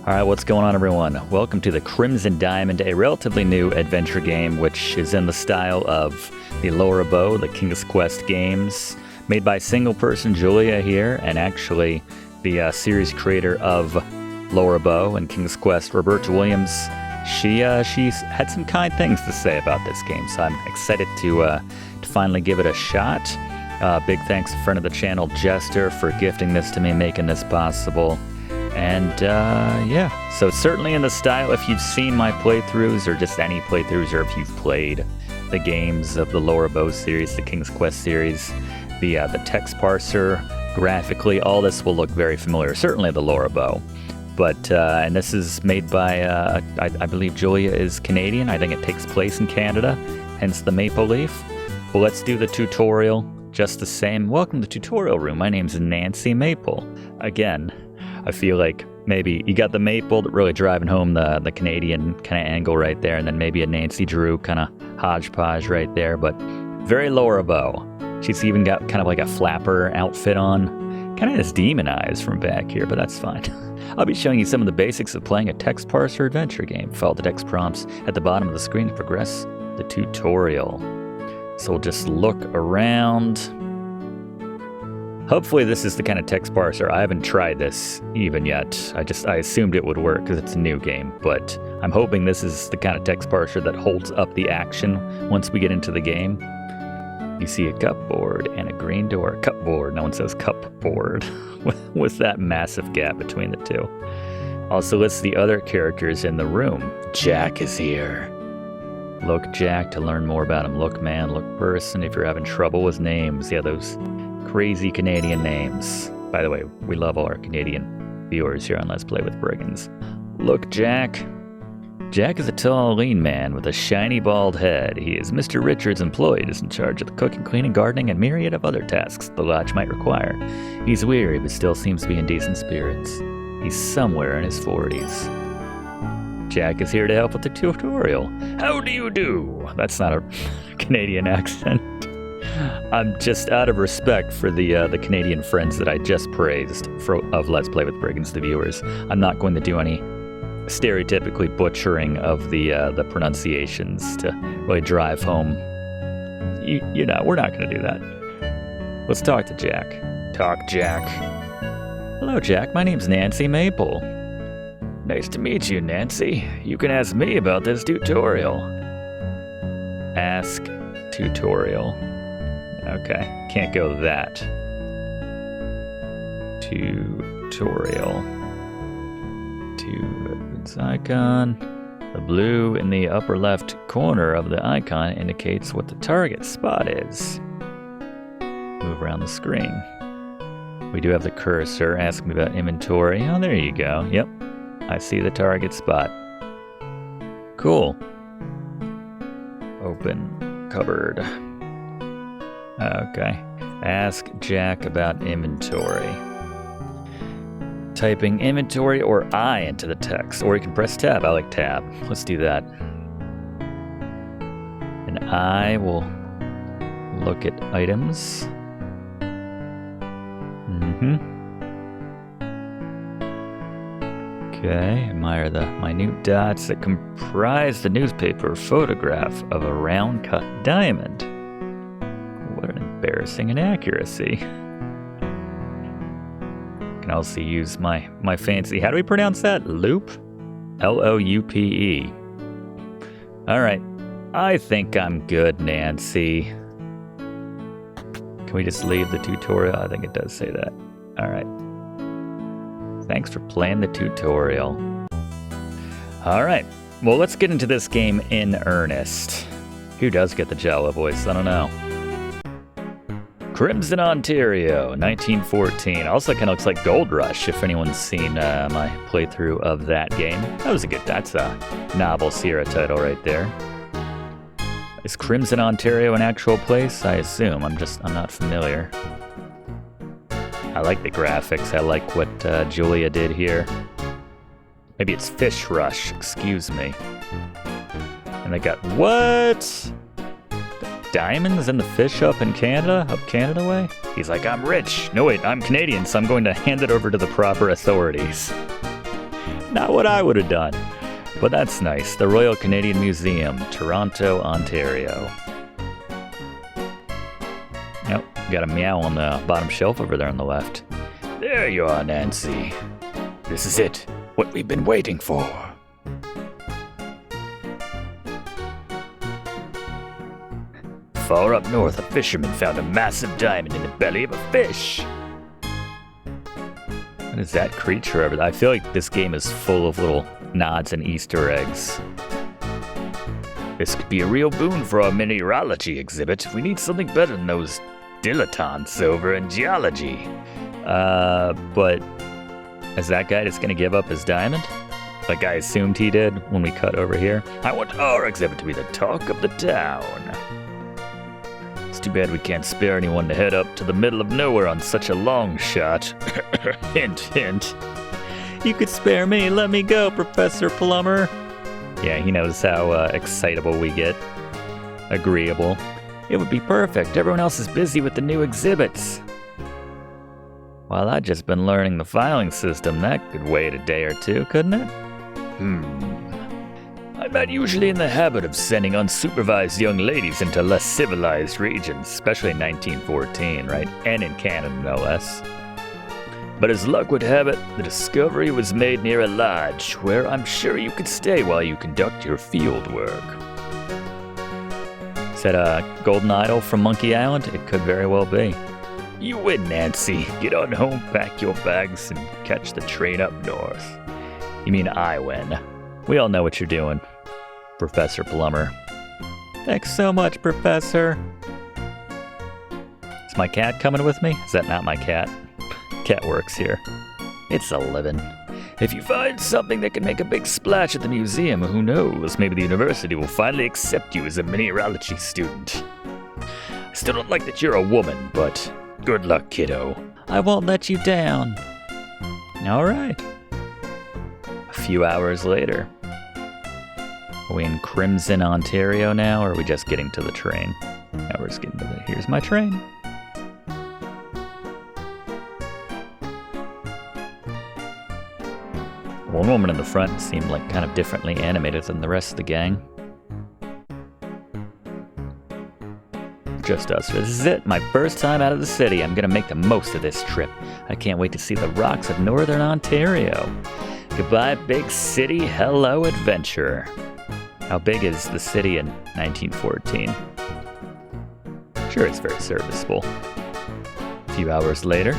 Alright, what's going on, everyone? Welcome to the Crimson Diamond, a relatively new adventure game which is in the style of the Lower Bow, the King's Quest games, made by single-person Julia here, and actually the series creator of Lower Bow and King's Quest, Roberta Williams. She's had some kind things to say about this game, so I'm excited to finally give it a shot. Big thanks to friend of the channel, Jester, for gifting this to me, making this possible. And yeah, so certainly in the style, if you've seen my playthroughs, or just any playthroughs, or if you've played the games of the Lower Bow series, the King's Quest series, the text parser, graphically, all this will look very familiar, certainly the Lower Bow. But, and this is made by, I believe Julia is Canadian. I think it takes place in Canada, hence the maple leaf. Well, let's do the tutorial just the same. Welcome to the tutorial room. My name's Nancy Maple. Again, I feel like maybe you got the maple really driving home the Canadian kind of angle right there, and then maybe a Nancy Drew kind of hodgepodge right there, but very Lower Bow. She's even got kind of like a flapper outfit on. Kind of has demon eyes from back here, but that's fine. I'll be showing you some of the basics of playing a text parser adventure game. Follow the text prompts at the bottom of the screen to progress the tutorial. So we'll just look around. Hopefully this is the kind of text parser. I haven't tried this even yet. I assumed it would work because it's a new game, but I'm hoping this is the kind of text parser that holds up the action once we get into the game. You see a cupboard and a green door. Cupboard, no one says cupboard, with that massive gap between the two. Also lists the other characters in the room. Jack is here. Look Jack to learn more about him. Look man, look person if you're having trouble with names. Yeah, those crazy Canadian names. By the way, we love all our Canadian viewers here on Let's Play with Brigands. Look, Jack. Jack is a tall, lean man with a shiny, bald head. He is Mr. Richards' employee, is in charge of the cooking, cleaning, gardening, and myriad of other tasks the lodge might require. He's weary, but still seems to be in decent spirits. He's somewhere in his 40s. Jack is here to help with the tutorial. How do you do? That's not a Canadian accent. I'm just out of respect for the Canadian friends that I just praised of Let's Play with Brigands, the viewers. I'm not going to do any stereotypically butchering of the pronunciations to really drive home. You know, we're not going to do that. Let's talk to Jack. Talk, Jack. Hello, Jack. My name's Nancy Maple. Nice to meet you, Nancy. You can ask me about this tutorial. Ask tutorial. Okay, can't go that. Tutorial. Its icon. The blue in the upper left corner of the icon indicates what the target spot is. Move around the screen. We do have the cursor. Ask me about inventory. Oh, there you go. Yep, I see the target spot. Cool. Open cupboard. Okay. Ask Jack about inventory. Typing inventory or I into the text, or you can press tab. I like tab. Let's do that. And I will look at items. Okay, admire the minute dots that comprise the newspaper photograph of a round cut diamond. What an embarrassing inaccuracy. Can also use my fancy, how do we pronounce that? Loop? L-O-U-P-E. All right, I think I'm good, Nancy. Can we just leave the tutorial? I think it does say that. All right. Thanks for playing the tutorial. All right, well, let's get into this game in earnest. Who does get the Jawa voice? I don't know. Crimson, Ontario, 1914. Also kind of looks like Gold Rush, if anyone's seen my playthrough of that game. That's a novel Sierra title right there. Is Crimson, Ontario an actual place? I assume. I'm not familiar. I like the graphics. I like what Julia did here. Maybe it's Fish Rush, excuse me. And they got, what? Diamonds and the fish up in Canada? Up Canada way? He's like, I'm rich. No, wait, I'm Canadian, so I'm going to hand it over to the proper authorities. Not what I would have done. But that's nice. The Royal Canadian Museum, Toronto, Ontario. Yep, got a meow on the bottom shelf over there on the left. There you are, Nancy. This is it. What we've been waiting for. Far up north, a fisherman found a massive diamond in the belly of a fish. What is that creature over there? I feel like this game is full of little nods and Easter eggs. This could be a real boon for our mineralogy exhibit. We need something better than those dilettantes over in geology. But is that guy just gonna give up his diamond? Like I assumed he did when we cut over here. I want our exhibit to be the talk of the town. It's too bad we can't spare anyone to head up to the middle of nowhere on such a long shot. Hint, hint. You could spare me. Let me go, Professor Plumber. Yeah, he knows how excitable we get. Agreeable. It would be perfect. Everyone else is busy with the new exhibits. Well, I've just been learning the filing system. That could wait a day or two, couldn't it? I'm not usually in the habit of sending unsupervised young ladies into less civilized regions, especially in 1914, right? And in Canada, no less. But as luck would have it, the discovery was made near a lodge, where I'm sure you could stay while you conduct your field work. Is that a golden idol from Monkey Island? It could very well be. You win, Nancy. Get on home, pack your bags, and catch the train up north. You mean I win. We all know what you're doing, Professor Plumber. Thanks so much, Professor. Is my cat coming with me? Is that not my cat? Cat works here. It's a living. If you find something that can make a big splash at the museum, who knows, maybe the university will finally accept you as a mineralogy student. I still don't like that you're a woman, but good luck, kiddo. I won't let you down. All right. A few hours later. Are we in Crimson, Ontario now, or are we just getting to the train? Now we're just getting to the... Here's my train. One woman in the front seemed like kind of differently animated than the rest of the gang. Just us. This is it. My first time out of the city. I'm gonna make the most of this trip. I can't wait to see the rocks of Northern Ontario. Goodbye, big city. Hello, adventure. How big is the city in 1914? Sure, it's very serviceable. A few hours later.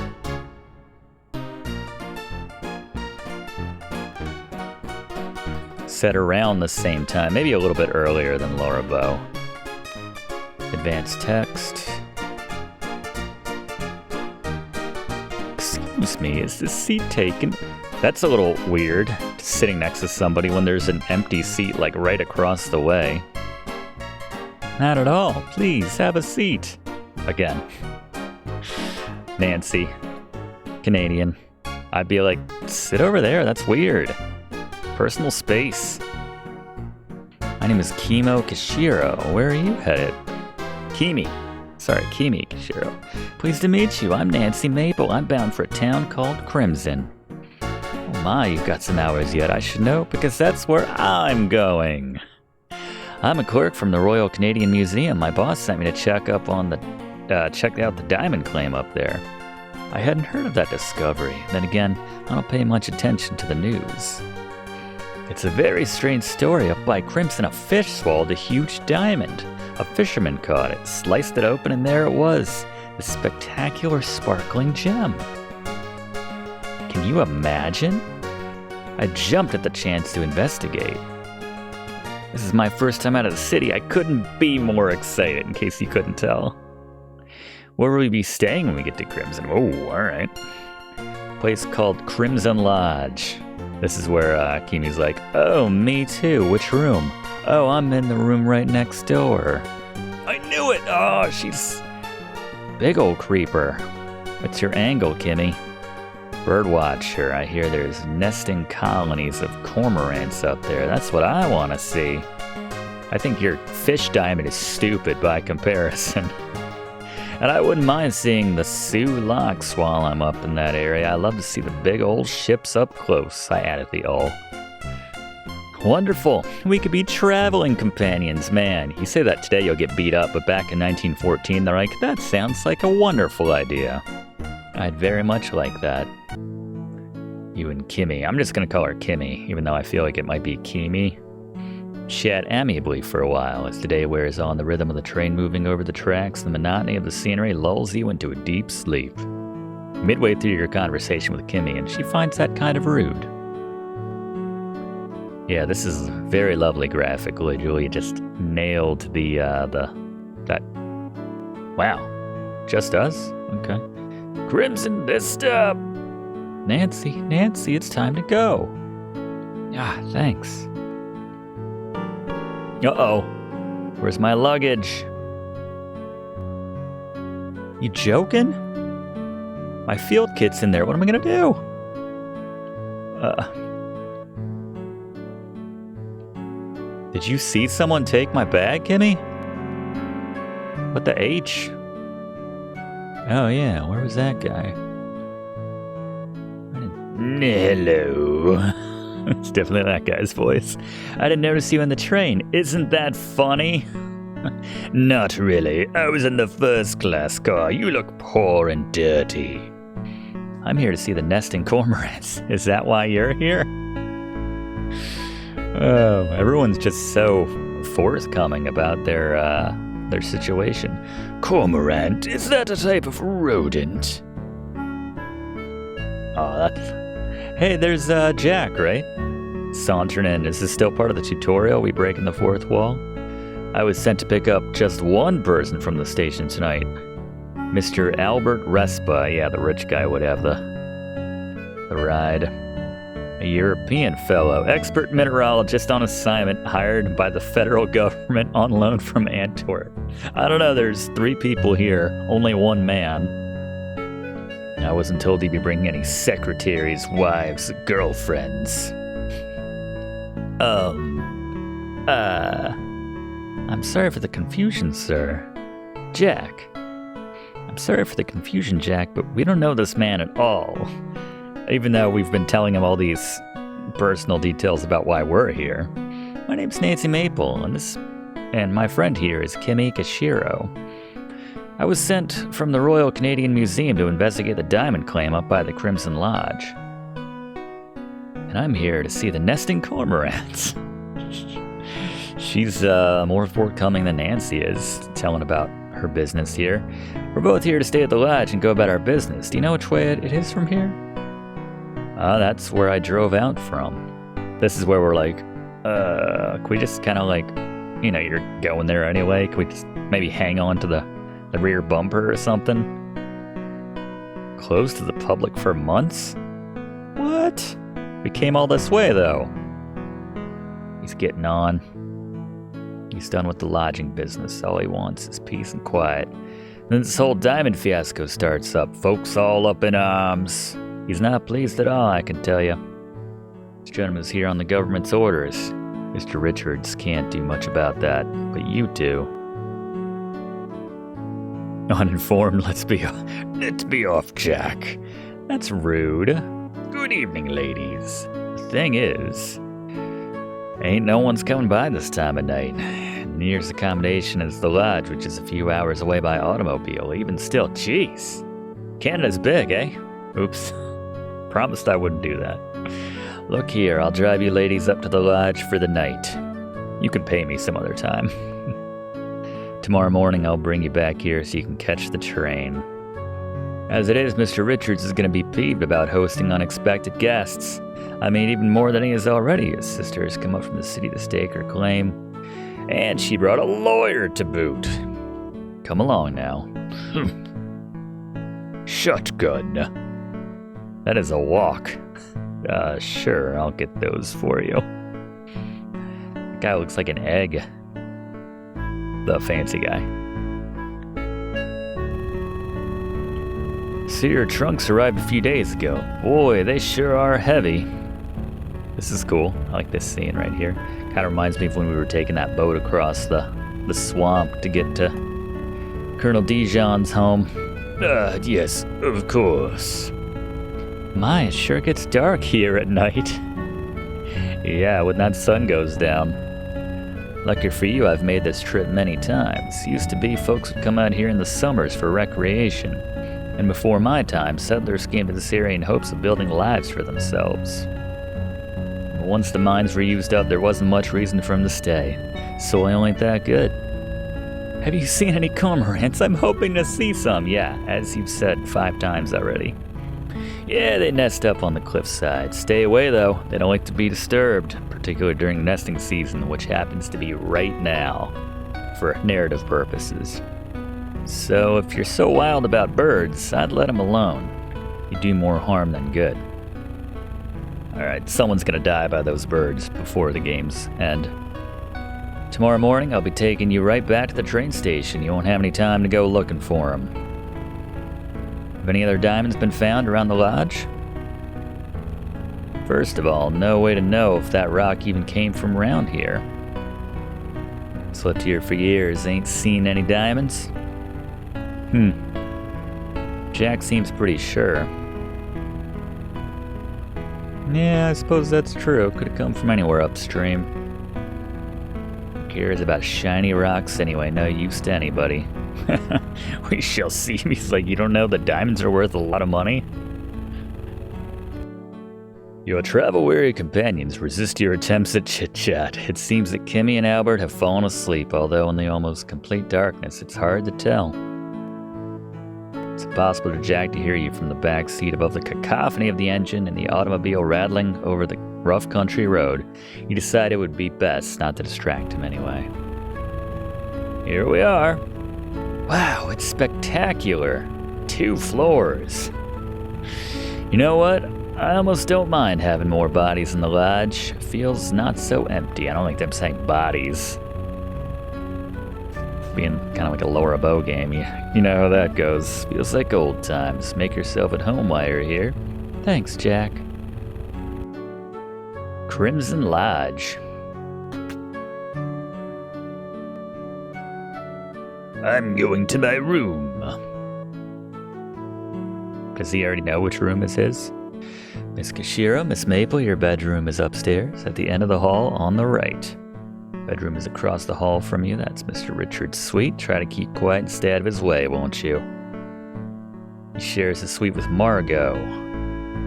Set around the same time, maybe a little bit earlier than Laura Bow. Advanced text. Excuse me, is this seat taken? That's a little weird, sitting next to somebody when there's an empty seat like right across the way. Not at all. Please, have a seat. Again. Nancy. Canadian. I'd be like, sit over there, that's weird. Personal space. My name is Kimo Kishiro. Where are you headed? Kimi Kishiro. Pleased to meet you. I'm Nancy Maple. I'm bound for a town called Crimson. Oh my, you've got some hours yet. I should know, because that's where I'm going. I'm a clerk from the Royal Canadian Museum. My boss sent me to check out the diamond claim up there. I hadn't heard of that discovery. Then again, I don't pay much attention to the news. It's a very strange story. Up by Crimson, a fish swallowed a huge diamond. A fisherman caught it, sliced it open, and there it was. This spectacular, sparkling gem. Can you imagine? I jumped at the chance to investigate. This is my first time out of the city. I couldn't be more excited, in case you couldn't tell. Where will we be staying when we get to Crimson? Oh, all right. Place called Crimson Lodge. This is where Kimi's like, oh, me too. Which room? Oh, I'm in the room right next door. I knew it! Oh, she's... Big old creeper. What's your angle, Kimmy? Birdwatcher. I hear there's nesting colonies of cormorants up there. That's what I want to see. I think your fish diamond is stupid by comparison. And I wouldn't mind seeing the Sioux Locks while I'm up in that area. I love to see the big old ships up close, I added the all. Wonderful. We could be traveling companions, man. You say that today you'll get beat up, but back in 1914, they're like, that sounds like a wonderful idea. I'd very much like that. You and Kimmy. I'm just gonna call her Kimmy, even though I feel like it might be Kimi. Chat amiably for a while as the day wears on, the rhythm of the train moving over the tracks, the monotony of the scenery lulls you into a deep sleep. Midway through your conversation with Kimmy, and she finds that kind of rude. Yeah, this is very lovely graphically. Julia just nailed that. Wow, just us? Okay. Crimson Vista. Nancy, it's time to go. Ah, thanks. Uh-oh. Where's my luggage? You joking? My field kit's in there. What am I gonna do? Did you see someone take my bag, Kimmy? What the H? Oh yeah, where was that guy? Hello. It's definitely that guy's voice. I didn't notice you in the train. Isn't that funny? Not really. I was in the first class car. You look poor and dirty. I'm here to see the nesting cormorants. Is that why you're here? Oh, everyone's just so forthcoming about their situation. Cormorant? Is that a type of rodent? Oh, that's... Hey, there's Jack, right? Sauntering in. Is this still part of the tutorial? We breaking the fourth wall? I was sent to pick up just one person from the station tonight. Mr. Albert Respa. Yeah, the rich guy would have the ride. A European fellow, expert mineralogist on assignment, hired by the federal government on loan from Antwerp. I don't know, there's 3 people here, only 1 man. I wasn't told he'd be bringing any secretaries, wives, girlfriends. I'm sorry for the confusion, sir. Jack. I'm sorry for the confusion, Jack, but we don't know this man at all. Even though we've been telling him all these personal details about why we're here. My name's Nancy Maple, and my friend here is Kimi Kashiro. I was sent from the Royal Canadian Museum to investigate the diamond claim up by the Crimson Lodge. And I'm here to see the nesting cormorants. She's more forthcoming than Nancy is, telling about her business here. We're both here to stay at the lodge and go about our business. Do you know which way it is from here? That's where I drove out from. This is where we're like, can we just kind of like, you're going there anyway. Can we just maybe hang on to the rear bumper or something? Closed to the public for months? What? We came all this way though. He's getting on. He's done with the lodging business. All he wants is peace and quiet. Then this whole diamond fiasco starts up. Folks all up in arms. He's not pleased at all, I can tell you. This gentleman's here on the government's orders. Mr. Richards can't do much about that, but you do. Uninformed, let's be off, Jack. That's rude. Good evening, ladies. The thing is, ain't no one's coming by this time of night. Nearest accommodation is the lodge, which is a few hours away by automobile. Even still, jeez. Canada's big, eh? Oops. Promised I wouldn't do that. Look here, I'll drive you ladies up to the lodge for the night. You can pay me some other time. Tomorrow morning I'll bring you back here so you can catch the train. As it is, Mr. Richards is going to be peeved about hosting unexpected guests. I mean, even more than he is already. His sister has come up from the city to stake her claim. And she brought a lawyer to boot. Come along now. Shotgun. That is a walk. Sure, I'll get those for you. That guy looks like an egg. The fancy guy. See, your trunks arrived a few days ago. Boy, they sure are heavy. This is cool. I like this scene right here. Kind of reminds me of when we were taking that boat across the swamp to get to Colonel Dijon's home. Yes, of course. My, it sure gets dark here at night. Yeah, when that sun goes down. Lucky for you, I've made this trip many times. Used to be folks would come out here in the summers for recreation. And before my time, settlers came to this area in hopes of building lives for themselves. But once the mines were used up, there wasn't much reason for them to stay. Soil ain't that good. Have you seen any cormorants? I'm hoping to see some, yeah, as you've said 5 times already. Yeah, they nest up on the cliffside. Stay away, though. They don't like to be disturbed, particularly during nesting season, which happens to be right now, for narrative purposes. So if you're so wild about birds, I'd let them alone. You do more harm than good. Alright, someone's gonna die by those birds before the game's end. Tomorrow morning, I'll be taking you right back to the train station. You won't have any time to go looking for them. Have any other diamonds been found around the lodge? First of all, no way to know if that rock even came from around here. Slept here for years, ain't seen any diamonds? Jack seems pretty sure. Yeah, I suppose that's true. Could have come from anywhere upstream. Who cares about shiny rocks anyway? No use to anybody. We shall see. He's like, you don't know the diamonds are worth a lot of money? Your travel-weary companions resist your attempts at chit-chat. It seems that Kimmy and Albert have fallen asleep, although in the almost complete darkness, it's hard to tell. It's impossible for Jack to hear you from the back seat above the cacophony of the engine and the automobile rattling over the rough country road. You decide it would be best not to distract him anyway. Here we are. Wow, it's spectacular. 2 floors. You know what? I almost don't mind having more bodies in the lodge. Feels not so empty. I don't like them saying bodies. Being kind of like a Laura Bow game, you know how that goes. Feels like old times. Make yourself at home while you're here. Thanks, Jack. Crimson Lodge. I'm going to my room. Does he already know which room is his? Miss Kashira, Miss Maple, your bedroom is upstairs at the end of the hall on the right. Bedroom is across the hall from you. That's Mr. Richard's suite. Try to keep quiet and stay out of his way, won't you? He shares his suite with Margot.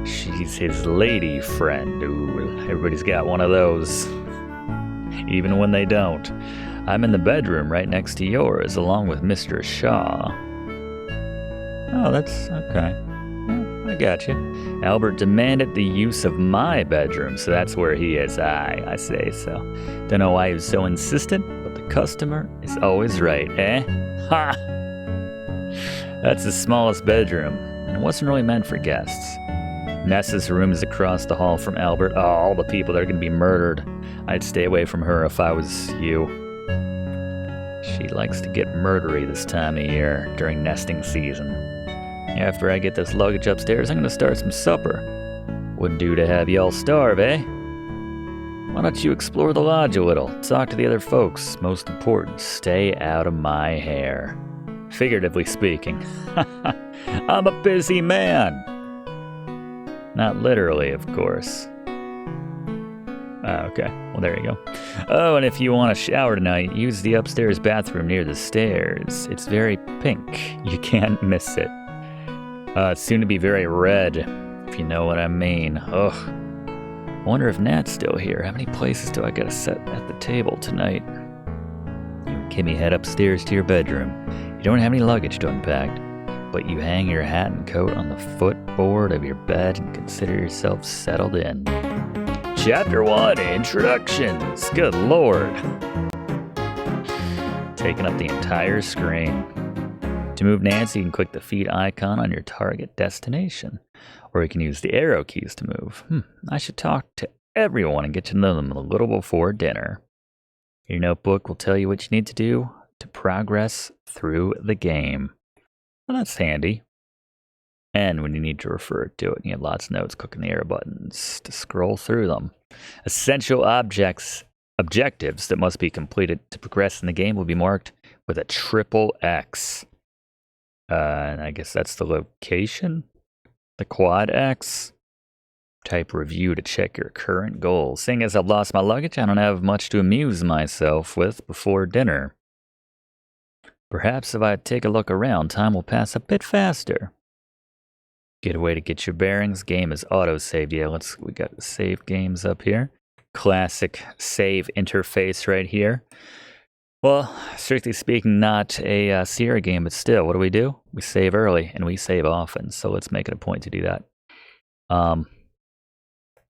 She's his lady friend. Ooh, everybody's got one of those. Even when they don't. I'm in the bedroom right next to yours, along with Mr. Shaw. Oh, that's okay. I got you. Albert demanded the use of my bedroom, so that's where he is. I say so. Don't know why he was so insistent, but the customer is always right, eh? Ha! That's the smallest bedroom, and it wasn't really meant for guests. Nessa's room is across the hall from Albert. Oh, all the people that are going to be murdered. I'd stay away from her if I was you. She likes to get murdery this time of year, during nesting season. After I get this luggage upstairs, I'm gonna start some supper. Wouldn't do to have y'all starve, eh? Why don't you explore the lodge a little? Talk to the other folks. Most important, stay out of my hair. Figuratively speaking. I'm a busy man. Not literally, of course. Okay. Well, there you go. Oh, and if you want a shower tonight, use the upstairs bathroom near the stairs. It's very pink. You can't miss it. It's soon to be very red, if you know what I mean. Ugh. I wonder if Nat's still here. How many places do I gotta set at the table tonight? You and Kimmy head upstairs to your bedroom. You don't have any luggage to unpack, but you hang your hat and coat on the footboard of your bed and consider yourself settled in. Chapter 1, Introductions. Good lord. Taking up the entire screen. To move Nancy, you can click the feed icon on your target destination, or you can use the arrow keys to move. I should talk to everyone and get to know them a little before dinner. Your notebook will tell you what you need to do to progress through the game. Well, that's handy. And when you need to refer to it, you have lots of notes, clicking the arrow buttons to scroll through them. Essential objectives that must be completed to progress in the game will be marked with a triple X. And I guess that's the location. The quad X. Type review to check your current goals. Seeing as I've lost my luggage, I don't have much to amuse myself with before dinner. Perhaps if I take a look around, time will pass a bit faster. Get a way to get your bearings. Game is auto-saved. Yeah, we got save games up here. Classic save interface right here. Well, strictly speaking, not a Sierra game, but still, what do? We save early, and we save often, so let's make it a point to do that. All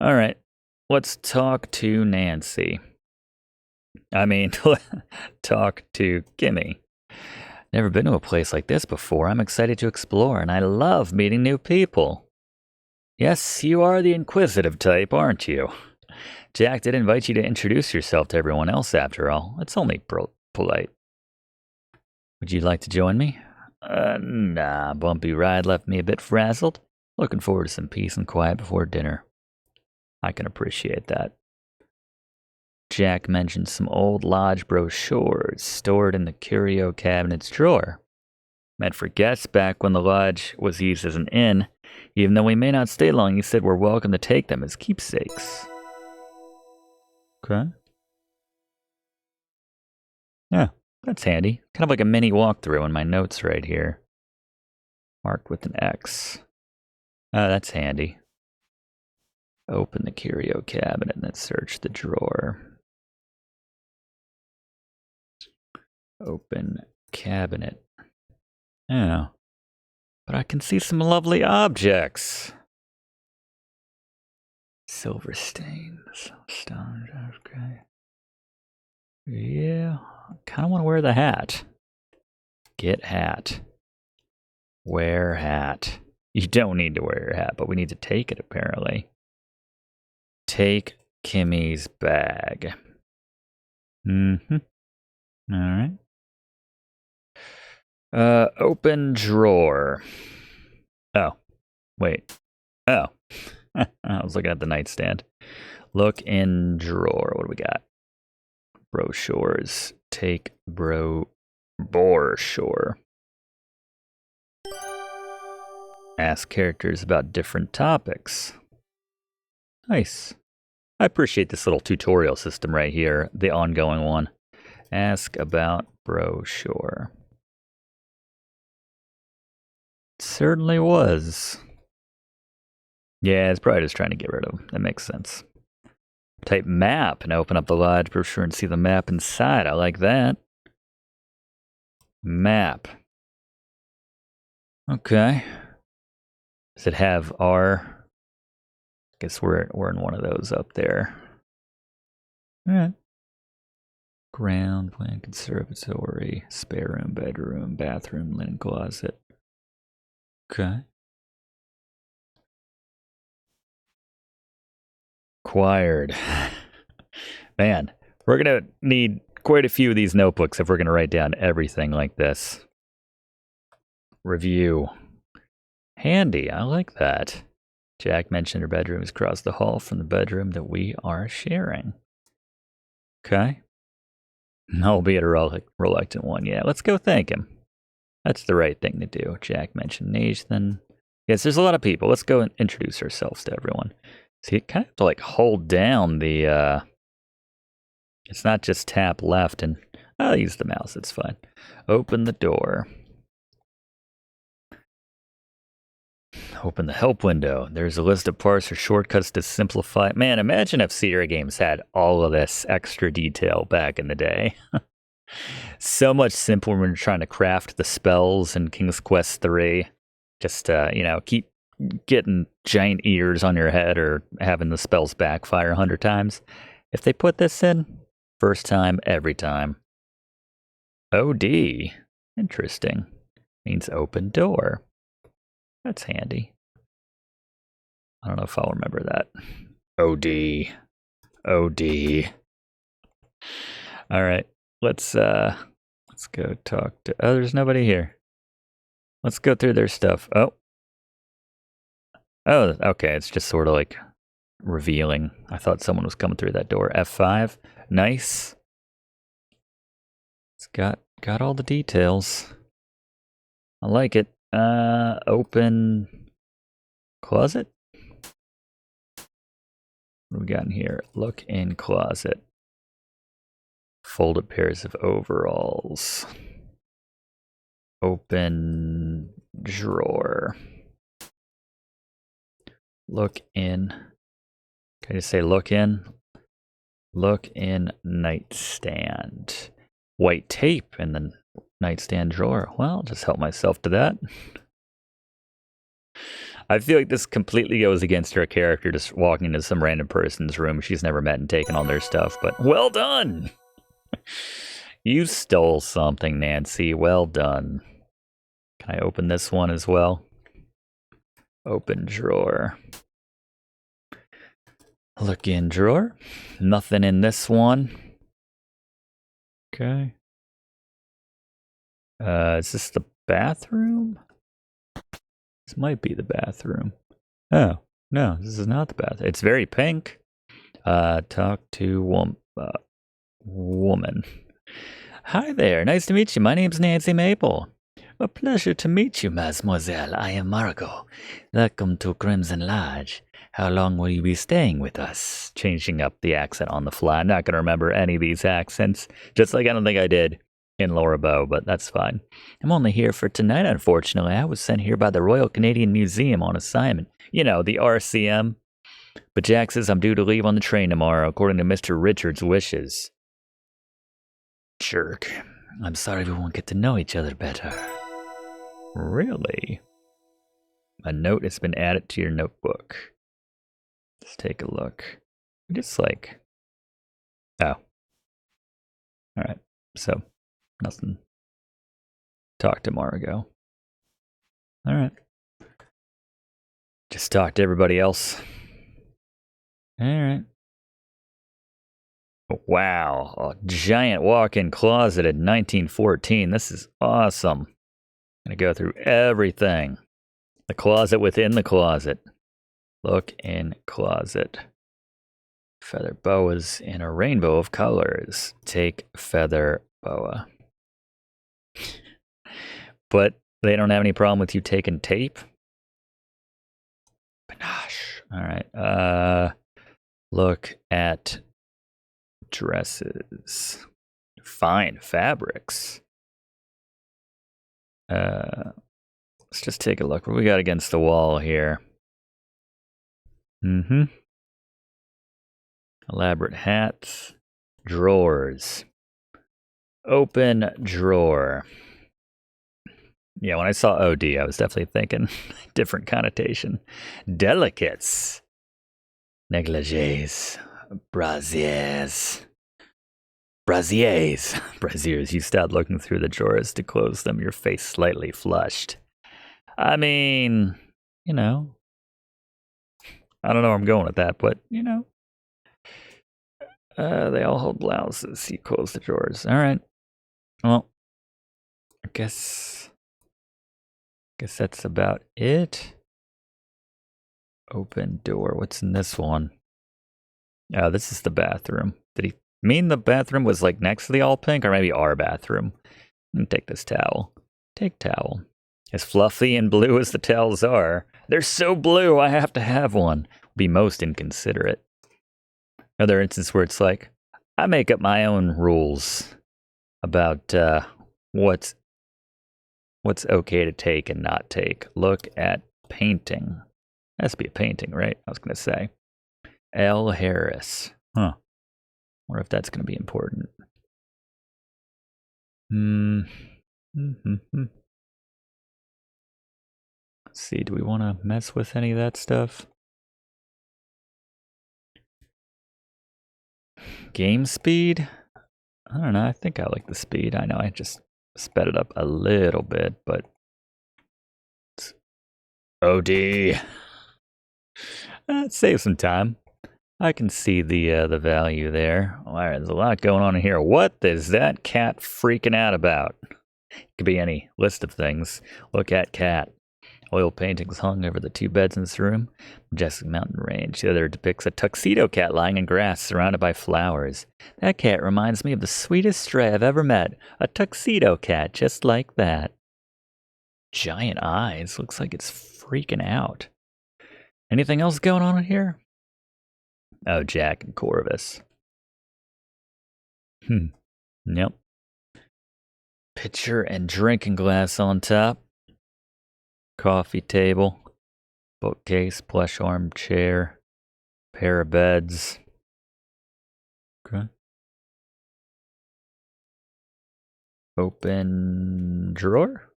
right, let's talk to Nancy. I mean, talk to Kimmy. Never been to a place like this before. I'm excited to explore, and I love meeting new people. Yes, you are the inquisitive type, aren't you? Jack did invite you to introduce yourself to everyone else, after all. It's only polite. Would you like to join me? Nah, bumpy ride left me a bit frazzled. Looking forward to some peace and quiet before dinner. I can appreciate that. Jack mentioned some old lodge brochures stored in the curio cabinet's drawer. Meant for guests back when the lodge was used as an inn. Even though we may not stay long, he said we're welcome to take them as keepsakes. Okay. Yeah, that's handy. Kind of like a mini walkthrough in my notes right here. Marked with an X. Oh, that's handy. Open the curio cabinet and then search the drawer. Open cabinet. Yeah. But I can see some lovely objects. Silver stains. Stone. Okay. Yeah. I kind of want to wear the hat. Get hat. Wear hat. You don't need to wear your hat, but we need to take it apparently. Take Kimmy's bag. Mm-hmm. All right. Open drawer. Oh, wait. Oh. I was looking at the nightstand. Look in drawer. What do we got? Brochures. Take brochure. Ask characters about different topics. Nice. I appreciate this little tutorial system right here, the ongoing one. Ask about brochure. It certainly was. Yeah, it's probably just trying to get rid of them. That makes sense. Type map and open up the lodge brochure and see the map inside. I like that. Map. Okay. Does it have our... I guess we're in one of those up there. All right. Ground plan, conservatory, spare room, bedroom, bathroom, linen closet. Okay. Acquired. Man, we're going to need quite a few of these notebooks if we're going to write down everything like this. Review. Handy, I like that. Jack mentioned her bedroom is across the hall from the bedroom that we are sharing. Okay. Albeit a reluctant one. Yeah, let's go thank him. That's the right thing to do. Jack mentioned Nathan. Yes, there's a lot of people. Let's go and introduce ourselves to everyone. See, you kind of have to like hold down the, it's not just tap left and, I'll use the mouse, it's fine. Open the door. Open the help window. There's a list of parts or shortcuts to simplify. Man, imagine if Sierra Games had all of this extra detail back in the day. So much simpler when you're trying to craft the spells in King's Quest 3. Just, keep getting giant ears on your head or having the spells backfire 100 times. If they put this in, first time, every time. OD. Interesting. Means open door. That's handy. I don't know if I'll remember that. OD. OD. All right. Let's go talk to... Oh, there's nobody here. Let's go through their stuff. Oh, okay. It's just sort of like revealing. I thought someone was coming through that door. F5. Nice. It's got all the details. I like it. Open closet? What do we got in here? Look in closet. Folded pairs of overalls. Open drawer. Look in. Can I just say look in? Look in nightstand. White tape in the nightstand drawer. Well, I'll just help myself to that. I feel like this completely goes against her character, just walking into some random person's room she's never met and taking all their stuff, but well done! You stole something, Nancy. Well done. Can I open this one as well? Open drawer. Look in drawer. Nothing in this one. Okay. Is this the bathroom? This might be the bathroom. Oh, no, this is not the bathroom. It's very pink. Talk to woman. Hi there. Nice to meet you. My name's Nancy Maple. A pleasure to meet you, mademoiselle. I am Margot. Welcome to Crimson Lodge. How long will you be staying with us? Changing up the accent on the fly. I'm not going to remember any of these accents, just like I don't think I did in Laura Bow, but that's fine. I'm only here for tonight, unfortunately. I was sent here by the Royal Canadian Museum on assignment. You know, the RCM. But Jack says I'm due to leave on the train tomorrow, according to Mr. Richards' wishes. Jerk. I'm sorry we won't get to know each other better. Really? A note has been added to your notebook. Let's take a look. Just like... Oh. Alright, so... Nothing. Talk to Margot. Alright. Just talk to everybody else. Alright. Wow. A giant walk-in closet in 1914. This is awesome. I'm gonna go through everything. The closet within the closet. Look in closet. Feather boas in a rainbow of colors. Take feather boa. But they don't have any problem with you taking tape? Panache. Alright. Look at dresses. Fine fabrics. Let's just take a look. What we got against the wall here? Elaborate hats. Drawers. Open drawer. Yeah, when I saw OD, I was definitely thinking different connotation. Delicates. Negligés. Brassiers. Brassiers. You stopped looking through the drawers to close them, your face slightly flushed. I mean, you know. I don't know where I'm going with that, but, you know. They all hold blouses. You close the drawers. All right. Well, I guess that's about it. Open door. What's in this one? Oh, this is the bathroom. Did he mean the bathroom was like next to the all pink, or maybe our bathroom? I'm gonna take this towel. Take towel. As fluffy and blue as the towels are, they're so blue I have to have one. Be most inconsiderate. Another instance where it's like, I make up my own rules about what's okay to take and not take. Look at painting. It has to be a painting, right? I was going to say. L. Harris. Huh. Wonder if that's going to be important. Let's see, do we want to mess with any of that stuff? Game speed? I don't know, I think I like the speed. I know I just sped it up a little bit, but... OD! Save some time. I can see the value there. Alright, there's a lot going on in here. What is that cat freaking out about? It could be any list of things. Look at cat. Oil paintings hung over the two beds in this room. Majestic mountain range. The other depicts a tuxedo cat lying in grass surrounded by flowers. That cat reminds me of the sweetest stray I've ever met. A tuxedo cat, just like that. Giant eyes. Looks like it's freaking out. Anything else going on in here? Oh, Jack and Corvus. Yep. Pitcher and drinking glass on top. Coffee table. Bookcase, plush armchair. Pair of beds. Okay. Open drawer?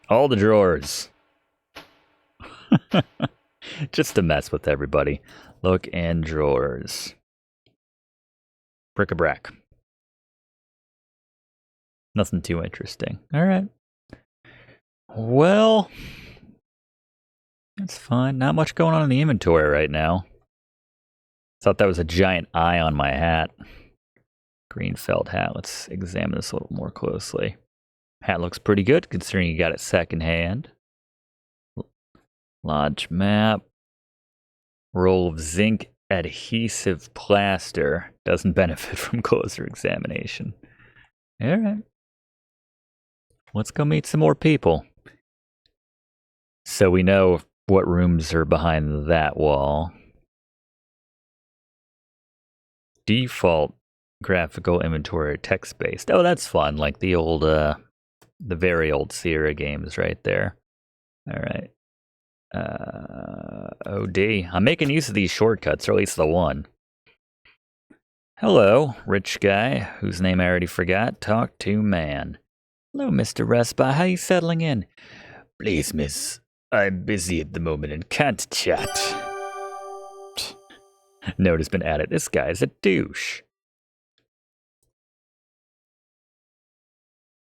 All the drawers. Just to mess with everybody. Look in drawers. Bric-a-brac. Nothing too interesting. All right. Well, that's fine. Not much going on in the inventory right now. Thought that was a giant eye on my hat. Green felt hat. Let's examine this a little more closely. Hat looks pretty good considering you got it secondhand. Lodge map. Roll of zinc adhesive plaster. Doesn't benefit from closer examination. All right. Let's go meet some more people. So we know what rooms are behind that wall. Default graphical inventory text-based. Oh, that's fun. Like the old, the very old Sierra games right there. All right. OD. I'm making use of these shortcuts, or at least the one. Hello, rich guy, whose name I already forgot. Talk to man. Hello, Mr. Respa. How you settling in? Please, miss. I'm busy at the moment and can't chat. Note has been added. This guy's a douche.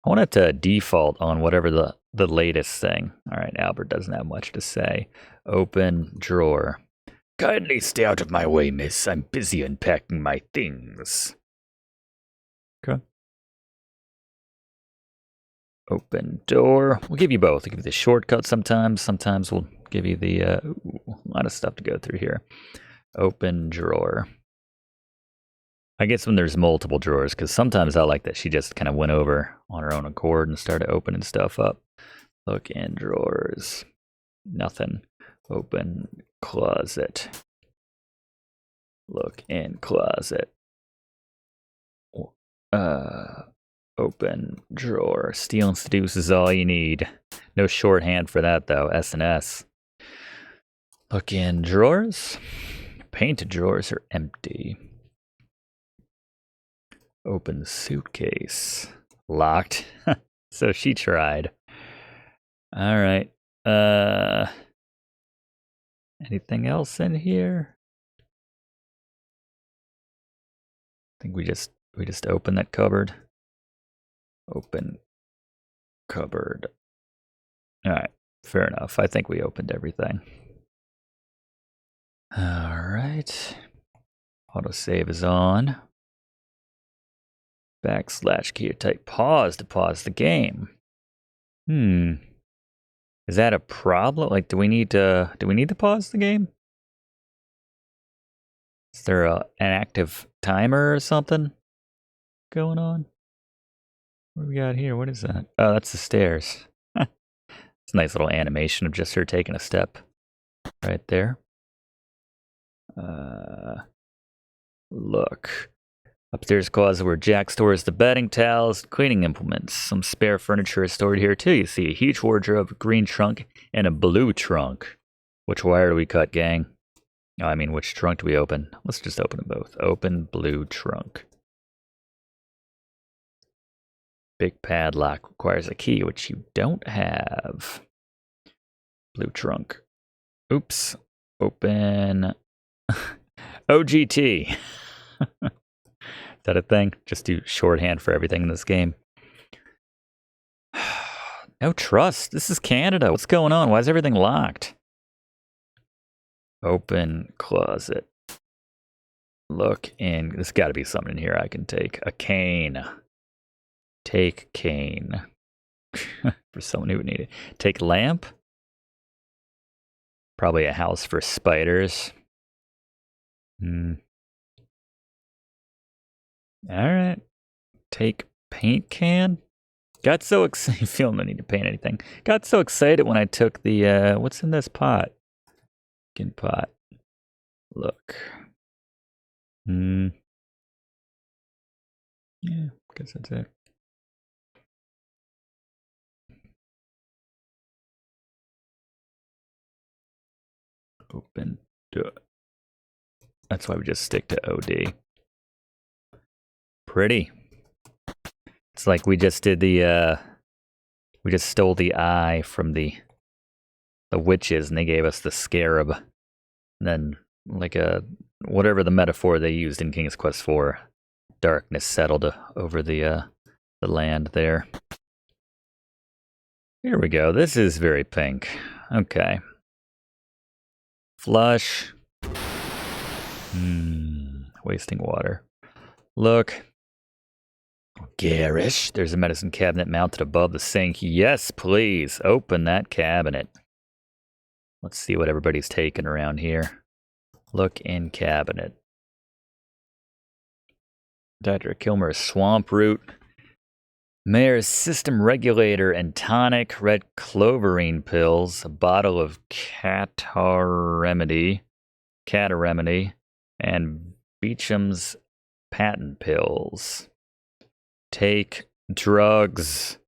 I want it to default on whatever the latest thing. All right, Albert doesn't have much to say. Open drawer. Kindly stay out of my way, miss. I'm busy unpacking my things. Okay. Open door. We'll give you both. We'll give you the shortcut sometimes. Sometimes we'll give you the... a lot of stuff to go through here. Open drawer. I guess when there's multiple drawers, because sometimes I like that she just kind of went over on her own accord and started opening stuff up. Look in drawers. Nothing. Open closet. Look in closet. Open drawer. Steal and seduce is all you need. No shorthand for that though. S&S. Look in drawers. Painted drawers are empty. Open suitcase. Locked. So she tried. All right. Anything else in here? I think we just opened that cupboard. Open cupboard. All right. Fair enough. I think we opened everything. All right. Autosave is on. /key to type pause to pause the game. Is that a problem? Like, do we need to pause the game? Is there an active timer or something going on? What do we got here? What is that? Oh, that's the stairs. It's a nice little animation of just her taking a step right there. Look. Upstairs closet where Jack stores the bedding towels, cleaning implements. Some spare furniture is stored here too. You see a huge wardrobe, a green trunk, and a blue trunk. Which wire do we cut, gang? Oh, I mean, which trunk do we open? Let's just open them both. Open blue trunk. Big padlock requires a key, which you don't have. Blue trunk. Oops. Open. OGT. Is that a thing? Just do shorthand for everything in this game. No trust. This is Canada. What's going on? Why is everything locked? Open closet. Look in. There's got to be something in here I can take. A cane. Take cane. For someone who would need it. Take lamp. Probably a house for spiders. All right. Take paint can. Got so excited. Feel no need to paint anything. Got so excited when I took the, what's in this pot? Pot. Look. Yeah, I guess that's it. Open. That's why we just stick to OD. Pretty. It's like we just did the, we just stole the eye from the witches, and they gave us the scarab. And then, like whatever the metaphor they used in King's Quest IV, darkness settled over the land there. Here we go. This is very pink. Okay. Flush. Wasting water. Look. Garish. There's a medicine cabinet mounted above the sink. Yes, please. Open that cabinet. Let's see what everybody's taking around here. Look in cabinet. Dr. Kilmer's swamp root. Mayor's system regulator and tonic, red cloverine pills, a bottle of catar remedy, and Beecham's patent pills. Take drugs.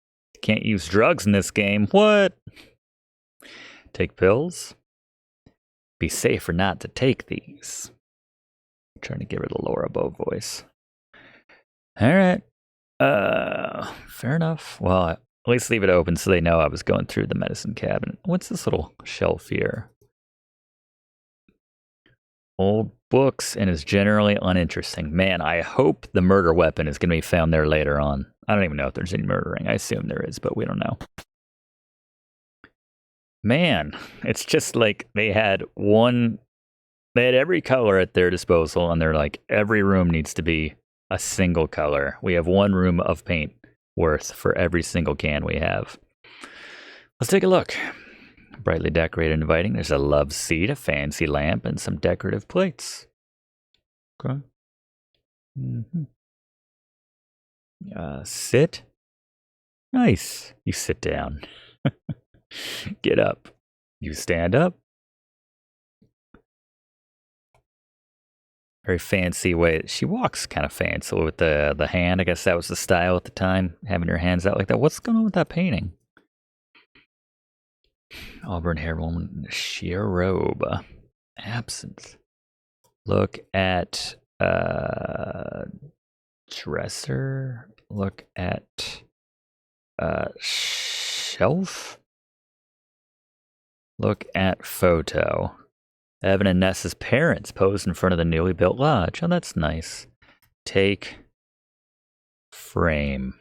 Can't use drugs in this game. What? Take pills? Be safer not to take these. I'm trying to get rid of the Laura Bow voice. All right. Fair enough. Well, at least leave it open so they know I was going through the medicine cabinet. What's this little shelf here? Old books and is generally uninteresting. Man, I hope the murder weapon is going to be found there later on. I don't even know if there's any murdering. I assume there is, but we don't know. Man, it's just like they had every color at their disposal, and they're like, every room needs to be a single color. We have one room of paint worth for every single can we have. Let's take a look. Brightly decorated and inviting. There's a love seat, a fancy lamp, and some decorative plates. Okay. Sit. Nice. You sit down. Get up. You stand up. Very fancy way. She walks kind of fancy with the hand. I guess that was the style at the time, having her hands out like that. What's going on with that painting? Auburn hair woman, sheer robe, absence. Look at dresser. Look at shelf. Look at photo. Evan and Nessa's parents posed in front of the newly built lodge. Oh, that's nice. Take frame.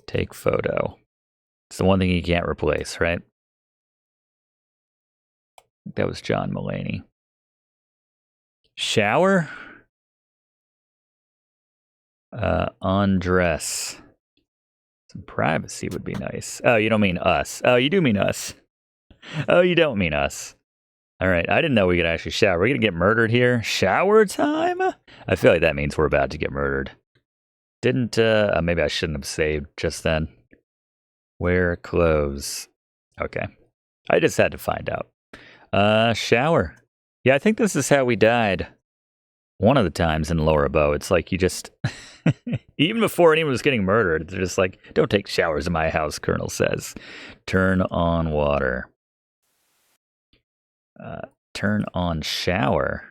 Take photo. It's the one thing you can't replace, right? That was John Mulaney. Shower? Undress. Some privacy would be nice. Oh, you don't mean us. Oh, you do mean us. Oh, you don't mean us. All right, I didn't know we could actually shower. We're going to get murdered here? Shower time? I feel like that means we're about to get murdered. Didn't, maybe I shouldn't have saved just then. Wear clothes. Okay. I just had to find out. Shower. Yeah, I think this is how we died. One of the times in Laura Bow, it's like you just... Even before anyone was getting murdered, they're just like, don't take showers in my house, Colonel says. Turn on water. Turn on shower.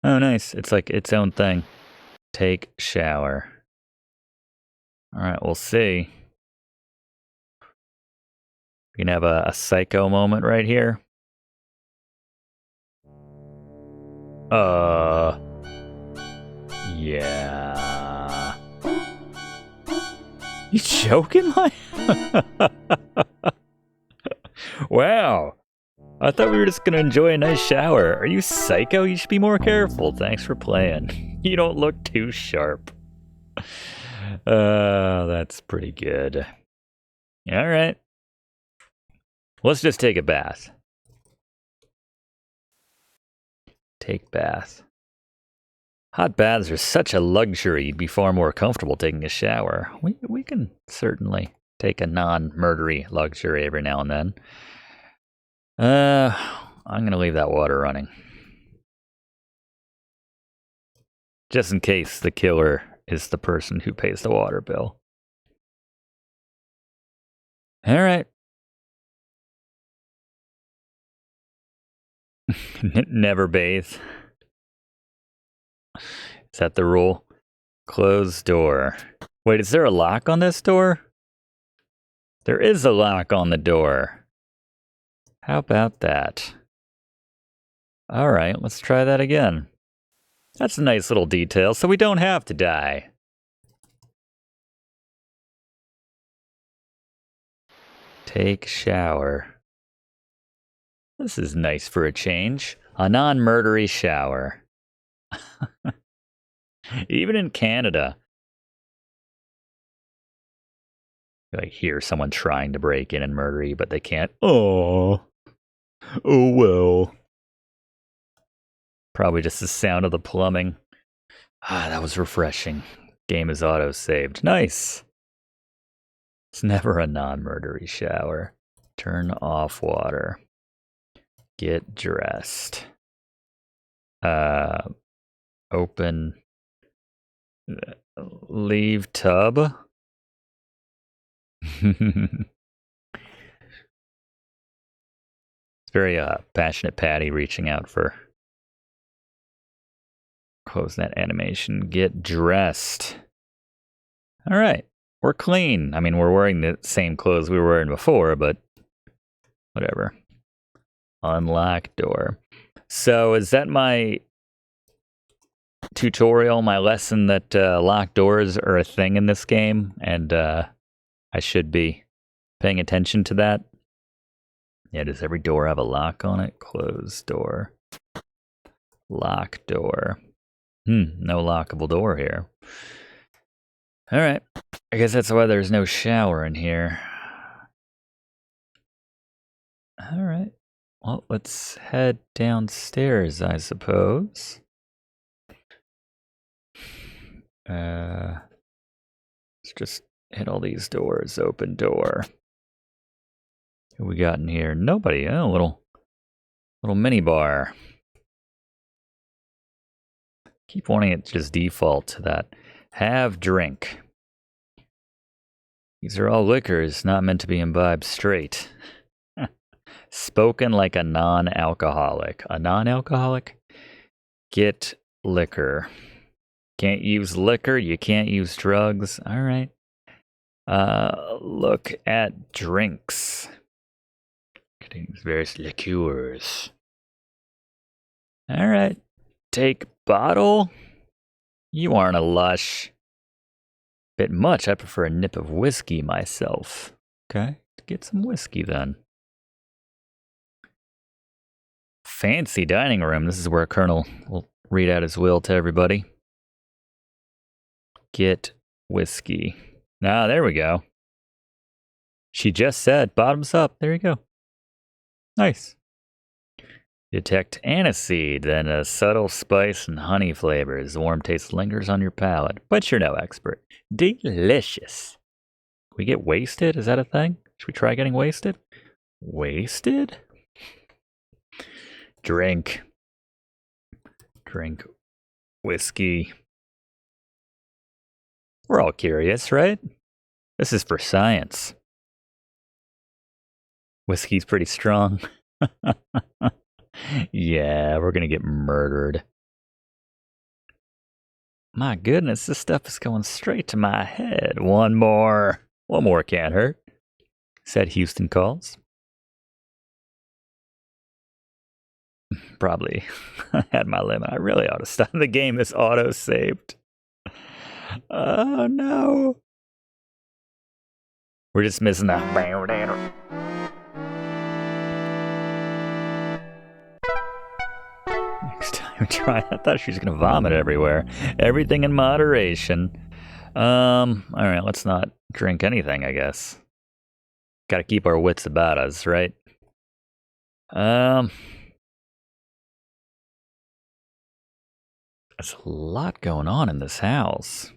Oh, nice. It's like its own thing. Take shower. All right, we'll see. We can have a psycho moment right here. Yeah. You joking, my? Wow. I thought we were just gonna enjoy a nice shower. Are you psycho? You should be more careful. Thanks for playing. You don't look too sharp. That's pretty good. All right. Let's just take a bath. Take bath. Hot baths are such a luxury. You'd be far more comfortable taking a shower. We can certainly take a non-murdery luxury every now and then. I'm gonna leave that water running. Just in case the killer is the person who pays the water bill. All right. Never bathe. Is that the rule? Closed door. Wait, is there a lock on this door? There is a lock on the door. How about that? All right, let's try that again. That's a nice little detail, so we don't have to die. Take shower. This is nice for a change. A non-murdery shower. Even in Canada. You like hear someone trying to break in and murder you, but they can't. Oh well. Probably just the sound of the plumbing. Ah, that was refreshing. Game is auto-saved. Nice. It's never a non-murdery shower. Turn off water. Get dressed. Open. Leave tub. It's very passionate Patty reaching out for close that animation. Get dressed. All right, we're clean. I mean, we're wearing the same clothes we were wearing before, but whatever. Unlock door. So is that my tutorial, my lesson that locked doors are a thing in this game, and I should be paying attention to that? Yeah, does every door have a lock on it? Closed door. Lock door. No lockable door here. All right. I guess that's why there's no shower in here. All right. Well, let's head downstairs, I suppose. Let's just hit all these doors. Open door. Who we got in here? Nobody. Oh, little mini bar. Keep wanting it to just default to that. Have drink. These are all liquors not meant to be imbibed straight. Spoken like a non-alcoholic. A non-alcoholic? Get liquor. Can't use liquor, you can't use drugs. All right. Look at drinks. Contains various liqueurs. All right. Take bottle. You aren't a lush. Bit much. I prefer a nip of whiskey myself. Okay. Get some whiskey then. Fancy dining room. This is where Colonel will read out his will to everybody. Get whiskey. Ah, there we go. She just said bottoms up. There you go. Nice. Detect aniseed, then a subtle spice and honey flavors. The warm taste lingers on your palate, but you're no expert. Delicious. We get wasted? Is that a thing? Should we try getting wasted? Wasted? Drink. Drink whiskey. We're all curious, right? This is for science. Whiskey's pretty strong. Yeah, we're gonna get murdered. My goodness, this stuff is going straight to my head. One more can't hurt. Said Houston calls. Probably had my limit. I really ought to stop. The game is auto-saved. Oh no. We're just missing that. Next time we try, I thought she was gonna vomit everywhere. Everything in moderation. Alright, let's not drink anything, I guess. Gotta keep our wits about us, right? There's a lot going on in this house.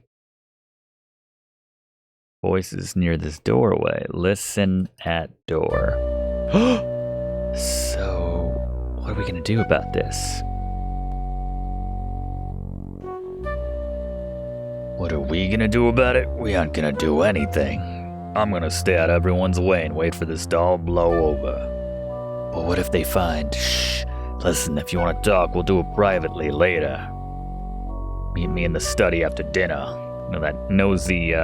Voices near this doorway. Listen at door. So, what are we gonna do about this? What are we gonna do about it? We aren't gonna do anything. I'm gonna stay out of everyone's way and wait for this to all blow over. But what if they find... Shh. Listen, if you want to talk, we'll do it privately later. Meet me in the study after dinner. You know, that nosy,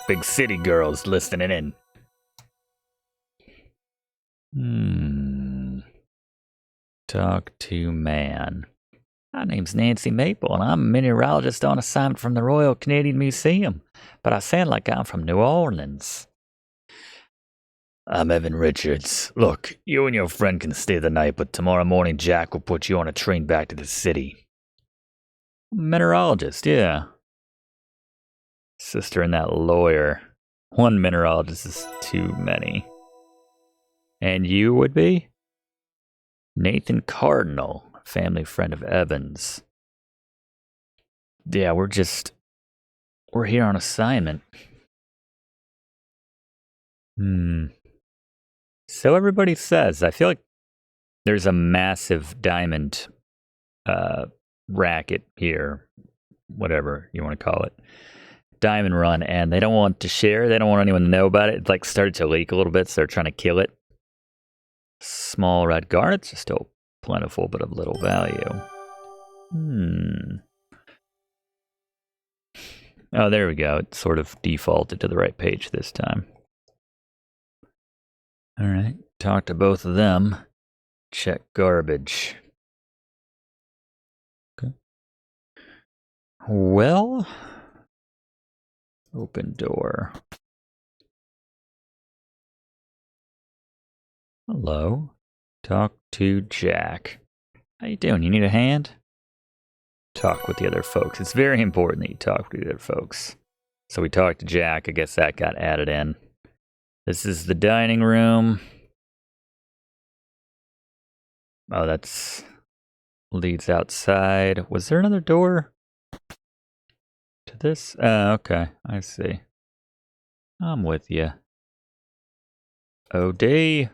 big city girl's listening in. Talk to man. My name's Nancy Maple, and I'm a mineralogist on assignment from the Royal Canadian Museum. But I sound like I'm from New Orleans. I'm Evan Richards. Look, you and your friend can stay the night, but tomorrow morning Jack will put you on a train back to the city. Mineralogist, yeah. Sister and that lawyer. One mineralogist is too many. And you would be? Nathan Cardinal, family friend of Evan's. Yeah, we're here on assignment. So everybody says, I feel like there's a massive diamond racket here, whatever you want to call it. Diamond run, and they don't want to share. They don't want anyone to know about it. It like started to leak a little bit, so they're trying to kill it. Small red garnets are still plentiful, but of little value. Oh, there we go. It sort of defaulted to the right page this time. All right, talk to both of them. Check garbage. Okay. Well, open door. Hello. Talk to Jack. How you doing? You need a hand? Talk with the other folks. It's very important that you talk with the other folks. So we talked to Jack. I guess that got added in. This is the dining room. Oh, that's leads outside. Was there another door to this? Okay, I see. I'm with you. OD.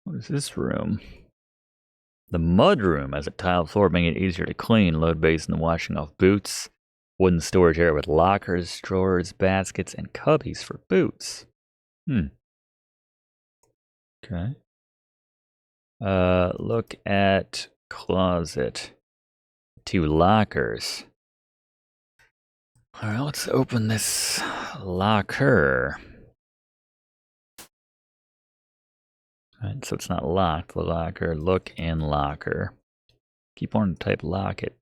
What is this room? The mud room has a tiled floor, making it easier to clean. Load basin and washing off boots. Wooden storage area with lockers, drawers, baskets, and cubbies for boots. Okay. Look at closet. 2 lockers. All right, let's open this locker. All right, so it's not locked. The locker. Look in locker. Keep on type lock it.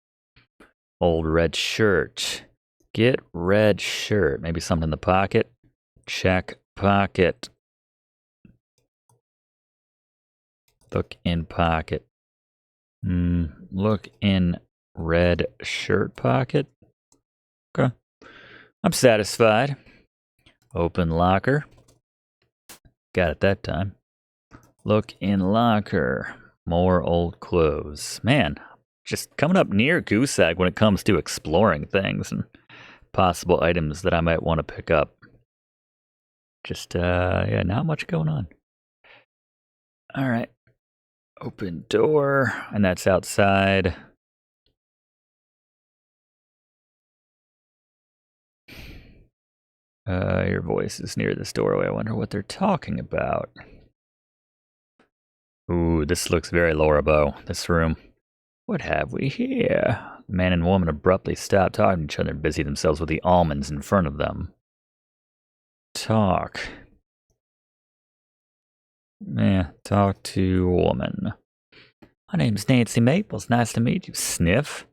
Old red shirt. Get red shirt. Maybe something in the pocket. Check pocket. Look in pocket. Look in red shirt pocket. Okay. I'm satisfied. Open locker. Got it that time. Look in locker. More old clothes. Man, just coming up near goose egg when it comes to exploring things and possible items that I might want to pick up. Just, yeah, not much going on. All right. Open door, and that's outside. Your voice is near this doorway. I wonder what they're talking about. Ooh, this looks very Lorabo, this room. What have we here? The man and woman abruptly stop talking to each other and busy themselves with the almonds in front of them. Talk. Talk to woman. My name's Nancy Maples. Nice to meet you. Sniff.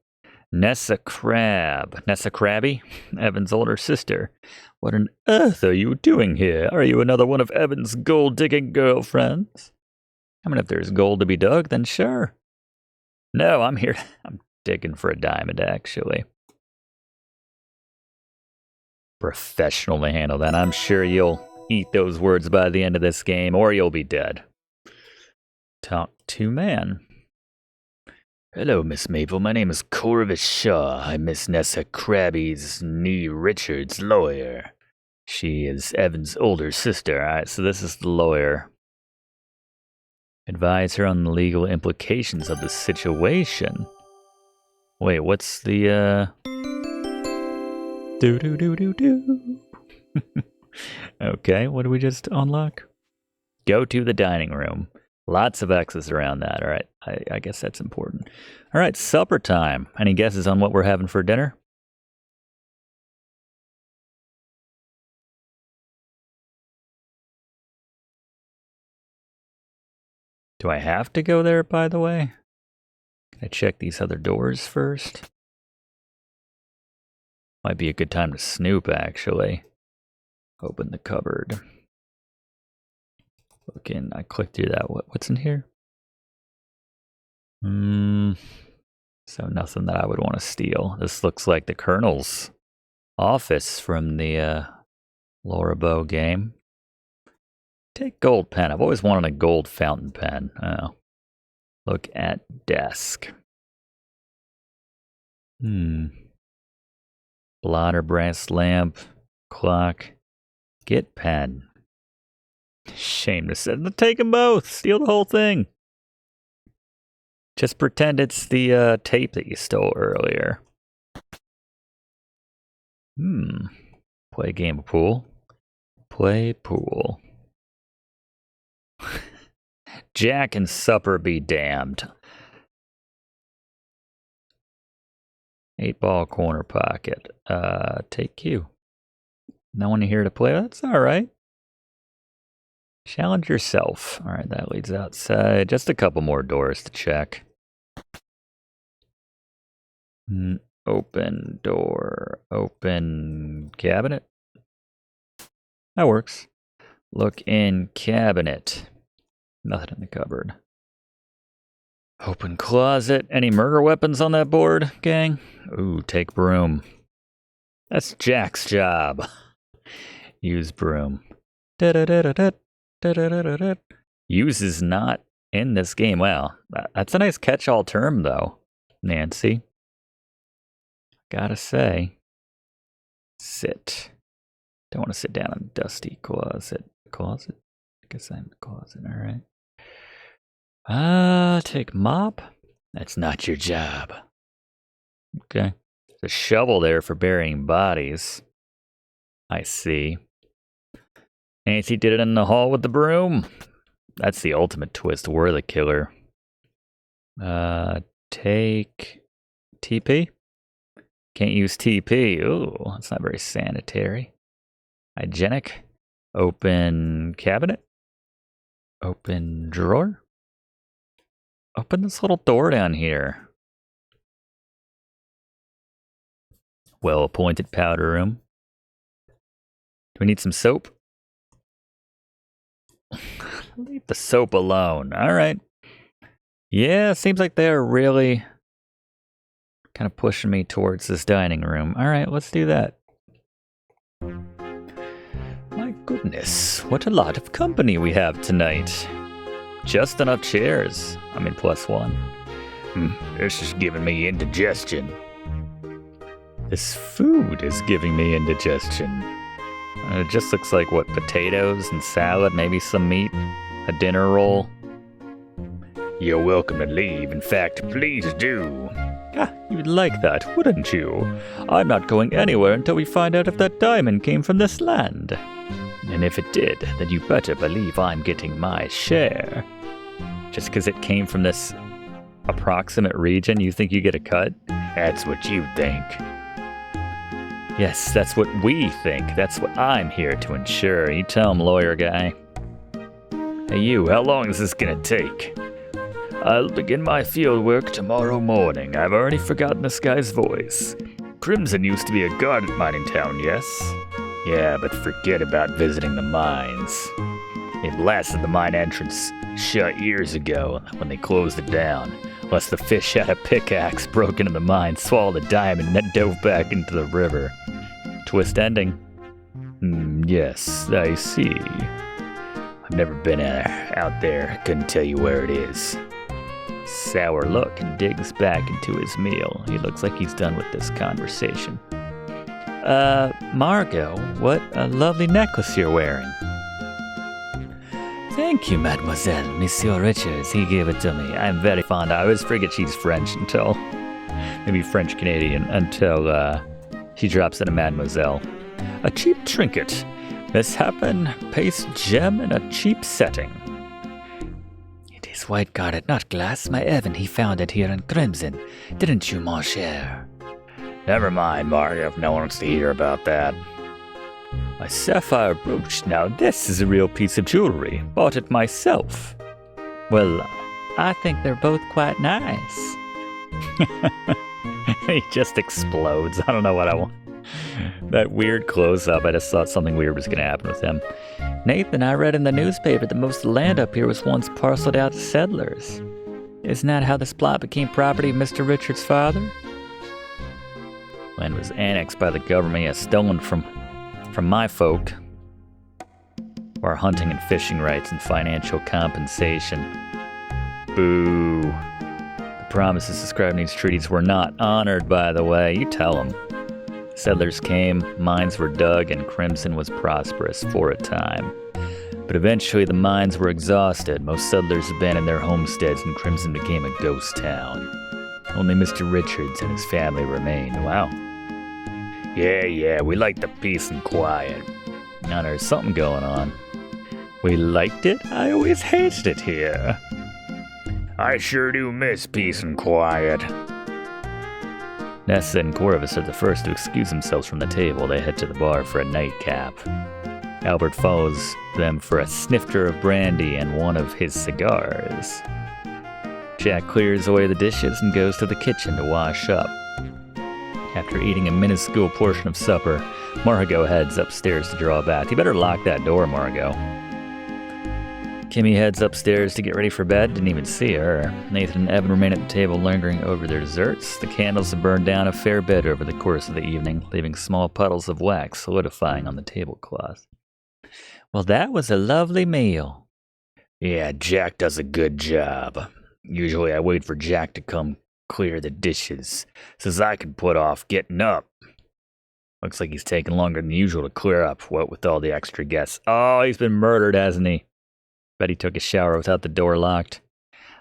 Nessa Crab. Nessa Crabby? Evan's older sister. What on earth are you doing here? Are you another one of Evan's gold-digging girlfriends? I mean, if there's gold to be dug, then sure. No, I'm here. I'm digging for a diamond, actually. Professionally handle that. I'm sure you'll eat those words by the end of this game, or you'll be dead. Talk to man. Hello, Miss Maple. My name is Corvus Shaw. I'm Miss Nessa Krabby's Nee Richards' lawyer. She is Evan's older sister. Alright, so this is the lawyer. Advise her on the legal implications of the situation. Wait, what's the, Do-do-do-do-do. Okay, what did we just unlock? Go to the dining room. Lots of X's around that, alright. I guess that's important. Alright, supper time. Any guesses on what we're having for dinner? Do I have to go there, by the way? Can I check these other doors first? Might be a good time to snoop, actually. Open the cupboard. Look in. I clicked through that. What's in here? So nothing that I would want to steal. This looks like the Colonel's office from the Laura Bow game. Take gold pen. I've always wanted a gold fountain pen. Oh. Look at desk. Blotter, brass lamp, clock. Get pen. Shame to say. Take them both. Steal the whole thing. Just pretend it's the tape that you stole earlier. Play a game of pool. Play pool. Jack and supper be damned. 8-ball corner pocket. Take Q. No one here to play. That's alright. Challenge yourself. Alright, that leads outside. Just a couple more doors to check. Open door. Open cabinet. That works. Look in cabinet. Nothing in the cupboard. Open closet. Any murder weapons on that board, gang? Ooh, take broom. That's Jack's job. Use broom. Use is not in this game. Well, that's a nice catch-all term, though, Nancy. Gotta say. Sit. Don't want to sit down in a dusty closet. Closet? I guess I'm in the closet, alright. Take mop? That's not your job. Okay. There's a shovel there for burying bodies. I see. Nancy did it in the hall with the broom. That's the ultimate twist. We're the killer. Take TP? Can't use TP. Ooh, that's not very sanitary. Hygienic. Open cabinet. Open drawer. Open this little door down here. Well-appointed powder room. Do we need some soap? Leave the soap alone. Alright. Yeah, seems like they're really kind of pushing me towards this dining room. Alright, let's do that. My goodness, what a lot of company we have tonight. Just enough chairs. I mean, +1. This is giving me indigestion. This food is giving me indigestion. It just looks like, what, potatoes and salad, maybe some meat, a dinner roll. You're welcome to leave. In fact, please do. You'd like that, wouldn't you? I'm not going anywhere until we find out if that diamond came from this land. And if it did, then you better believe I'm getting my share. Just because it came from this approximate region, you think you get a cut? That's what you think. Yes, that's what we think. That's what I'm here to ensure. You tell him, lawyer guy. Hey you, how long is this gonna take? I'll begin my field work tomorrow morning. I've already forgotten this guy's voice. Crimson used to be a garnet mining town, yes? Yeah, but forget about visiting the mines. They blasted the mine entrance shut years ago when they closed it down. Unless the fish had a pickaxe, broke into the mine, swallowed the diamond, and then dove back into the river. Twist ending. Yes, I see. I've never been out there. Couldn't tell you where it is. sour look and digs back into his meal. He looks like he's done with this conversation. Margot, what a lovely necklace you're wearing. Thank you, mademoiselle. Monsieur Richards, he gave it to me. I'm very fond of it. I always forget she's French until, maybe French-Canadian, until she drops in a mademoiselle. A cheap trinket. Misshapen, paste gem in a cheap setting. It is white guarded, not glass. My Evan, he found it here in Crimson. Didn't you, mon cher? Never mind, Margo, if no one wants to hear about that. A sapphire brooch. Now this is a real piece of jewelry. Bought it myself. Well, I think they're both quite nice. He just explodes. I don't know what I want. That weird close-up, I just thought something weird was going to happen with him. Nathan, I read in the newspaper that most of the land up here was once parceled out to settlers. Isn't that how this plot became property of Mr. Richards' father? Land was annexed by the government, stolen from my folk. For hunting and fishing rights and financial compensation. Boo. The promises described in these treaties were not honored, by the way. You tell them. Settlers came, mines were dug, and Crimson was prosperous for a time. But eventually the mines were exhausted. Most settlers abandoned their homesteads, and Crimson became a ghost town. Only Mr. Richards and his family remained. Wow. Yeah, we like the peace and quiet. Now there's something going on. We liked it? I always hated it here. I sure do miss peace and quiet. Nessa and Corvus are the first to excuse themselves from the table. They head to the bar for a nightcap. Albert follows them for a snifter of brandy and one of his cigars. Jack clears away the dishes and goes to the kitchen to wash up. After eating a minuscule portion of supper, Margot heads upstairs to draw a bath. You better lock that door, Margot. Kimmy heads upstairs to get ready for bed. Didn't even see her. Nathan and Evan remain at the table lingering over their desserts. The candles have burned down a fair bit over the course of the evening, leaving small puddles of wax solidifying on the tablecloth. Well, that was a lovely meal. Yeah, Jack does a good job. Usually I wait for Jack to come clear the dishes, so I can put off getting up. Looks like he's taking longer than usual to clear up, what with all the extra guests. Oh, he's been murdered, hasn't he? Bet he took a shower without the door locked.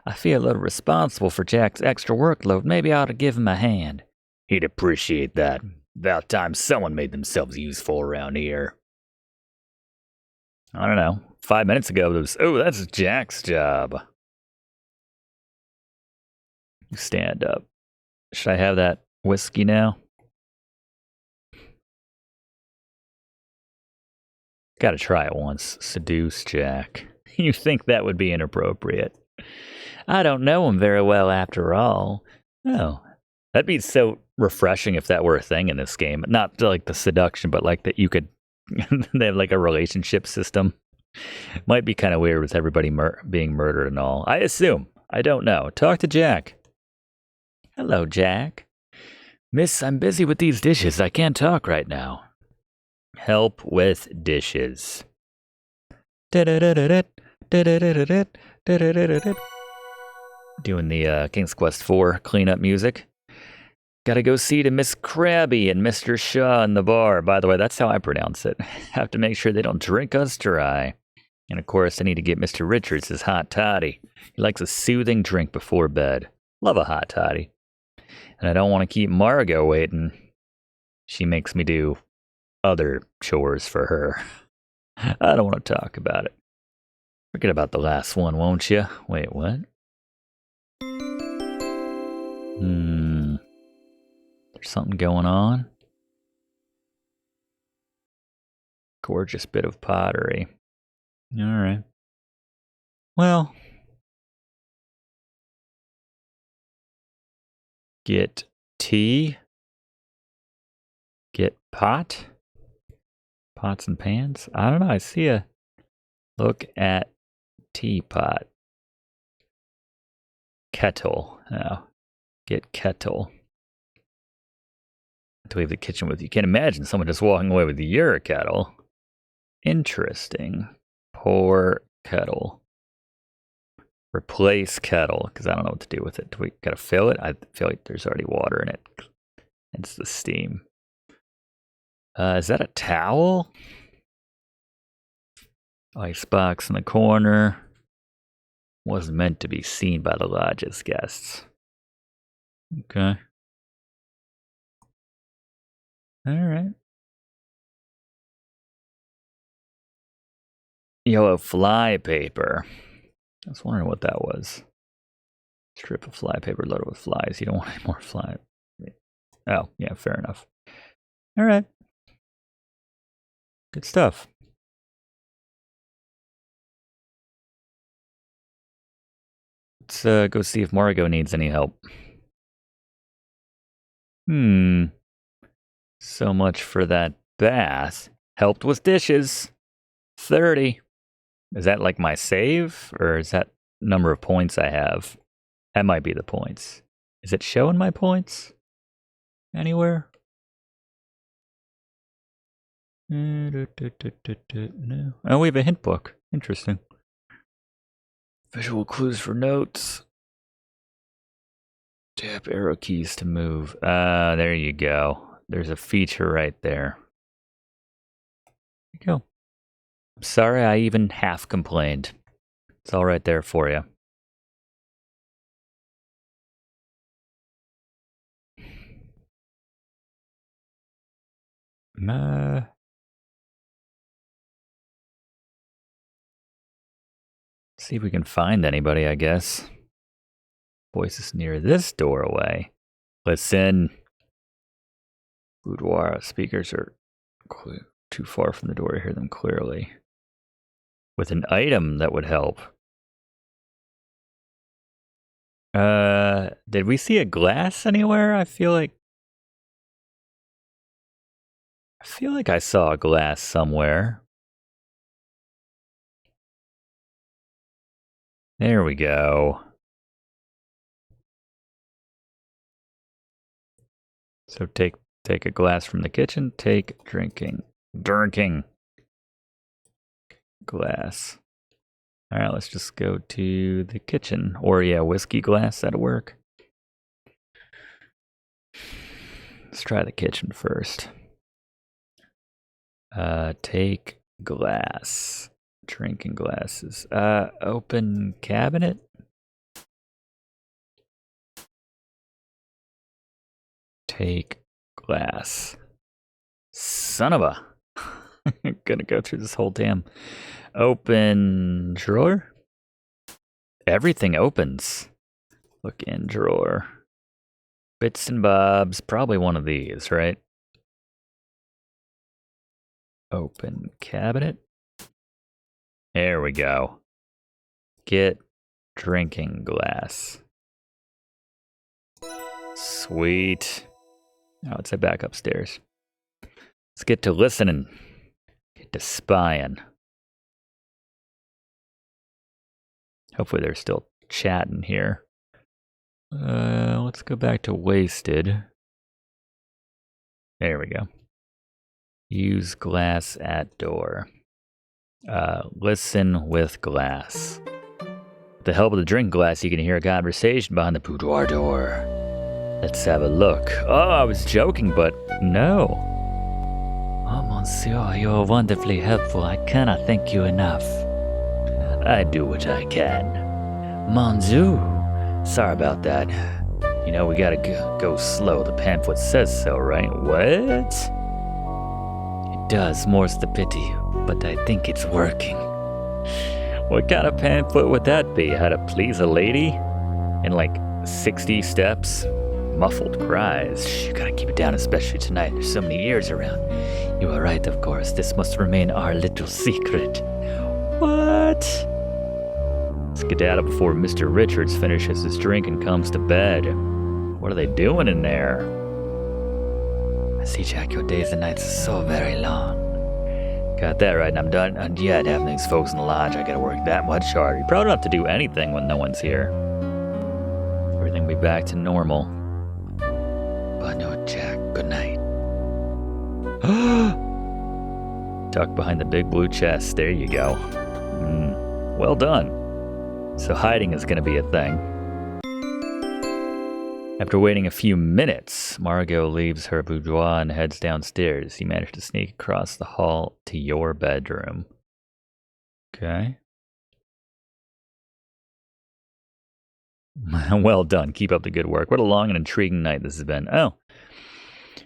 I feel a little responsible for Jack's extra workload. Maybe I ought to give him a hand. He'd appreciate that. About time someone made themselves useful around here. I don't know. 5 minutes ago, it was, oh, that's Jack's job. Stand up. Should I have that whiskey now? Gotta try it once. Seduce Jack. You think that would be inappropriate? I don't know him very well after all. Oh, that'd be so refreshing if that were a thing in this game. Not like the seduction, but like that you could, they have like a relationship system. Might be kind of weird with everybody being murdered and all. I assume. I don't know. Talk to Jack. Hello, Jack. Miss, I'm busy with these dishes. I can't talk right now. Help with dishes. Doing the King's Quest 4 cleanup music. Gotta go see to Miss Krabby and Mr. Shaw in the bar. By the way, that's how I pronounce it. Have to make sure they don't drink us dry. And of course, I need to get Mr. Richards his hot toddy. He likes a soothing drink before bed. Love a hot toddy. And I don't want to keep Margot waiting. She makes me do other chores for her. I don't want to talk about it. Forget about the last one, won't you? Wait, what? There's something going on. Gorgeous bit of pottery. All right. Well. Get tea. Get pot. Pots and pans. I don't know. I see a look at teapot. Kettle. Oh. Get kettle. To leave the kitchen with you. Can't imagine someone just walking away with your kettle. Interesting. Pour kettle. Replace kettle, because I don't know what to do with it. Do we gotta fill it? I feel like there's already water in it. It's the steam. Is that a towel? Icebox in the corner. Wasn't meant to be seen by the lodge's guests. Okay. Alright. Yellow fly paper. I was wondering what that was. Strip of fly paper loaded with flies. You don't want any more fly. Oh, yeah, fair enough. Alright. Good stuff. Let's go see if Margot needs any help. So much for that bath. Helped with dishes. 30. Is that like my save? Or is that number of points I have? That might be the points. Is it showing my points? Anywhere? No. Oh, we have a hint book. Interesting. Visual clues for notes. Tap arrow keys to move. There you go. There's a feature right there. There you go. I'm sorry I even half complained. It's all right there for you. See if we can find anybody, I guess. Voices near this doorway. Listen. Boudoir speakers are too far from the door to hear them clearly. With an item that would help. Did we see a glass anywhere? I feel like I saw a glass somewhere. There we go. So take a glass from the kitchen, take drinking glass. All right, let's just go to the kitchen. Or yeah, whiskey glass, that'll work. Let's try the kitchen first. Take glass. Drinking glasses. Open cabinet. Take glass. Son of a. I'm gonna go through this whole damn. Open drawer. Everything opens. Look in drawer. Bits and bobs. Probably one of these, right? Open cabinet. There we go. Get drinking glass. Sweet. Now let's head back upstairs. Let's get to listening. Get to spying. Hopefully they're still chatting here. Let's go back to wasted. There we go. Use glass at door. Listen with glass. With the help of the drink glass, you can hear a conversation behind the boudoir door. Let's have a look. Oh, I was joking, but no. Oh, monsieur, you're wonderfully helpful. I cannot thank you enough. I do what I can. Mon Dieu. Sorry about that. You know, we gotta go slow. The pamphlet says so, right? What? It does, more's the pity. But I think it's working. What kind of pamphlet would that be? How to please a lady? In like 60 steps? Muffled cries. Shh, you gotta keep it down, especially tonight. There's so many ears around. You are right, of course. This must remain our little secret. What? Skedaddle before Mr. Richards finishes his drink and comes to bed. What are they doing in there? I see, Jack, your days and nights are so very long. Got that right, and I'm done. And yet, having these folks in the lodge, I gotta work that much harder. You probably don't have to do anything when no one's here. Everything will be back to normal. But no, Jack, good night. Tucked behind the big blue chest. There you go. Well done. So hiding is going to be a thing. After waiting a few minutes, Margot leaves her boudoir and heads downstairs. You manage to sneak across the hall to your bedroom. Okay. Well done. Keep up the good work. What a long and intriguing night this has been. Oh.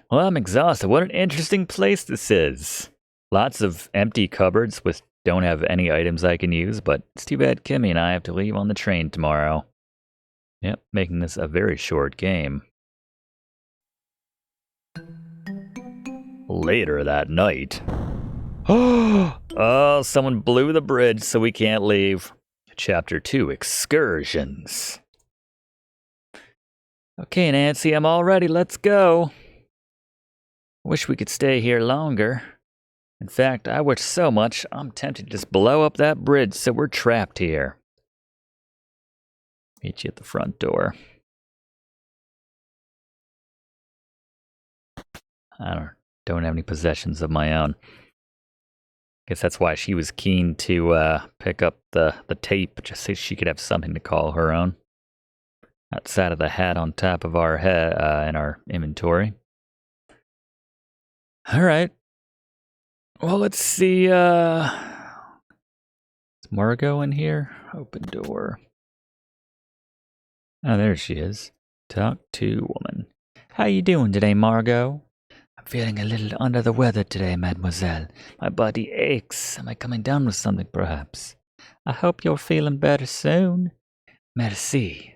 Well, I'm exhausted. What an interesting place this is. Lots of empty cupboards with don't have any items I can use, but it's too bad Kimmy and I have to leave on the train tomorrow. Yep, making this a very short game. Later that night. Oh, someone blew the bridge so we can't leave. Chapter 2, Excursions. Okay, Nancy, I'm all ready. Let's go. Wish we could stay here longer. In fact, I wish so much I'm tempted to just blow up that bridge so we're trapped here. Meet you at the front door. I don't have any possessions of my own. Guess that's why she was keen to pick up the tape, just so she could have something to call her own. Outside of the hat on top of our head in our inventory. All right. Well, let's see. Is Margot in here? Open door. Oh, there she is. Talk to woman. How you doing today, Margot? I'm feeling a little under the weather today, mademoiselle. My body aches. Am I coming down with something, perhaps? I hope you're feeling better soon. Merci.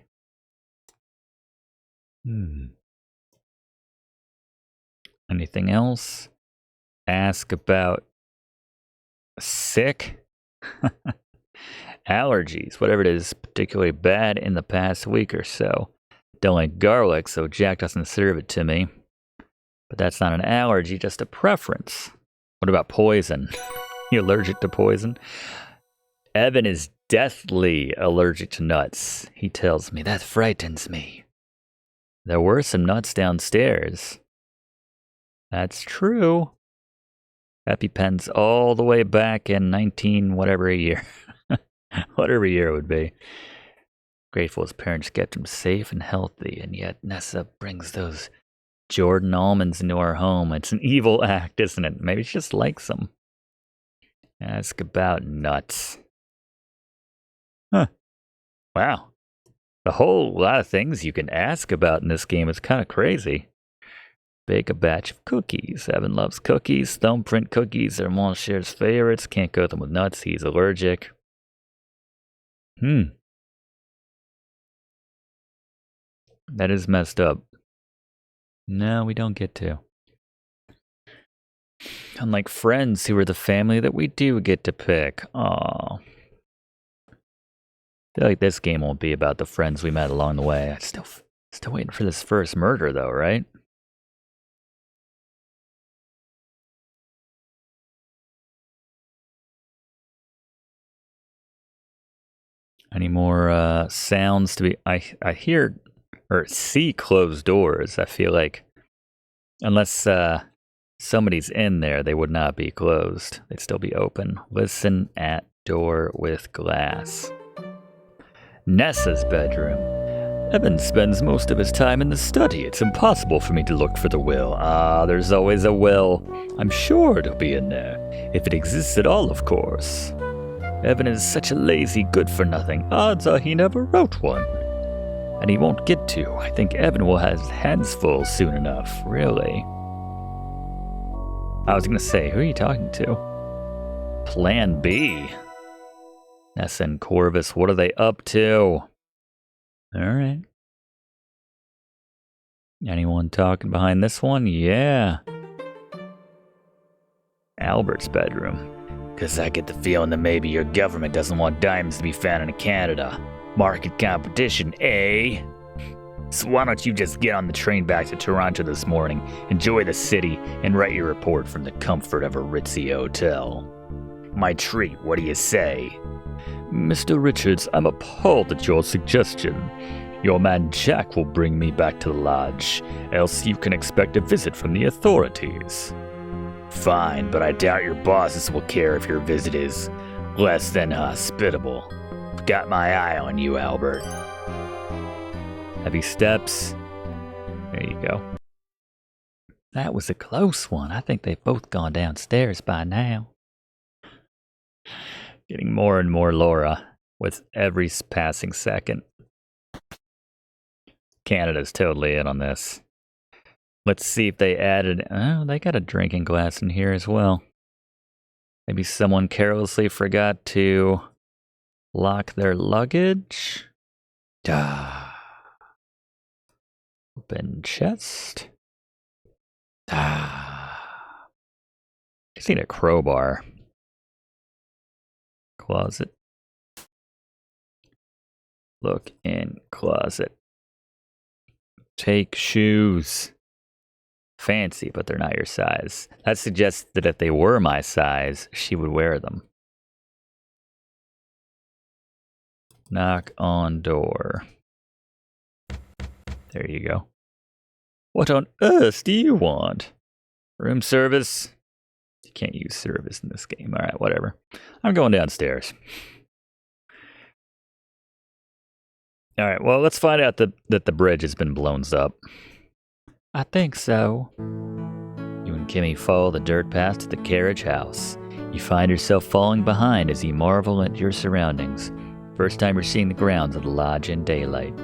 Anything else? Ask about sick? Allergies, whatever it is, particularly bad in the past week or so. Don't like garlic, so Jack doesn't serve it to me. But that's not an allergy, just a preference. What about poison? You allergic to poison? Evan is deathly allergic to nuts. He tells me that frightens me. There were some nuts downstairs. That's true. EpiPens all the way back in 19 whatever a year. Whatever year it would be. Grateful his parents kept him safe and healthy, and yet Nessa brings those Jordan almonds into our home. It's an evil act, isn't it? Maybe she just likes them. Ask about nuts. Huh. Wow. The whole lot of things you can ask about in this game is kind of crazy. Bake a batch of cookies. Evan loves cookies. Thumbprint cookies are Moncher's favorites. Can't go with them with nuts. He's allergic. That is messed up. No, we don't get to. Unlike friends who are the family that we do get to pick. Aw. I feel like this game won't be about the friends we met along the way. I'm still waiting for this first murder, though, right? Any more sounds to be... I hear or see closed doors. I feel like unless somebody's in there, they would not be closed. They'd still be open. Listen at door with glass. Nessa's bedroom. Evan spends most of his time in the study. It's impossible for me to look for the will. There's always a will. I'm sure it'll be in there. If it exists at all, of course. Evan is such a lazy good-for-nothing. Odds are he never wrote one. And he won't get to. I think Evan will have his hands full soon enough. Really? I was going to say, who are you talking to? Plan B. Nessa and Corvus, what are they up to? Alright. Anyone talking behind this one? Yeah. Albert's bedroom. 'Cause I get the feeling that maybe your government doesn't want diamonds to be found in Canada. Market competition, eh? So why don't you just get on the train back to Toronto this morning, enjoy the city, and write your report from the comfort of a ritzy hotel? My treat, what do you say? Mr. Richards, I'm appalled at your suggestion. Your man Jack will bring me back to the lodge, else you can expect a visit from the authorities. Fine, but I doubt your bosses will care if your visit is less than hospitable. I've got my eye on you, Albert. Heavy steps. There you go. That was a close one. I think they've both gone downstairs by now. Getting more and more Laura with every passing second. Canada's totally in on this. Let's see if they added... Oh, they got a drinking glass in here as well. Maybe someone carelessly forgot to lock their luggage. Open chest. Just need a crowbar. Closet. Look in closet. Take shoes. Fancy, but they're not your size. That suggests that if they were my size, she would wear them. Knock on door. There you go. What on earth do you want? Room service? You can't use service in this game. All right, whatever. I'm going downstairs. All right, well, let's find out that the bridge has been blown up. I think so. You and Kimmy follow the dirt path to the carriage house. You find yourself falling behind as you marvel at your surroundings. First time you're seeing the grounds of the lodge in daylight.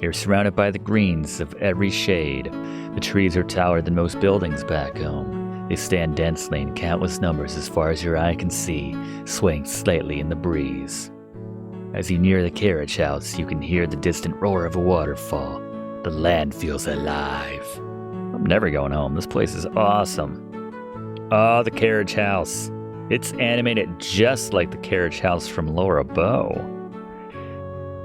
You're surrounded by the greens of every shade. The trees are taller than most buildings back home. They stand densely in countless numbers as far as your eye can see, swaying slightly in the breeze. As you near the carriage house, you can hear the distant roar of a waterfall. The land feels alive. I'm never going home. This place is awesome. Oh, the carriage house. It's animated just like the carriage house from Laura Bow.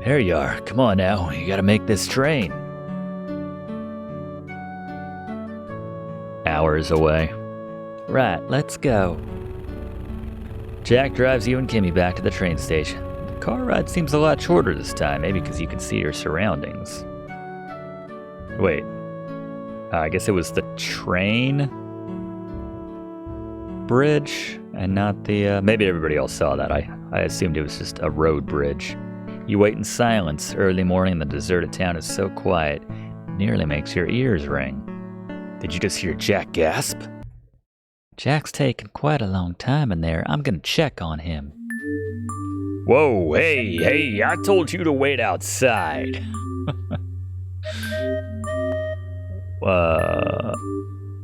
There you are. Come on now. You gotta make this train. Hours away. Right, let's go. Jack drives you and Kimmy back to the train station. The car ride seems a lot shorter this time, maybe because you can see your surroundings. Wait. I guess it was the train bridge and not the... maybe everybody else saw that. I assumed it was just a road bridge. You wait in silence. Early morning, the deserted town is so quiet, it nearly makes your ears ring. Did you just hear Jack gasp? Jack's taking quite a long time in there. I'm gonna check on him. Whoa, hey, I told you to wait outside.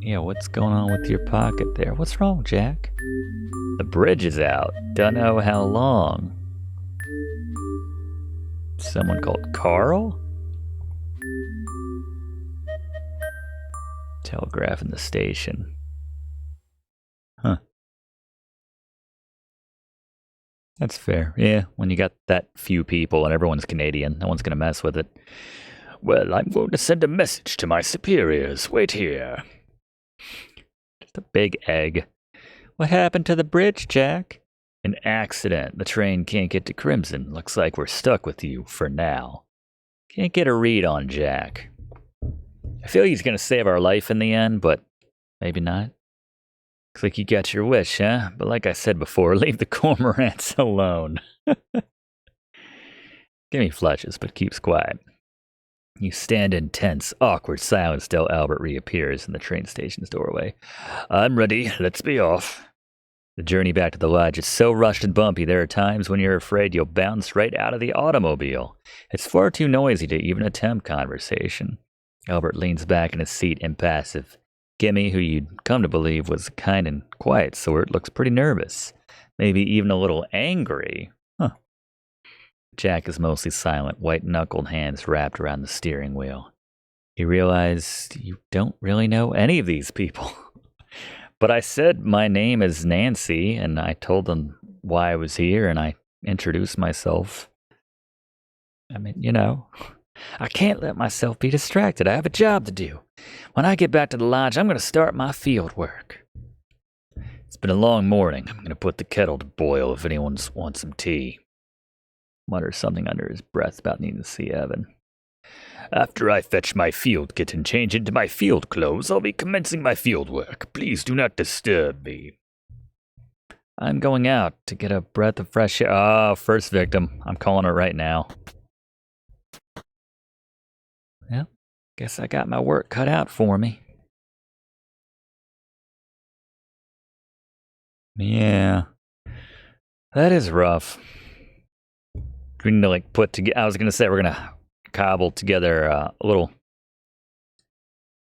Yeah, what's going on with your pocket there? What's wrong, Jack? The bridge is out. Don't know how long. Someone called Carl? Telegraph in the station. Huh. That's fair. Yeah, when you got that few people and everyone's Canadian, no one's gonna mess with it. Well, I'm going to send a message to my superiors. Wait here. Just a big egg. What happened to the bridge, Jack? An accident. The train can't get to Crimson. Looks like we're stuck with you for now. Can't get a read on Jack. I feel he's going to save our life in the end, but maybe not. Looks like you got your wish, huh? But like I said before, leave the cormorants alone. Give me fletches, but keeps quiet. You stand in tense, awkward silence till Albert reappears in the train station's doorway. I'm ready. Let's be off. The journey back to the lodge is so rushed and bumpy, there are times when you're afraid you'll bounce right out of the automobile. It's far too noisy to even attempt conversation. Albert leans back in his seat, impassive. Gimme, who you'd come to believe was a kind and quiet sort, looks pretty nervous. Maybe even a little angry. Huh. Jack is mostly silent, white-knuckled hands wrapped around the steering wheel. You realize you don't really know any of these people. But I said my name is Nancy, and I told them why I was here, and I introduced myself. I mean, you know, I can't let myself be distracted. I have a job to do. When I get back to the lodge, I'm going to start my field work. It's been a long morning. I'm going to put the kettle to boil if anyone wants some tea. Mutters something under his breath about needing to see Evan. After I fetch my field kit and change into my field clothes, I'll be commencing my field work. Please do not disturb me. I'm going out to get a breath of fresh air. Oh, first victim. I'm calling it right now. Well, guess I got my work cut out for me. Yeah. That is rough. We need to like put together. I was gonna say we're gonna cobble together a little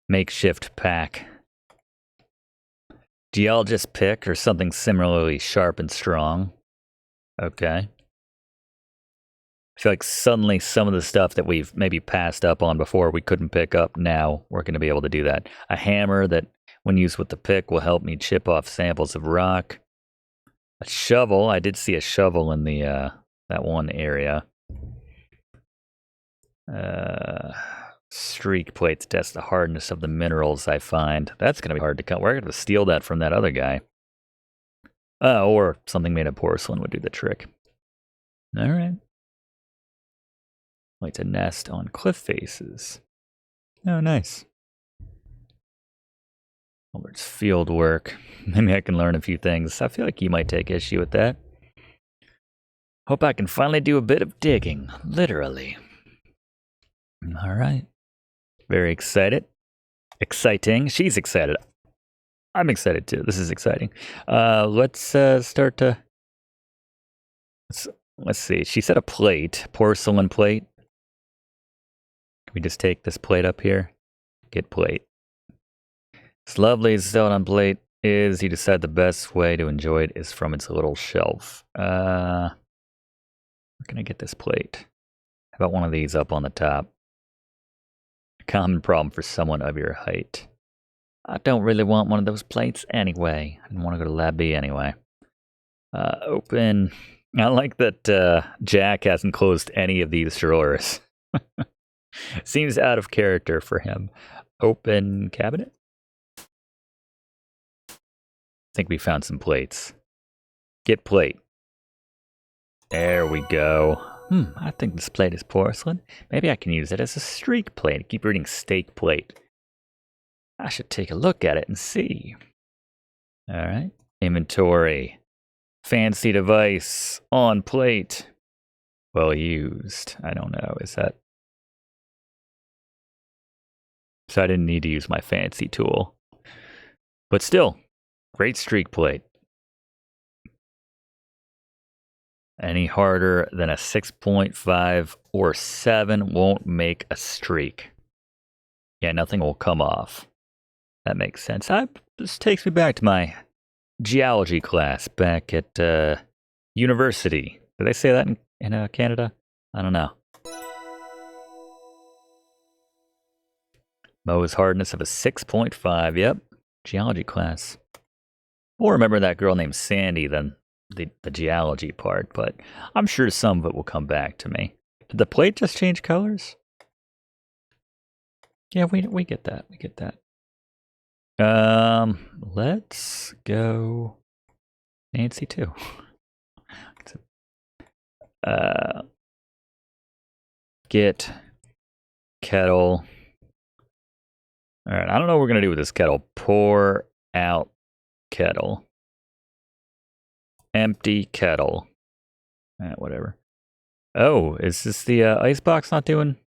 makeshift pack. Geologist pick or something similarly sharp and strong. Okay. I feel like suddenly some of the stuff that we've maybe passed up on before we couldn't pick up, now we're going to be able to do that. A hammer that, when used with the pick, will help me chip off samples of rock. A shovel. I did see a shovel in the that one area. Streak plates test the hardness of the minerals I find. That's going to be hard to cut. We're going to steal that from that other guy. Or something made of porcelain would do the trick. All right. Like to nest on cliff faces. Oh, nice. Well, there's field work. Maybe I can learn a few things. I feel like you might take issue with that. Hope I can finally do a bit of digging, literally. All right. Very excited. Exciting. She's excited. I'm excited too. This is exciting. Let's start to... Let's see. She said a plate. Porcelain plate. Can we just take this plate up here? Get plate. As lovely as the on plate is, he decided the best way to enjoy it is from its little shelf. Where can I get this plate? How about one of these up on the top? A common problem for someone of your height. I don't really want one of those plates anyway. I didn't want to go to Lab B anyway. Open. I like that Jack hasn't closed any of these drawers. Seems out of character for him. Open cabinet. I think we found some plates. Get plate. There we go. I think this plate is porcelain. Maybe I can use it as a streak plate. I keep reading steak plate. I should take a look at it and see. All right. Inventory. Fancy device. On plate. Well used. I don't know. Is that... So I didn't need to use my fancy tool. But still, great streak plate. Any harder than a 6.5 or 7 won't make a streak. Yeah, nothing will come off. That makes sense. This takes me back to my geology class back at university. Did they say that in Canada? I don't know. Mohs hardness of a 6.5. Yep. Geology class. We'll remember that girl named Sandy than the geology part, but I'm sure some of it will come back to me. Did the plate just change colors? Yeah, we get that. We get that. Let's go Nancy too. Get kettle. All right, I don't know what we're gonna do with this kettle. Pour out kettle. Empty kettle. Whatever. Oh, is this the icebox not doing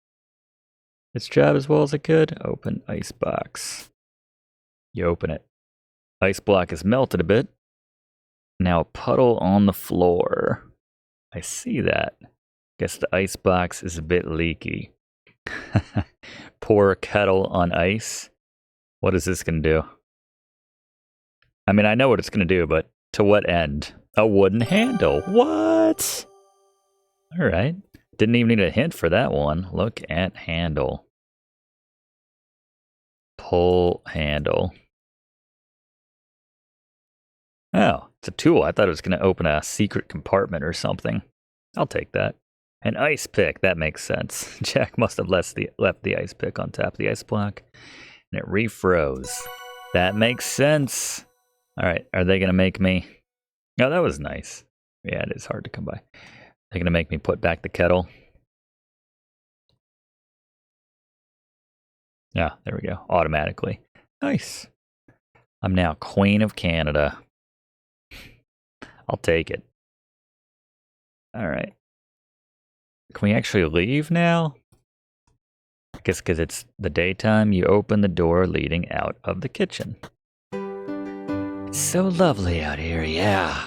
its job as well as it could? Open icebox. You open it. Ice block is melted a bit. Now a puddle on the floor. I see that. Guess the icebox is a bit leaky. Pour kettle on ice. What is this going to do? I mean, I know what it's going to do, but to what end? A wooden handle. What? All right. Didn't even need a hint for that one. Look at handle. Pull handle. Oh, it's a tool. I thought it was going to open a secret compartment or something. I'll take that. An ice pick. That makes sense. Jack must have left the ice pick on top of the ice block. And it refroze. That makes sense. All right. Are they going to make me... Oh, that was nice. Yeah, it is hard to come by. They're going to make me put back the kettle. Yeah, there we go. Automatically. Nice. I'm now Queen of Canada. I'll take it. All right. Can we actually leave now? I guess because it's the daytime, you open the door leading out of the kitchen. It's so lovely out here, yeah.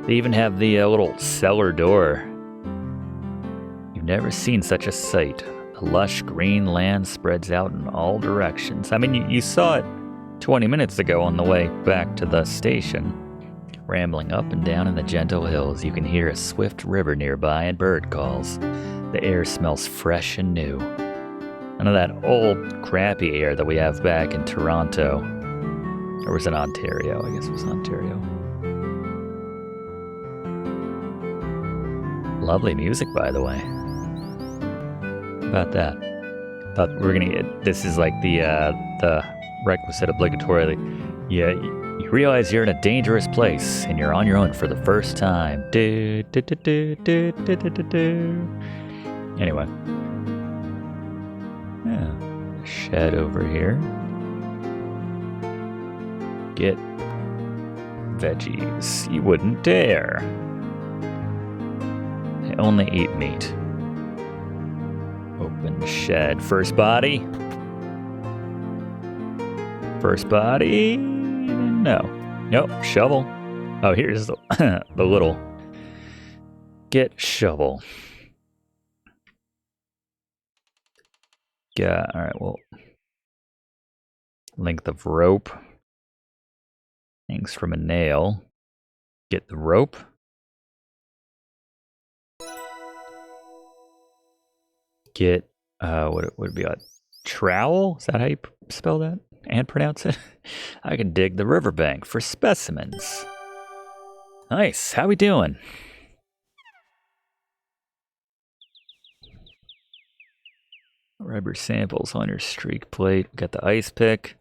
They even have the little cellar door. You've never seen such a sight. The lush green land spreads out in all directions. I mean, you saw it 20 minutes ago on the way back to the station. Rambling up and down in the gentle hills, you can hear a swift river nearby and bird calls. The air smells fresh and new. None of that old, crappy air that we have back in Toronto. Or was it Ontario? I guess it was Ontario. Lovely music, by the way. About that. Thought we were gonna get, this is like the requisite obligatory. Yeah, you realize you're in a dangerous place and you're on your own for the first time. Anyway. Yeah. Shed over here. Get veggies. You wouldn't dare. They only eat meat. Open shed. First body. First body. No. Nope. Shovel. Oh, here's the, the little. Get shovel. Yeah. All right. Well. Length of rope. Hangs from a nail. Get the rope. Get, what would it be, a trowel? Is that how you spell that and pronounce it? I can dig the riverbank for specimens. Nice, how we doing? Rubber samples on your streak plate. We got the ice pick.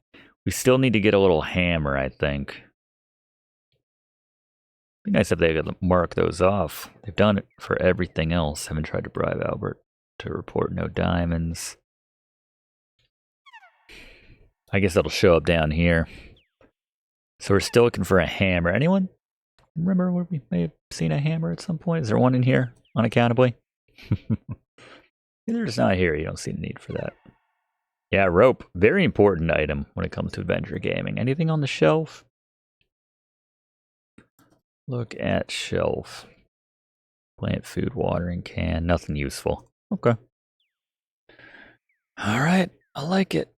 We still need to get a little hammer, I think. Be nice if they could mark those off. They've done it for everything else. Haven't tried to bribe Albert to report no diamonds. I guess that'll show up down here. So we're still looking for a hammer. Anyone remember where we may have seen a hammer at some point? Is there one in here, unaccountably? They're just not here. You don't see the need for that. Yeah, rope. Very important item when it comes to adventure gaming. Anything on the shelf? Look at shelf. Plant food, watering can. Nothing useful. Okay. All right. I like it.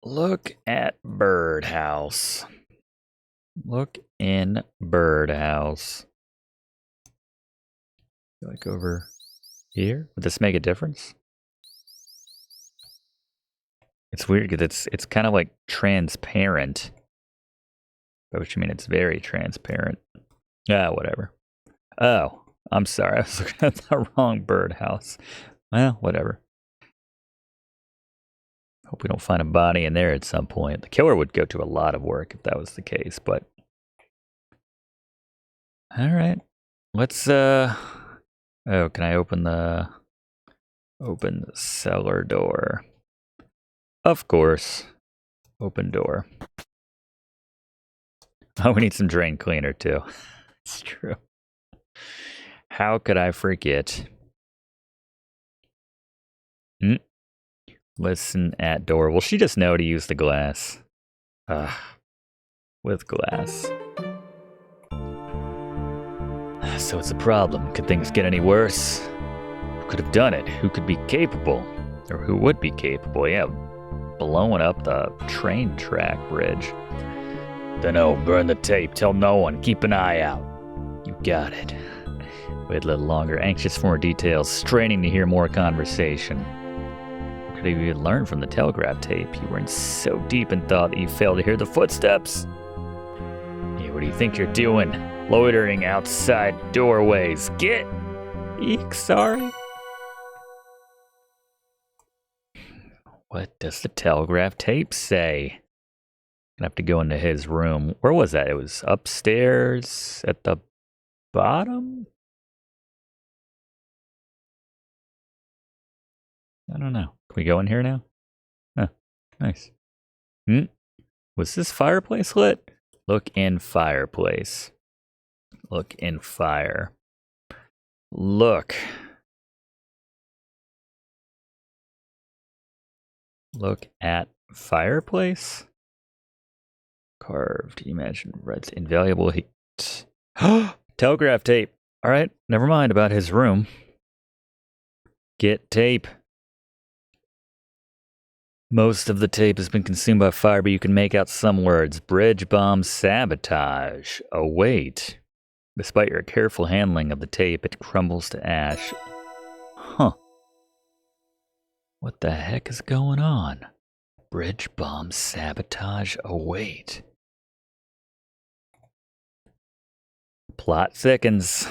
Look at birdhouse. Look in birdhouse. Like over here? Would this make a difference? It's weird because it's kind of like transparent. By which I mean it's very transparent. Ah, whatever. Oh, I'm sorry. I was looking at the wrong birdhouse. Well, whatever. Hope we don't find a body in there at some point. The killer would go to a lot of work if that was the case, but... Alright. Let's, Oh, can I open the cellar door? Of course. Open door. Oh, we need some drain cleaner, too. It's true. How could I forget? Listen at door. Will she just know to use the glass? With glass. So it's a problem. Could things get any worse? Who could have done it? Who could be capable? Or who would be capable? Yeah, blowing up the train track bridge. Dunno, burn the tape. Tell no one. Keep an eye out. You got it. Wait a little longer. Anxious for more details. Straining to hear more conversation. Could have even learned from the telegraph tape. You were in so deep in thought that you failed to hear the footsteps. Hey, what do you think you're doing? Loitering outside doorways. Get! Eek, sorry. What does the telegraph tape say? Gonna have to go into his room. Where was that? It was upstairs at the bottom? I don't know. Can we go in here now? Huh, nice. Was this fireplace lit? Look in fireplace. Look in fire. Look. Look at fireplace. Carved. Imagine red's invaluable heat. Telegraph tape. All right, never mind about his room. Get tape. Most of the tape has been consumed by fire, but you can make out some words. Bridge bomb sabotage. Oh, wait. Despite your careful handling of the tape, it crumbles to ash. Huh. What the heck is going on? Bridge bomb sabotage. Oh, wait. Plot thickens.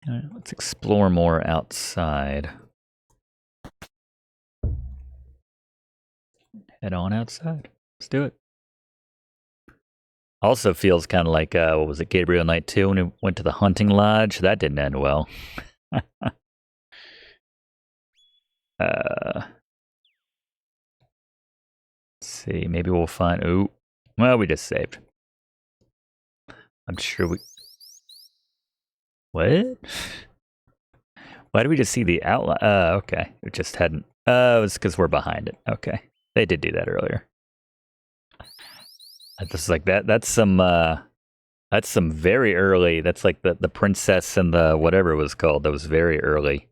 All right, let's explore more outside. Head on outside. Let's do it. Also feels kind of like, what was it, Gabriel Knight 2 when he went to the hunting lodge? That didn't end well. Let's see, maybe we'll find, ooh, well, we just saved. I'm sure we, what? Why did we just see the outline? Okay, it just hadn't, it was because we're behind it. Okay, they did do that earlier. This is like that's some very early, that's like the princess and the whatever it was called. That was very early.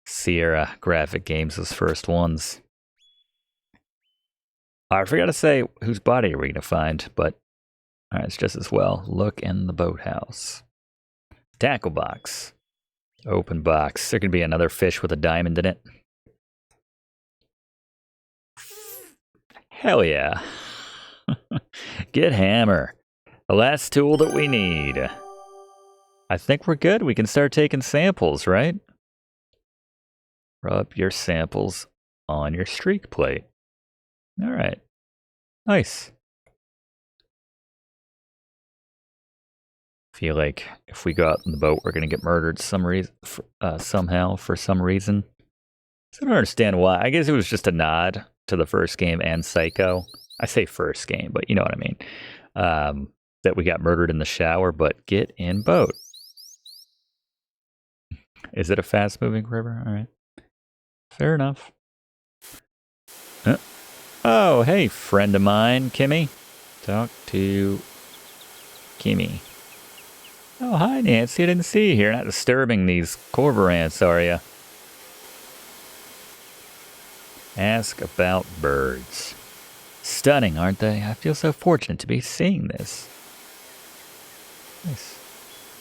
Sierra graphic games, those first ones. I forgot to say whose body are we gonna find, but all right, it's just as well. Look in the boathouse. Tackle box. Open box. There could be another fish with a diamond in it. Hell yeah. Get hammer. The last tool that we need. I think we're good. We can start taking samples, right? Rub your samples on your streak plate. All right. Nice. Feel like if we go out in the boat, we're gonna get murdered somehow for some reason. So I don't understand why. I guess it was just a nod to the first game and Psycho. I say first game, but you know what I mean. That we got murdered in the shower, but get in boat. Is it a fast-moving river? All right. Fair enough. Oh, hey, friend of mine, Kimmy. Talk to Kimmy. Oh, hi, Nancy. I didn't see you here. Not disturbing these cormorants, are you? Ask about birds. Stunning, aren't they? I feel so fortunate to be seeing this. Nice.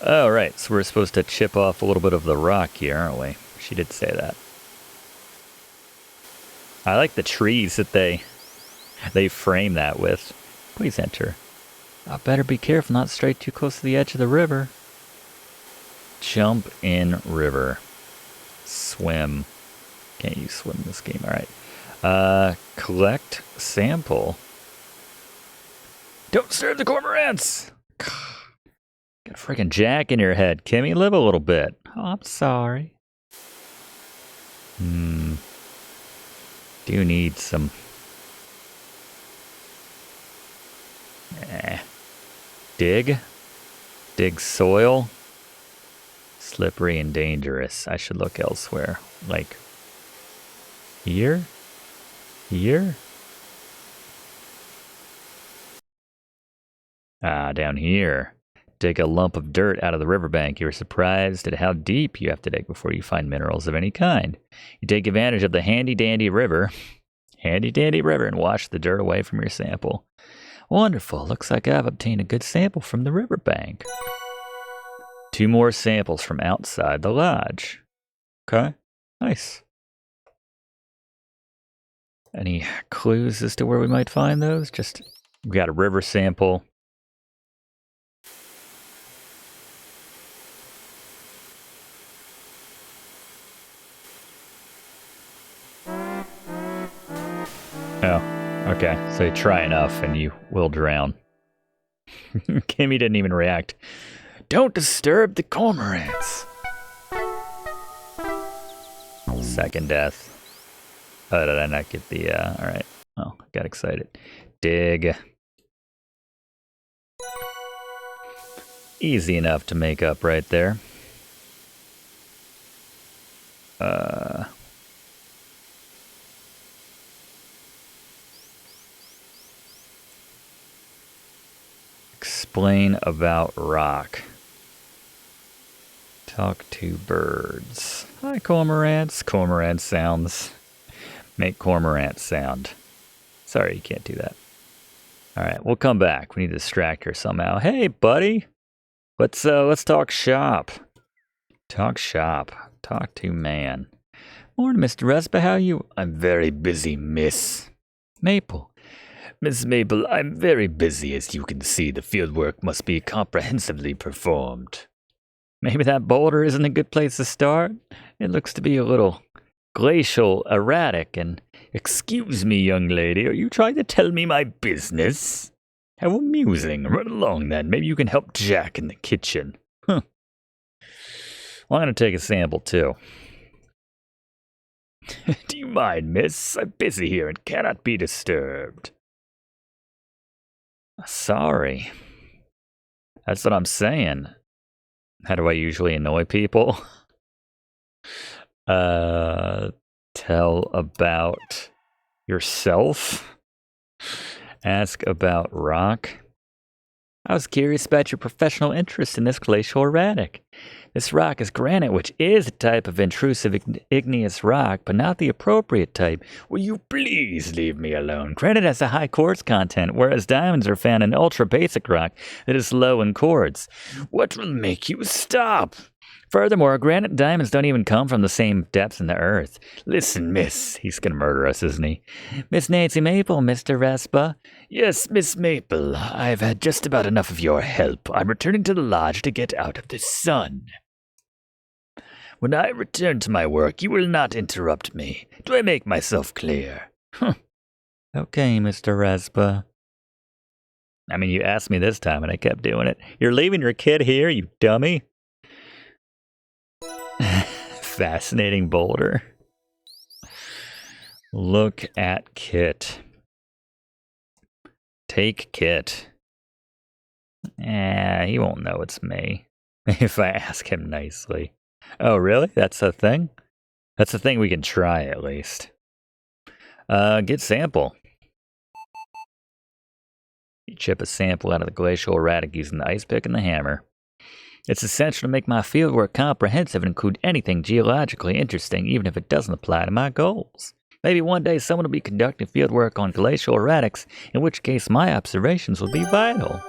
Oh, right. So we're supposed to chip off a little bit of the rock here, aren't we? She did say that. I like the trees that they frame that with. Please enter. I better be careful not to stray too close to the edge of the river. Jump in river. Swim. Can't use swim in this game. All right. Collect sample. Don't disturb the cormorants! Got a freaking jack in your head, Kimmy. Live a little bit. Oh, I'm sorry. Do need some... Dig? Dig soil? Slippery and dangerous. I should look elsewhere. Like... Here? Here? Ah, down here. Dig a lump of dirt out of the riverbank. You're surprised at how deep you have to dig before you find minerals of any kind. You take advantage of the handy-dandy river, and wash the dirt away from your sample. Wonderful. Looks like I've obtained a good sample from the riverbank. 2 more samples from outside the lodge. Okay, nice. Any clues as to where we might find those? Just, we got a river sample. Oh, okay. So you try enough and you will drown. Kimmy didn't even react. Don't disturb the cormorants. Second death. Oh, did I not get the, alright. Oh, I got excited. Dig. Easy enough to make up right there. Explain about rock. Talk to birds. Hi, cormorants. Cormorant sounds. Make cormorant sound. Sorry, you can't do that. All right, we'll come back. We need to distract her somehow. Hey, buddy. Let's talk shop. Talk shop. Talk to man. Morning, Mr. Respa. How are you? I'm very busy, Miss Maple. Miss Maple, I'm very busy. As you can see, the fieldwork must be comprehensively performed. Maybe that boulder isn't a good place to start. It looks to be a little glacial, erratic, and... Excuse me, young lady, are you trying to tell me my business? How amusing. Run along, then. Maybe you can help Jack in the kitchen. Huh. Well, I'm going to take a sample, too. Do you mind, miss? I'm busy here and cannot be disturbed. Sorry. That's what I'm saying. How do I usually annoy people? Tell about yourself. Ask about rock. I was curious about your professional interest in this glacial erratic. This rock is granite, which is a type of intrusive igneous rock, but not the appropriate type. Will you please leave me alone? Granite has a high quartz content, whereas diamonds are found in ultra-basic rock that is low in quartz. What will make you stop? Furthermore, granite and diamonds don't even come from the same depths in the earth. Listen, miss. He's gonna murder us, isn't he? Miss Nancy Maple, Mr. Respa. Yes, Miss Maple. I've had just about enough of your help. I'm returning to the lodge to get out of the sun. When I return to my work, you will not interrupt me. Do I make myself clear? Okay, Mr. Respa. I mean, you asked me this time and I kept doing it. You're leaving your kid here, you dummy? Fascinating boulder. Look at Kit. Take Kit. He won't know it's me if I ask him nicely. Oh, really? That's a thing? That's a thing we can try, at least. Get sample. You chip a sample out of the glacial erratic using the ice pick and the hammer. It's essential to make my fieldwork comprehensive and include anything geologically interesting, even if it doesn't apply to my goals. Maybe one day someone will be conducting fieldwork on glacial erratics, in which case my observations will be vital.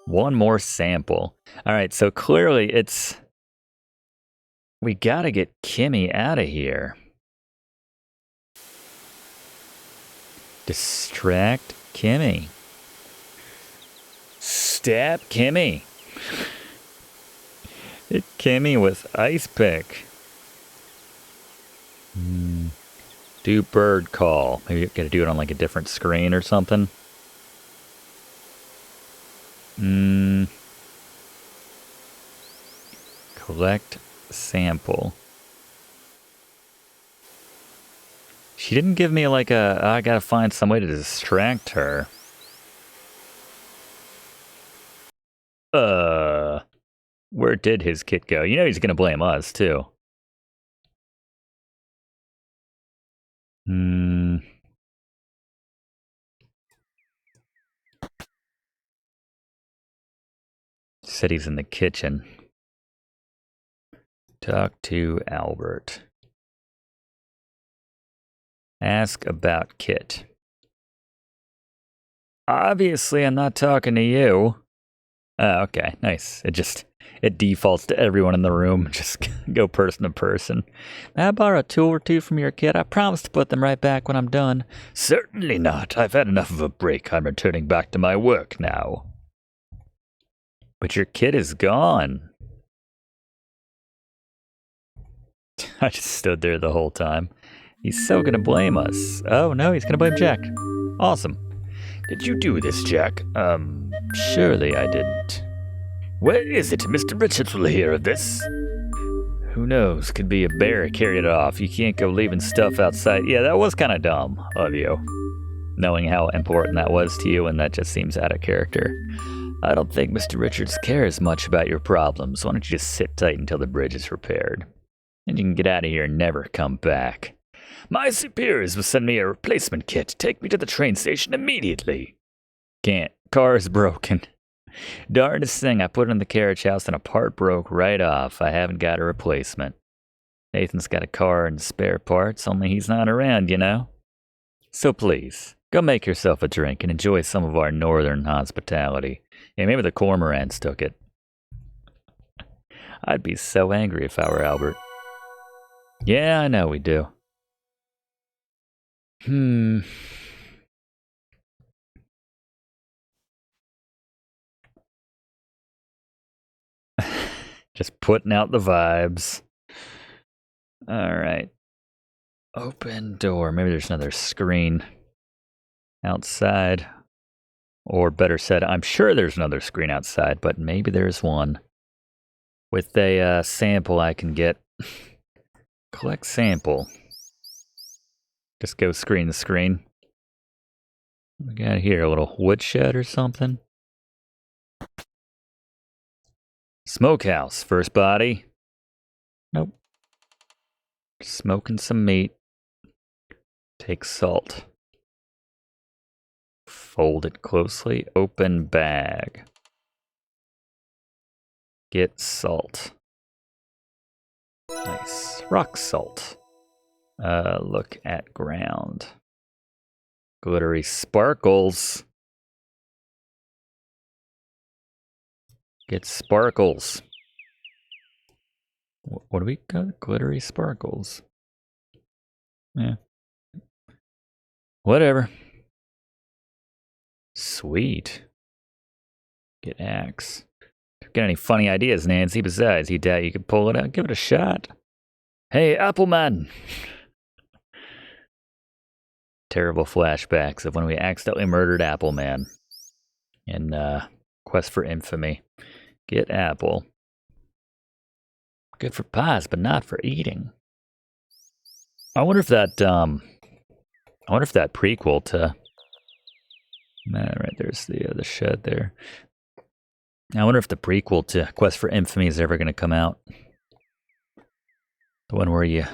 One more sample. Alright, so clearly it's... We gotta get Kimmy out of here. Distract Kimmy. Stab Kimmy. Hit Kimmy with ice pick. Do bird call. Maybe you gotta do it on like a different screen or something. Collect sample. She didn't give me like a, I gotta find some way to distract her. Where did his kit go? You know he's gonna blame us, too. Said he's in the kitchen. Talk to Albert. Ask about Kit. Obviously, I'm not talking to you. Oh, okay, nice. It defaults to everyone in the room. Just go person to person. May I borrow a tool or two from your kit? I promise to put them right back when I'm done. Certainly not. I've had enough of a break. I'm returning back to my work now. But your kit is gone. I just stood there the whole time. He's so gonna blame us. Oh no, he's gonna blame Jack. Awesome. Did you do this, Jack? Surely I didn't. Where is it? Mr. Richards will hear of this. Who knows? Could be a bear carried it off. You can't go leaving stuff outside. Yeah, that was kind of dumb of you. Knowing how important that was to you, and that just seems out of character. I don't think Mr. Richards cares much about your problems. Why don't you just sit tight until the bridge is repaired? And you can get out of here and never come back. My superiors will send me a replacement kit. Take me to the train station immediately. Can't. Car is broken. Darndest thing, I put it in the carriage house and a part broke right off. I haven't got a replacement. Nathan's got a car and spare parts, only he's not around, you know? So please, go make yourself a drink and enjoy some of our northern hospitality. Yeah, maybe the cormorants took it. I'd be so angry if I were Albert. Yeah, I know we do. Just putting out the vibes. Alright. Open door. Maybe there's another screen outside. Or better said, I'm sure there's another screen outside, but maybe there's one. With a sample I can get. Collect sample. Just go screen to screen. What we got here? A little woodshed or something? Smokehouse. First body. Nope. Smoking some meat. Take salt. Fold it closely. Open bag. Get salt. Nice. Rock salt. Look at ground. Glittery sparkles. Get sparkles. What do we got? Glittery sparkles. Yeah. Whatever. Sweet. Get axe. Got any funny ideas, Nancy? Besides, you doubt you could pull it out? Give it a shot. Hey, Appleman! Terrible flashbacks of when we accidentally murdered Appleman in Quest for Infamy. Get apple. Good for pies, but not for eating. I wonder if that prequel to right there's the shed there. I wonder if the prequel to Quest for Infamy is ever going to come out. The one where you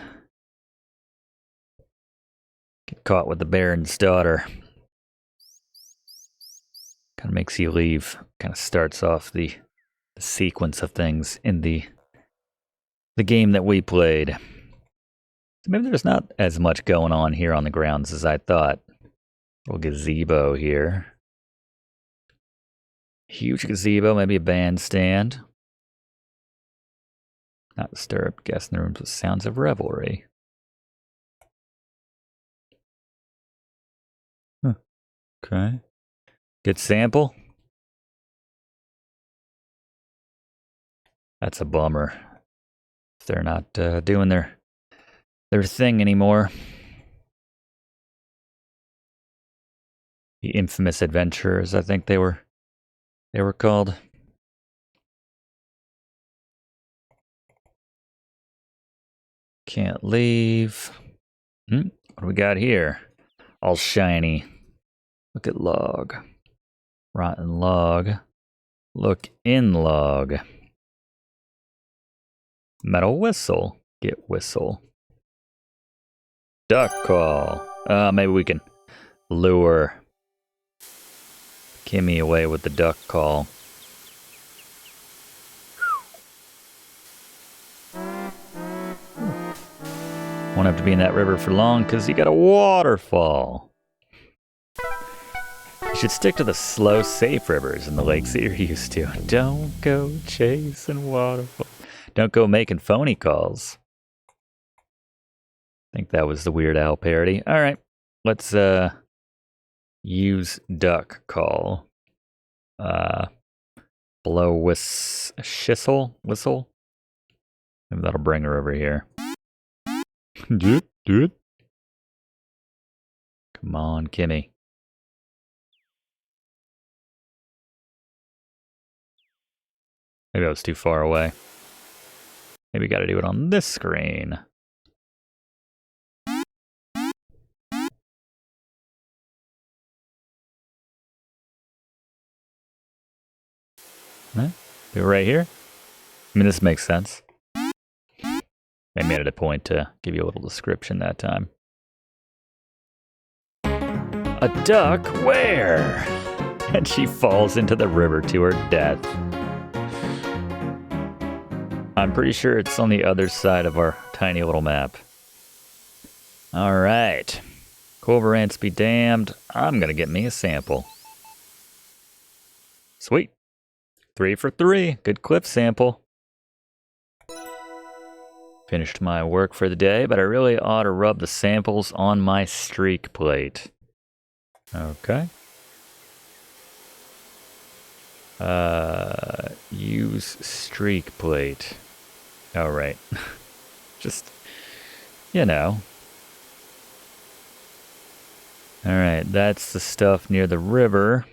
get caught with the Baron's daughter. Kind of makes you leave. Kind of starts off the sequence of things in the game that we played. So maybe there's not as much going on here on the grounds as I thought. Little gazebo here. Huge gazebo, maybe a bandstand. Not disturbed. Guest in the rooms with sounds of revelry. Huh. Okay. Good sample. That's a bummer. If they're not doing their thing anymore. The infamous adventurers, I think they were called. Can't leave. What do we got here? All shiny. Look at log. Rotten log. Look in log. Metal whistle. Get whistle. Duck call. Maybe we can lure Kimmy away with the duck call. Won't have to be in that river for long because you got a waterfall. You should stick to the slow, safe rivers and the lakes that you're used to. Don't go chasing waterfalls. Don't go making phony calls. I think that was the Weird Al parody. All right, let's use duck call. Blow whistle. Maybe that'll bring her over here. Do it. Come on, Kimmy. Maybe I was too far away. Maybe we got to do it on this screen. Huh? Do it right here? I mean, this makes sense. I made it a point to give you a little description that time. A duck? Where? And she falls into the river to her death. I'm pretty sure it's on the other side of our tiny little map. Alright. Cormorants be damned. I'm gonna get me a sample. Sweet. 3 for 3. Good cliff sample. Finished my work for the day, but I really ought to rub the samples on my streak plate. Okay. Use streak plate. Oh, right. Just, you know. Alright, that's the stuff near the river.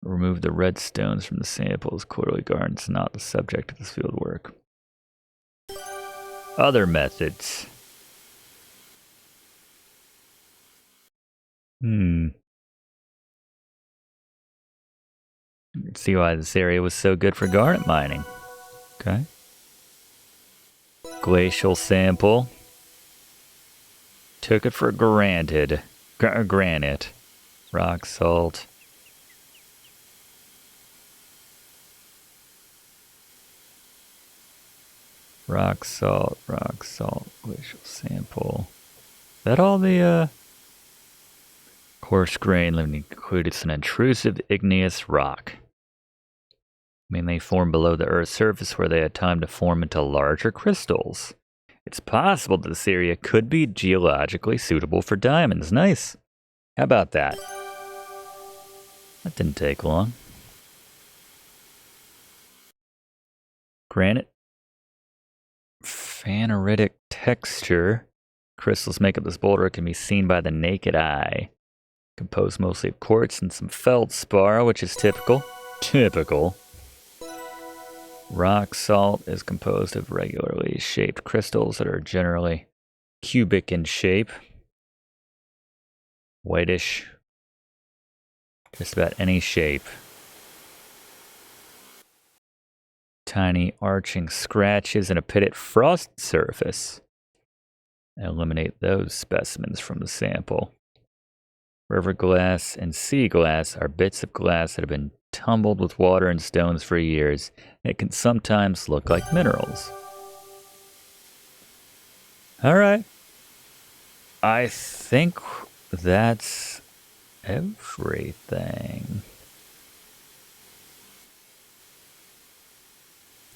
Remove the red stones from the samples. Quarterly gardens not the subject of this field work. Other methods. You can see why this area was so good for garnet mining. Okay. Glacial sample. Took it for granted. Granite. Rock salt. Rock salt, glacial sample. Is that all the, coarse grain included an intrusive igneous rock. Mainly formed below the Earth's surface where they had time to form into larger crystals. It's possible that this area could be geologically suitable for diamonds. Nice. How about that? That didn't take long. Granite. Phaneritic texture. Crystals make up this boulder can be seen by the naked eye. Composed mostly of quartz and some feldspar, which is typical. Rock salt is composed of regularly shaped crystals that are generally cubic in shape. Whitish. Just about any shape. Tiny arching scratches and a pitted frost surface. Eliminate those specimens from the sample. River glass and sea glass are bits of glass that have been tumbled with water and stones for years. It can sometimes look like minerals. All right. I think that's everything.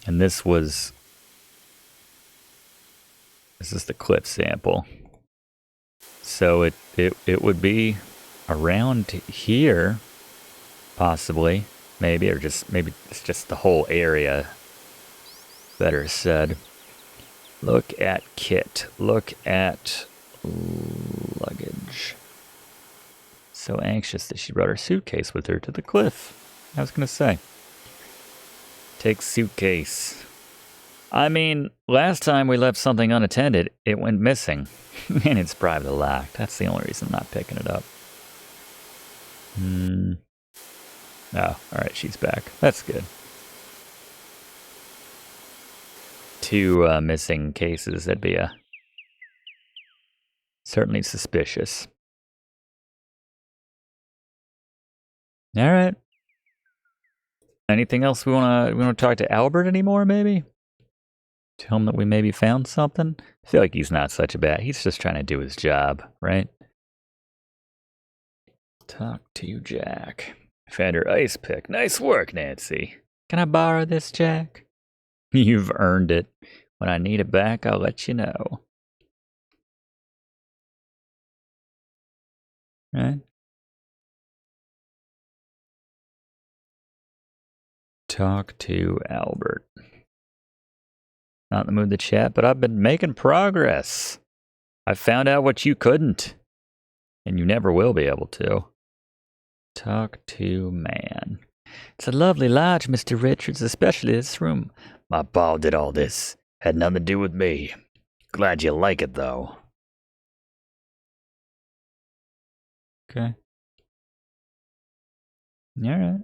And this is the cliff sample. So it would be around here, possibly, maybe, or maybe it's just the whole area, better said. Look at kit, look at luggage. So anxious that she brought her suitcase with her to the cliff. I was gonna say. Take suitcase. I mean, last time we left something unattended, it went missing. And it's probably locked. That's the only reason I'm not picking it up. Oh, alright, she's back. That's good. 2 missing cases, that'd be certainly suspicious. Alright. Anything else we wanna talk to Albert anymore, maybe? Tell him that we maybe found something? I feel like he's not such a bad. He's just trying to do his job, right? Talk to Jack. Found her ice pick. Nice work, Nancy. Can I borrow this, Jack? You've earned it. When I need it back, I'll let you know. Right? Talk to Albert. Not in the mood to chat, but I've been making progress. I found out what you couldn't. And you never will be able to. Talk to man. It's a lovely lodge, Mr. Richards, especially this room. My pa did all this. Had nothing to do with me. Glad you like it, though. Okay. Alright.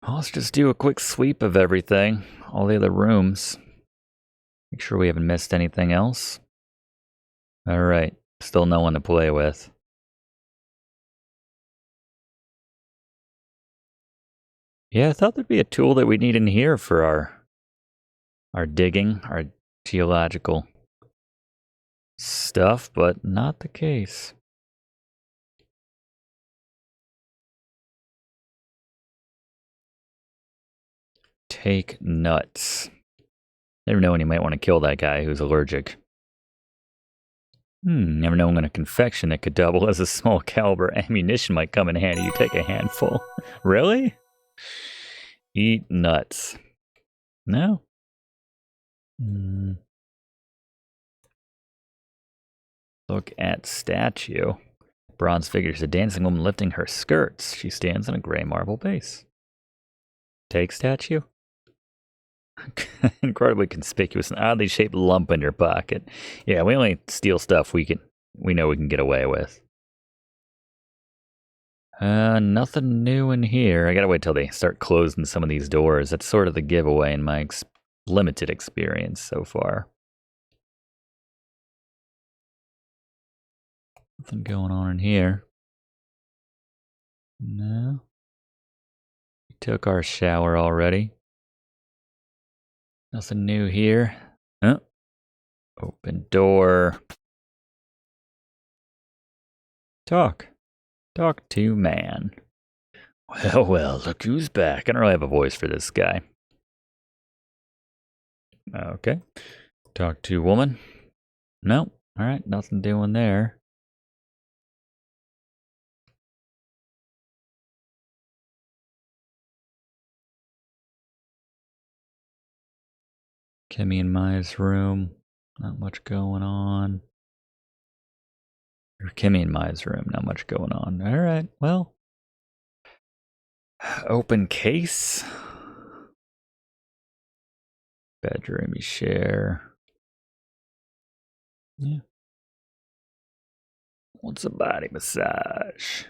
Let's just do a quick sweep of everything. All the other rooms. Make sure we haven't missed anything else. Alright. Still no one to play with. Yeah, I thought there'd be a tool that we need in here for our digging, our geological stuff, but not the case. Take nuts. Never know when you might want to kill that guy who's allergic. Never know when a confection that could double as a small caliber ammunition might come in handy. You take a handful. Really? Eat nuts. No? Look at statue. Bronze figures a dancing woman lifting her skirts. She stands on a gray marble base. Take statue? Incredibly conspicuous, an oddly shaped lump in your pocket. Yeah, we only steal stuff we know we can get away with. Nothing new in here. I gotta wait till they start closing some of these doors. That's sort of the giveaway in my limited experience so far. Nothing going on in here. No. We took our shower already. Nothing new here. Huh? Open door. Talk. Talk to man. Well, look who's back. I don't really have a voice for this guy. Okay. Talk to woman. No. Alright, nothing doing there. Kimmy and Maya's room. Not much going on. Or Kimmy and Maya's room. Not much going on. Alright, well. Open case. Bedroom you share. Yeah. What's a body massage?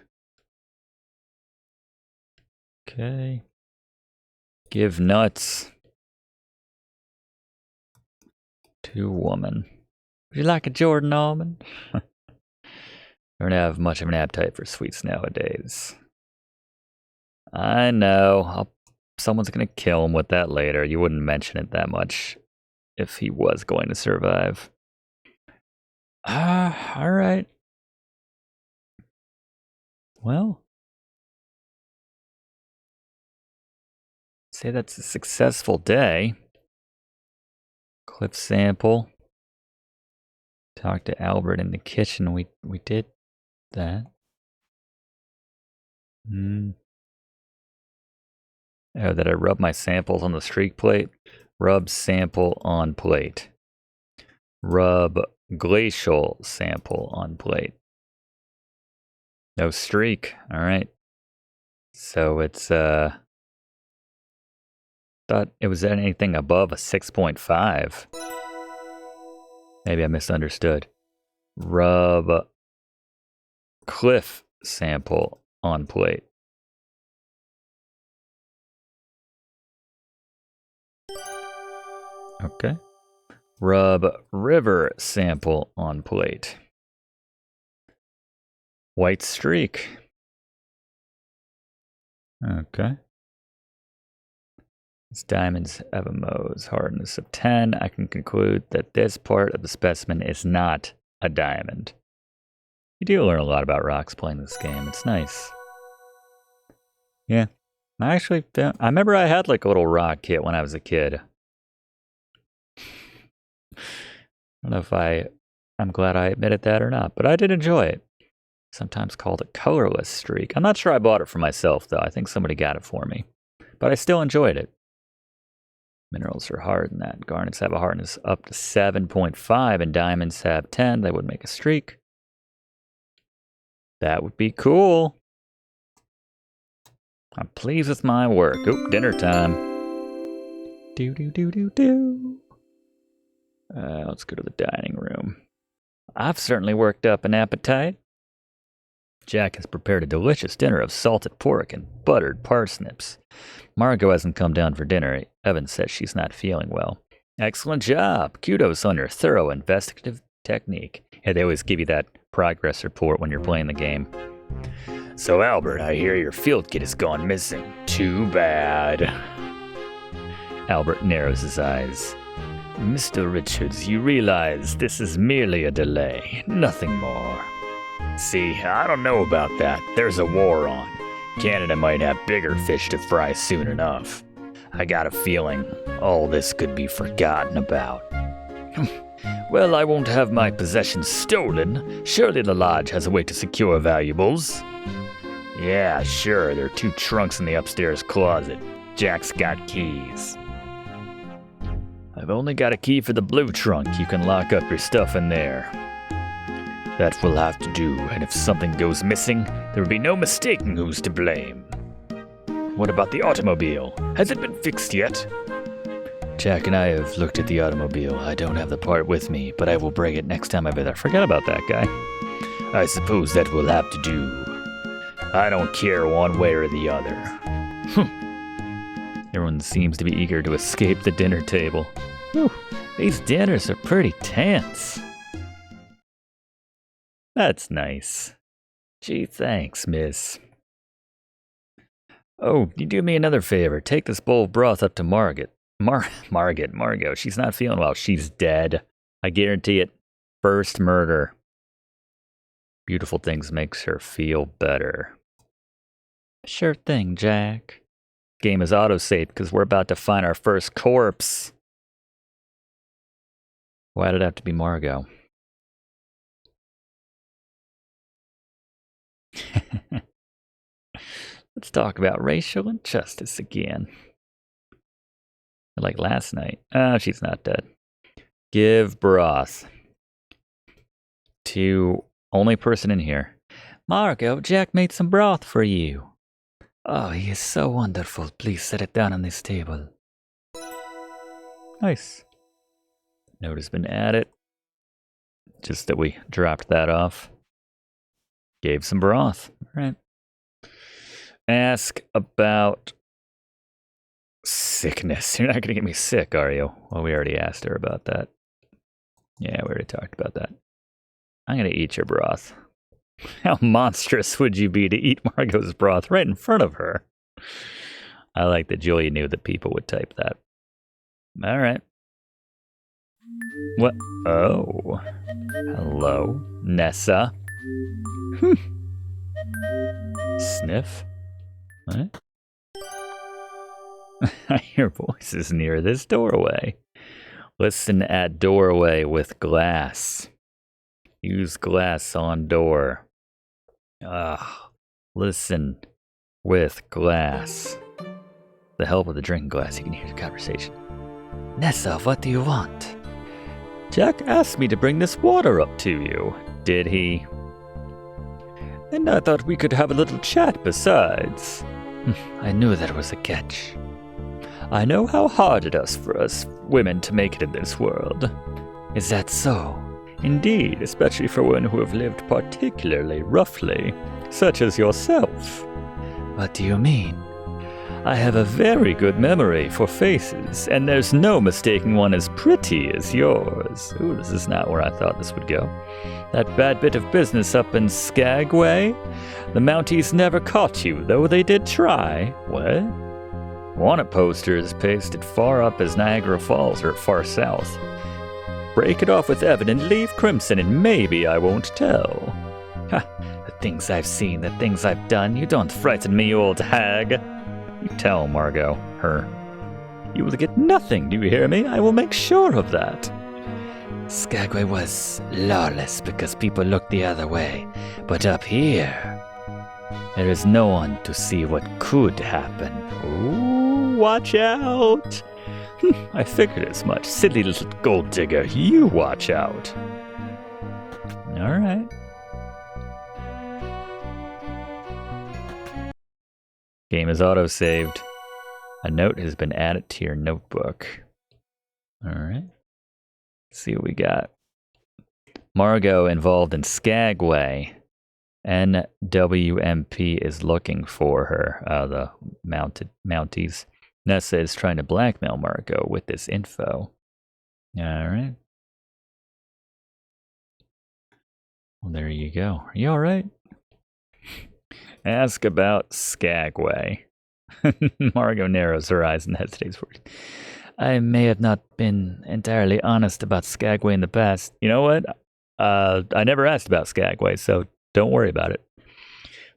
Okay. Give nuts to woman. Would you like a Jordan almond? I don't have much of an appetite for sweets nowadays. I know. Someone's going to kill him with that later. You wouldn't mention it that much if he was going to survive. All right. Well, say that's a successful day. Clip sample. Talk to Albert in the kitchen. We did that. Oh, that I rub my samples on the streak plate. Rub sample on plate. Rub glacial sample on plate. No streak. All right. So it's thought it was anything above a 6.5. Maybe I misunderstood. Rub cliff sample on plate. Okay. Rub river sample on plate. White streak. Okay. This diamonds have a Mohs hardness of 10. I can conclude that this part of the specimen is not a diamond. You do learn a lot about rocks playing this game. It's nice. Yeah. I actually found, I remember I had like a little rock kit when I was a kid. I don't know if I'm glad I admitted that or not, but I did enjoy it. Sometimes called a colorless streak. I'm not sure I bought it for myself, though. I think somebody got it for me. But I still enjoyed it. Minerals are hard than that. Garnets have a hardness up to 7.5, and diamonds have 10. They would make a streak. That would be cool. I'm pleased with my work. Oop, dinner time. Do. Let's go to the dining room. I've certainly worked up an appetite. Jack has prepared a delicious dinner of salted pork and buttered parsnips. Margot hasn't come down for dinner. Evan says she's not feeling well. Excellent job. Kudos on your thorough investigative technique. Yeah, they always give you that progress report when you're playing the game. So, Albert, I hear your field kit has gone missing. Too bad. Albert narrows his eyes. Mr. Richards, you realize this is merely a delay, nothing more. See, I don't know about that. There's a war on. Canada might have bigger fish to fry soon enough. I got a feeling all this could be forgotten about. Well, I won't have my possessions stolen. Surely the lodge has a way to secure valuables. Yeah, sure, there are 2 trunks in the upstairs closet. Jack's got keys. I've only got a key for the blue trunk. You can lock up your stuff in there. That will have to do, and if something goes missing, there will be no mistaking who's to blame. What about the automobile? Has it been fixed yet? Jack and I have looked at the automobile. I don't have the part with me, but I will bring it next time I visit. Forget about that guy. I suppose that will have to do. I don't care one way or the other. Everyone seems to be eager to escape the dinner table. Whew, these dinners are pretty tense. That's nice. Gee, thanks, miss. Oh, you do me another favor. Take this bowl of broth up to Margot. Margot. She's not feeling well. She's dead. I guarantee it. First murder. Beautiful things makes her feel better. Sure thing, Jack. Game is autosaved because we're about to find our first corpse. Why did it have to be Margot? Let's talk about racial injustice again. Like last night. Oh, she's not dead. Give broth to only person in here. Margot, Jack made some broth for you. Oh, he is so wonderful. Please set it down on this table. Nice. Note has been added. Just that we dropped that off. Gave some broth. All right. Ask about sickness. You're not going to get me sick, are you? Well, we already asked her about that. Yeah, we already talked about that. I'm going to eat your broth. How monstrous would you be to eat Margot's broth right in front of her? I like that Julia knew that people would type that. All right. What? Oh. Hello, Nessa. Sniff? What? I hear voices near this doorway. Listen at doorway with glass. Use glass on door. Listen with glass. The help of the drinking glass, you can hear the conversation. Nessa, what do you want? Jack asked me to bring this water up to you. Did he? And I thought we could have a little chat besides. I knew there was a catch. I know how hard it is for us women to make it in this world. Is that so? Indeed, especially for women who have lived particularly roughly, such as yourself. What do you mean? I have a very good memory for faces, and there's no mistaking one as pretty as yours. Ooh, this is not where I thought this would go. That bad bit of business up in Skagway? The Mounties never caught you, though they did try. What? Wanted posters pasted far up as Niagara Falls or far south. Break it off with Evan and leave Crimson, and maybe I won't tell. Ha! The things I've seen, the things I've done, you don't frighten me, old hag. You tell Margot, her. You will get nothing, do you hear me? I will make sure of that. Skagway was lawless because people looked the other way. But up here, there is no one to see what could happen. Ooh, watch out! I figured as much. Silly little gold digger, you watch out. Alright. Game is auto-saved. A note has been added to your notebook. Alright. Let's see what we got. Margot involved in Skagway. NWMP is looking for her. The Mounties. Nessa is trying to blackmail Margot with this info. Alright. Well, there you go. Are you alright? Ask about Skagway. Margot narrows her eyes and hesitates for it. I may have not been entirely honest about Skagway in the past. You know what? I never asked about Skagway, so don't worry about it.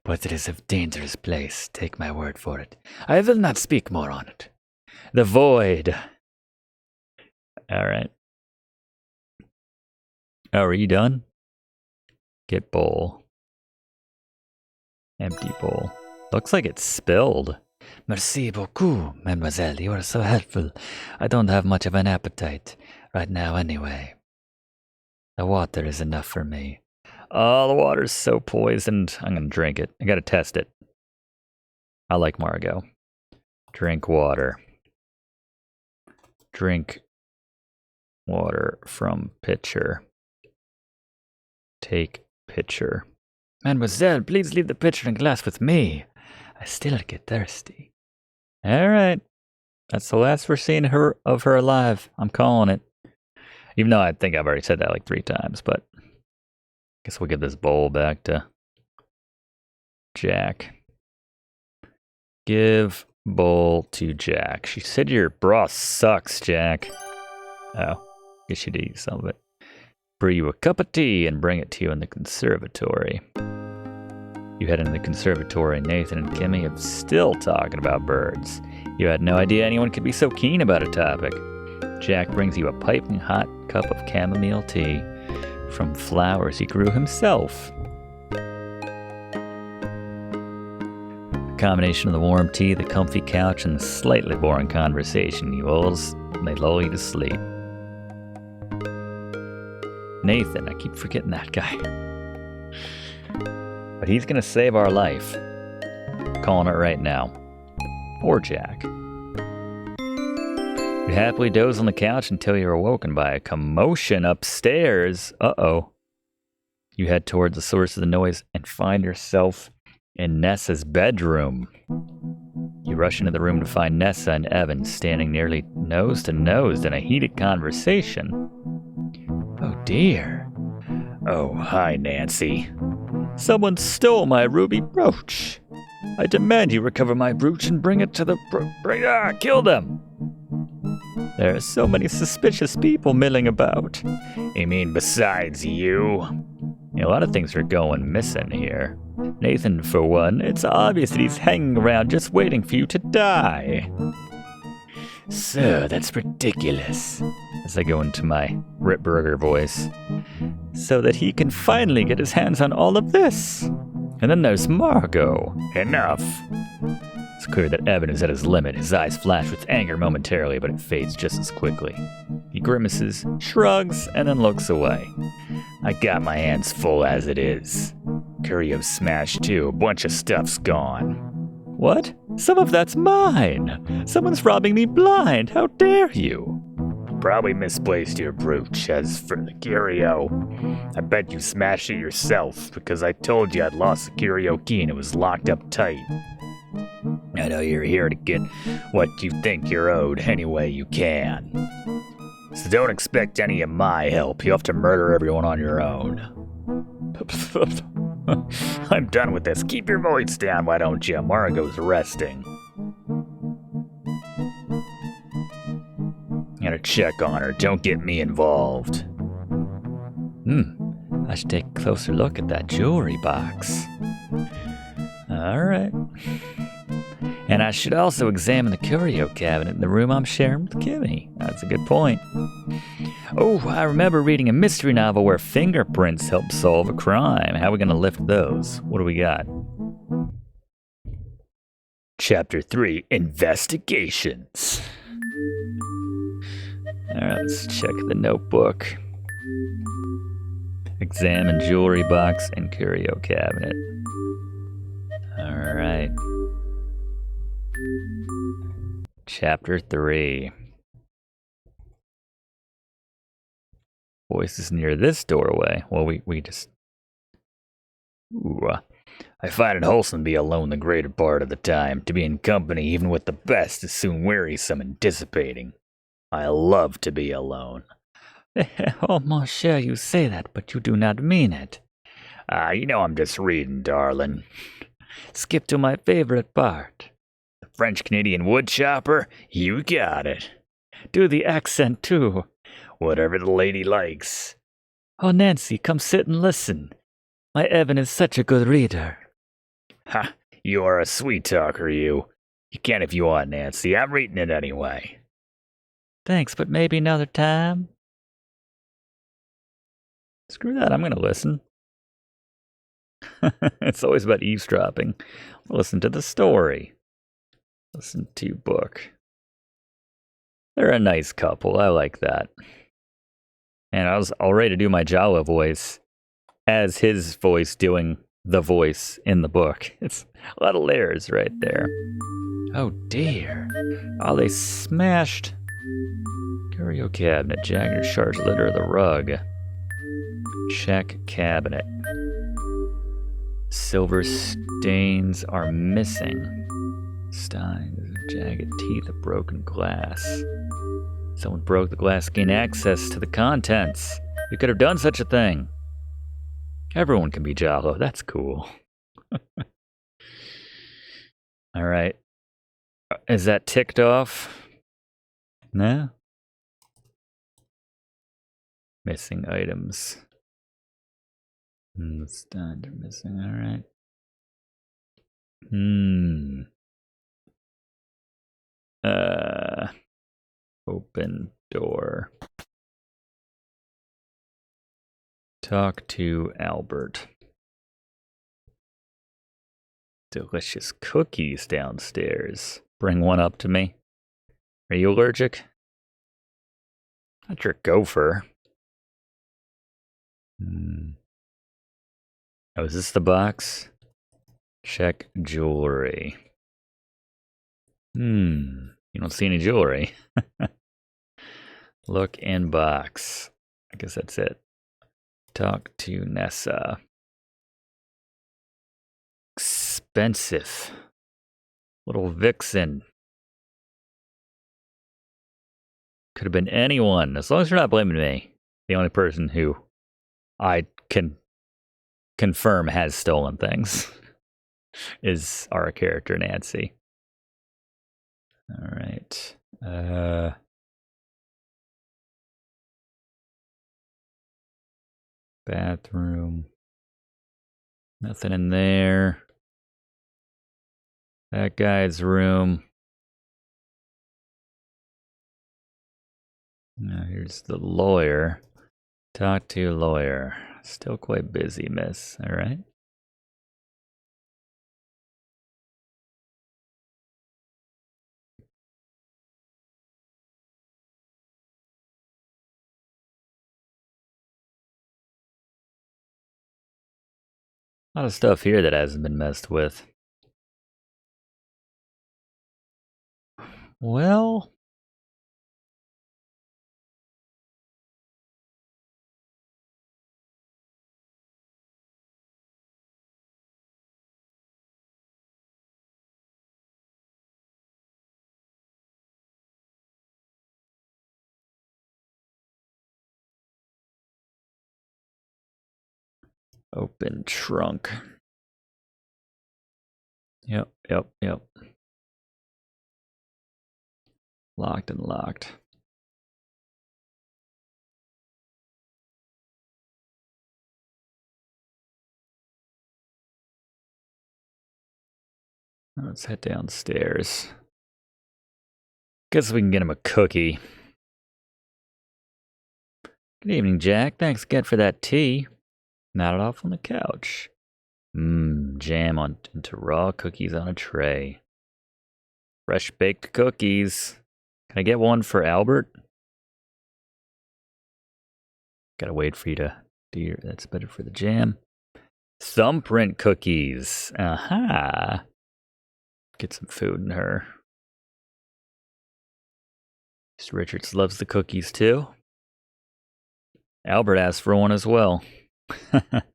But it is a dangerous place, take my word for it. I will not speak more on it. The void. Alright. Oh, are you done? Get bowl. Empty bowl. Looks like it's spilled. Merci beaucoup, mademoiselle. You are so helpful. I don't have much of an appetite right now anyway. The water is enough for me. Oh, the water's so poisoned. I'm gonna drink it. I gotta test it. I like Margot. Drink water. Drink water from pitcher. Take pitcher. Mademoiselle, please leave the pitcher and glass with me. I still get thirsty. Alright. That's the last we're seeing of her alive. I'm calling it. Even though I think I've already said that like 3 times, but I guess we'll give this bowl back to Jack. Give bowl to Jack. She said your broth sucks, Jack. Oh, guess you did eat some of it. Brew you a cup of tea and bring it to you in the conservatory. You head into the conservatory. Nathan and Kimmy are still talking about birds. You had no idea anyone could be so keen about a topic. Jack brings you a piping hot cup of chamomile tea from flowers he grew himself. The combination of the warm tea, the comfy couch, and the slightly boring conversation they lull you to sleep. Nathan, I keep forgetting that guy. But he's gonna save our life. Calling it right now. Or Jack. You happily doze on the couch until you're awoken by a commotion upstairs. Uh-oh. You head towards the source of the noise and find yourself in Nessa's bedroom. You rush into the room to find Nessa and Evan standing nearly nose to nose in a heated conversation. Oh dear. Oh, hi, Nancy. Someone stole my ruby brooch. I demand you recover my brooch and bring it to the... kill them! There are so many suspicious people milling about. You mean besides you? A lot of things are going missing here. Nathan, for one, it's obvious that he's hanging around just waiting for you to die. Sir, that's ridiculous. As I go into my Rip Burger voice. So that he can finally get his hands on all of this. And then there's Margot. Enough. It's clear that Evan is at his limit. His eyes flash with anger momentarily, but it fades just as quickly. He grimaces, shrugs, and then looks away. I got my hands full as it is. Curio's smashed too. A bunch of stuff's gone. What? Some of that's mine. Someone's robbing me blind. How dare you? Probably misplaced your brooch. As for the curio, I bet you smashed it yourself because I told you I'd lost the curio key and it was locked up tight. I know you're here to get what you think you're owed any way you can. So don't expect any of my help. You have to murder everyone on your own. I'm done with this. Keep your voice down, why don't you? Margot's resting. Gotta check on her. Don't get me involved. I should take a closer look at that jewelry box. Alright. And I should also examine the curio cabinet in the room I'm sharing with Kimmy. That's a good point. Oh, I remember reading a mystery novel where fingerprints help solve a crime. How are we gonna lift those? What do we got? Chapter 3, Investigations. Alright, let's check the notebook. Examine jewelry box and curio cabinet. Alright. Chapter 3. Voice is near this doorway. Well, we just... Ooh, I find it wholesome to be alone the greater part of the time. To be in company, even with the best, is soon wearisome and dissipating. I love to be alone. Oh, mon cher, you say that, but you do not mean it. You know I'm just reading, darling. Skip to my favorite part. The French-Canadian woodchopper? You got it. Do the accent, too. Whatever the lady likes. Oh, Nancy, come sit and listen. My Evan is such a good reader. Ha, you are a sweet talker, you. You can if you want, Nancy. I'm reading it anyway. Thanks, but maybe another time? Screw that, I'm gonna listen. It's always about eavesdropping. Listen to the story. Listen to book. They're a nice couple, I like that. And I was all ready to do my Jawa voice as his voice doing the voice in the book. It's a lot of layers right there. Oh dear. Oh, they smashed curio cabinet, Jagger shards litter of the rug. Check cabinet. Silver stains are missing. Steins, jagged teeth of broken glass. Someone broke the glass to gain access to the contents. You could have done such a thing. Everyone can be Jalo. That's cool. All right. Is that ticked off? No? Missing items. Steins are missing. All right. Open door. Talk to Albert. Delicious cookies downstairs. Bring one up to me. Are you allergic? Not your gopher. Oh, is this the box? Check jewelry. You don't see any jewelry. Look in box. I guess that's it. Talk to Nessa. Expensive. Little vixen. Could have been anyone, as long as you're not blaming me. The only person who I can confirm has stolen things is our character, Nancy. All right. Bathroom. Nothing in there. That guy's room. Now here's the lawyer. Talk to lawyer. Still quite busy, miss. All right. A lot of stuff here that hasn't been messed with. Well, open trunk. Yep. Locked and locked. Let's head downstairs. Guess we can get him a cookie. Good evening, Jack. Thanks again for that tea. Nodded off on the couch. Jam into raw cookies on a tray. Fresh baked cookies. Can I get one for Albert? Gotta wait for you to do your... That's better for the jam. Thumbprint cookies. Aha. Get some food in her. Mr. Richards loves the cookies too. Albert asked for one as well.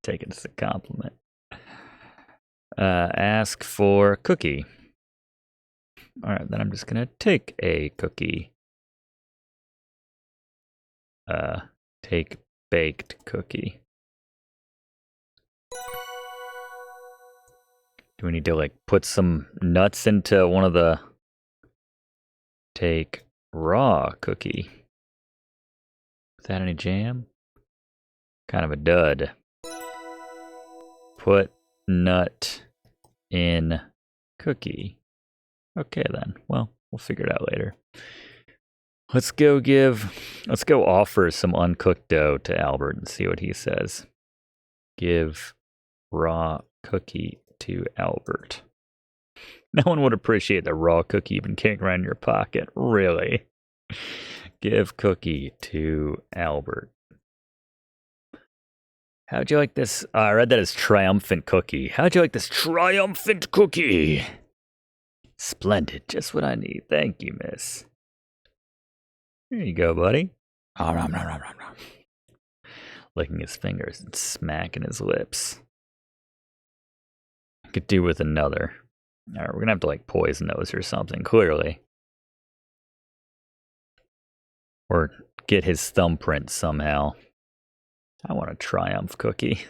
Take it as a compliment. Ask for cookie. Alright, then I'm just gonna take a cookie. Take baked cookie. Do we need to like put some nuts into one of the... Take raw cookie. Without any jam? Kind of a dud. Put nut in cookie. Okay then. Well, we'll figure it out later. Let's go offer some uncooked dough to Albert and see what he says. Give raw cookie to Albert. No one would appreciate the raw cookie even carrying around in your pocket. Really? Give cookie to Albert. How'd you like this? I read that as triumphant cookie. How'd you like this triumphant cookie? Splendid. Just what I need. Thank you, miss. There you go, buddy. Licking his fingers and smacking his lips. I could do with another. Alright, we're gonna have to like poison those or something, clearly. Or get his thumbprint somehow. I want a triumph cookie.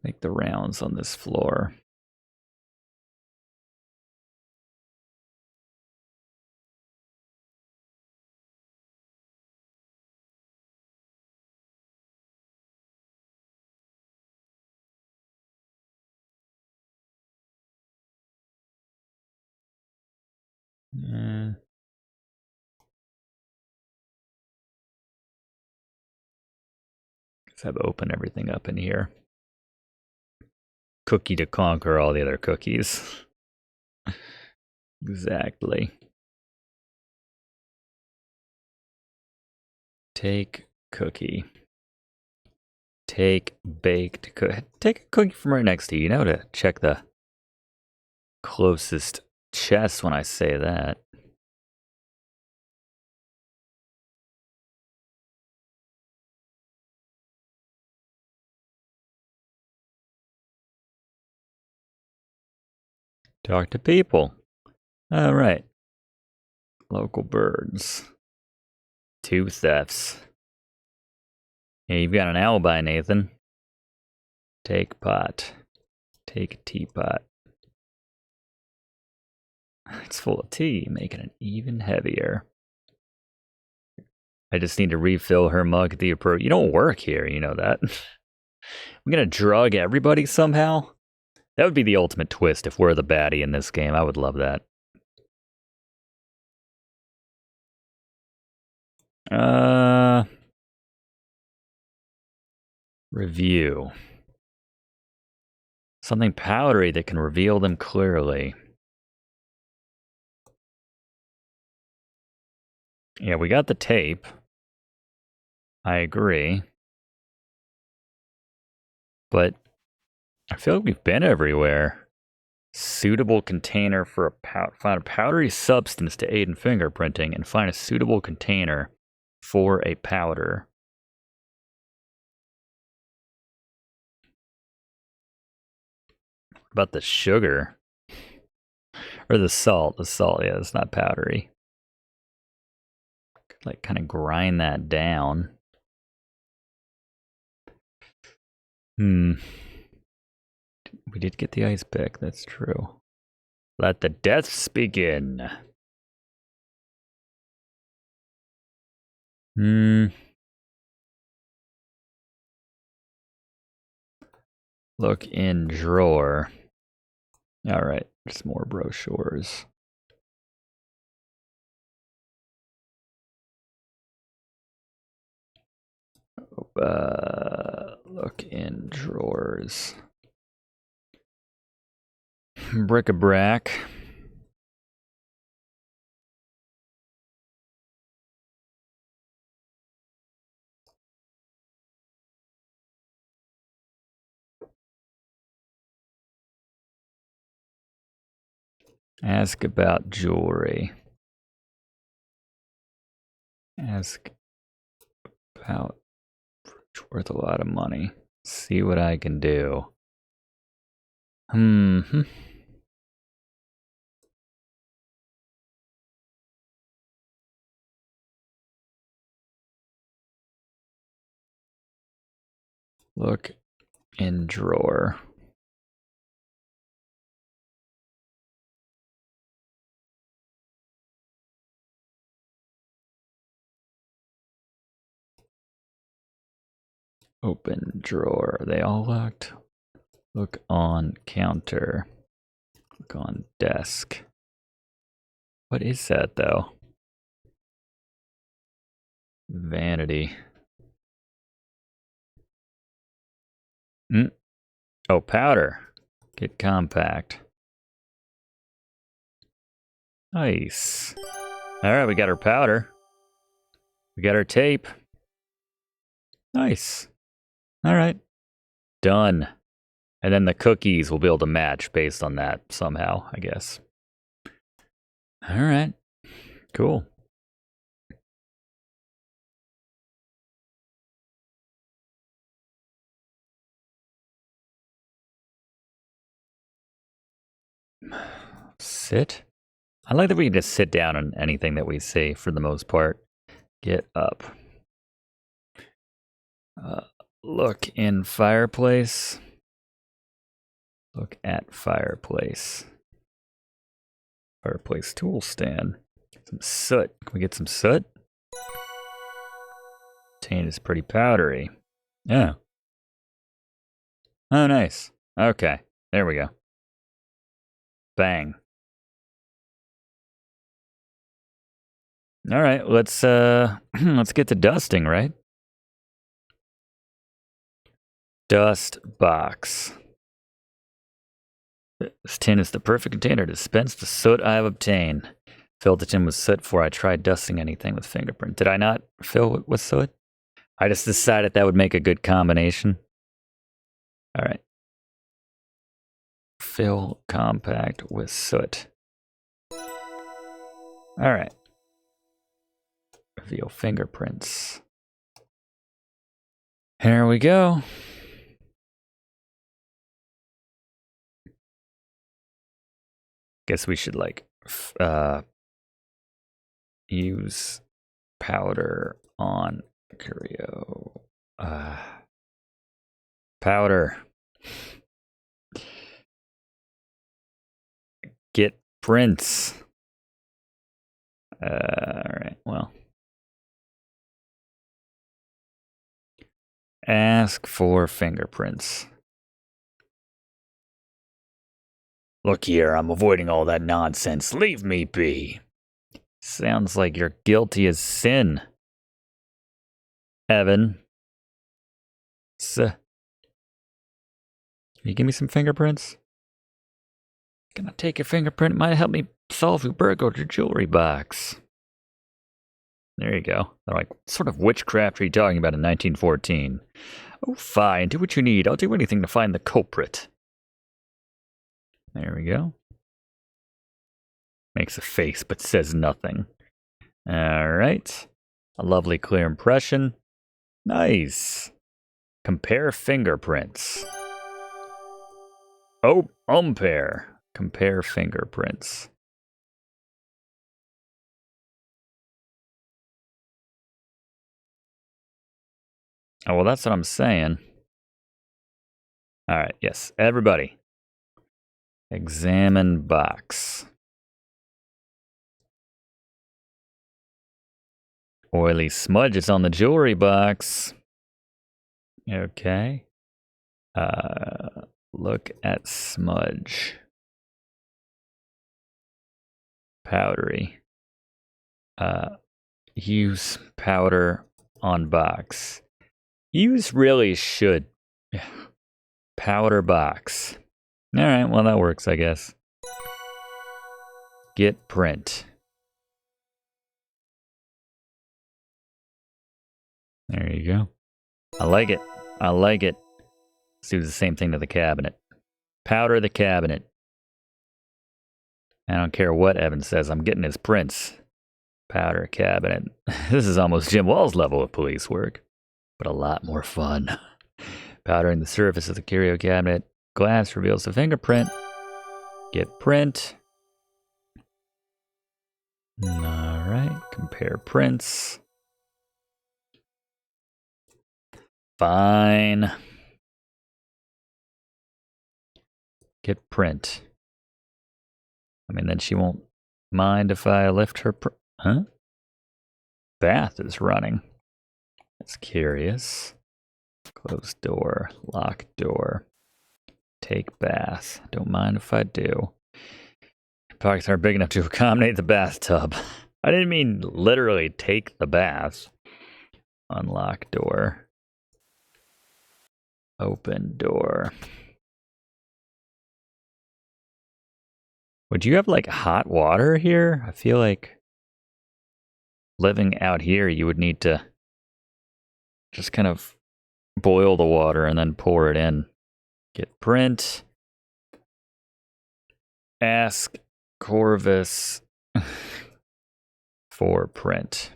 Make the rounds on this floor. Let's have open everything up in here. Cookie to conquer all the other cookies. Exactly. Take cookie. Take baked cookie. Take a cookie from right next to you, to check the closest chest when I say that. Talk to people. All right. Local birds. 2 thefts. Yeah, you've got an alibi, Nathan. Take pot. Take a teapot. It's full of tea, making it even heavier. I just need to refill her mug at the appropriate... You don't work here, you know that. I'm gonna drug everybody somehow? That would be the ultimate twist if we're the baddie in this game. I would love that. Review. Something powdery that can reveal them clearly. Yeah, we got the tape. I agree. But I feel like we've been everywhere. Suitable container for find a powdery substance to aid in fingerprinting and find a suitable container for a powder. What about the sugar? Or the salt? The salt, yeah, it's not powdery. Could like kind of grind that down. We did get the ice pick, that's true. Let the deaths begin. Look in drawer. Alright, there's more brochures. Look in drawers. Bric-a-brac. Ask about jewelry. Ask about worth a lot of money. See what I can do. Look in drawer. Open drawer. Are they all locked? Look on counter. Look on desk. What is that though? Vanity. Oh, powder. Get compact. Nice. Alright, we got our powder. We got our tape. Nice. Alright. Done. And then the cookies will be able to match based on that somehow, I guess. Alright. Cool. Sit? I like that we can just sit down on anything that we see for the most part. Get up. Look in fireplace. Look at fireplace. Fireplace tool stand. Some soot. Can we get some soot? Taint is pretty powdery. Yeah. Oh, nice. Okay. There we go. Bang. All right, let's get to dusting, right? Dust box. This tin is the perfect container to dispense the soot I have obtained. Filled the tin with soot before I tried dusting anything with fingerprint. Did I not fill it with soot? I just decided that would make a good combination. All right. Fill compact with soot. All right. Reveal fingerprints. Here we go. Guess we should like use powder on Curio. Powder. Get prints. All right, well. Ask for fingerprints. Look here, I'm avoiding all that nonsense. Leave me be. Sounds like you're guilty as sin. Evan. Can you give me some fingerprints? Can I take your fingerprint? It might help me solve who burgled your jewelry box. There you go. They're like, what sort of witchcraft are you talking about in 1914? Oh, fine. Do what you need. I'll do anything to find the culprit. There we go. Makes a face but says nothing. All right. A lovely clear impression. Nice. Compare fingerprints. Oh, umpire. Compare fingerprints. Oh, well, that's what I'm saying. All right, yes. Everybody. Examine box. Oily smudges on the jewelry box. Okay. Look at smudge. Powdery. Use powder on box. Use really should. Powder box. All right, well, that works, I guess. Get print. There you go. I like it. I like it. Let's do the same thing to the cabinet. Powder the cabinet. I don't care what Evan says, I'm getting his prints. Powder cabinet. This is almost Jim Wall's level of police work, but a lot more fun. Powdering the surface of the curio cabinet. Glass reveals the fingerprint. Get print. Alright, compare prints. Fine. Get print. I mean, then she won't mind if I lift her huh? Bath is running. That's curious. Close door, lock door. Take bath. Don't mind if I do. Pockets aren't big enough to accommodate the bathtub. I didn't mean literally take the bath. Unlock door. Open door. Would you have like hot water here? I feel like living out here you would need to just kind of boil the water and then pour it in. Get print. Ask Corvus for print.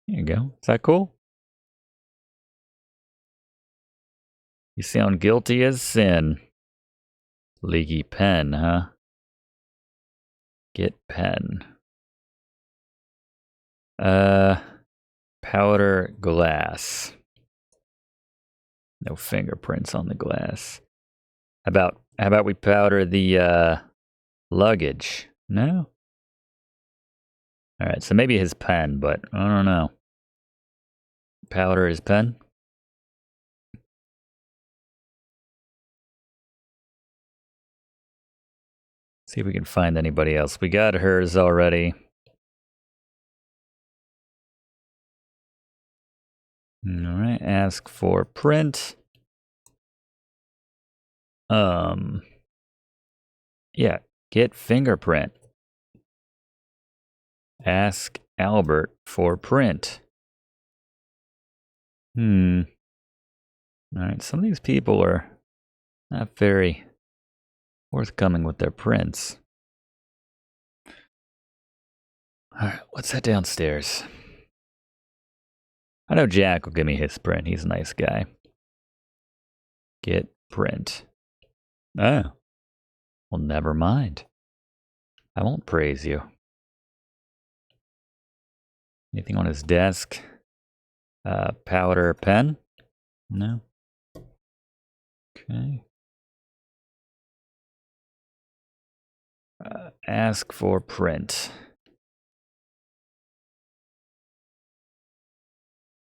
There you go. Is that cool? You sound guilty as sin. Leaky pen, huh? Get pen. Powder glass. No fingerprints on the glass. How about we powder the luggage? No? Alright, so maybe his pen, but I don't know. Powder his pen? See if we can find anybody else. We got hers already. Alright, ask for print. Yeah, get fingerprint. Ask Albert for print. Alright, some of these people are not very forthcoming with their prints. Alright, let's head downstairs. I know Jack will give me his print. He's a nice guy. Get print. Oh. Well, never mind. I won't praise you. Anything on his desk? Powder pen? No. Okay. Ask for print.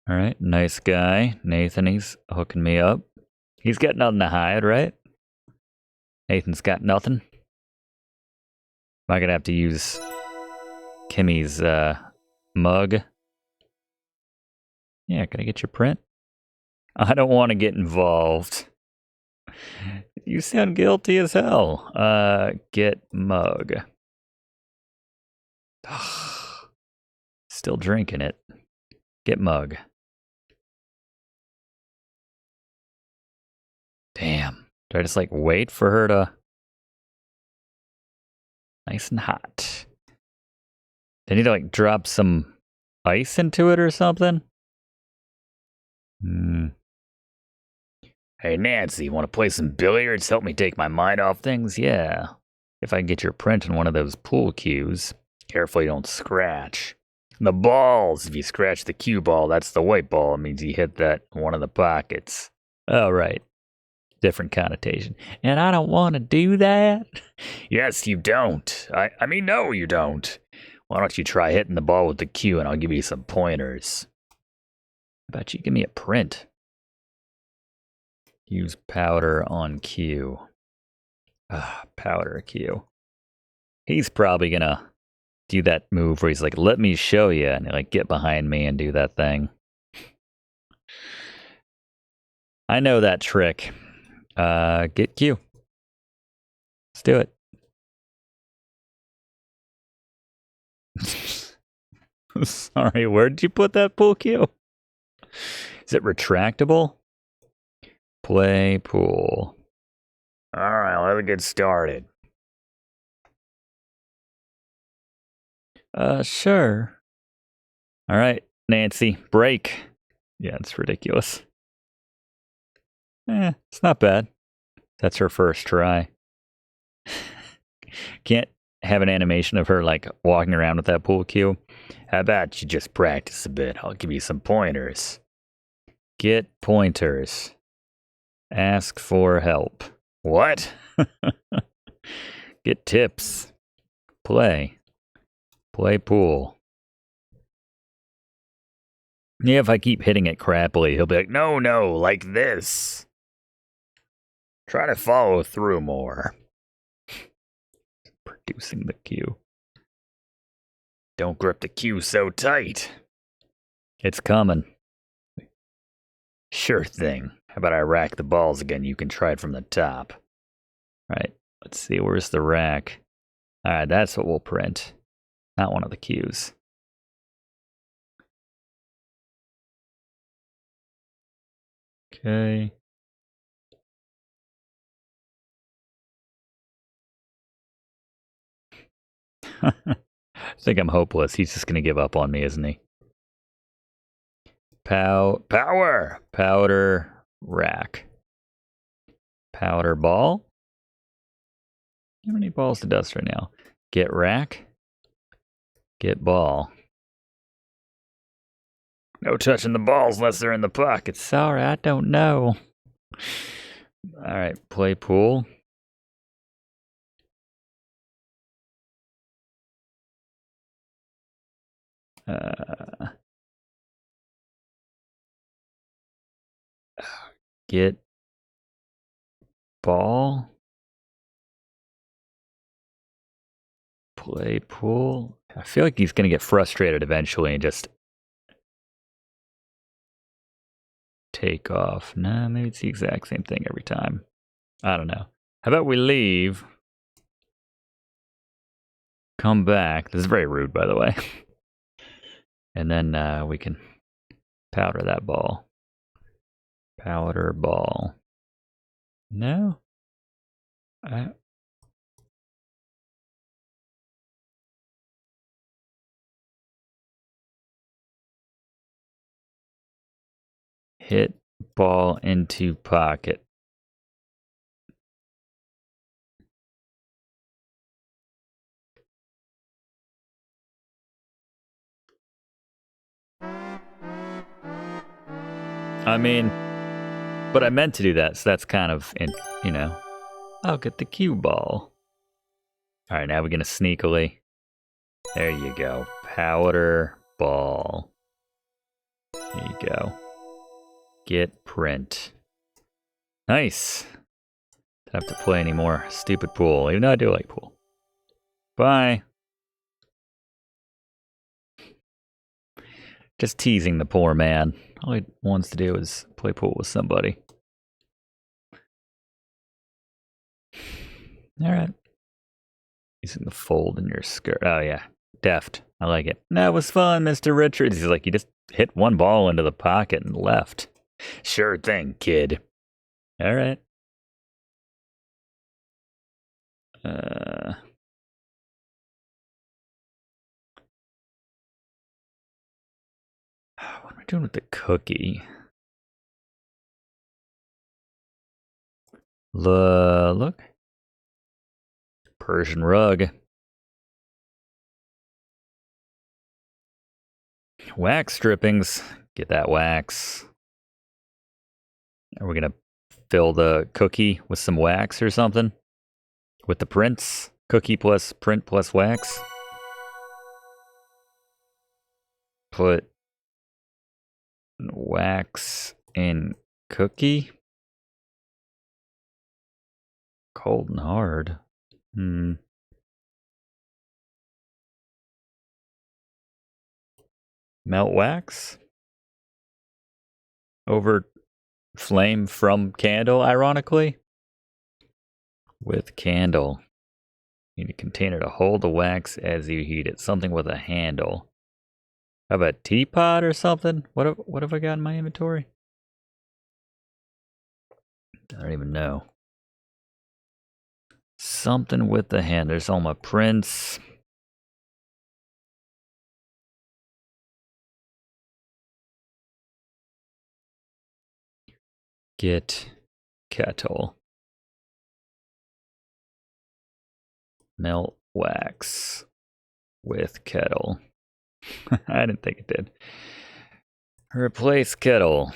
All right, nice guy. Nathan, he's hooking me up. He's got nothing to hide, right? Nathan's got nothing. Am I gonna have to use Kimmy's mug? Yeah, can I get your print? I don't want to get involved. You sound guilty as hell. Get mug. Still drinking it. Get mug. Damn. Do I just like wait for her to... Nice and hot. They need to like drop some ice into it or something? Hey Nancy, want to play some billiards? Help me take my mind off things? Yeah. If I can get your print in one of those pool cues. Careful you don't scratch. The balls. If you scratch the cue ball, that's the white ball. It means you hit that in one of the pockets. Oh, right. Different connotation. And I don't want to do that. Yes, you don't. I mean, no, you don't. Why don't you try hitting the ball with the cue and I'll give you some pointers. How about you give me a print? Use powder on cue. Powder cue. He's probably gonna do that move where he's like, let me show you, and like get behind me and do that thing. I know that trick. Get cue. Let's do it. Sorry, where'd you put that pool cue? Is it retractable? Play pool. Alright, let's get started. Sure. All right, Nancy, break. Yeah, it's ridiculous. It's not bad. That's her first try. Can't have an animation of her like walking around with that pool cue. How about you just practice a bit? I'll give you some pointers. Get pointers. Ask for help. What? Get tips. Play. Play pool. Yeah, if I keep hitting it crappily, he'll be like, no, like this. Try to follow through more. Producing the cue. Don't grip the cue so tight. It's coming. Sure thing. How about I rack the balls again? You can try it from the top. Right. Let's see. Where's the rack? All right, that's what we'll print. Not one of the cues. Okay. I think I'm hopeless. He's just going to give up on me, isn't he? Power! Powder rack. Powder ball. How many balls to dust right now? Get rack. Get ball. No touching the balls unless they're in the pockets. Sorry, I don't know. All right, play pool. Get ball. Play pool. I feel like he's going to get frustrated eventually and just take off. Nah, maybe it's the exact same thing every time. I don't know. How about we leave? Come back. This is very rude, by the way. And then we can powder that ball. Powder ball. No? Hit ball into pocket. I mean, but I meant to do that, so that's kind of, I'll get the cue ball. All right, now we're going to sneakily. There you go. Powder ball. There you go. Get print. Nice. Don't have to play any more stupid pool, even though I do like pool. Bye. Just teasing the poor man. All he wants to do is play pool with somebody. All right. Using the fold in your skirt. Oh, yeah. Deft. I like it. That was fun, Mr. Richards. He's like, you just hit one ball into the pocket and left. Sure thing, kid. All right. What am I doing with the cookie? Look. Persian rug. Wax strippings. Get that wax. Are we going to fill the cookie with some wax or something? With the prints? Cookie plus print plus wax? Put wax in cookie? Cold and hard. Melt wax? Over flame from candle, ironically? With candle. You need a container to hold the wax as you heat it. Something with a handle. How about a teapot or something? What have I got in my inventory? I don't even know. Something with the hand. There's all my prints. Get kettle. Melt wax with kettle. I didn't think it did. Replace kettle.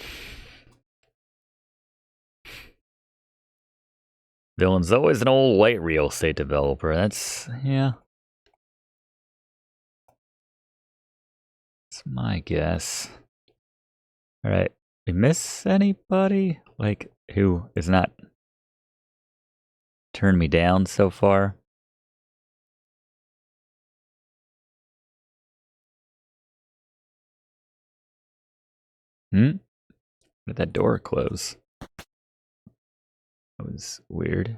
Villain's always an old white real estate developer. That's, yeah. That's my guess. Alright. We miss anybody? Like, who is not turned me down so far? Did that door close? That was weird.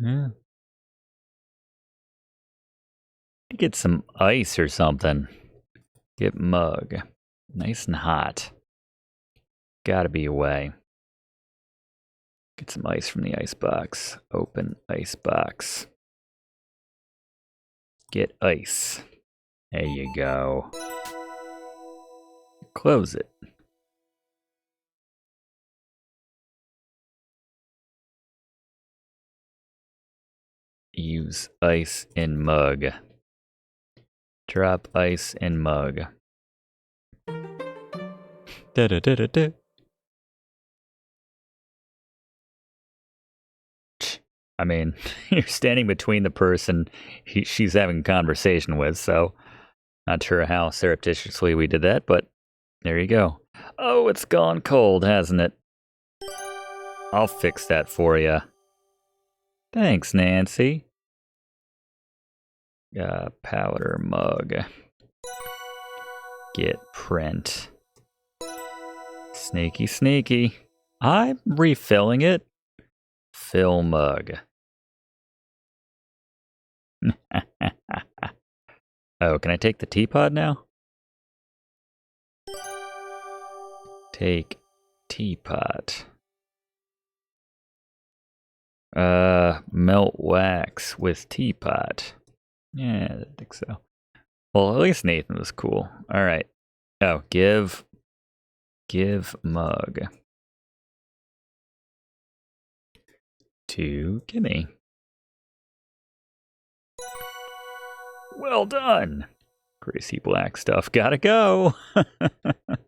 Yeah. Get some ice or something. Get mug. Nice and hot. Gotta be away. Get some ice from the ice box. Open ice box. Get ice. There you go. Close it. Use ice in mug. Drop ice in mug. Da-da-da-da-da. I mean, you're standing between the person she's having a conversation with, so not sure how surreptitiously we did that, but there you go. Oh, it's gone cold, hasn't it? I'll fix that for you. Thanks, Nancy. Powder mug. Get print. Sneaky, sneaky. I'm refilling it. Fill mug. Oh, can I take the teapot now? Take teapot. Melt wax with teapot. Yeah, I think so. Well, at least Nathan was cool. All right. Oh, give mug to Gimme. Well done. Greasy black stuff. Gotta go. Didn't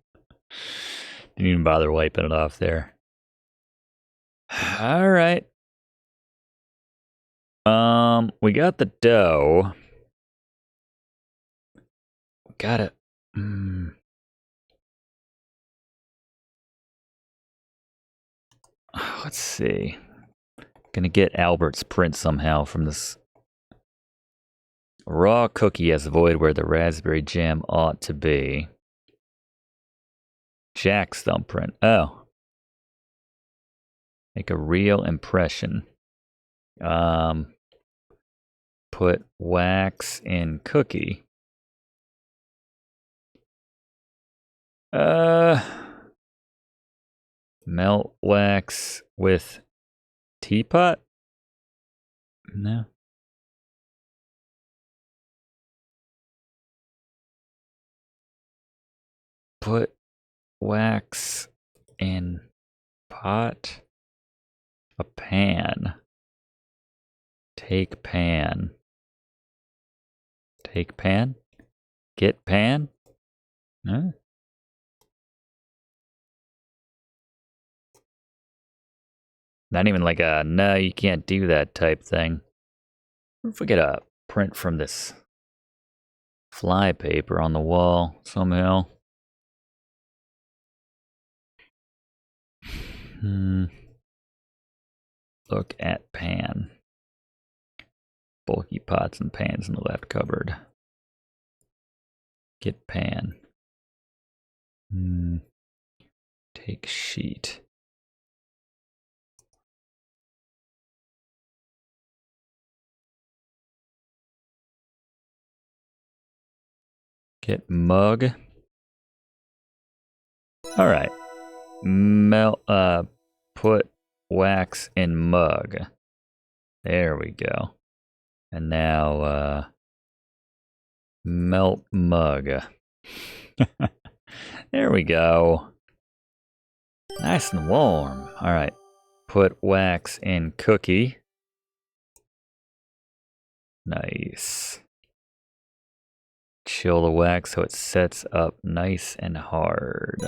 even bother wiping it off there. All right. We got the dough. Got it. Let's see. Gonna get Albert's print somehow from this. Raw cookie has a void where the raspberry jam ought to be. Jack's thumbprint. Oh. Make a real impression. Put wax in cookie. Melt wax with teapot? No. Put wax in pot. A pan. Take pan. Take pan? Get pan? Huh? Not even like a, no, you can't do that type thing. What if we get a print from this fly paper on the wall somehow? Look at pan. Bulky pots and pans in the left cupboard. Get pan. Take sheet. Get mug. All right. Put wax in mug. There we go. And now, melt mug. There we go. Nice and warm. All right. Put wax in cookie. Nice. Chill the wax so it sets up nice and hard.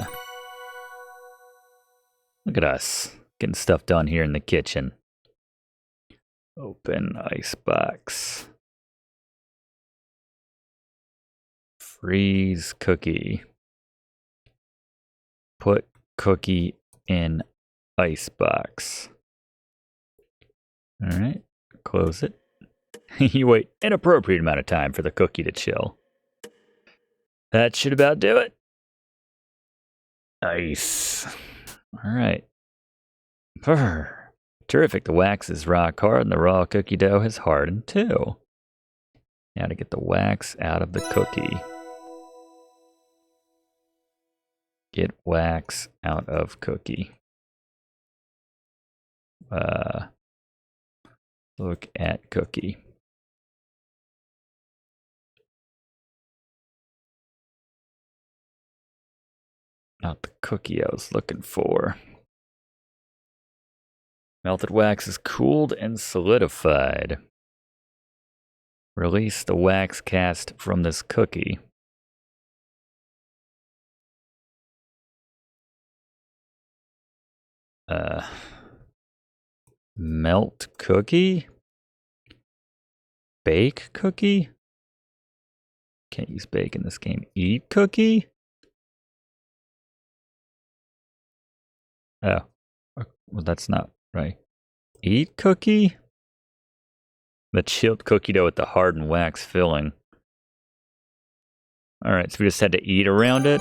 Look at us getting stuff done here in the kitchen. Open icebox. Freeze cookie. Put cookie in icebox. All right, close it. You wait an appropriate amount of time for the cookie to chill. That should about do it. Nice. All right. Brr. Terrific. The wax is rock hard and the raw cookie dough has hardened too. Now to get the wax out of the cookie. Get wax out of cookie. Look at cookie. Not the cookie I was looking for. Melted wax is cooled and solidified. Release the wax cast from this cookie. Melt cookie? Bake cookie? Can't use bake in this game. Eat cookie? Oh, well, that's not right. Eat cookie? The chilled cookie dough with the hardened wax filling. All right, so we just had to eat around it.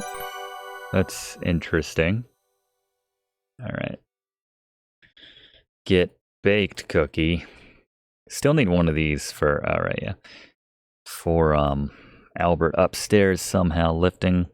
That's interesting. All right. Get baked cookie. Still need one of these for, all right, yeah. For Albert upstairs somehow lifting.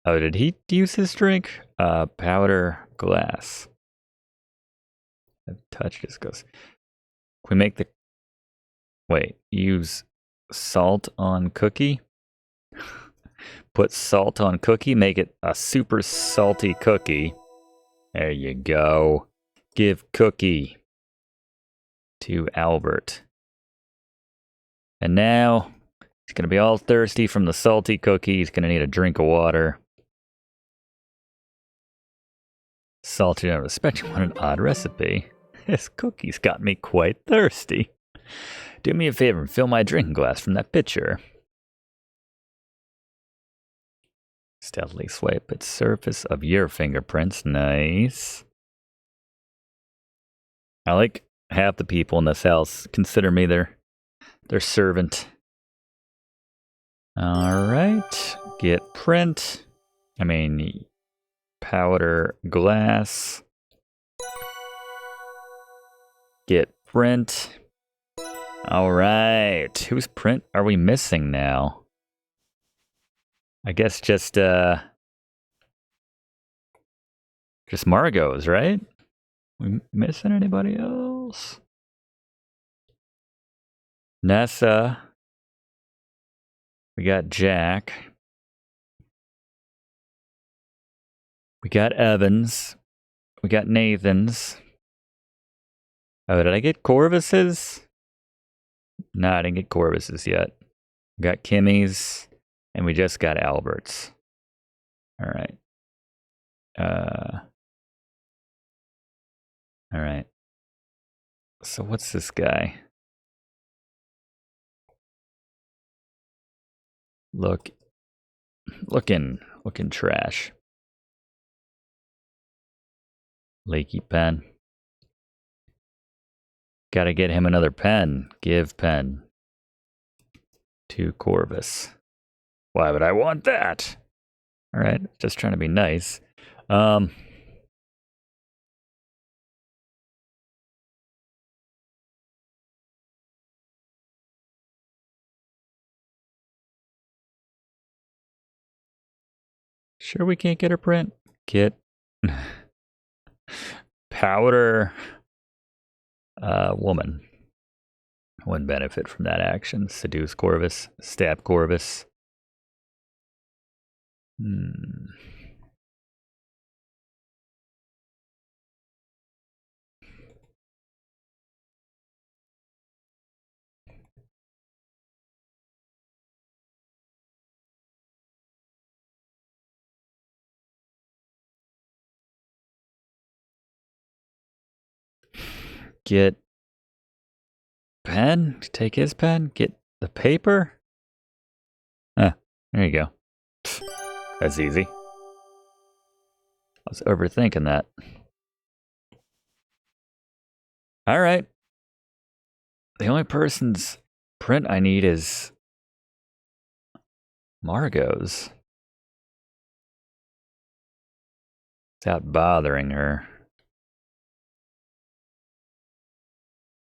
Oh, did he use his drink? Powder glass. I've touched his goes. Can we make the... Wait, use salt on cookie? Put salt on cookie, make it a super salty cookie. There you go. Give cookie to Albert. And now he's going to be all thirsty from the salty cookie. He's going to need a drink of water. Salty out of respect. What an odd recipe. This cookie's got me quite thirsty. Do me a favor and fill my drinking glass from that pitcher. Stealthily swipe its surface of your fingerprints. Nice. I like half the people in this house consider me their servant. All right. Get print. Powder glass. Get print. All right. Whose print are we missing now? I guess just Margot's, right? We missing anybody else? Nessa. We got Jack. We got Evans. We got Nathan's. Oh, did I get Corvus's? No, I didn't get Corvus's yet. We got Kimmy's. And we just got Albert's. All right. All right. So what's this guy? Looking trash. Leaky pen. Gotta get him another pen. Give pen to Corvus. Why would I want that? All right, just trying to be nice. Sure we can't get her print? Get powder woman. Wouldn't benefit from that action. Seduce Corvus. Stab Corvus. Get pen? Take his pen? Get the paper? There you go. That's easy. I was overthinking that. Alright. The only person's print I need is Margot's. Without bothering her.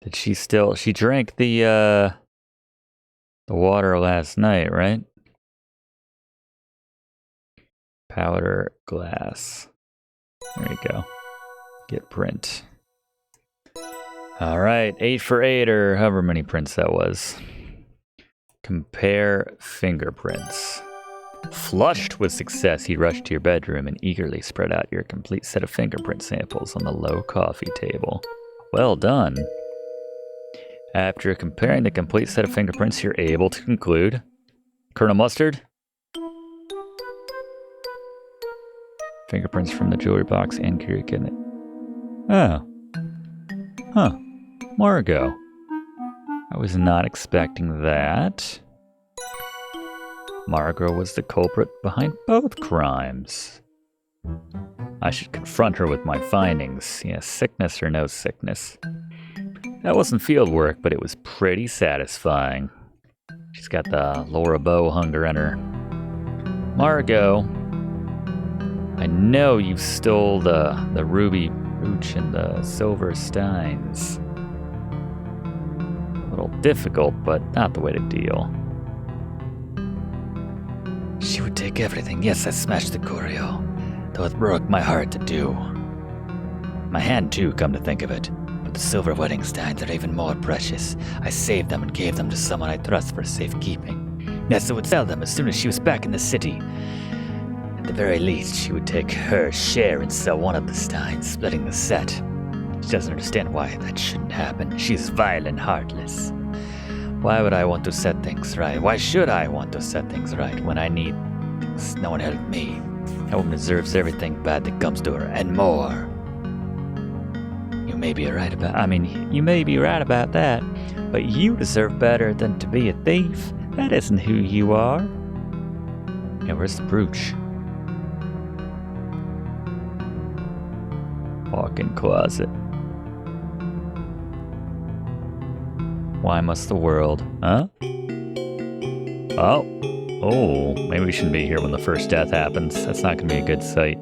Did she still... She drank the water last night, right? Powder glass. There you go. Get print. Alright, 8 for 8 or however many prints that was. Compare fingerprints. Flushed with success, he rushed to your bedroom and eagerly spread out your complete set of fingerprint samples on the low coffee table. Well done. After comparing the complete set of fingerprints, you're able to conclude. Colonel Mustard? Fingerprints from the jewelry box and curio cabinet. Oh. Huh. Margot. I was not expecting that. Margot was the culprit behind both crimes. I should confront her with my findings. Yeah, sickness or no sickness. That wasn't field work, but it was pretty satisfying. She's got the Laura Bow hunger in her. Margot, I know you stole the ruby brooch and the silver steins. A little difficult, but not the way to deal. She would take everything. Yes, I smashed the curio, though it broke my heart to do. My hand too, come to think of it. But the silver wedding steins are even more precious. I saved them and gave them to someone I trust for safekeeping. Nessa would sell them as soon as she was back in the city. At the very least, she would take her share and sell one of the steins, splitting the set. She doesn't understand why that shouldn't happen. She's vile and heartless. Why would I want to set things right? Why should I want to set things right when I need things? No one helped me. That woman deserves everything bad that comes to her, and more. You may be right about that, but you deserve better than to be a thief. That isn't who you are. Yeah, where's the brooch? Walk-in closet. Why must the world? Huh? Oh, maybe we shouldn't be here when the first death happens. That's not gonna be a good sight.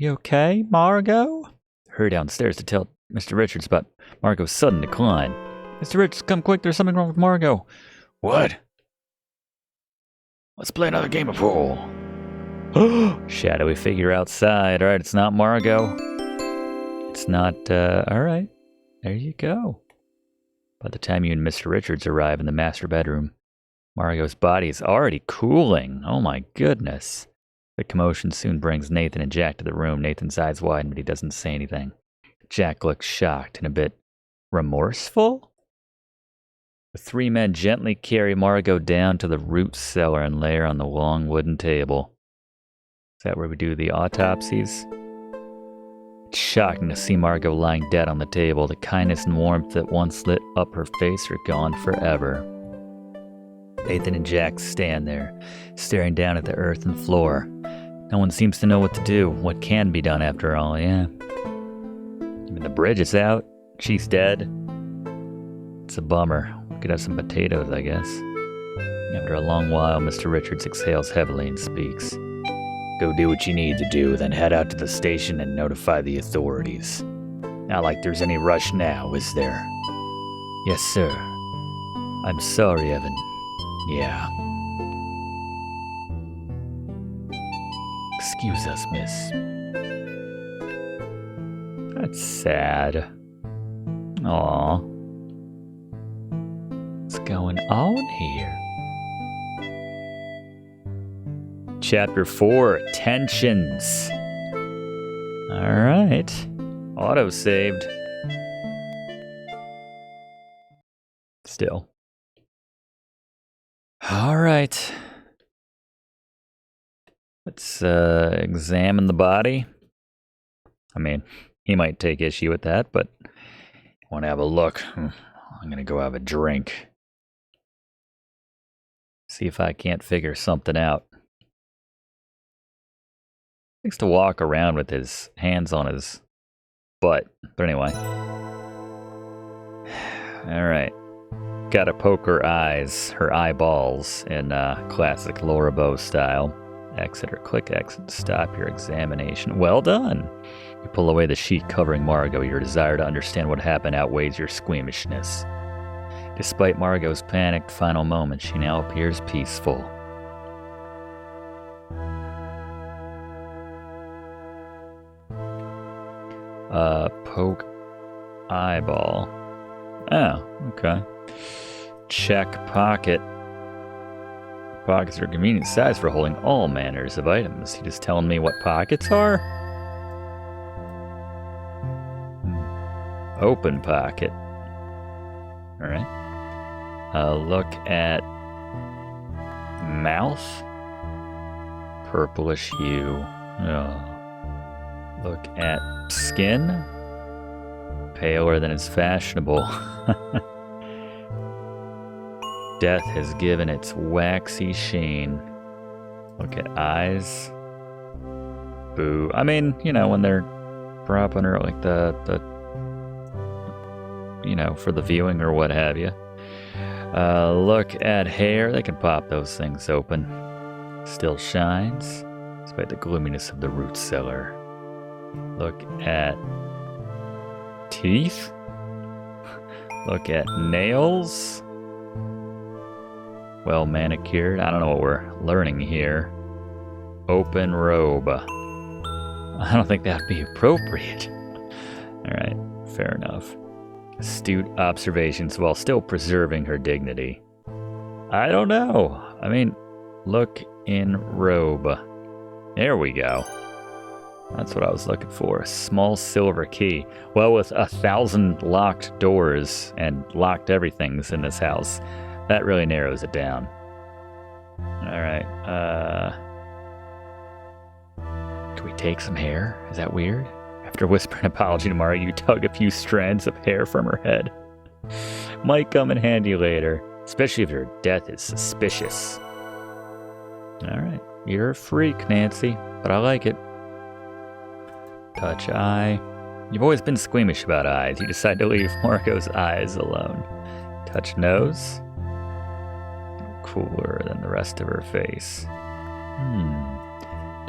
You okay, Margot? Hurry downstairs to tell Mr. Richards about Margot's sudden decline. Mr. Richards, come quick, there's something wrong with Margot. What? Let's play another game of pool. Shadowy figure outside. Alright, it's not Margot. It's not, alright. There you go. By the time you and Mr. Richards arrive in the master bedroom, Margot's body is already cooling. Oh my goodness. The commotion soon brings Nathan and Jack to the room. Nathan's eyes widen, but he doesn't say anything. Jack looks shocked and a bit remorseful. The three men gently carry Margot down to the root cellar and lay her on the long wooden table. Is that where we do the autopsies? It's shocking to see Margot lying dead on the table. The kindness and warmth that once lit up her face are gone forever. Nathan and Jack stand there, staring down at the earthen floor. No one seems to know what to do, what can be done after all, yeah. Even the bridge is out. She's dead. It's a bummer. We could have some potatoes, I guess. After a long while, Mr. Richards exhales heavily and speaks. Go do what you need to do, then head out to the station and notify the authorities. Not like there's any rush now, is there? Yes, sir. I'm sorry, Evan. Yeah. Excuse us, miss. That's sad. Aw. What's going on here? Chapter 4, Tensions. Alright. Auto-saved. Still. Alright. Let's examine the body. I mean, he might take issue with that, but I want to have a look. I'm gonna go have a drink. See if I can't figure something out. He likes to walk around with his hands on his butt. But anyway. Alright. Gotta poke her eyes, her eyeballs, in classic Laura Bow style. Exit or click exit to stop your examination. Well done! You pull away the sheet covering Margot. Your desire to understand what happened outweighs your squeamishness. Despite Margot's panicked final moments, she now appears peaceful. Poke eyeball. Oh, okay. Check pocket. Pockets are a convenient size for holding all manners of items. You just telling me what pockets are? Open pocket. Alright. Look at mouth. Purplish hue. Look at skin. Paler than is fashionable. Death has given its waxy sheen. Look at eyes. Boo. I mean, you know, when they're propping her like the you know, for the viewing or what have you. Look at hair. They can pop those things open. Still shines, despite the gloominess of the root cellar. Look at teeth. Look at nails. Well manicured. I don't know what we're learning here. Open robe. I don't think that'd be appropriate. Alright, fair enough. Astute observations while still preserving her dignity. I don't know. I mean, look in robe. There we go. That's what I was looking for. Small silver key. Well, with 1,000 locked doors and locked everythings in this house, that really narrows it down. Alright, can we take some hair? Is that weird? After whispering an apology to Mara, you tug a few strands of hair from her head. Might come in handy later, especially if your death is suspicious. Alright, you're a freak, Nancy, but I like it. Touch eye. You've always been squeamish about eyes. You decide to leave Margot's eyes alone. Touch nose. Cooler than the rest of her face.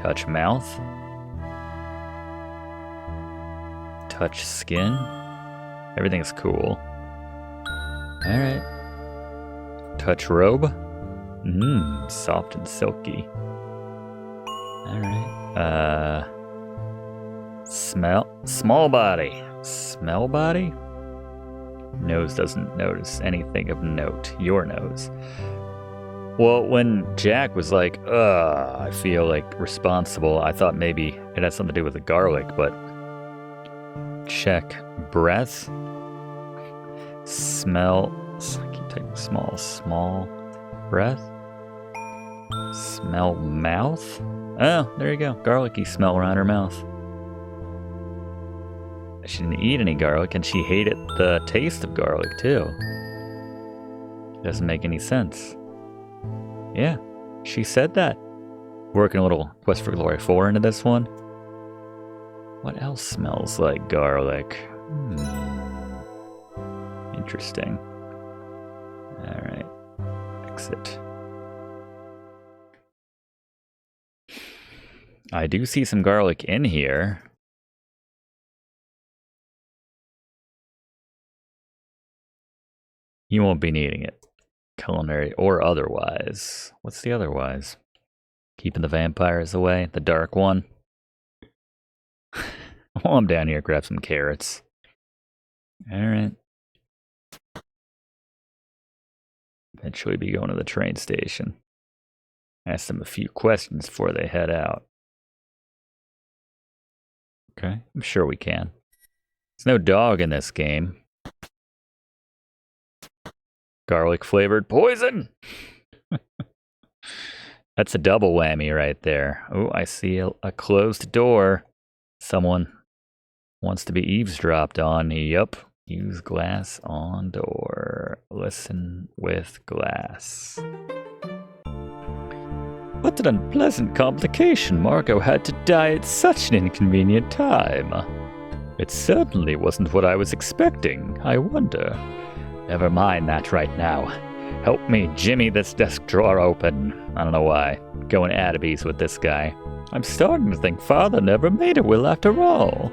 Touch mouth. Touch skin. Everything's cool. Alright. Touch robe. Soft and silky. Alright. Smell. Small body. Smell body? Nose doesn't notice anything of note. Your nose. Well, when Jack was like, I feel like responsible, I thought maybe it had something to do with the garlic, but check breath. Smell. I keep taking small breath. Smell mouth. Oh, there you go. Garlicky smell around her mouth. She didn't eat any garlic, and she hated the taste of garlic, too. Doesn't make any sense. Yeah, she said that. Working a little Quest for Glory 4 into this one. What else smells like garlic? Interesting. Alright. Exit. I do see some garlic in here. You won't be needing it. Culinary or otherwise. What's the otherwise? Keeping the vampires away? The dark one? While I'm down here, grab some carrots. Alright. Eventually be going to the train station. Ask them a few questions before they head out. Okay, I'm sure we can. There's no dog in this game. Garlic flavored poison! That's a double whammy right there. Oh, I see a closed door. Someone wants to be eavesdropped on. Yup. Use glass on door. Listen with glass. What an unpleasant complication. Margot had to die at such an inconvenient time. It certainly wasn't what I was expecting. I wonder. Never mind that right now. Help me jimmy this desk drawer open. I don't know why. Going Addabees with this guy. I'm starting to think Father never made a will after all.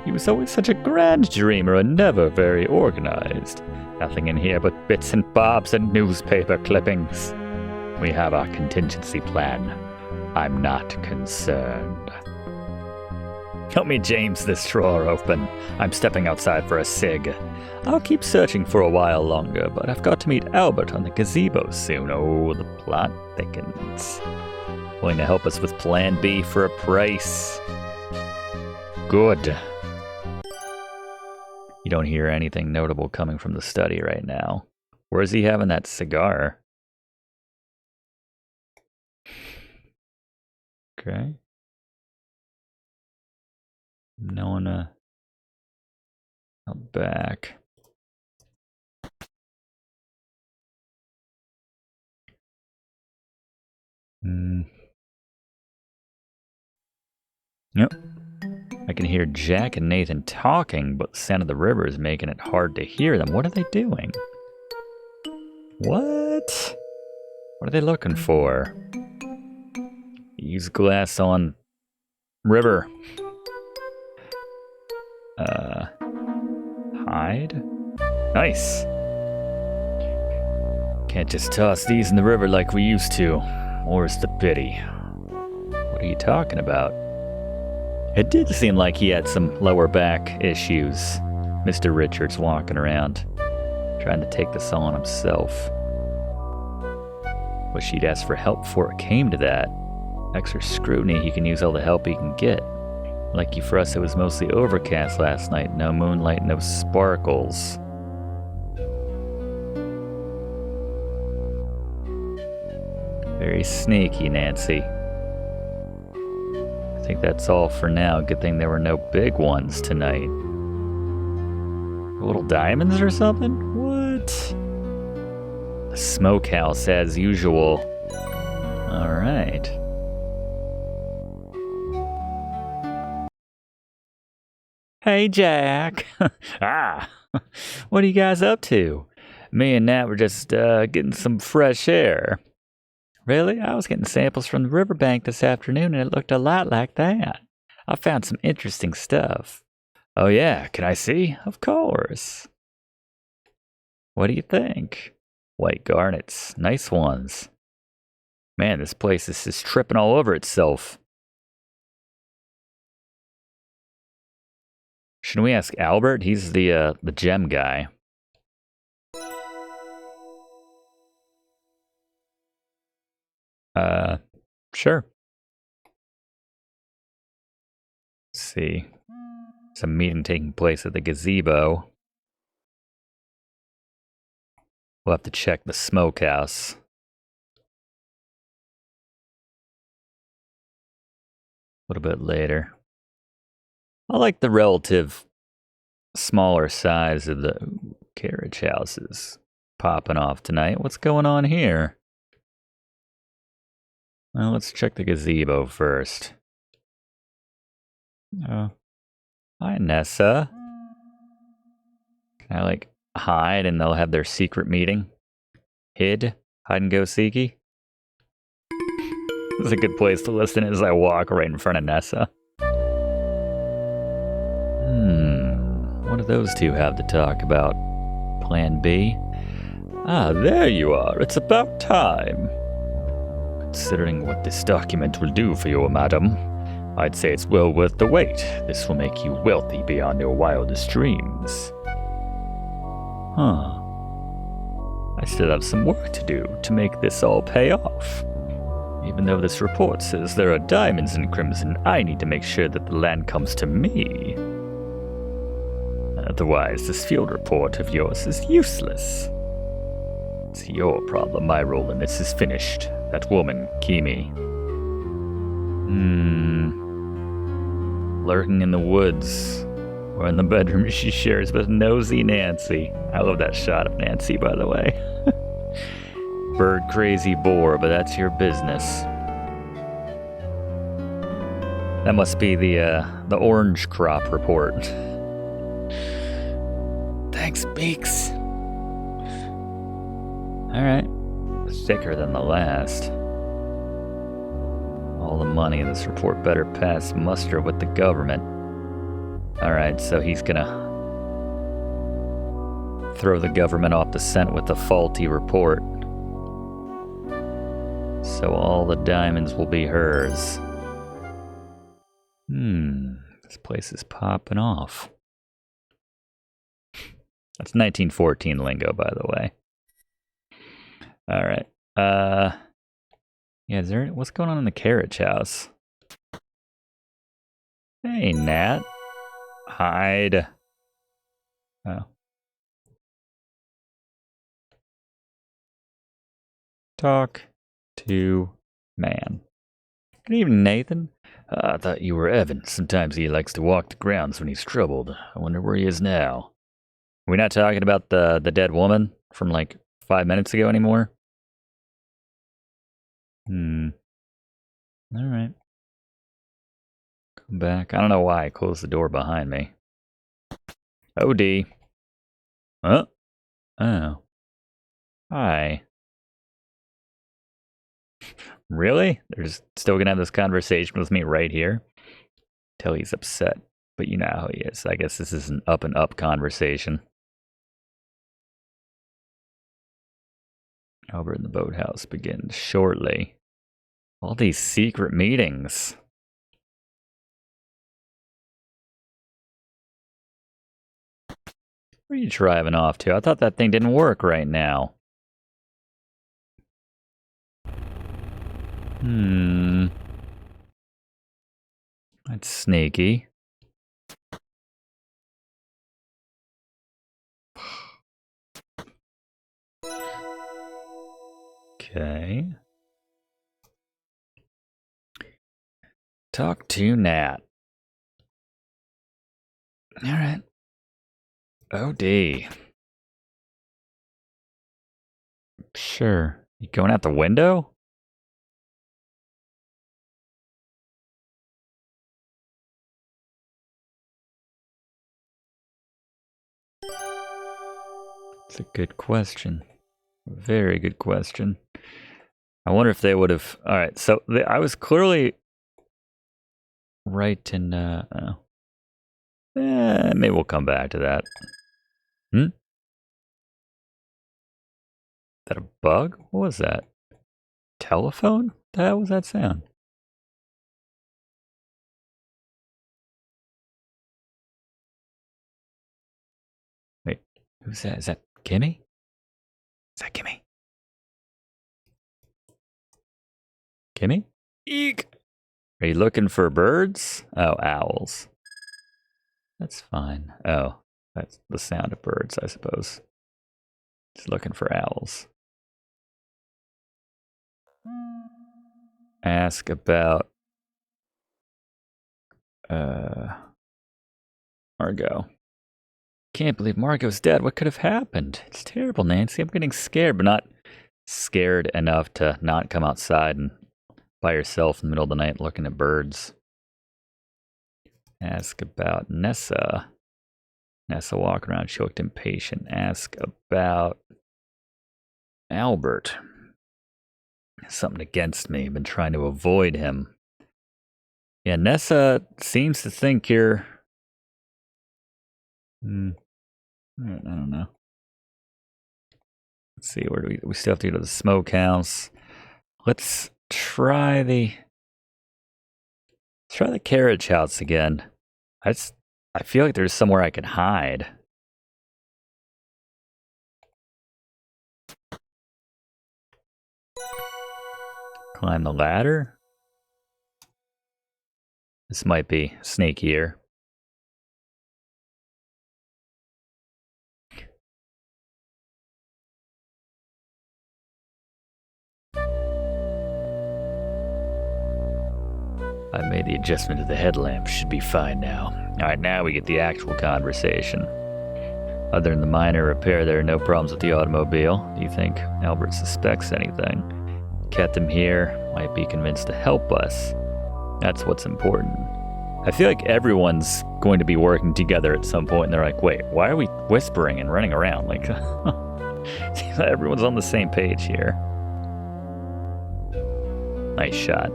He was always such a grand dreamer and never very organized. Nothing in here but bits and bobs and newspaper clippings. We have our contingency plan. I'm not concerned. Help me James this drawer open. I'm stepping outside for a cig. I'll keep searching for a while longer, but I've got to meet Albert on the gazebo soon. Oh, the plot thickens. Willing to help us with Plan B for a price. Good. You don't hear anything notable coming from the study right now. Where is he having that cigar? Okay. No one out back. Yep. I can hear Jack and Nathan talking, but the sound of the river is making it hard to hear them. What are they doing? What? What are they looking for? Use glass on river. Hide? Nice. Can't just toss these in the river like we used to. More's the pity. What are you talking about? It did seem like he had some lower back issues. Mr. Richards walking around, trying to take this on himself. Wish he'd asked for help before it came to that. Extra scrutiny, he can use all the help he can get. Lucky for us, it was mostly overcast last night. No moonlight, no sparkles. Very sneaky, Nancy. I think that's all for now. Good thing there were no big ones tonight. Little diamonds or something? What? The smokehouse as usual. Alright. Hey, Jack. What are you guys up to? Me and Nat were just getting some fresh air. Really? I was getting samples from the riverbank this afternoon and it looked a lot like that. I found some interesting stuff. Oh yeah, can I see? Of course. What do you think? White garnets, nice ones. Man, this place is just tripping all over itself. Shouldn't we ask Albert? He's the gem guy. Sure. Let's see. There's a meeting taking place at the gazebo. We'll have to check the smokehouse. A little bit later. I like the relative smaller size of the carriage houses popping off tonight. What's going on here? Well, let's check the gazebo first. Oh. Hi, Nessa. Can I, hide and they'll have their secret meeting? Hide and go seeky? This is a good place to listen as I walk right in front of Nessa. What do those two have to talk about? Plan B? Ah, there you are. It's about time. Considering what this document will do for you, madam, I'd say it's well worth the wait. This will make you wealthy beyond your wildest dreams. Huh. I still have some work to do to make this all pay off. Even though this report says there are diamonds in Crimson, I need to make sure that the land comes to me. Otherwise, this field report of yours is useless. It's your problem. My role in this is finished. That woman, Kimi. Lurking in the woods. Or in the bedroom she shares with nosy Nancy. I love that shot of Nancy, by the way. Bird crazy boar, but that's your business. That must be the orange crop report. Thanks, Beaks. Alright. Thicker than the last. All the money in this report better pass muster with the government. Alright, so he's gonna throw the government off the scent with a faulty report. So all the diamonds will be hers. This place is popping off. That's 1914 lingo, by the way. Alright. Yeah, what's going on in the carriage house? Hey, Nat. Hide. Oh. Talk to man. Good evening, Nathan. I thought you were Evan. Sometimes he likes to walk the grounds when he's troubled. I wonder where he is now. We're not talking about the dead woman from like 5 minutes ago anymore? Alright. Come back. I don't know why I closed the door behind me. OD. Huh? Oh. Hi. Really? They're just still gonna have this conversation with me right here? Till he's upset. But you know how he is. I guess this is an up and up conversation. Over in the boathouse begins shortly. All these secret meetings. Where are you driving off to? I thought that thing didn't work right now. That's sneaky. Okay. Talk to Nat. Alright. OD. Sure. You going out the window? It's a good question. Very good question. I wonder if they would have... Alright, so I was clearly right in... maybe we'll come back to that. Is that a bug? What was that? Telephone? What the hell was that sound? Wait, who's that? Is that Kimmy? Is that Kimmy? Kimmy? Eek! Are you looking for birds? Oh, owls. That's fine. Oh, that's the sound of birds, I suppose. Just looking for owls. Ask about Margot. Can't believe Margot's dead. What could have happened? It's terrible, Nancy. I'm getting scared, but not scared enough to not come outside and by yourself in the middle of the night looking at birds. Ask about Nessa. Nessa walking around. She looked impatient. Ask about Albert. Something against me. I've been trying to avoid him. Yeah, Nessa seems to think you're... I don't know. Let's see, where do we still have to go to the smokehouse. Let's try the carriage house again. I feel like there's somewhere I can hide. Climb the ladder. This might be snakier. I made the adjustment to the headlamp. Should be fine now. Alright, now we get the actual conversation. Other than the minor repair, there are no problems with the automobile. Do you think Albert suspects anything? Kept him here, might be convinced to help us. That's what's important. I feel like everyone's going to be working together at some point, and they're like, wait, why are we whispering and running around? Like, seems like everyone's on the same page here. Nice shot.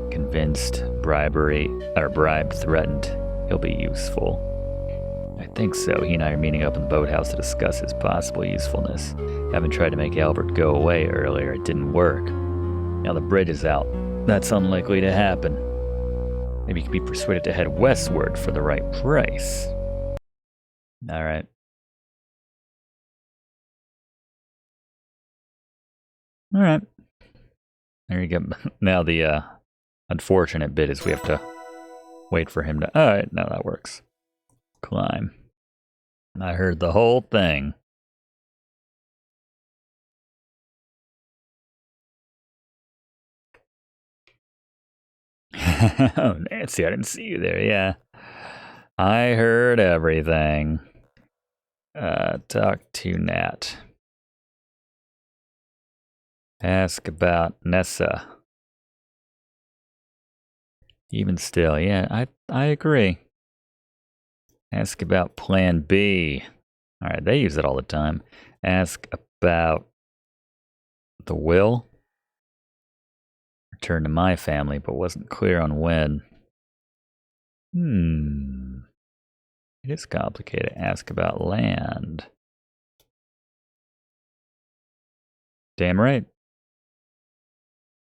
Convinced, bribe, threatened. He'll be useful. I think so. He and I are meeting up in the boathouse to discuss his possible usefulness. Haven't tried to make Albert go away earlier. It didn't work. Now the bridge is out. That's unlikely to happen. Maybe he can be persuaded to head westward for the right price. Alright. Alright. There you go. Now the unfortunate bit is we have to wait for him to... Alright, now that works. Climb. I heard the whole thing. Oh, Nancy, I didn't see you there, yeah. I heard everything. Talk to Nat. Ask about Nessa. Even still, yeah, I agree. Ask about Plan B. Alright, they use it all the time. Ask about the will. Return to my family, but wasn't clear on when. It is complicated. Ask about land. Damn right.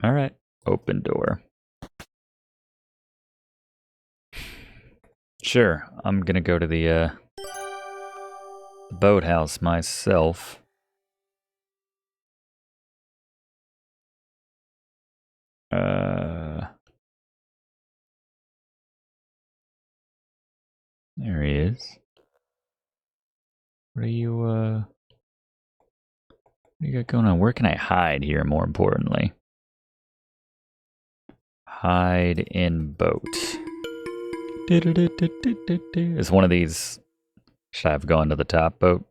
Alright, open door. Sure, I'm gonna go to the boathouse myself. There he is. What do you got going on? Where can I hide here, more importantly? Hide in boat. Is one of these... Should I have gone to the top boat?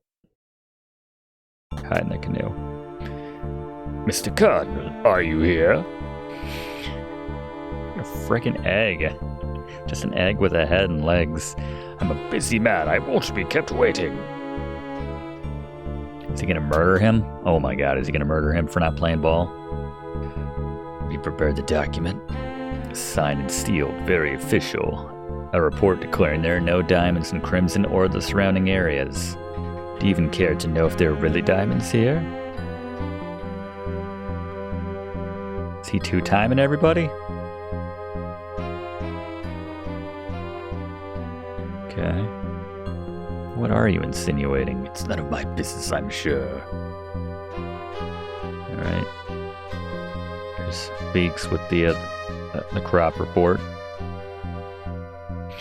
Hide in the canoe. Mr. Cardinal, are you here? A freaking egg. Just an egg with a head and legs. I'm a busy man. I won't be kept waiting. Is he gonna murder him? Oh my god, is he gonna murder him for not playing ball? We prepared the document. Signed and sealed. Very official. A report declaring there are no diamonds in Crimson or the surrounding areas. Do you even care to know if there are really diamonds here? Is he two-timing everybody? Okay. What are you insinuating? It's none of my business, I'm sure. Alright. There's Beaks with the crop report.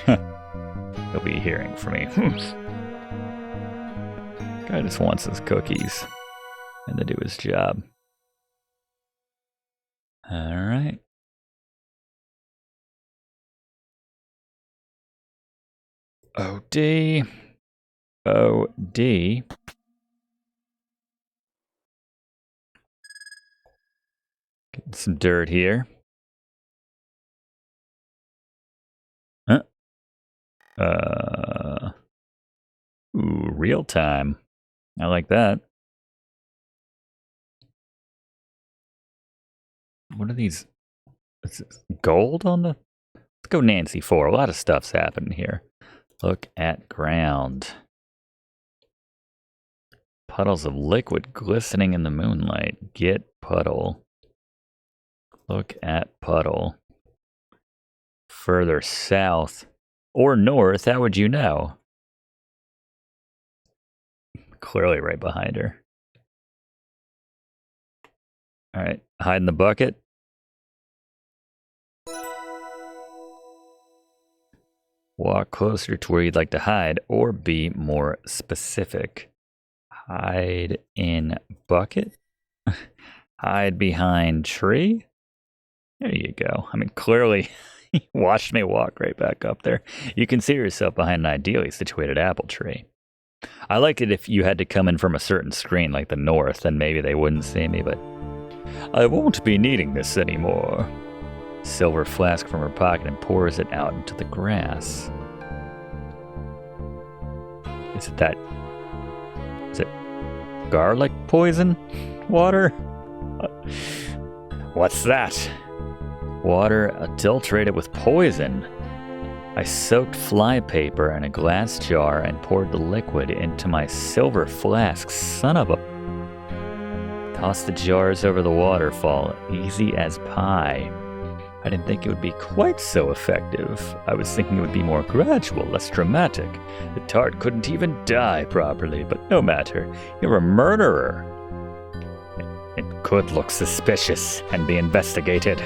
He'll be hearing from me. Guy just wants his cookies and to do his job. Alright. OD. OD. Getting some dirt here. Huh? Ooh, real time. I like that. What are these? Is this gold on the... Let's go Nancy 4. A lot of stuff's happening here. Look at ground. Puddles of liquid glistening in the moonlight. Get puddle. Look at puddle. Further south or north, how would you know? Clearly right behind her. All right, hide in the bucket. Walk closer to where you'd like to hide, or be more specific. Hide in bucket. Hide behind tree. There you go. I mean, clearly, you watched me walk right back up there. You can see yourself behind an ideally situated apple tree. I liked it if you had to come in from a certain screen, like the north, then maybe they wouldn't see me, but I won't be needing this anymore. Silver flask from her pocket and pours it out into the grass. Is it garlic poison water? What's that? Water adulterated with poison. I soaked fly paper in a glass jar and poured the liquid into my silver flask. Son of a... Tossed the jars over the waterfall, easy as pie. I didn't think it would be quite so effective. I was thinking it would be more gradual, less dramatic. The tart couldn't even die properly, but no matter. You're a murderer. It could look suspicious and be investigated.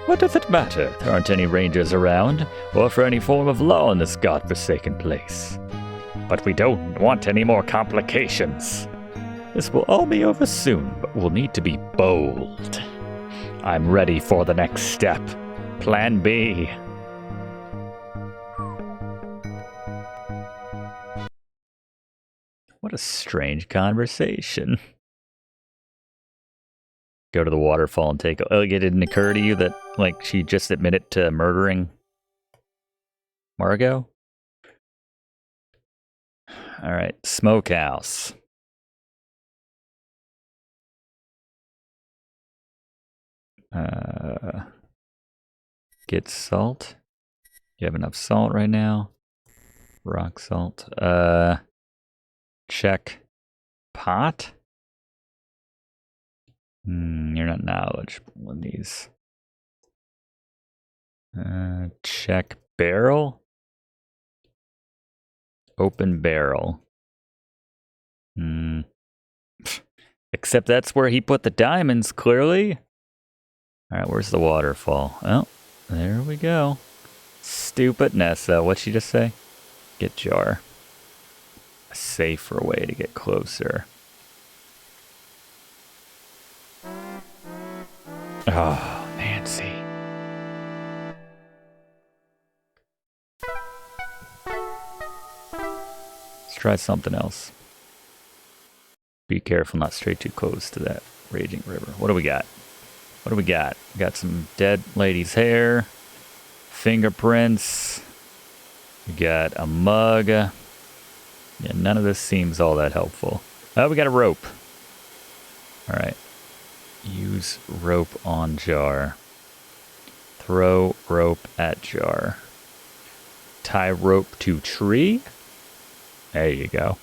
What does it matter? There aren't any rangers around, or for any form of law in this godforsaken place. But we don't want any more complications. This will all be over soon, but we'll need to be bold. I'm ready for the next step. Plan B. What a strange conversation. Go to the waterfall and take... Oh, it didn't occur to you that, like, she just admitted to murdering Margot? Alright, smokehouse. Get salt. You have enough salt right now. Rock salt. Check pot. You're not knowledgeable in these. Check barrel. Open barrel. Except that's where he put the diamonds, clearly. Alright, where's the waterfall? Oh, there we go. Stupid Nessa. What'd she just say? Get jar. A safer way to get closer. Oh, Nancy. Let's try something else. Be careful not stray too close to that raging river. What do we got? What do we got? We got some dead lady's hair. Fingerprints. We got a mug. Yeah, none of this seems all that helpful. Oh, we got a rope. Alright. Use rope on jar. Throw rope at jar. Tie rope to tree. There you go.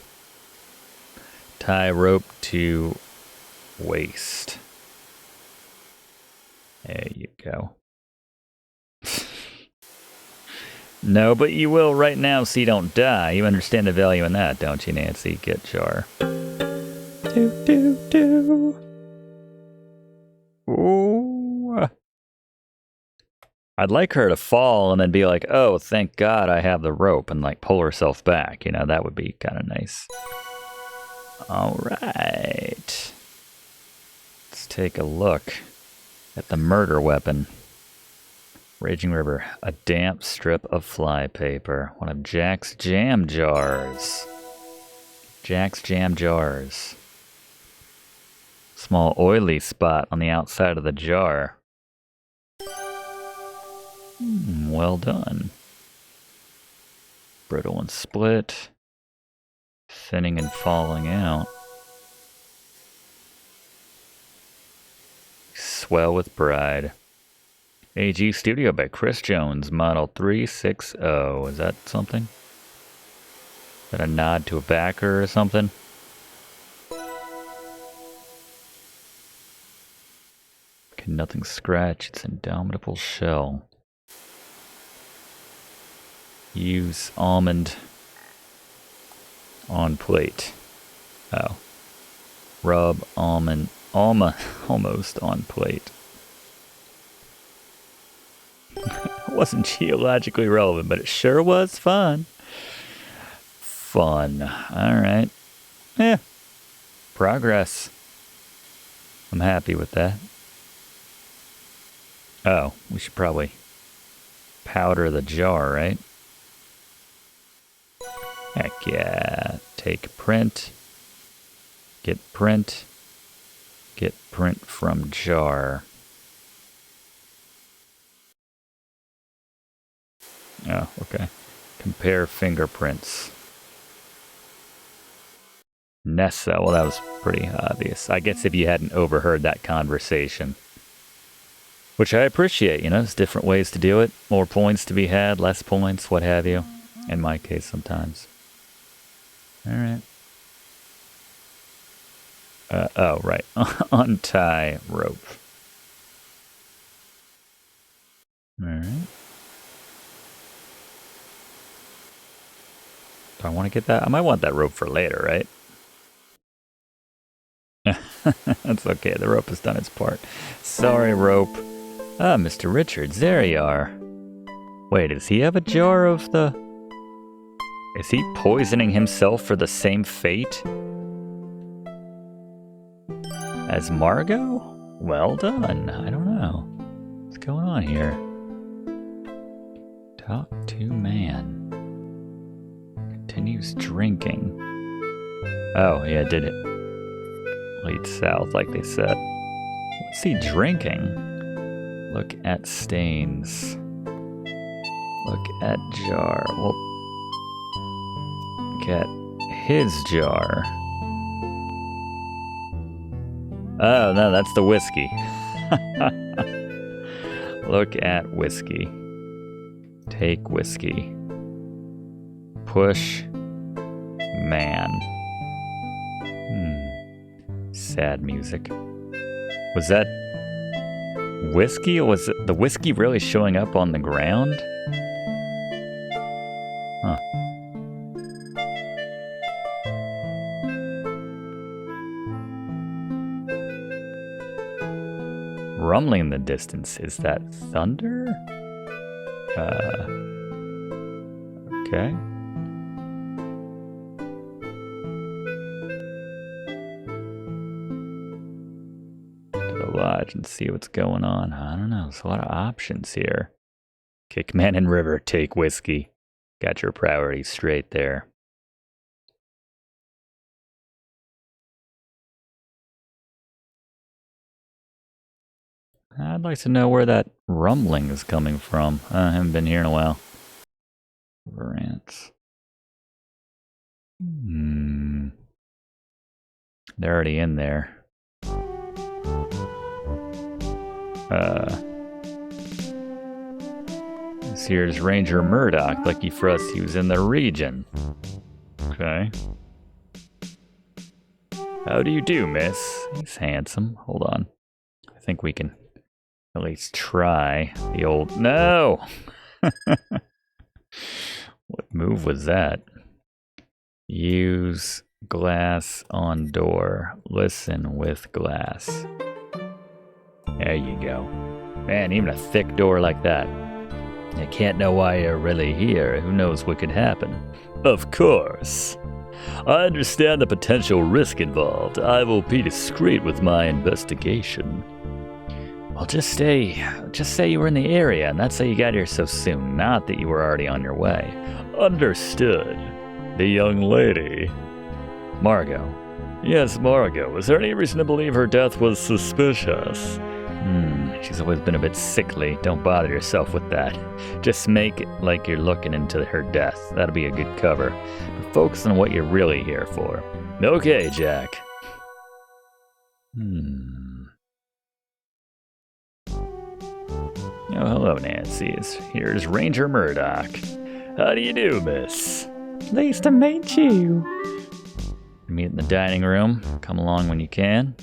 Tie rope to waist. There you go. No, but you will right now so you don't die. You understand the value in that, don't you, Nancy? Get jar. Do. Ooh. I'd like her to fall and then be like, oh, thank God I have the rope, and like pull herself back. You know, that would be kind of nice. All right. Let's take a look at the murder weapon. Raging River, a damp strip of fly paper. One of Jack's jam jars. Jack's jam jars. Small oily spot on the outside of the jar. Well done. Brittle and split. Thinning and falling out. Swell with pride. AG Studio by Chris Jones, model 360. Is that something? Is that a nod to a backer or something? Can nothing scratch its indomitable shell. Use almond on plate. Oh. Rub almond almost on plate. It wasn't geologically relevant, but it sure was fun. Fun. Alright. Yeah. Progress. I'm happy with that. Oh, we should probably powder the jar, right? Heck yeah. Take print. Get print. Get print from jar. Oh, okay. Compare fingerprints. Nessa, well, that was pretty obvious. I guess if you hadn't overheard that conversation. Which I appreciate, you know, there's different ways to do it. More points to be had, less points, what have you. In my case, sometimes. Alright. Oh, right. Untie rope. Alright. Do I want to get that? I might want that rope for later, right? That's okay. The rope has done its part. Sorry, rope. Ah, Mr. Richards, there you are. Wait, does he have a jar of the... Is he poisoning himself for the same fate as Margot? Well done. I don't know. What's going on here? Talk to man. Continues drinking. Oh, yeah, did it. Lead south, like they said. What's he drinking? Look at stains. Look at jar. Well, look at his jar. Oh, no, that's the whiskey. Look at whiskey. Take whiskey. Push man. Sad music. Was that whiskey? Or was it the whiskey really showing up on the ground? Huh. Rumbling in the distance. Is that thunder? Okay. Lodge and see what's going on. I don't know. There's a lot of options here. Kick man in river, take whiskey. Got your priorities straight there. I'd like to know where that rumbling is coming from. I haven't been here in a while. Rants. They're already in there. This here's Ranger Murdoch. Lucky for us, he was in the region. Okay. How do you do, miss? He's handsome. Hold on. I think we can at least try the old... No! What move was that? Use glass on door. Listen with glass. There you go. Man, even a thick door like that. You can't know why you're really here. Who knows what could happen? Of course. I understand the potential risk involved. I will be discreet with my investigation. Well, just say you were in the area, and that's how you got here so soon, not that you were already on your way. Understood. The young lady. Margot. Yes, Margot. Is there any reason to believe her death was suspicious? She's always been a bit sickly. Don't bother yourself with that. Just make it like you're looking into her death. That'll be a good cover. But focus on what you're really here for. Okay, Jack. Oh, hello, Nancy. Here's Ranger Murdoch. How do you do, miss? Pleased to meet you. Meet in the dining room. Come along when you can.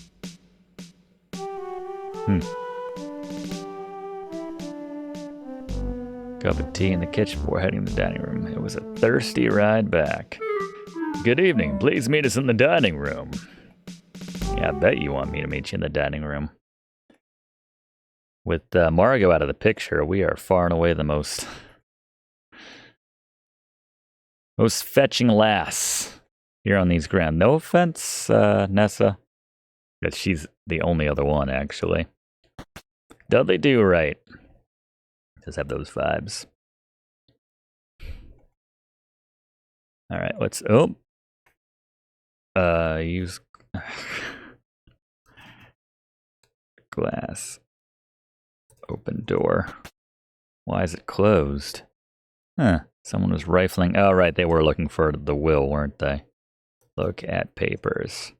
cup of tea in the kitchen before heading to the dining room. It was a thirsty ride back. Good evening. Please meet us in the dining room. Yeah, I bet you want me to meet you in the dining room. With Margot out of the picture, we are far and away the most fetching lass here on these grounds. No offense, Nessa. But she's the only other one, actually. Dudley do right. Does have those vibes. All right, let's. Use glass. Open door. Why is it closed? Huh. Someone was rifling. Oh, right. They were looking for the will, weren't they? Look at papers.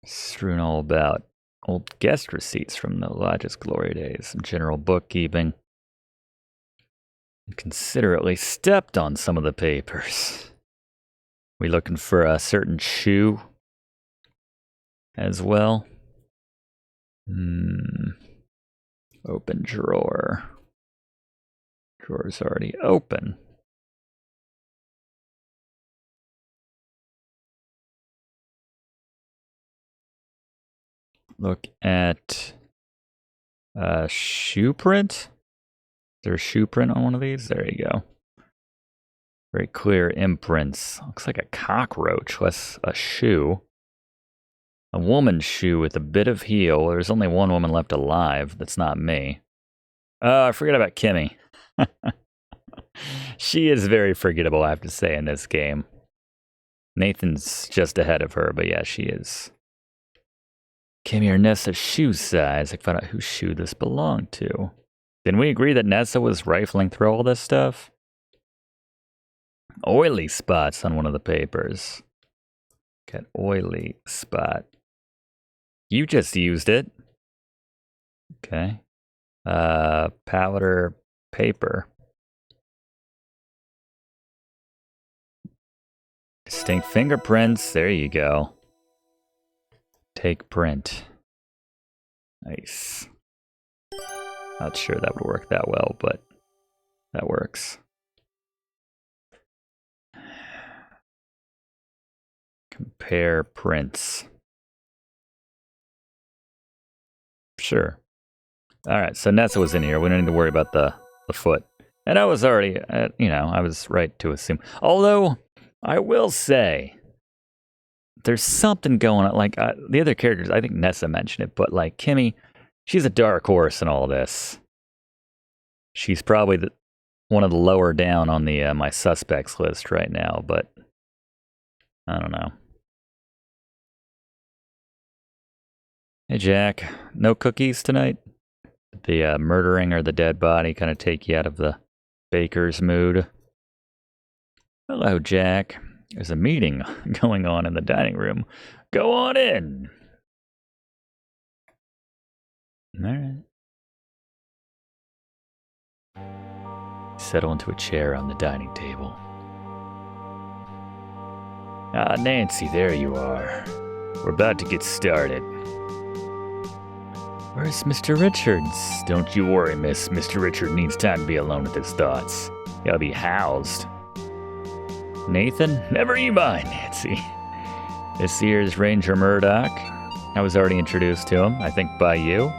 Strewn all about. Old guest receipts from the lodge's glory days. Some general bookkeeping. Considerately stepped on some of the papers. We looking for a certain shoe as well? Open drawer. Drawer's already open. Look at shoe print. Is there a shoe print on one of these? There you go. Very clear imprints. Looks like a cockroach, less a shoe. A woman's shoe with a bit of heel. There's only one woman left alive. That's not me. Oh, I forgot about Kimmy. She is very forgettable, I have to say, in this game. Nathan's just ahead of her, but yeah, she is. Kimmy or Nessa's shoe size. I can find out whose shoe this belonged to. Didn't we agree that Nessa was rifling through all this stuff? Oily spots on one of the papers. Got oily spot. You just used it. Okay. Powder paper. Distinct fingerprints. There you go. Take print. Nice. Not sure that would work that well, but that works. Compare prints. Sure. All right, so Nessa was in here. We don't need to worry about the foot. And I was already, I was right to assume. Although, I will say, there's something going on. Like, the other characters, I think Nessa mentioned it, but like Kimmy, she's a dark horse in all this. She's probably one of the lower down on the my suspects list right now, but I don't know. Hey, Jack. No cookies tonight? The murdering or the dead body kind of take you out of the baker's mood. Hello, Jack. There's a meeting going on in the dining room. Go on in. All right. Settle into a chair on the dining table. Ah, Nancy, there you are. We're about to get started. Where's Mr. Richards? Don't you worry, miss. Mr. Richard needs time to be alone with his thoughts. He'll be housed. Nathan? Never you mind, Nancy. This here's Ranger Murdoch. I was already introduced to him, I think by you.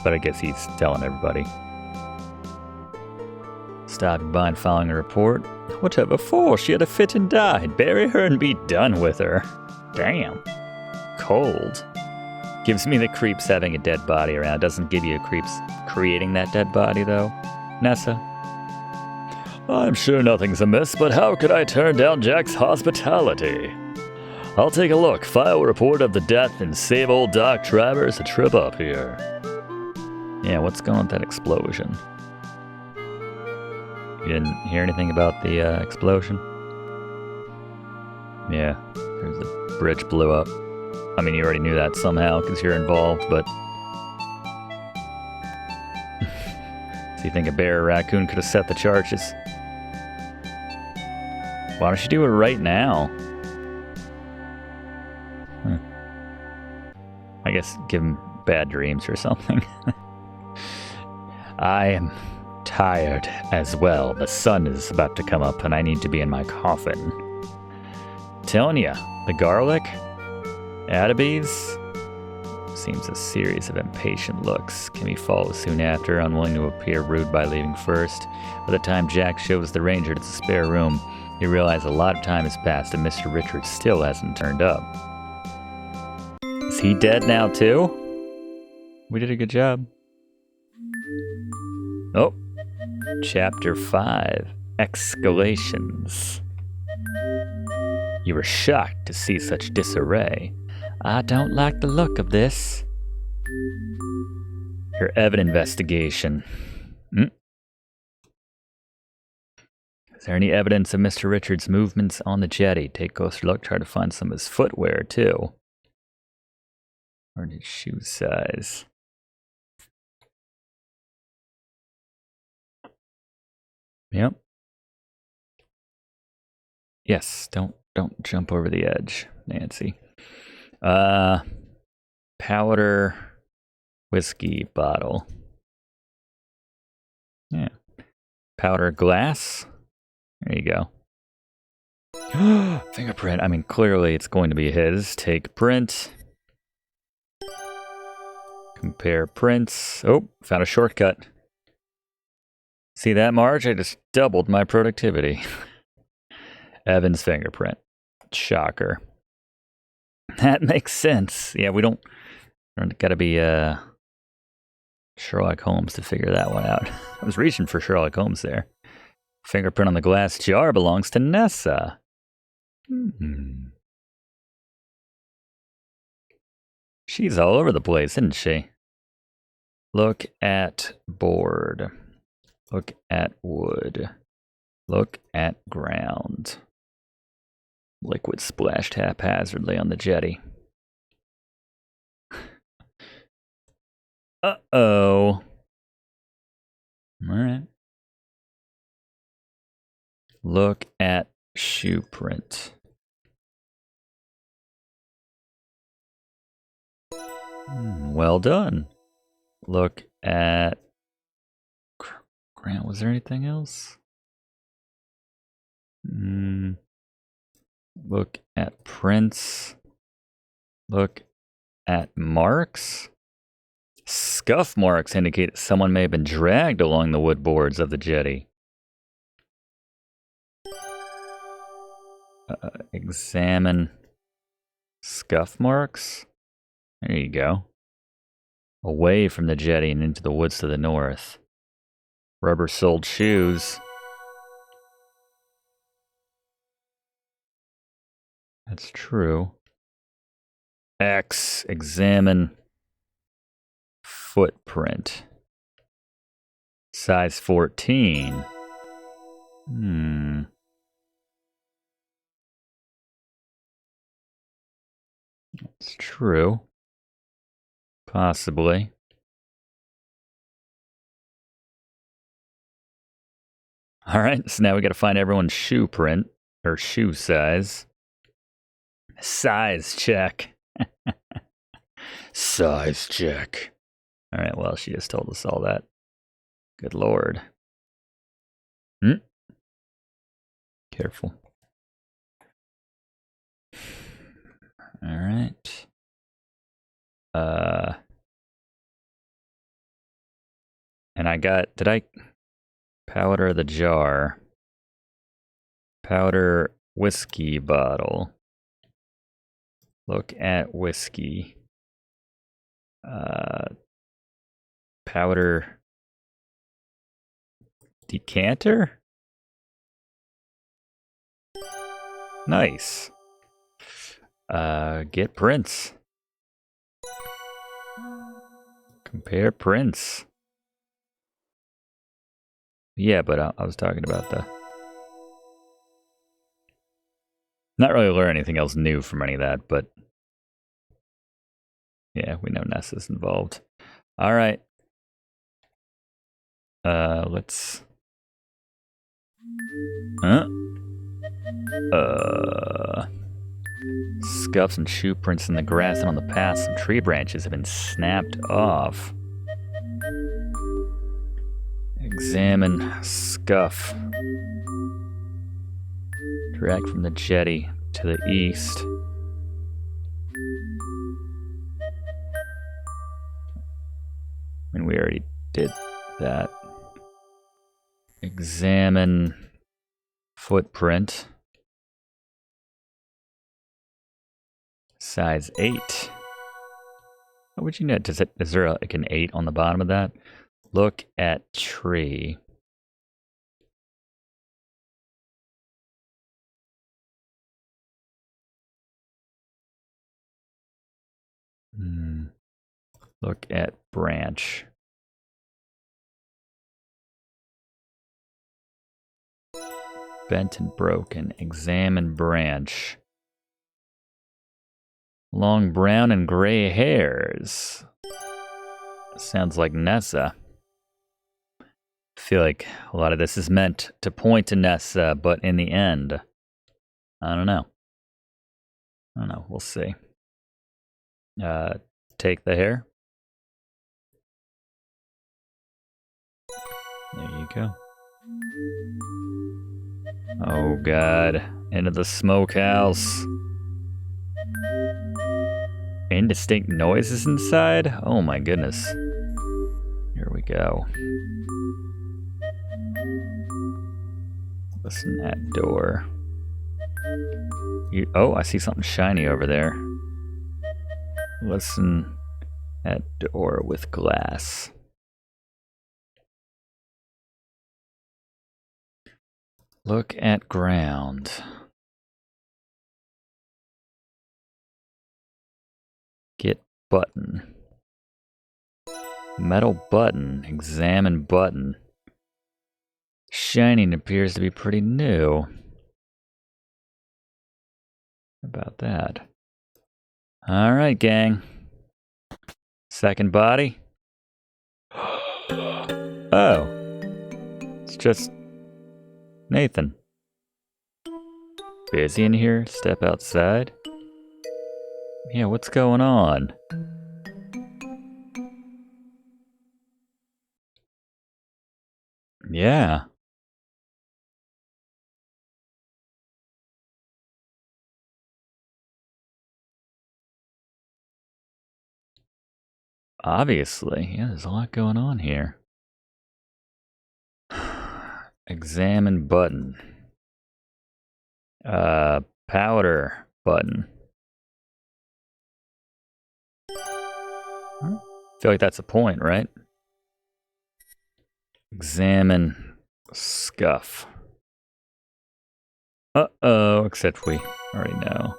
But I guess he's telling everybody. Stopping by and following a report. Whatever for? She had a fit and died. Bury her and be done with her. Damn. Cold. Gives me the creeps having a dead body around. Doesn't give you the creeps creating that dead body, though. Nessa? I'm sure nothing's amiss, but how could I turn down Jack's hospitality? I'll take a look. File a report of the death and save old Doc Travers a trip up here. Yeah, what's going on with that explosion? You didn't hear anything about the explosion? Yeah, there's a bridge blew up. I mean, you already knew that somehow because you're involved, but... So you think a bear or raccoon could have set the charges? Why don't you do it right now? I guess give him bad dreams or something. I am tired as well. The sun is about to come up and I need to be in my coffin. Telling ya, the garlic, Atterbees, seems a series of impatient looks. Kimmy follows soon after, unwilling to appear rude by leaving first. By the time Jack shows the ranger to the spare room, he realizes a lot of time has passed and Mr. Richards still hasn't turned up. Is he dead now too? We did a good job. Oh, Chapter 5, Escalations. You were shocked to see such disarray. I don't like the look of this. Your evidence investigation. Is there any evidence of Mr. Richards' movements on the jetty? Take a closer look, try to find some of his footwear too. Or his shoe size. Yep. Yes, don't jump over the edge, Nancy. Powder whiskey bottle. Yeah. Powder glass. There you go. Fingerprint. I mean, clearly it's going to be his. Take print. Compare prints. Oh, found a shortcut. See that, Marge? I just doubled my productivity. Evan's fingerprint. Shocker. That makes sense. Yeah, we don't gotta be Sherlock Holmes to figure that one out. I was reaching for Sherlock Holmes there. Fingerprint on the glass jar belongs to Nessa. She's all over the place, isn't she? Look at board. Look at wood. Look at ground. Liquid splashed haphazardly on the jetty. Uh-oh. Alright. Look at shoe print. Well done. Look at Grant. Was there anything else? Look at prints. Look at marks. Scuff marks indicate someone may have been dragged along the wood boards of the jetty. Examine scuff marks. There you go. Away from the jetty and into the woods to the north. Rubber-soled shoes. That's true. X. Examine footprint. Size 14. That's true. Possibly. Alright, so now we gotta find everyone's shoe print, or shoe size. Size check. Size check. Alright, well, she just told us all that. Good lord. Careful. Alright. And I got, powder the jar. Powder whiskey bottle. Look at whiskey. Powder decanter? Nice. Get prints. Compare prints. Yeah, but I was talking about the... Not really learn anything else new from any of that, but... Yeah, we know Nessa's involved. Alright. Let's... Scuffs and shoe prints in the grass and on the path. Some tree branches have been snapped off. Examine scuff. Direct from the jetty to the east. I mean, we already did that. Examine footprint. Size 8. What would you know? Is there like an 8 on the bottom of that? Look at tree. Look at branch. Bent and broken. Examine branch. Long brown and gray hairs. Sounds like Nessa. I feel like a lot of this is meant to point to Nessa, but in the end, I don't know. We'll see. Take the hair. There you go. Oh God, into the smokehouse. Indistinct noises inside? Oh my goodness. Here we go. Listen at door. Oh, I see something shiny over there. Listen at door with glass. Look at ground. Get button. Metal button. Examine button. Shining appears to be pretty new. How about that? Alright, gang. Second body. Oh. It's just Nathan. Busy in here? Step outside? Yeah, what's going on? Yeah. Obviously. Yeah, there's a lot going on here. Examine button. Powder button. I feel like that's a point, right? Examine scuff. Uh-oh, except we already know.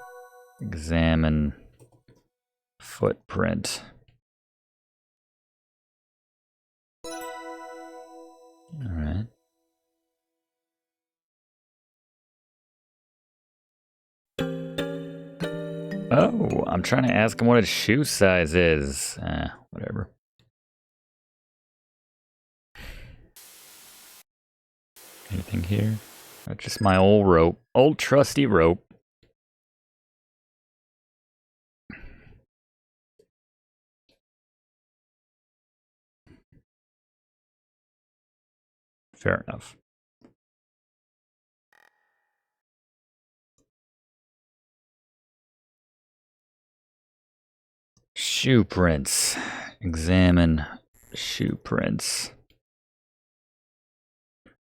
Examine footprint. All right. Oh, I'm trying to ask him what his shoe size is. Whatever. Anything here? Just my old rope. Old trusty rope. Fair enough. Shoe prints. Examine shoe prints.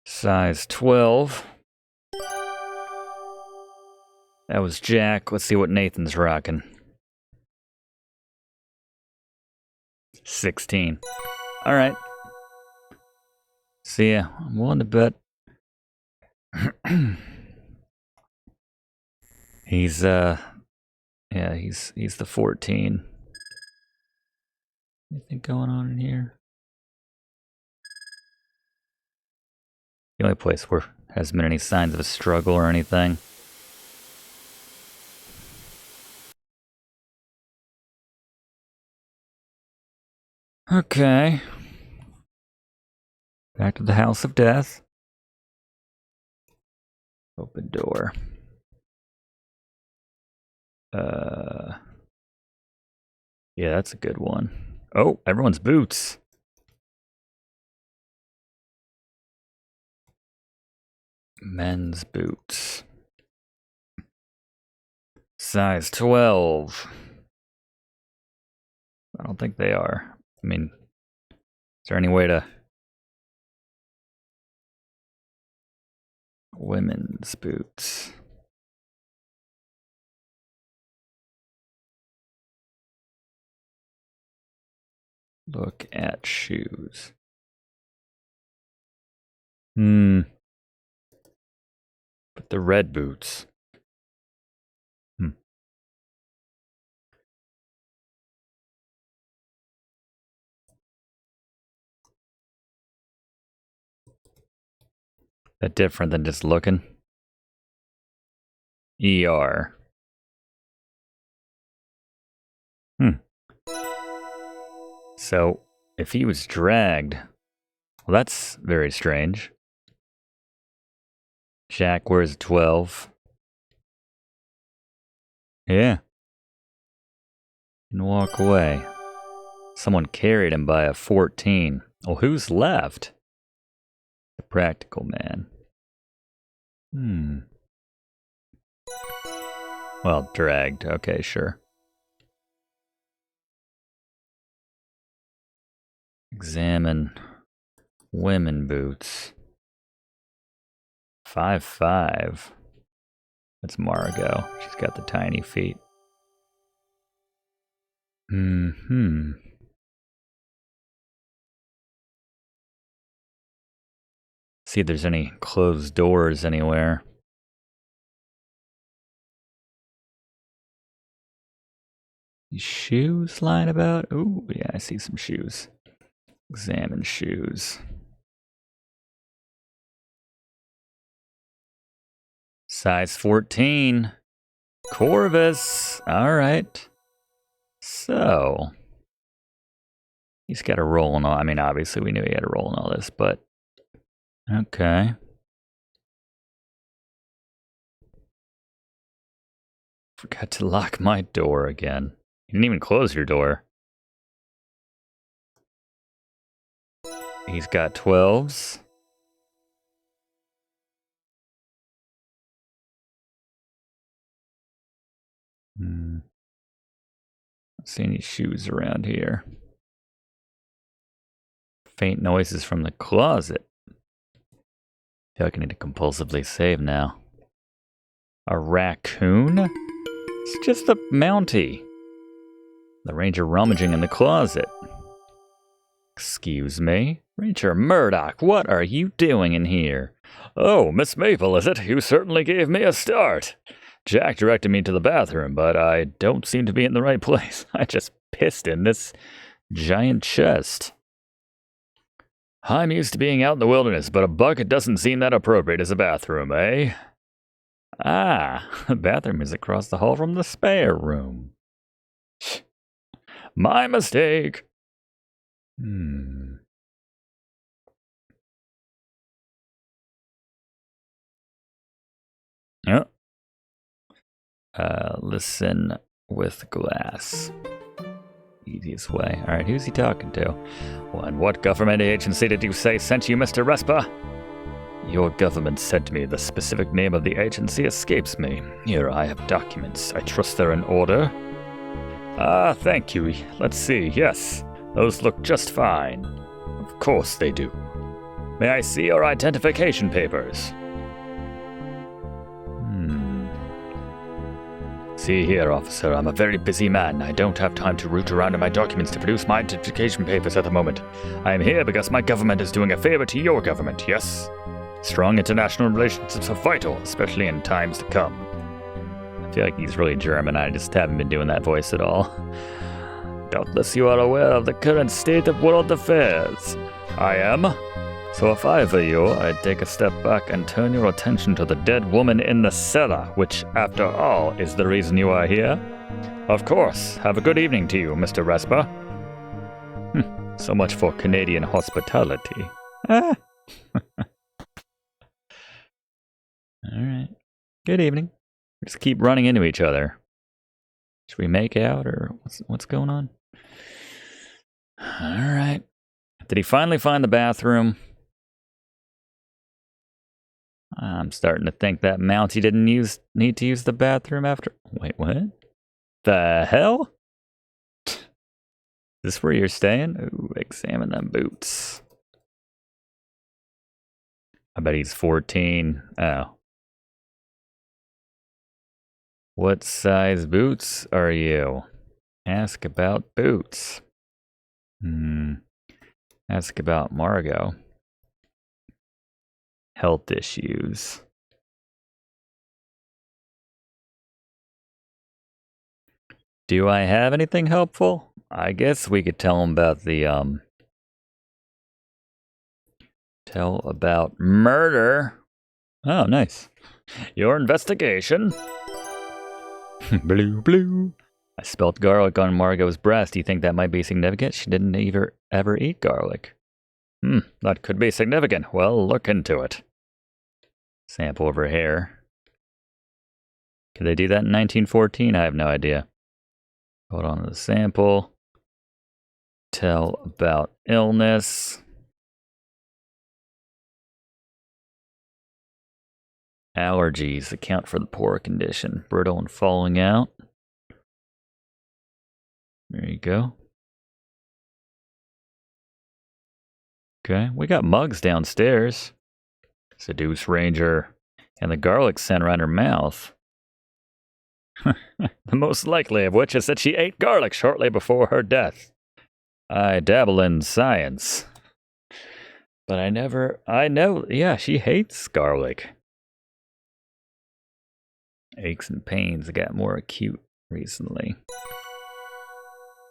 Size 12. That was Jack. Let's see what Nathan's rocking. 16. All right. See ya. I'm willing to bet. He's he's the 14. Anything going on in here? The only place where hasn't been any signs of a struggle or anything. Okay. Back to the House of Death. Open door. Yeah, that's a good one. Oh, everyone's boots. Men's boots. Size 12. I don't think they are. I mean, is there any way to... Women's boots. Look at shoes. But the red boots. That different than just looking? ER. So, if he was dragged, well, that's very strange. Jack wears a 12. Yeah. And walk away. Someone carried him by a 14. Well, who's left? The practical man. Well, dragged. Okay, sure. Examine women boots. 5'5". That's Margot. She's got the tiny feet. See if there's any closed doors anywhere. These shoes lying about? Ooh, yeah, I see some shoes. Examine shoes. Size 14. Corvus. All right. So, he's got a roll in all. I mean, obviously, we knew he had a roll in all this, but okay. Forgot to lock my door again. You didn't even close your door. He's got 12s. Don't see any shoes around here. Faint noises from the closet. I feel like I need to compulsively save now. A raccoon? It's just a Mountie. The ranger rummaging in the closet. Excuse me? Ranger Murdoch, what are you doing in here? Oh, Miss Maple, is it? You certainly gave me a start. Jack directed me to the bathroom, but I don't seem to be in the right place. I just pissed in this giant chest. I'm used to being out in the wilderness, but a bucket doesn't seem that appropriate as a bathroom, eh? Ah, the bathroom is across the hall from the spare room. My mistake. Yeah. Listen with glass. Easiest way. All right, who's he talking to? Well, and what government agency did you say sent you, Mr. Respa? Your government sent me. The specific name of the agency escapes me. Here, I have documents. I trust they're in order. Ah, thank you. Let's see. Yes, those look just fine. Of course they do. May I see your identification papers? See here, officer, I'm a very busy man. I don't have time to root around in my documents to produce my identification papers at the moment. I am here because my government is doing a favor to your government, yes? Strong international relationships are vital, especially in times to come. I feel like he's really German. I just haven't been doing that voice at all. Doubtless you are aware of the current state of world affairs. I am. So if I were you, I'd take a step back and turn your attention to the dead woman in the cellar, which, after all, is the reason you are here. Of course. Have a good evening to you, Mr. Respa. So much for Canadian hospitality. Ah. Alright. Good evening. We just keep running into each other. Should we make out, or what's going on? Alright. Did he finally find the bathroom? I'm starting to think that Mountie didn't need to use the bathroom after. Wait, what? The hell? Is this where you're staying? Ooh, examine them boots. I bet he's 14. Oh. What size boots are you? Ask about boots. Ask about Margot. Health issues. Do I have anything helpful? I guess we could tell him about the, tell about murder. Oh, nice. Your investigation. Blue, blue. I spelt garlic on Margot's breast. Do you think that might be significant? She didn't ever eat garlic. That could be significant. Well, look into it. Sample of her hair. Could they do that in 1914? I have no idea. Hold on to the sample. Tell about illness. Allergies account for the poor condition. Brittle and falling out. There you go. Okay, we got mugs downstairs. Seduce Ranger. And the garlic scent around her mouth. The most likely of which is that she ate garlic shortly before her death. I dabble in science. But I know, yeah, she hates garlic. Aches and pains got more acute recently.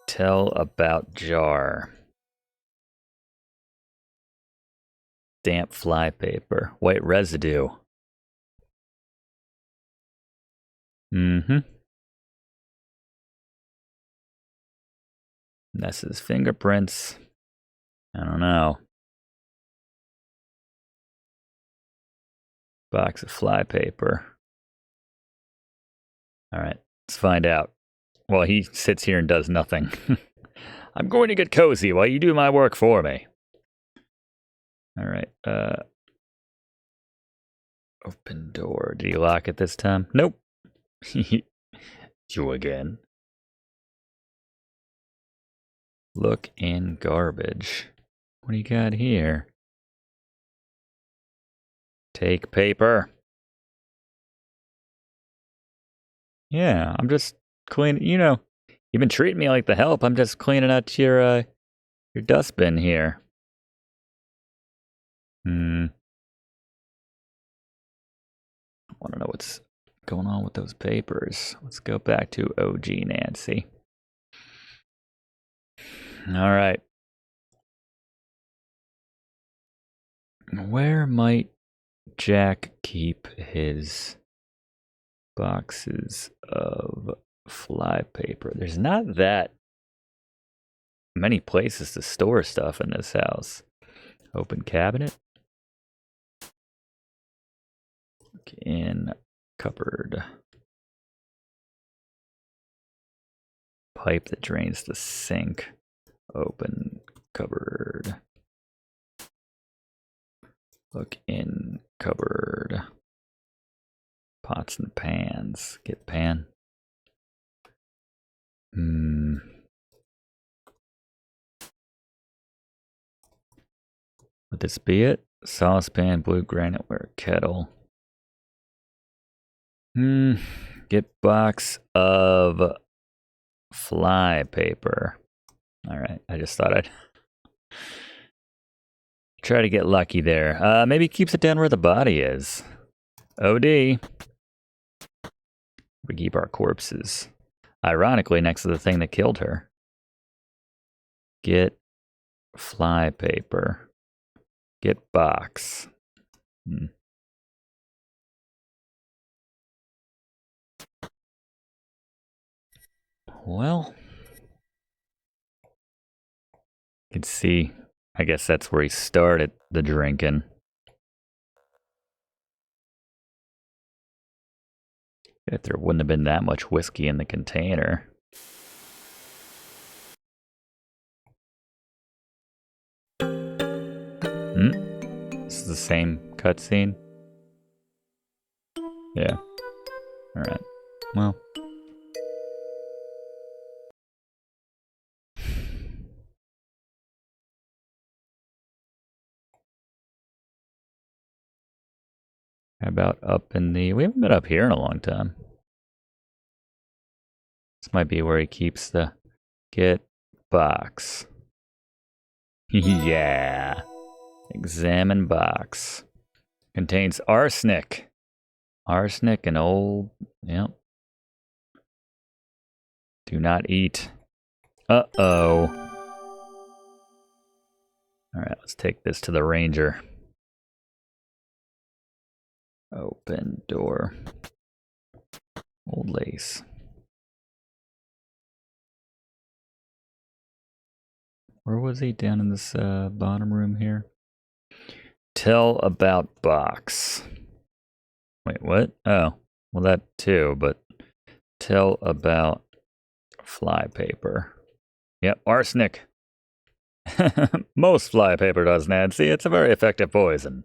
Tell about jar. Damp flypaper. White residue. Ness's fingerprints. I don't know. Box of flypaper. All right, let's find out. Well, he sits here and does nothing. I'm going to get cozy while you do my work for me. All right. Open door. Did he lock it this time? Nope. You again. Look in garbage. What do you got here? Take paper. Yeah, I'm just cleaning. You know, you've been treating me like the help. I'm just cleaning out your dustbin here. I want to know what's going on with those papers. Let's go back to OG Nancy. All right. Where might Jack keep his boxes of flypaper? There's not that many places to store stuff in this house. Open cabinet. Look in cupboard. Pipe that drains the sink. Open cupboard. Look in cupboard. Pots and pans. Get pan. Would this be it? Saucepan, blue graniteware, kettle. Get box of flypaper. All right, I just thought I'd try to get lucky there. Maybe keeps it down where the body is. OD. We keep our corpses. Ironically, next to the thing that killed her. Get flypaper. Get box. Well, you can see, I guess that's where he started the drinking. If there wouldn't have been that much whiskey in the container. This is the same cutscene. Yeah. Alright. Well. How about up in the... We haven't been up here in a long time. This might be where he keeps the... Get box. Yeah. Examine box. Contains arsenic. Arsenic and old... Yep. Do not eat. Uh-oh. Alright, let's take this to the ranger. Open door. Old lace. Where was he? Down in this bottom room here? Tell about box. Wait, what? Oh, well that too, but tell about flypaper. Yep, arsenic. Most flypaper does, Nancy. It's a very effective poison.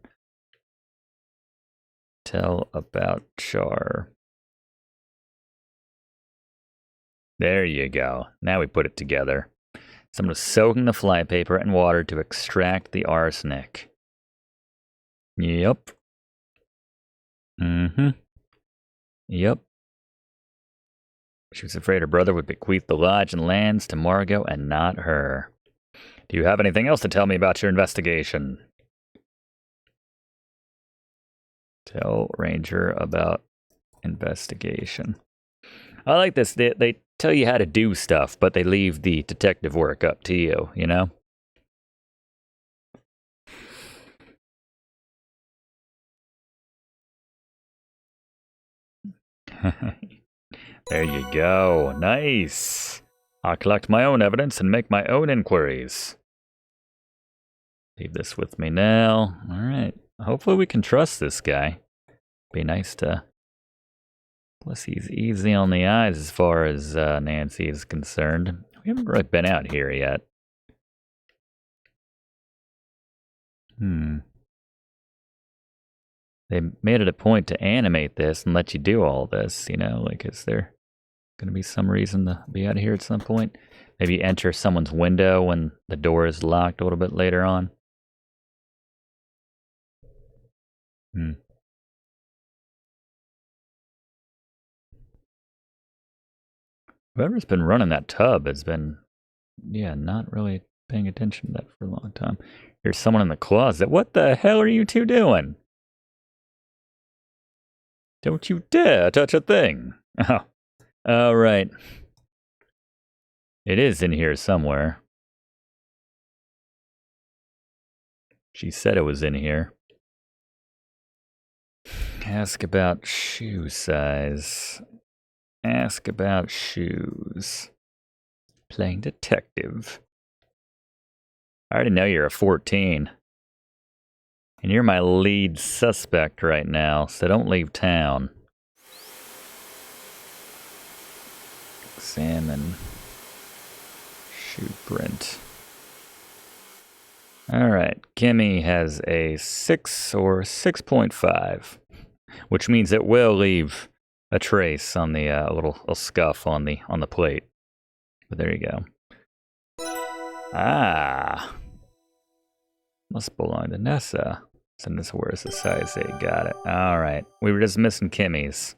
Tell about char. There you go. Now we put it together. Someone was soaking the flypaper in water to extract the arsenic. Yep. Mm-hmm. Yep. She was afraid her brother would bequeath the lodge and lands to Margot and not her. Do you have anything else to tell me about your investigation? Tell Ranger about investigation. I like this. They tell you how to do stuff, but they leave the detective work up to you, you know? There you go. Nice. I'll collect my own evidence and make my own inquiries. Leave this with me now. All right. Hopefully we can trust this guy. Be nice to... Plus he's easy on the eyes as far as Nancy is concerned. We haven't really been out here yet. They made it a point to animate this and let you do all this, you know? Like, is there going to be some reason to be out of here at some point? Maybe enter someone's window when the door is locked a little bit later on. Whoever's been running that tub has been, yeah, not really paying attention to that for a long time. Here's someone in the closet. What the hell are you two doing? Don't you dare touch a thing. Oh, all right. It is in here somewhere. She said it was in here. Ask about shoe size. Ask about shoes. Playing detective. I already know you're a 14. And you're my lead suspect right now, so don't leave town. Examine. Shoe print. Alright, Kimmy has a 6 or 6.5, which means it will leave a trace on the little scuff on the plate. But there you go. Ah, must belong to Nessa. Send us where's the size 8. Got it. All right, we were just missing Kimmy's.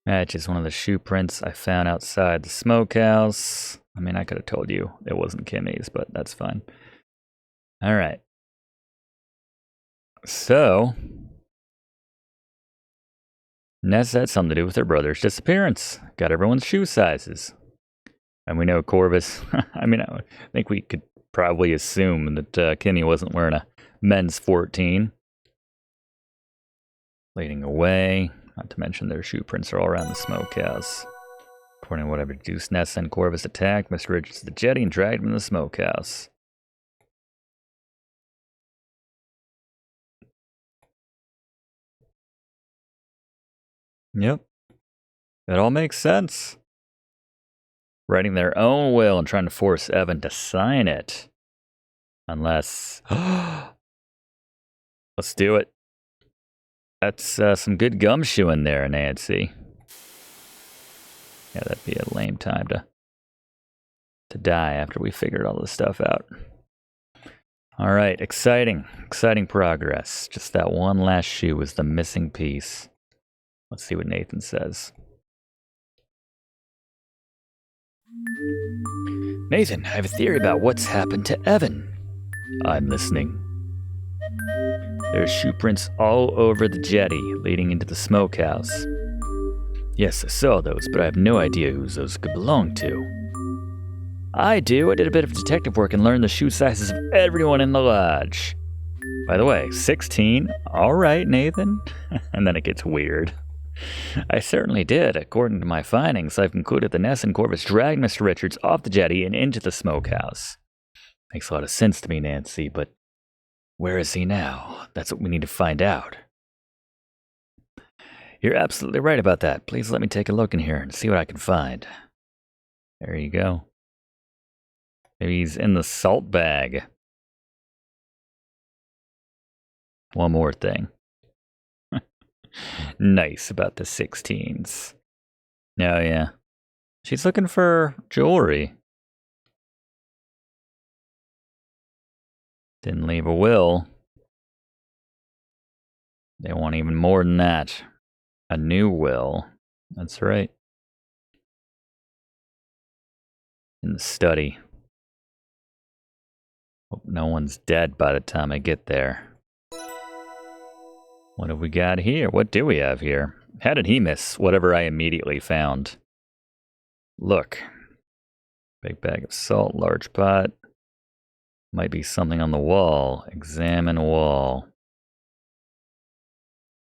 Matches one of the shoe prints I found outside the smokehouse. I mean, I could have told you it wasn't Kimmy's, but that's fine. All right. So, Nessa had something to do with her brother's disappearance. Got everyone's shoe sizes. And we know Corvus, I mean, I think we could probably assume that Kenny wasn't wearing a men's 14. Leading away, not to mention their shoe prints are all around the smokehouse. According to whatever deduced, Nessa and Corvus attacked Mr. Richards the jetty and dragged him to the smokehouse. Yep. It all makes sense. Writing their own will and trying to force Evan to sign it. Unless... Let's do it. That's some good gumshoe in there, Nancy. Yeah, that'd be a lame time to die after we figured all this stuff out. All right, exciting progress. Just that one last shoe was the missing piece. Let's see what Nathan says. Nathan, I have a theory about what's happened to Evan. I'm listening. There's shoe prints all over the jetty leading into the smokehouse. Yes, I saw those, but I have no idea who those could belong to. I do. I did a bit of detective work and learned the shoe sizes of everyone in the lodge. By the way, 16. All right, Nathan. And then it gets weird. I certainly did. According to my findings, I've concluded the Ness and Corvus dragged Mr. Richards off the jetty and into the smokehouse. Makes a lot of sense to me, Nancy, but where is he now? That's what we need to find out. You're absolutely right about that. Please let me take a look in here and see what I can find. There you go. Maybe he's in the salt bag. One more thing. Nice about the 16s. Oh, yeah. She's looking for jewelry. Didn't leave a will. They want even more than that. A new will. That's right. In the study. Hope no one's dead by the time I get there. What have we got here? What do we have here? How did he miss whatever I immediately found? Look. Big bag of salt, large pot. Might be something on the wall. Examine wall.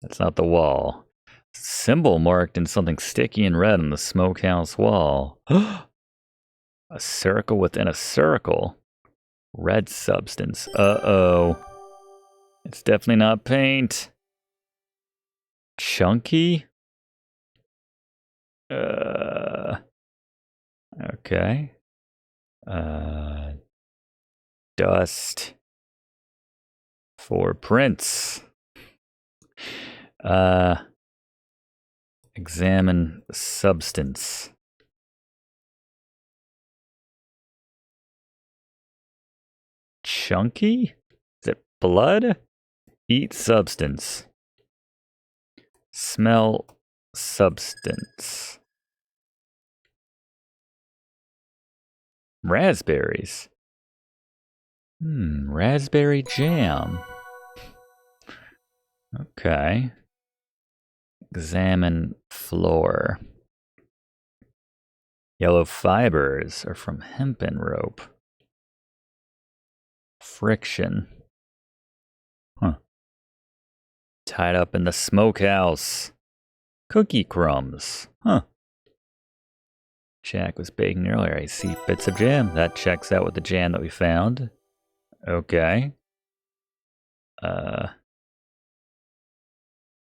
That's not the wall. Symbol marked in something sticky and red on the smokehouse wall. A circle within a circle. Red substance. Uh-oh. It's definitely not paint. Chunky? Okay. Dust. For prints. Examine substance. Chunky? Is it blood? Eat substance. Smell substance. Raspberries. Raspberry jam. Okay. Examine floor. Yellow fibers are from hempen rope. Friction. Tied up in the smokehouse. Cookie crumbs. Jack was baking earlier. I see bits of jam. That checks out with the jam that we found. Okay.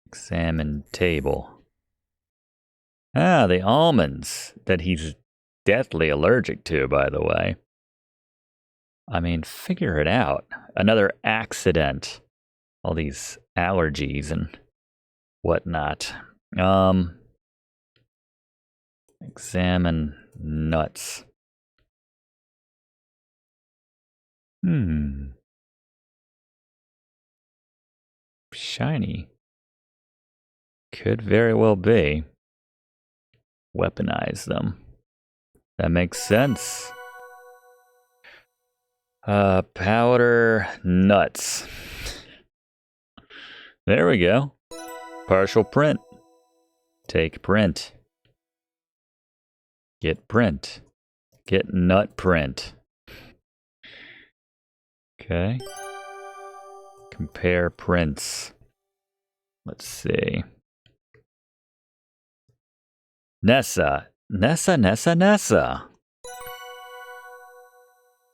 Examine table. The almonds that he's deathly allergic to, by the way. I mean, figure it out. Another accident. All these allergies and whatnot. Examine nuts. Shiny. Could very well be. Weaponize them. That makes sense. Powder nuts. There we go. Partial print. Take print. Get print. Get nut print. Okay. Compare prints. Let's see. Nessa. Nessa.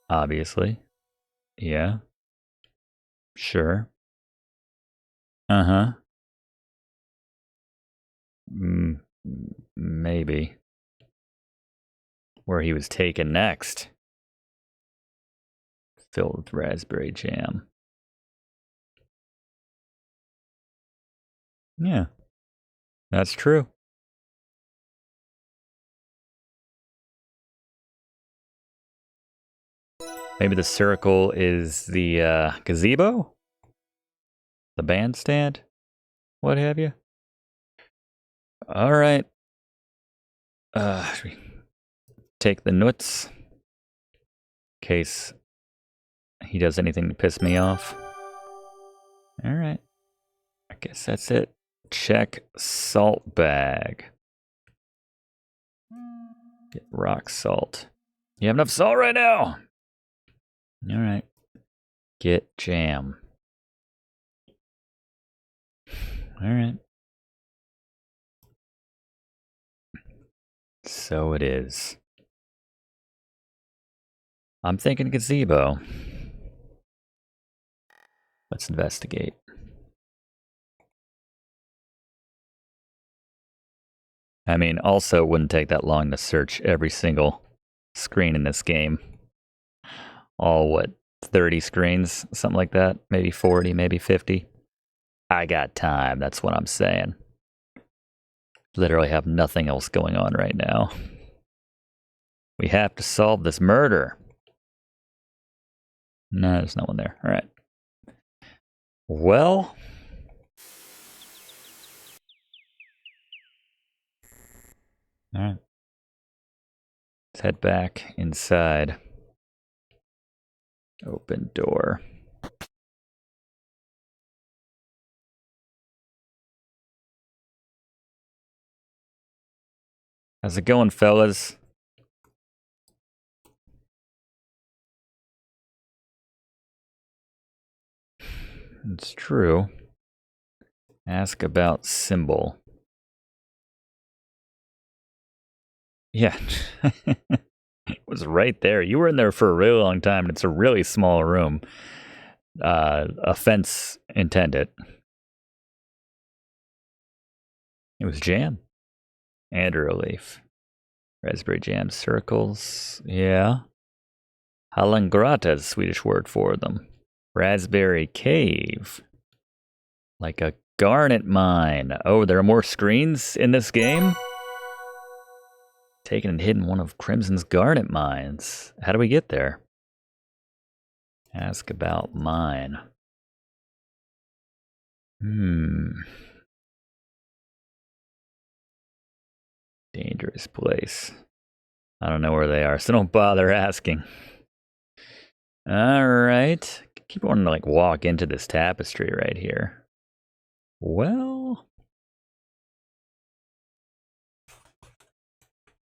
Obviously. Yeah. Sure. Uh-huh. Maybe. Where he was taken next. Filled with raspberry jam. Yeah, that's true. Maybe the circle is the gazebo? The bandstand? What have you? All right. Should we take the nuts in case he does anything to piss me off? All right. I guess that's it. Check salt bag. Get rock salt. You have enough salt right now? All right. Get jam. All right. So it is. I'm thinking gazebo. Let's investigate. I mean, also, it wouldn't take that long to search every single screen in this game. All, what, 30 screens? Something like that? Maybe 40, maybe 50? I got time, that's what I'm saying. Literally have nothing else going on right now. We have to solve this murder. No, there's no one there. All right. Well, all right. Let's head back inside. Open door. How's it going, fellas? It's true. Ask about symbol. Yeah. It was right there. You were in there for a really long time, and it's a really small room. Offense intended. It was jam. And a relief. Raspberry jam circles. Yeah. Halangrata is a Swedish word for them. Raspberry cave. Like a garnet mine. Oh, there are more screens in this game? Taken and hidden one of Crimson's garnet mines. How do we get there? Ask about mine. Dangerous place. I don't know where they are, so don't bother asking. Alright. Keep wanting to, like, walk into this tapestry right here. Well,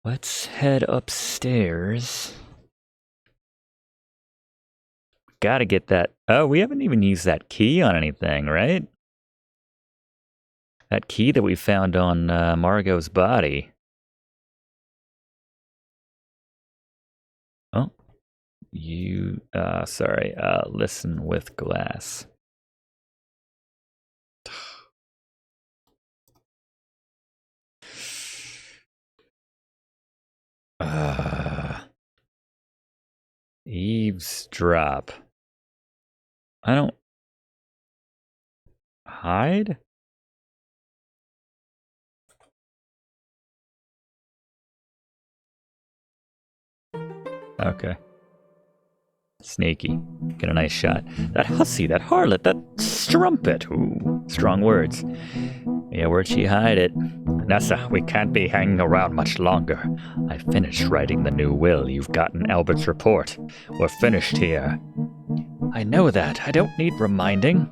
let's head upstairs. Gotta get that. Oh, we haven't even used that key on anything, right? That key that we found on Margot's body. Oh, sorry, listen with glass. Eavesdrop. I don't... Hide? Okay. Sneaky. Get a nice shot. That hussy, that harlot, that strumpet. Ooh, strong words. Yeah, where'd she hide it? Nessa, we can't be hanging around much longer. I finished writing the new will. You've gotten Albert's report. We're finished here. I know that. I don't need reminding.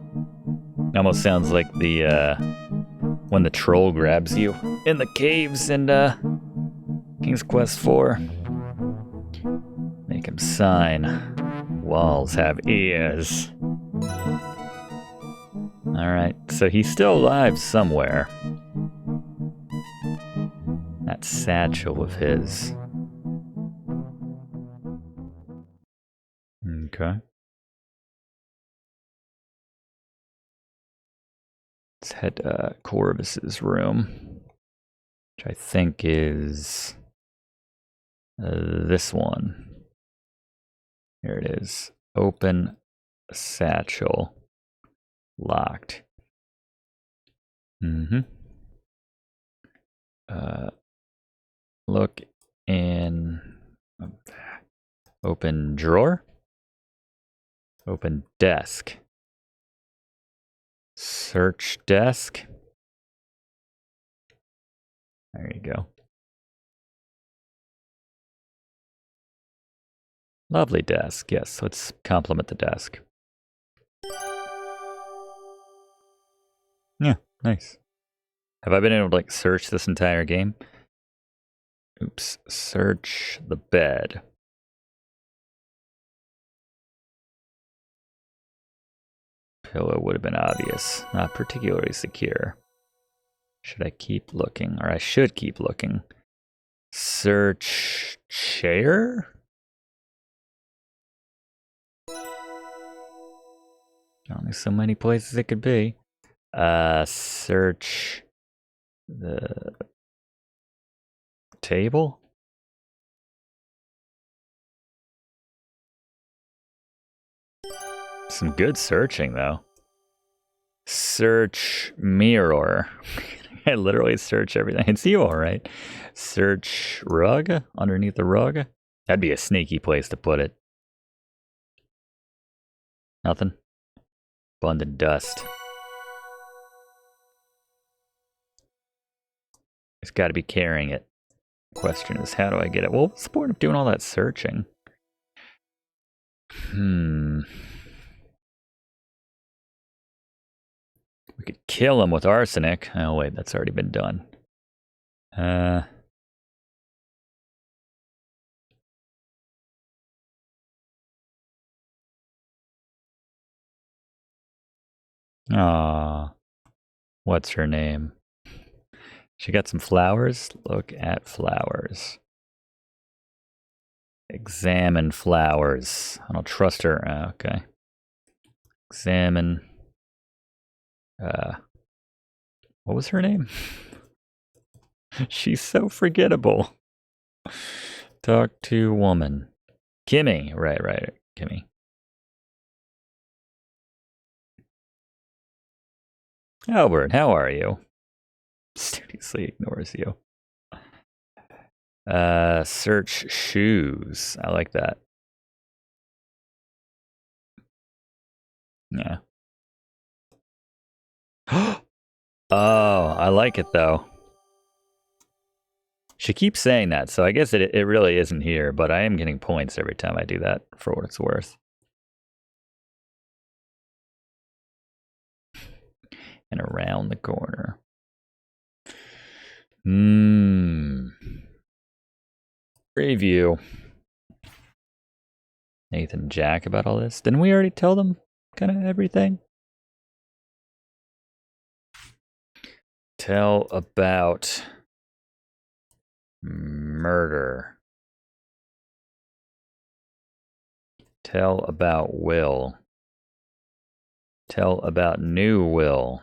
Almost sounds like the, when the troll grabs you in the caves in, King's Quest 4. Make him sign. Walls have ears. Alright, so he's still alive somewhere. That satchel of his. Okay. Let's head to Corvus's room, which I think is this one. Here it is. Open satchel. Locked. Mm-hmm. Look in open drawer. Open desk. Search desk. There you go. Lovely desk. Yes, let's compliment the desk. Yeah, nice. Have I been able to like search this entire game? Oops. Search the bed. Pillow would have been obvious. Not particularly secure. Should I keep looking? Or I should keep looking. Search chair? Only so many places it could be. Search the table? Some good searching, though. Search mirror. I literally search everything. It's you, all right. Search rug underneath the rug. That'd be a sneaky place to put it. Nothing. Abundant dust. It's got to be carrying it. Question is, how do I get it? Well, what's the point of doing all that searching? We could kill him with arsenic. Oh, wait, that's already been done. Aw. What's her name? She got some flowers? Look at flowers. Examine flowers. I don't trust her. Okay. Examine. What was her name? She's so forgettable. Talk to woman. Kimmy. Right. Kimmy. Albert, how are you? Studiously ignores you. Search shoes. I like that. Yeah. Oh, I like it though. She keeps saying that, so I guess it really isn't here, but I am getting points every time I do that, for what it's worth. And around the corner. Preview. Nathan and Jack about all this. Didn't we already tell them kind of everything? Tell about murder. Tell about Will. Tell about new Will.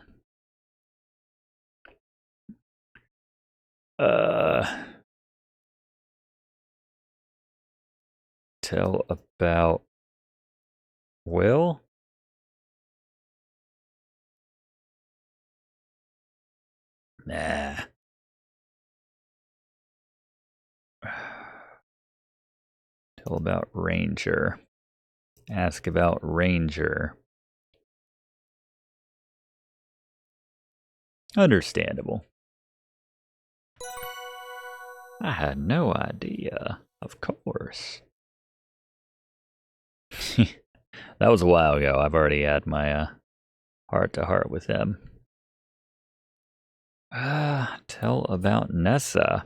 Tell about Will? Nah. Tell about Ranger. Ask about Ranger. Understandable. I had no idea. Of course. That was a while ago. I've already had my heart-to-heart with him. Tell about Nessa.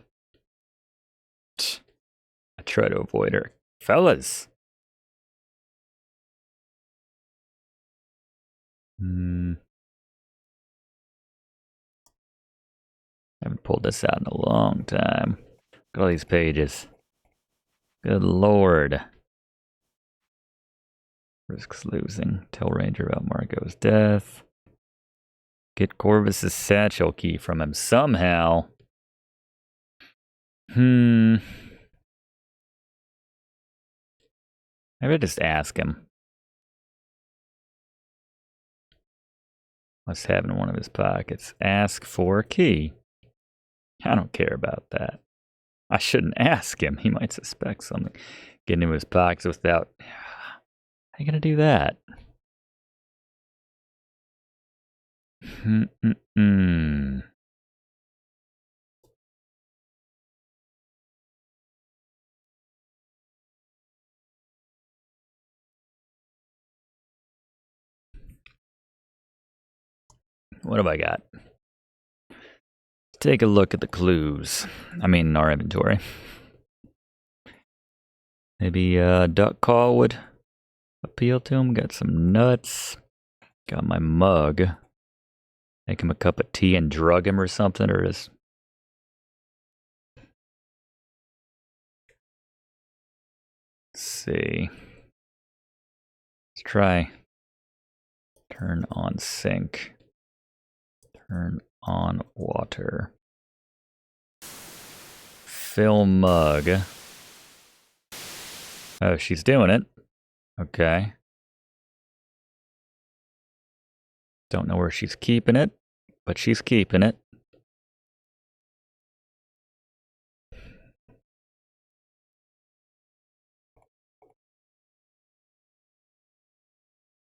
I try to avoid her. Fellas. I haven't pulled this out in a long time. Look at all these pages. Good lord. Risks losing. Tell Ranger about Margot's death. Get Corvus's satchel key from him somehow. Maybe I just ask him. Must have in one of his pockets. Ask for a key. I don't care about that. I shouldn't ask him. He might suspect something. Get into his pockets without... How are you going to do that? What have I got? Take a look at the clues. I mean, our inventory. Maybe a duck call would appeal to him. Got some nuts. Got my mug. Make him a cup of tea and drug him or something, or is... Let's see. Let's try. Turn on sink. Turn on water. Fill mug. Oh, she's doing it. Okay. Don't know where she's keeping it, but she's keeping it.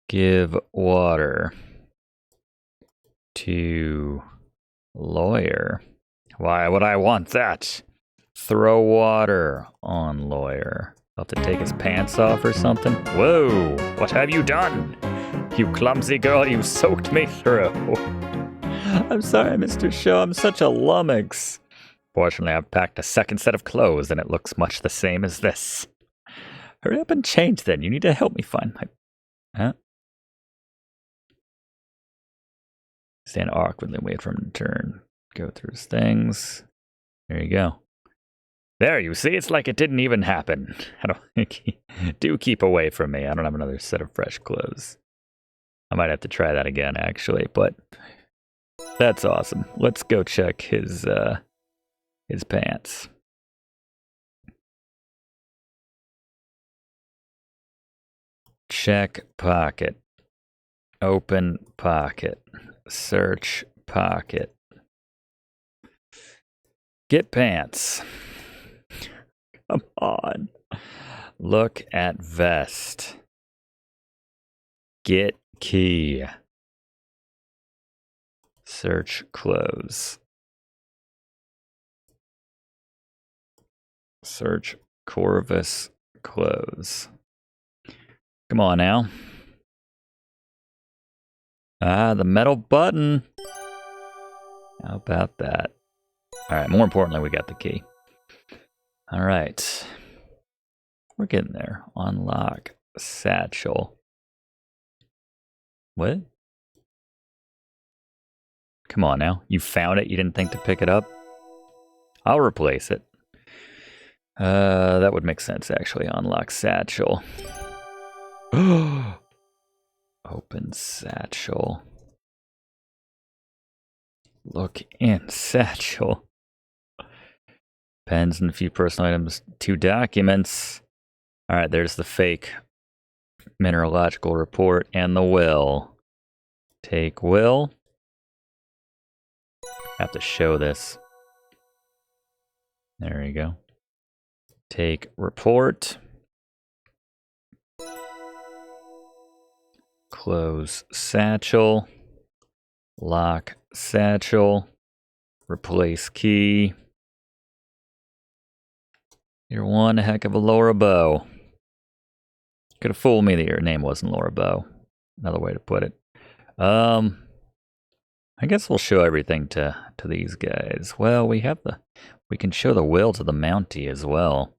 Give water to lawyer. Why would I want that? Throw water on lawyer. I'll have to take his pants off or something. Whoa, what have you done? You clumsy girl, you soaked me through. I'm sorry, Mr. Shaw, I'm such a lummox. Fortunately, I've packed a second set of clothes and it looks much the same as this. Hurry up and change then, you need to help me find my... Huh? Stand awkwardly, wait for him to turn. Go through his things. There you go. There, you see, it's like it didn't even happen. I don't... Do keep away from me. I don't have another set of fresh clothes. I might have to try that again, actually, but that's awesome. Let's go check his pants. Check pocket. Open pocket. Search pocket. Get pants. Come on. Look at vest. Get key. Search clothes. Search Corvus clothes. Come on now. Ah, the metal button. How about that? All right, more importantly, we got the key. All right. We're getting there. Unlock satchel. What? Come on now. You found it? You didn't think to pick it up? I'll replace it. That would make sense, actually. Unlock satchel. Open satchel. Look in satchel. Pens and a few personal items. 2 documents. All right, there's the fake mineralogical report and the will. Take will. Have to show this. There you go. Take report. Close satchel. Lock satchel. Replace key. You're one heck of a Laura Bow. Could have fooled me that your name wasn't Laura Bow. Another way to put it. I guess we'll show everything to these guys. Well, we can show the will to the Mountie as well.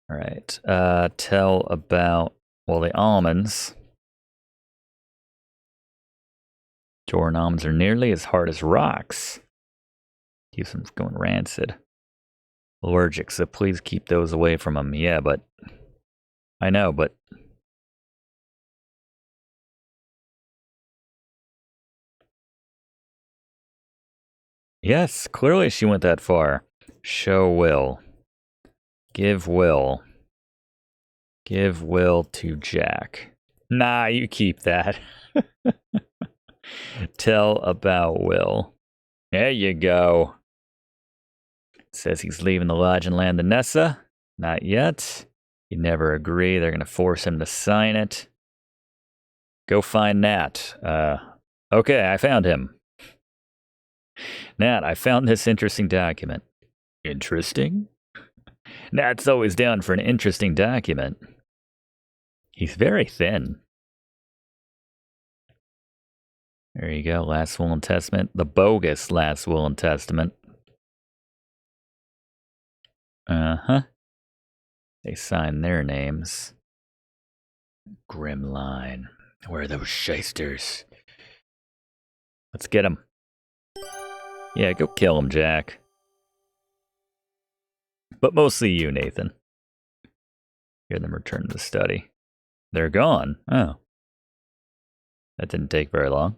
All right. Tell about, well, the almonds. Jordan almonds are nearly as hard as rocks. Keeps them going rancid. Allergic, so please keep those away from them. Yeah, but I know, but yes, clearly she went that far. Show will. Give will. Give will to Jack. Nah, you keep that. Tell about Will. There you go. It says he's leaving the lodge and land the Nessa. Not yet. You never agree. They're going to force him to sign it. Go find Nat. Okay, I found him. Nat, I found this interesting document. Interesting? Nat's always down for an interesting document. He's very thin. There you go, Last Will and Testament. The bogus Last Will and Testament. Uh-huh. They signed their names. Grimline. Where are those shysters? Let's get them. Yeah, go kill them, Jack. But mostly you, Nathan. Hear them return to the study. They're gone. Oh. That didn't take very long.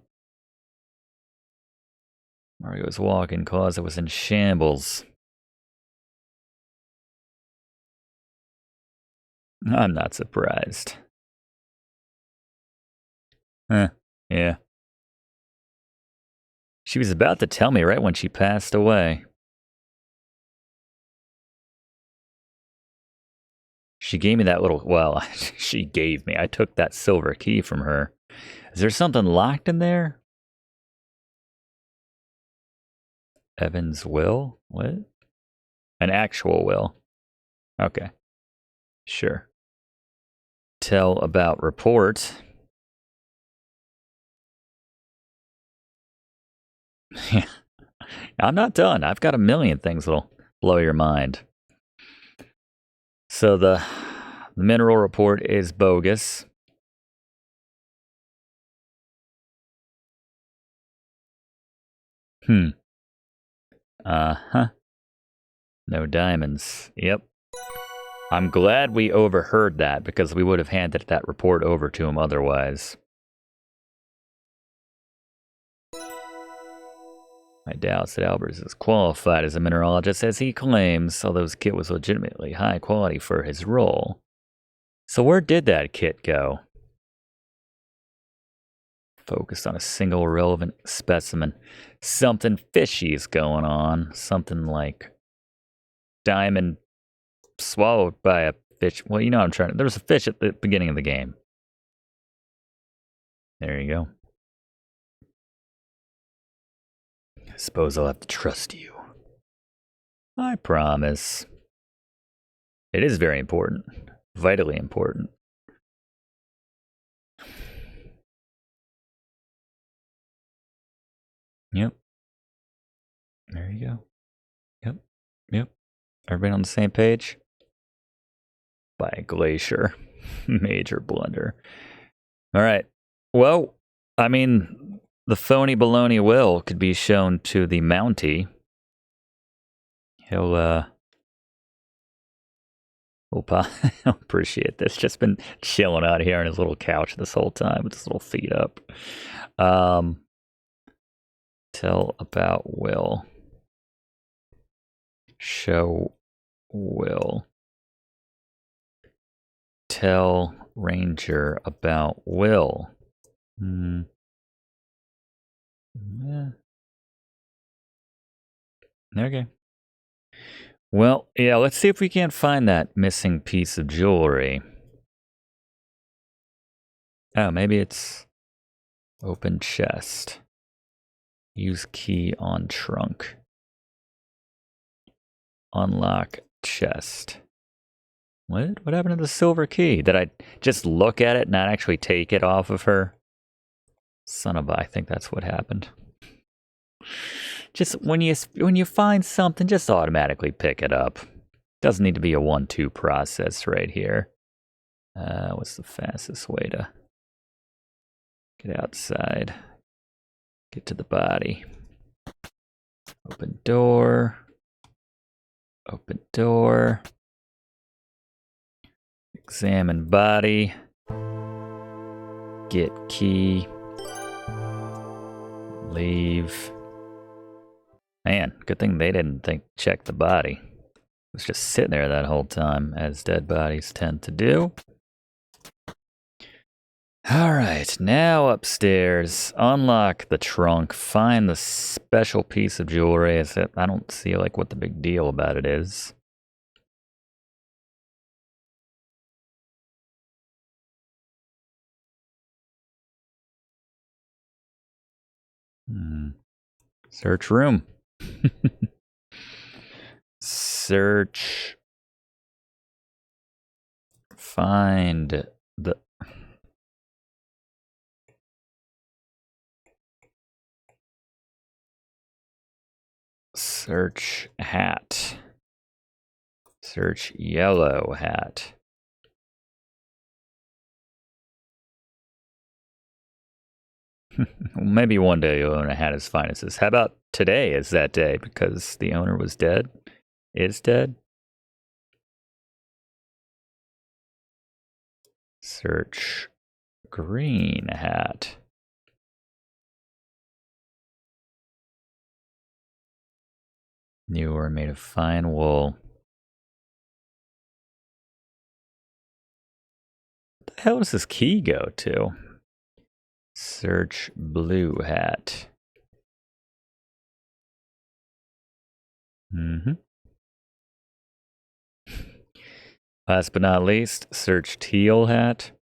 Mario's walk-in closet was in shambles. I'm not surprised. Yeah. She was about to tell me right when she passed away. She gave me that little, well, she gave me. I took that silver key from her. Is there something locked in there? Evan's will? What? An actual will. Okay. Sure. Tell about report. I'm not done. I've got a million things that'll blow your mind. So the mineral report is bogus. Uh-huh. No diamonds. Yep. I'm glad we overheard that because we would have handed that report over to him otherwise. I doubt that Albert is as qualified as a mineralogist as he claims, although his kit was legitimately high quality for his role. So where did that kit go? Focused on a single relevant specimen. Something fishy is going on. Something like diamond swallowed by a fish. Well, you know I'm trying to. There was a fish at the beginning of the game. There you go. I suppose I'll have to trust you. I promise. It is very important. Vitally important. Yep. There you go. Yep. Everybody on the same page? By Glacier. Major blunder. All right. Well, I mean, the phony baloney will could be shown to the Mountie. He'll appreciate this. Just been chilling out here on his little couch this whole time with his little feet up. Tell about Will. Show Will. Tell Ranger about Will. Yeah. Okay. Well, yeah, let's see if we can't find that missing piece of jewelry. Oh, maybe it's open chest. Use key on trunk. Unlock chest. What? What happened to the silver key? Did I just look at it, not actually take it off of her? Son of a, I think that's what happened. Just when you find something, just automatically pick it up. Doesn't need to be a 1-2 process right here. What's the fastest way to get outside? Get to the body. Open door. Open door. Examine body. Get key. Leave. Man, good thing they didn't check the body. It was just sitting there that whole time, as dead bodies tend to do. All right, now upstairs. Unlock the trunk. Find the special piece of jewelry. I don't see like what the big deal about it is. Search room. Search. Find the... Search hat. Search yellow hat. Maybe one day you'll own a hat as fine as this. How about today is that day because the owner was dead? Is dead? Search green hat. Newer, made of fine wool. What the hell does this key go to? Search blue hat. Last but not least, search teal hat.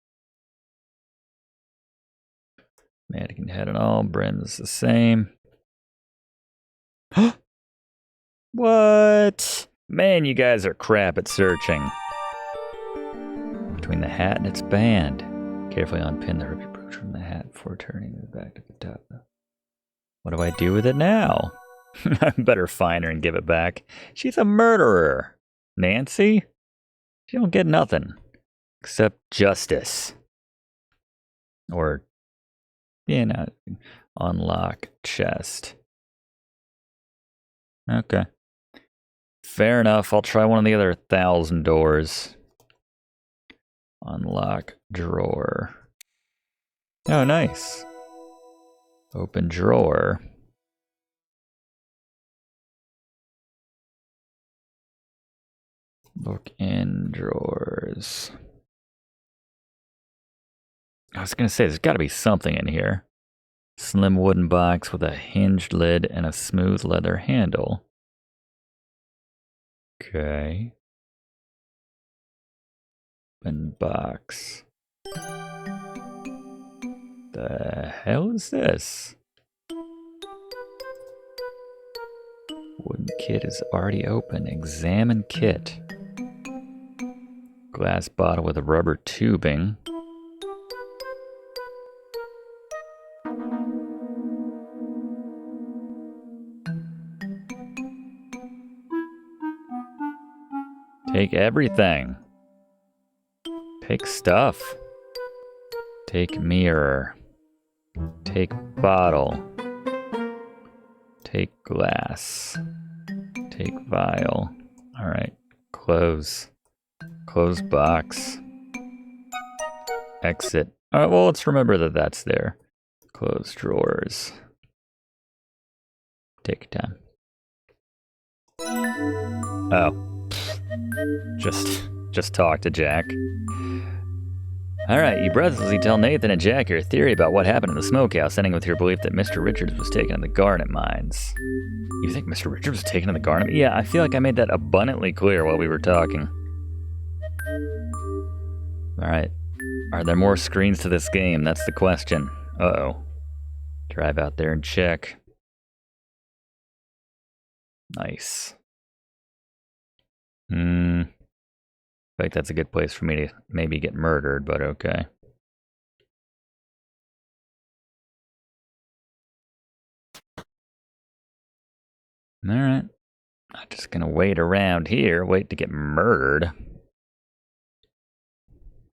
Mannequin head and all, brim is the same. What? Man, you guys are crap at searching. Between the hat and its band. Carefully unpin the rupee brooch from the hat before turning it back to the top. What do I do with it now? I better find her and give it back. She's a murderer. Nancy? She don't get nothing. Except justice. Or, unlock chest. Okay. Fair enough. I'll try one of the other 1,000 doors. Unlock drawer. Oh, nice. Open drawer. Look in drawers. I was going to say, there's got to be something in here. Slim wooden box with a hinged lid and a smooth leather handle. Okay. Open box. The hell is this? Wooden kit is already open. Examine kit. Glass bottle with a rubber tubing. Take everything. Take stuff. Take mirror. Take bottle. Take glass. Take vial. Alright. Close. Close box. Exit. Alright, well, let's remember that that's there. Close drawers. Take your time. Oh. Just talk to Jack. Alright, you breathlessly tell Nathan and Jack your theory about what happened in the smokehouse, ending with your belief that Mr. Richards was taken in the garnet mines. You think Mr. Richards was taken in the garnet? Yeah, I feel like I made that abundantly clear while we were talking. Alright. Are there more screens to this game? That's the question. Uh-oh. Drive out there and check. Nice. I think that's a good place for me to maybe get murdered, but okay. Alright. I'm just gonna wait around here, wait to get murdered.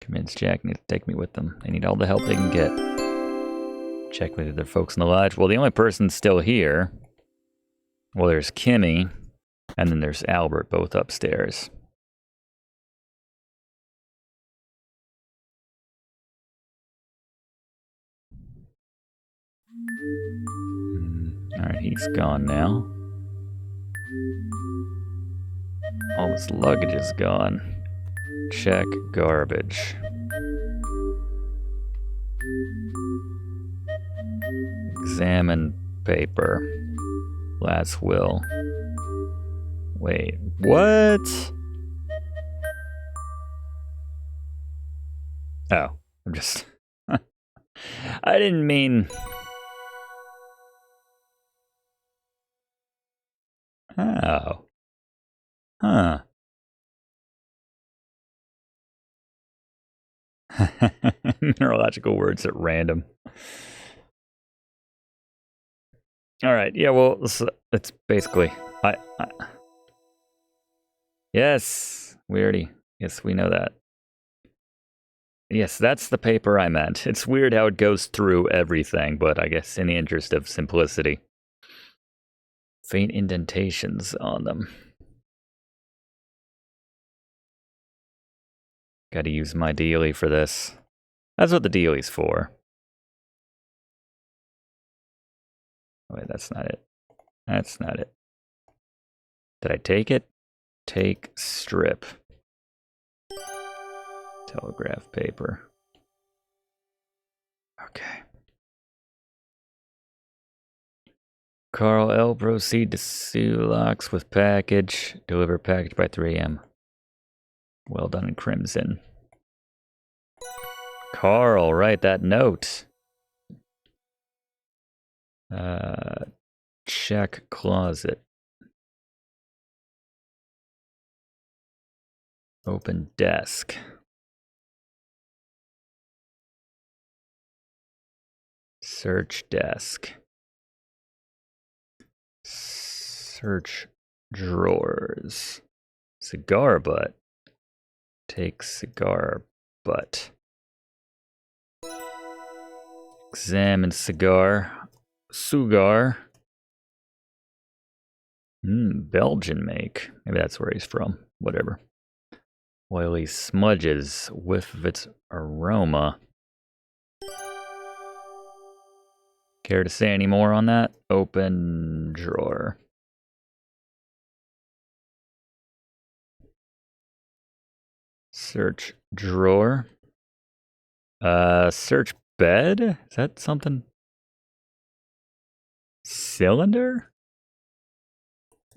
Convince Jack needs to take me with them. They need all the help they can get. Check with the other folks in the lodge. Well, the only person still here. Well, there's Kimmy, and then there's Albert, both upstairs. Alright, he's gone now. All this luggage is gone. Check garbage. Examine paper. Glass will. Wait, what? Oh, I'm just... I didn't mean... Oh. Huh. Mineralogical words at random. All right. Yeah. Well, it's basically. Yes, Yes, we know that. Yes, that's the paper I meant. It's weird how it goes through everything, but I guess in the interest of simplicity. Faint indentations on them. Gotta use my dealie for this. That's what the dealie's for. Oh, wait, that's not it. That's not it. Did I take it? Take strip. Telegraph paper. Okay. Carl L. Proceed to Sulux with package. Deliver package by 3 a.m. Well done in Crimson. Carl, write that note. Check closet. Open desk. Search desk. Search drawers. Cigar butt. Take cigar butt. Examine cigar. Sugar. Belgian make. Maybe that's where he's from. Whatever. Oily smudges. Whiff of its aroma. Care to say any more on that? Open drawer. Search drawer. Search bed? Is that something? Cylinder?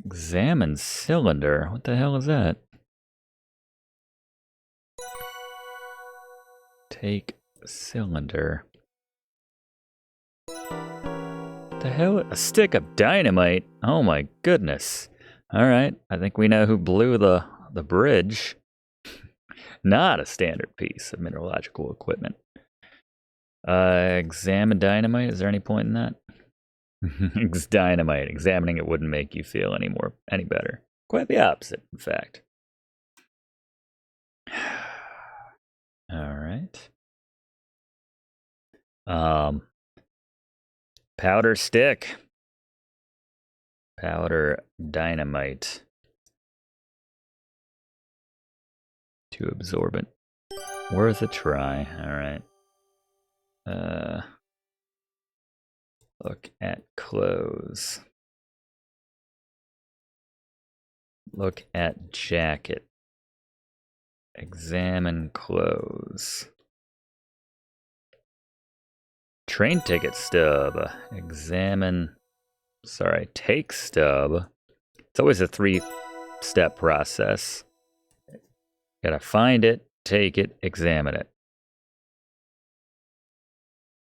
Examine cylinder. What the hell is that? Take cylinder. The hell? A stick of dynamite? Oh my goodness. Alright, I think we know who blew the bridge. Not a standard piece of mineralogical equipment. Examine dynamite? Is there any point in that? Dynamite. Examining it wouldn't make you feel any better. Quite the opposite, in fact. Alright. Powder stick. Powder dynamite. Too absorbent. Worth a try. Alright. Look at clothes. Look at jacket. Examine clothes. Train ticket stub. Take stub. It's always a 3-step process. Gotta find it, take it, examine it.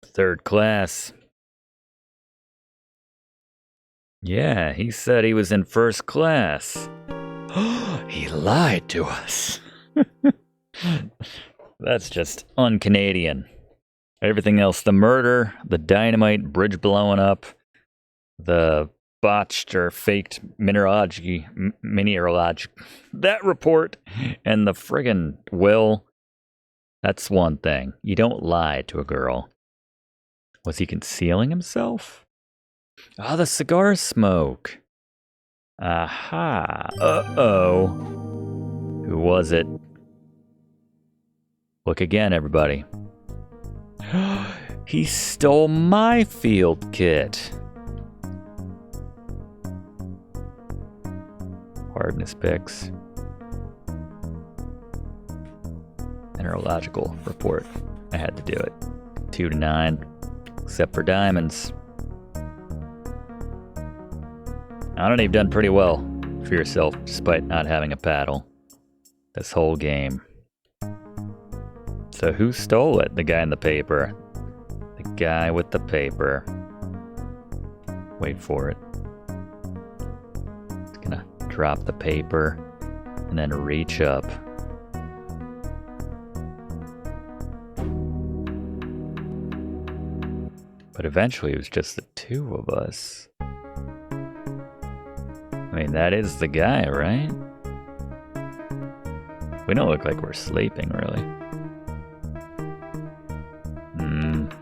3rd class. Yeah, he said he was in 1st class. He lied to us. That's just un-Canadian. Everything else, the murder, the dynamite, bridge blowing up, the botched or faked mineralogy, that report, and the friggin' will, that's one thing. You don't lie to a girl. Was he concealing himself? Ah, the cigar smoke. Aha. Uh-oh. Who was it? Look again, everybody. He stole my field kit. Hardness picks. Mineralogical report. I had to do it. 2 to 9. Except for diamonds. Anna, you've done pretty well for yourself, despite not having a paddle this whole game. So who stole it? The guy in the paper. The guy with the paper. Wait for it. It's gonna drop the paper and then reach up. But eventually it was just the two of us. I mean, that is the guy, right? We don't look like we're sleeping, really.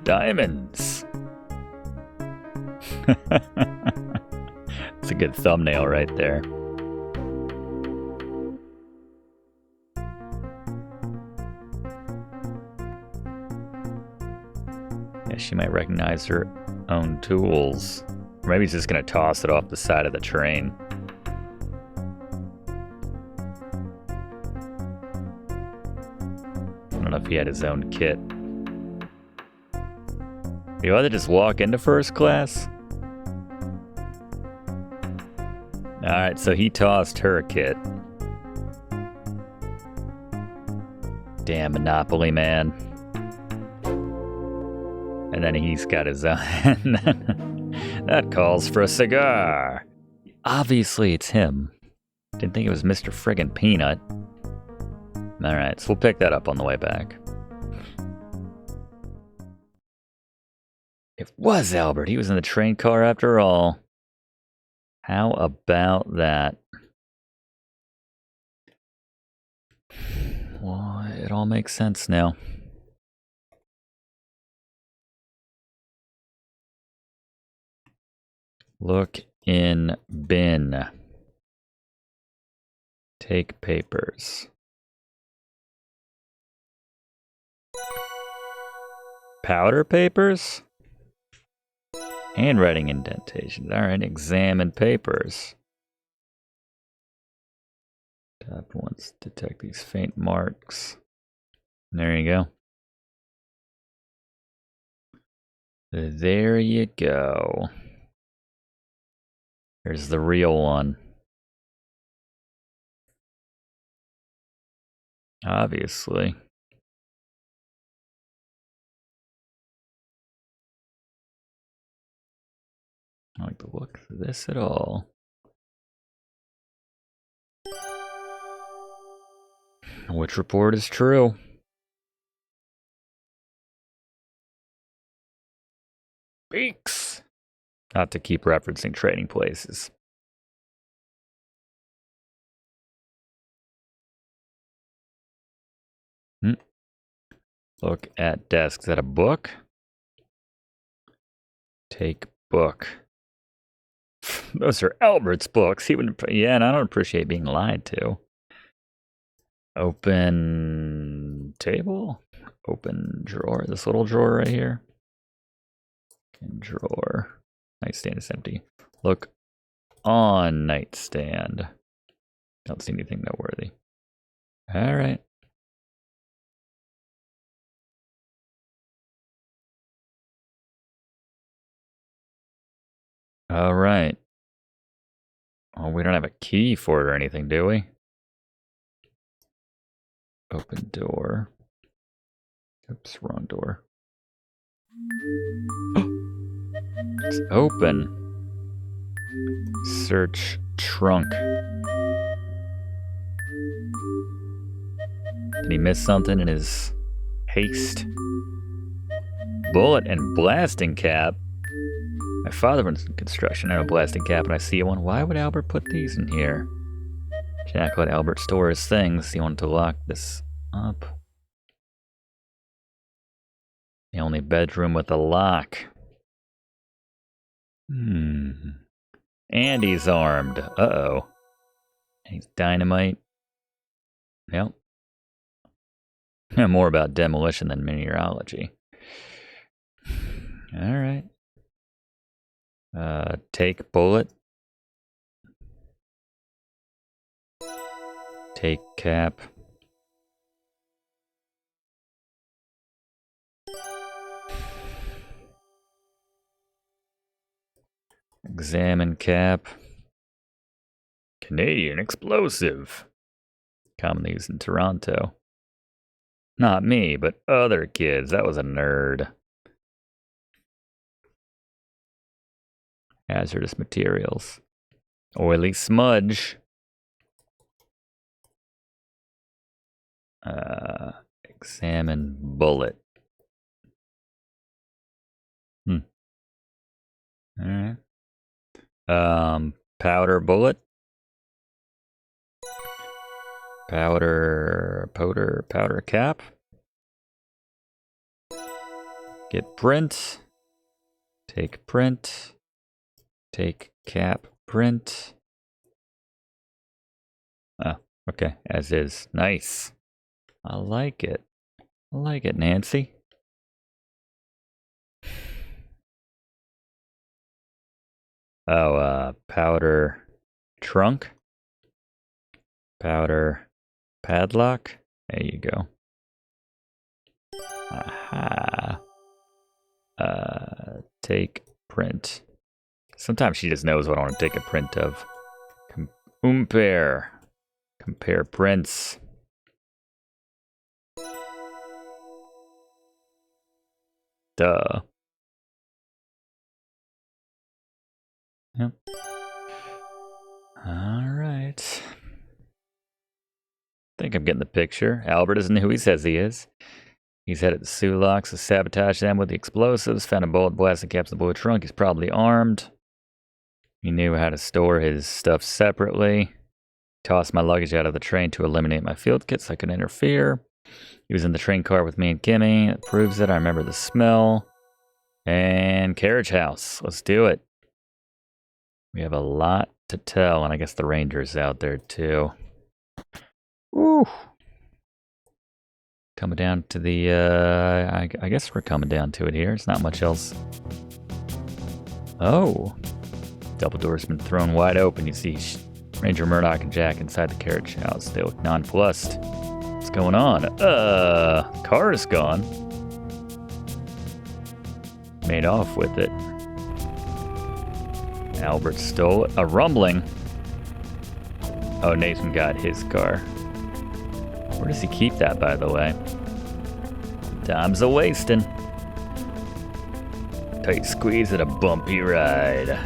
Diamonds! It's a good thumbnail right there. Yeah, she might recognize her own tools. Or maybe he's just gonna toss it off the side of the train. I don't know if he had his own kit. You ought to just walk into first class? Alright, so he tossed her kit. Damn Monopoly man. And then he's got his own. That calls for a cigar. Obviously it's him. Didn't think it was Mr. Friggin' Peanut. Alright, so we'll pick that up on the way back. It was Albert. He was in the train car after all. How about that? Well, it all makes sense now. Look in bin. Take papers. Powder papers? Handwriting indentations. Alright, examine papers. Tap once, detect these faint marks. There you go. There you go. Here's the real one. Obviously. I don't like the look of this at all. Which report is true? Beaks! Not to keep referencing trading places. Look at desk. Is that a book? Take book. Those are Albert's books. He wouldn't. Yeah, and I don't appreciate being lied to. Open table. Open drawer. This little drawer right here. And drawer. Nightstand is empty. Look on nightstand. Don't see anything noteworthy. All right. All right. Oh, we don't have a key for it or anything, do we? Open door. Oops, wrong door. It's open. Search trunk. Did he miss something in his haste? Bullet and blasting cap. My father was in construction. I have a blasting cap and I see one. Why would Albert put these in here? Jack let Albert store his things. He wanted to lock this up. The only bedroom with a lock. And he's armed. Uh-oh. He's dynamite. Yep. More about demolition than mineralogy. All right. Take bullet. Take cap. Examine cap. Canadian explosive. Commonly used in Toronto. Not me, but other kids. That was a nerd. Hazardous materials. Oily smudge. Examine bullet. Alright. Powder bullet. Powder cap. Get print. Take print. Take cap print. Oh, okay, as is. Nice. I like it. I like it, Nancy. Oh, powder trunk. Powder padlock. There you go. Aha. Take print. Sometimes she just knows what I want to take a print of. Compare prints. Duh. Yep. Alright. I think I'm getting the picture. Albert isn't who he says he is. He's headed to Sulaks to sabotage them with the explosives. Found a bullet blast and caps the blue trunk. He's probably armed. He knew how to store his stuff separately. Tossed my luggage out of the train to eliminate my field kit so I could interfere. He was in the train car with me and Kimmy. That proves it. I remember the smell. And carriage house. Let's do it. We have a lot to tell, and I guess the ranger's out there too. Woo! Coming down to the, I guess we're coming down to it here. It's not much else. Oh. Double door's been thrown wide open. You see Ranger Murdoch and Jack inside the carriage house. They look nonplussed. What's going on? Car is gone. Made off with it. Albert stole it. A rumbling. Oh, Nathan got his car. Where does he keep that, by the way? Time's a-wasting. Tight squeeze and a bumpy ride.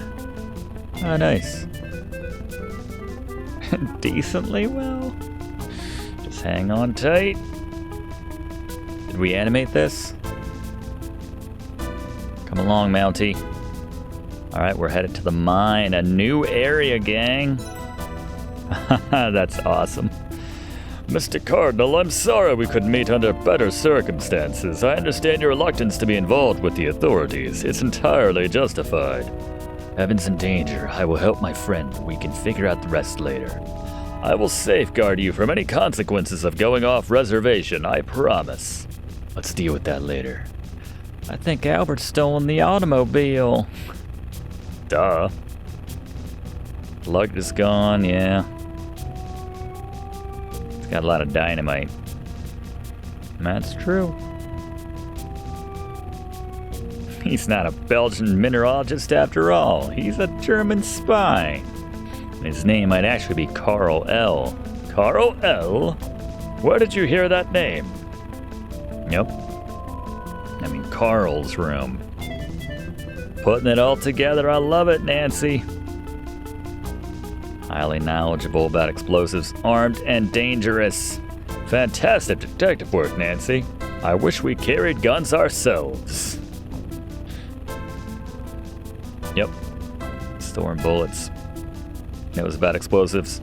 Oh, nice. Decently well. Just hang on tight. Did we animate this? Come along, Mountie. Alright, we're headed to the mine. A new area, gang. That's awesome. Mr. Cardinal, I'm sorry we couldn't meet under better circumstances. I understand your reluctance to be involved with the authorities. It's entirely justified. Heaven's in danger. I will help my friend. We can figure out the rest later. I will safeguard you from any consequences of going off reservation, I promise. Let's deal with that later. I think Albert's stolen the automobile. Duh. Luggage is gone, yeah. It's got a lot of dynamite. That's true. He's not a Belgian mineralogist after all. He's a German spy. His name might actually be Carl L. Carl L? Where did you hear that name? Yep. I mean, Carl's room. Putting it all together, I love it, Nancy. Highly knowledgeable about explosives, armed and dangerous. Fantastic detective work, Nancy. I wish we carried guns ourselves. Yep. Storing bullets. Knows about explosives.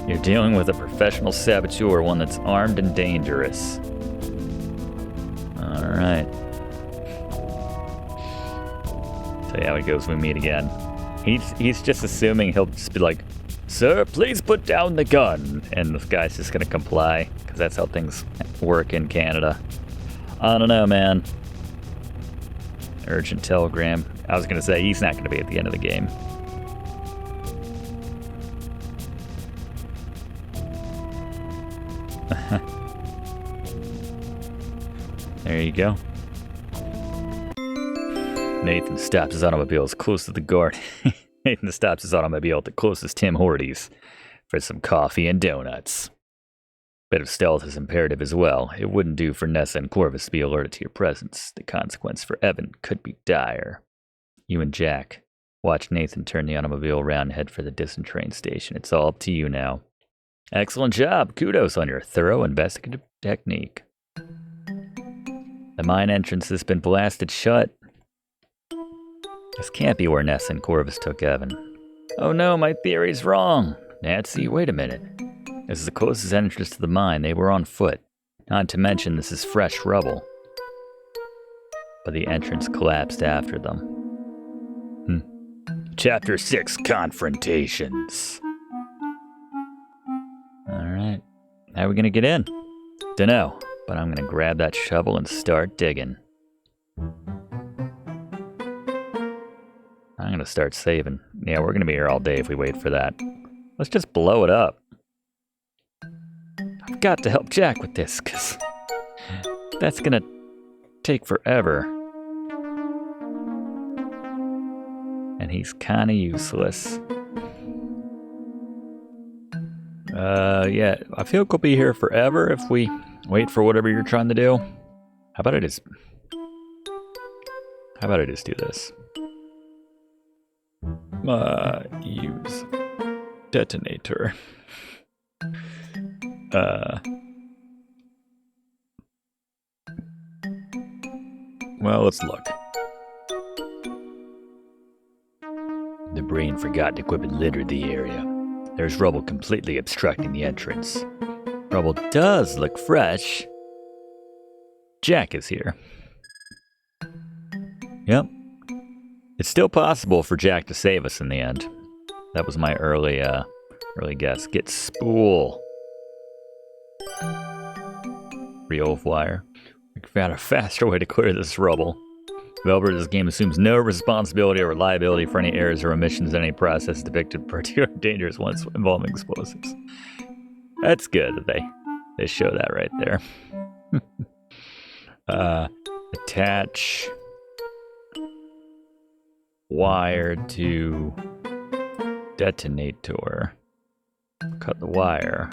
You're dealing with a professional saboteur, one that's armed and dangerous. Alright. Tell you how it goes when we meet again. He's just assuming he'll just be like, "Sir, please put down the gun." And this guy's just gonna comply, because that's how things work in Canada. I don't know, man. Urgent telegram. I was gonna say, he's not gonna be at the end of the game. There you go. Nathan stopped his automobile as close to the guard. Nathan stops his automobile at the closest Tim Hortons for some coffee and donuts. Bit of stealth is imperative as well. It wouldn't do for Nessa and Corvus to be alerted to your presence. The consequence for Evan could be dire. You and Jack watch Nathan turn the automobile around and head for the distant train station. It's all up to you now. Excellent job. Kudos on your thorough investigative technique. The mine entrance has been blasted shut. This can't be where Nessa and Corvus took Evan. Oh no, my theory's wrong. Nancy, wait a minute. This is the closest entrance to the mine. They were on foot. Not to mention this is fresh rubble. But the entrance collapsed after them. Chapter 6, Confrontations. Alright. How are we gonna get in? Dunno, but I'm gonna grab that shovel and start digging. I'm gonna start saving. Yeah, we're gonna be here all day if we wait for that. Let's just blow it up. I've got to help Jack with this, because that's gonna take forever. And he's kind of useless. Yeah, I feel like we'll be here forever if we wait for whatever you're trying to do. How about I just do this? Use detonator. Well, let's look. The brain forgotten equipment littered the area. There's rubble completely obstructing the entrance. Rubble does look fresh. Jack is here. Yep. It's still possible for Jack to save us in the end. That was my early guess. Get spool. Real wire. We found a faster way to clear this rubble. Developer of this game assumes no responsibility or liability for any errors or omissions in any process depicted, particularly dangerous ones involving explosives. That's good that they show that right there. Attach wire to detonator. Cut the wire.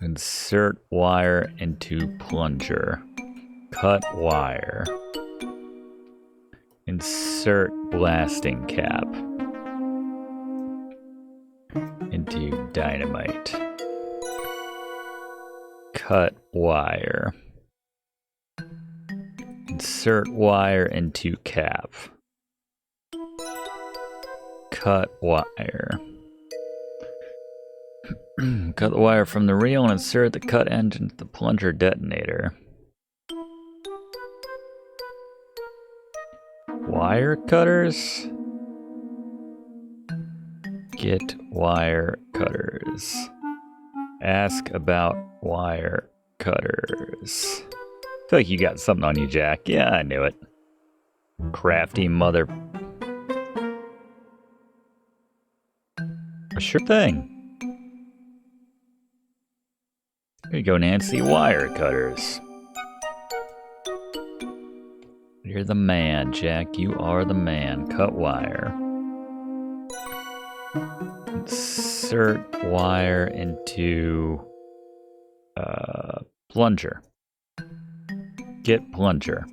Insert wire into plunger. Cut wire. Insert blasting cap into dynamite. Cut wire. Insert wire into cap. Cut wire. Cut the wire from the reel and insert the cut end into the plunger detonator. Wire cutters? Get wire cutters. Ask about wire cutters. I feel like you got something on you, Jack. Yeah, I knew it. Crafty mother. Sure thing. There you go, Nancy. Wire cutters. You're the man, Jack. You are the man. Cut wire. Insert wire into plunger. Get plunger.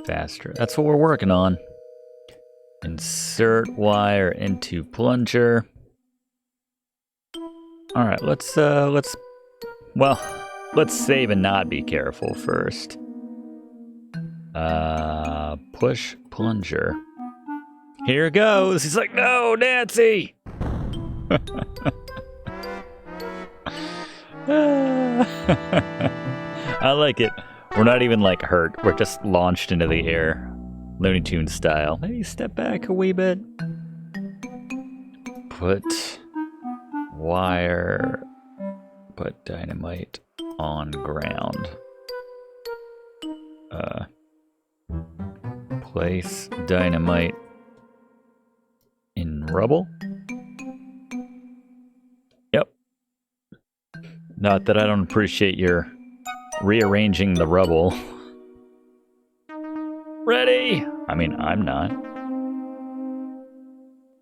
Faster. That's what we're working on. Insert wire into plunger. All right, let's save and not be careful first. Push plunger. Here goes. He's like, no, Nancy. I like it. We're not even like hurt. We're just launched into the air. Looney Tunes style. Maybe step back a wee bit. Put wire. Put dynamite on ground. Place dynamite in rubble. Yep. Not that I don't appreciate your rearranging the rubble. Ready? I mean, I'm not.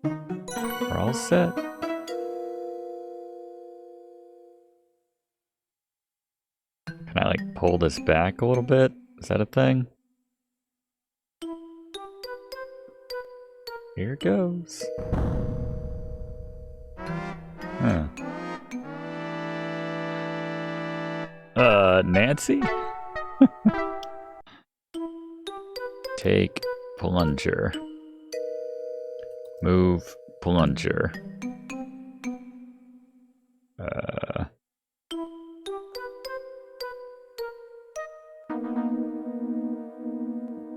We're all set. Can I, like, pull this back a little bit? Is that a thing? Here it goes. Huh. Nancy? Take plunger. Move plunger.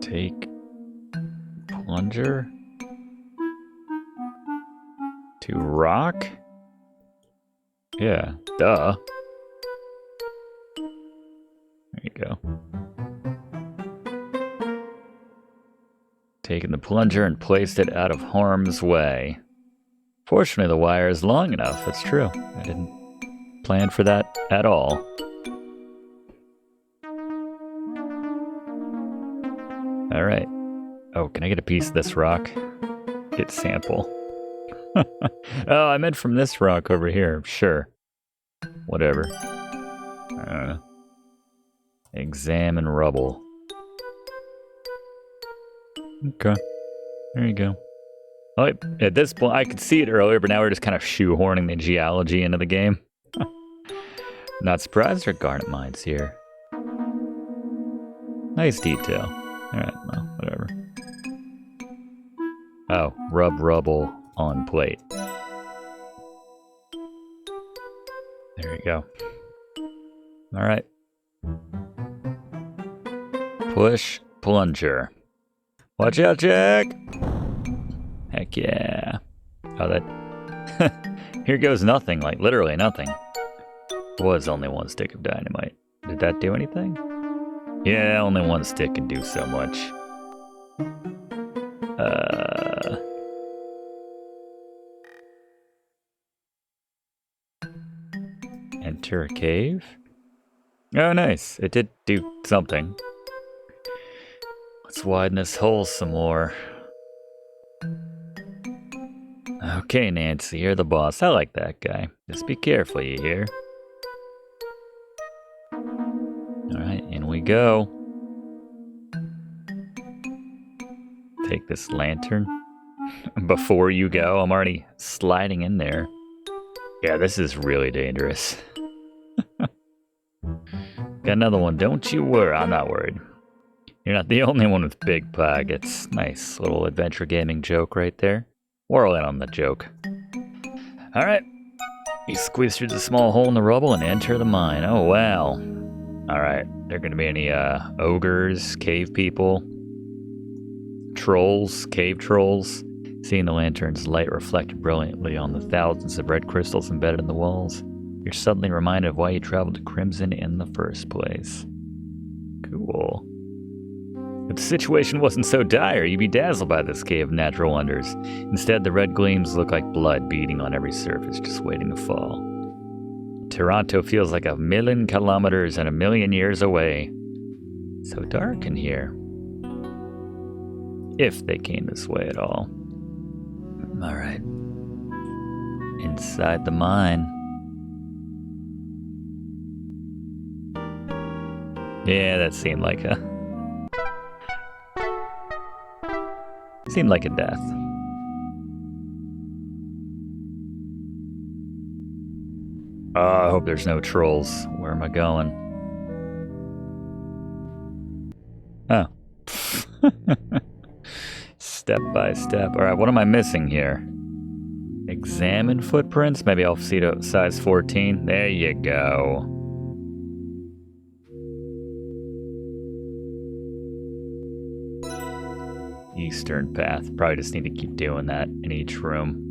Take plunger to rock? Yeah, duh. There you go. Taking the plunger and placed it out of harm's way. Fortunately, the wire is long enough. That's true. I didn't plan for that at all. All right. Oh, can I get a piece of this rock? Get sample. Oh, I meant from this rock over here. Sure. Whatever. Examine rubble. Okay. There you go. Oh, at this point, I could see it earlier, but now we're just kind of shoehorning the geology into the game. Not surprised there are garnet mines here. Nice detail. Alright, well, whatever. Oh, rub rubble on plate. There you go. Alright. Push plunger. Watch out, Jack! Heck yeah. Oh, that... Here goes nothing, like literally nothing. Was only one stick of dynamite. Did that do anything? Yeah, only one stick can do so much. Enter a cave? Oh, nice. It did do something. Let's widen this hole some more. Okay, Nancy, you're the boss. I like that guy. Just be careful, you hear? Alright, in we go. Take this lantern. Before you go, I'm already sliding in there. Yeah, this is really dangerous. Got another one, don't you worry. I'm not worried. You're not the only one with big pockets. Nice little adventure gaming joke right there. We're all in on the joke. Alright. You squeeze through the small hole in the rubble and enter the mine. Oh, wow. Alright. There gonna be any ogres, cave people, trolls, cave trolls? Seeing the lantern's light reflected brilliantly on the thousands of red crystals embedded in the walls, you're suddenly reminded of why you traveled to Crimson in the first place. Cool. If the situation wasn't so dire, you'd be dazzled by this cave of natural wonders. Instead, the red gleams look like blood beating on every surface, just waiting to fall. Toronto feels like 1,000,000 kilometers and 1,000,000 years away. So dark in here. If they came this way at all. Alright. Inside the mine. Yeah, that seemed like a... Seemed like a death. Oh, I hope there's no trolls. Where am I going? Oh. Step by step. Alright, what am I missing here? Examine footprints? Maybe I'll see to size 14. There you go. Eastern path. Probably just need to keep doing that in each room.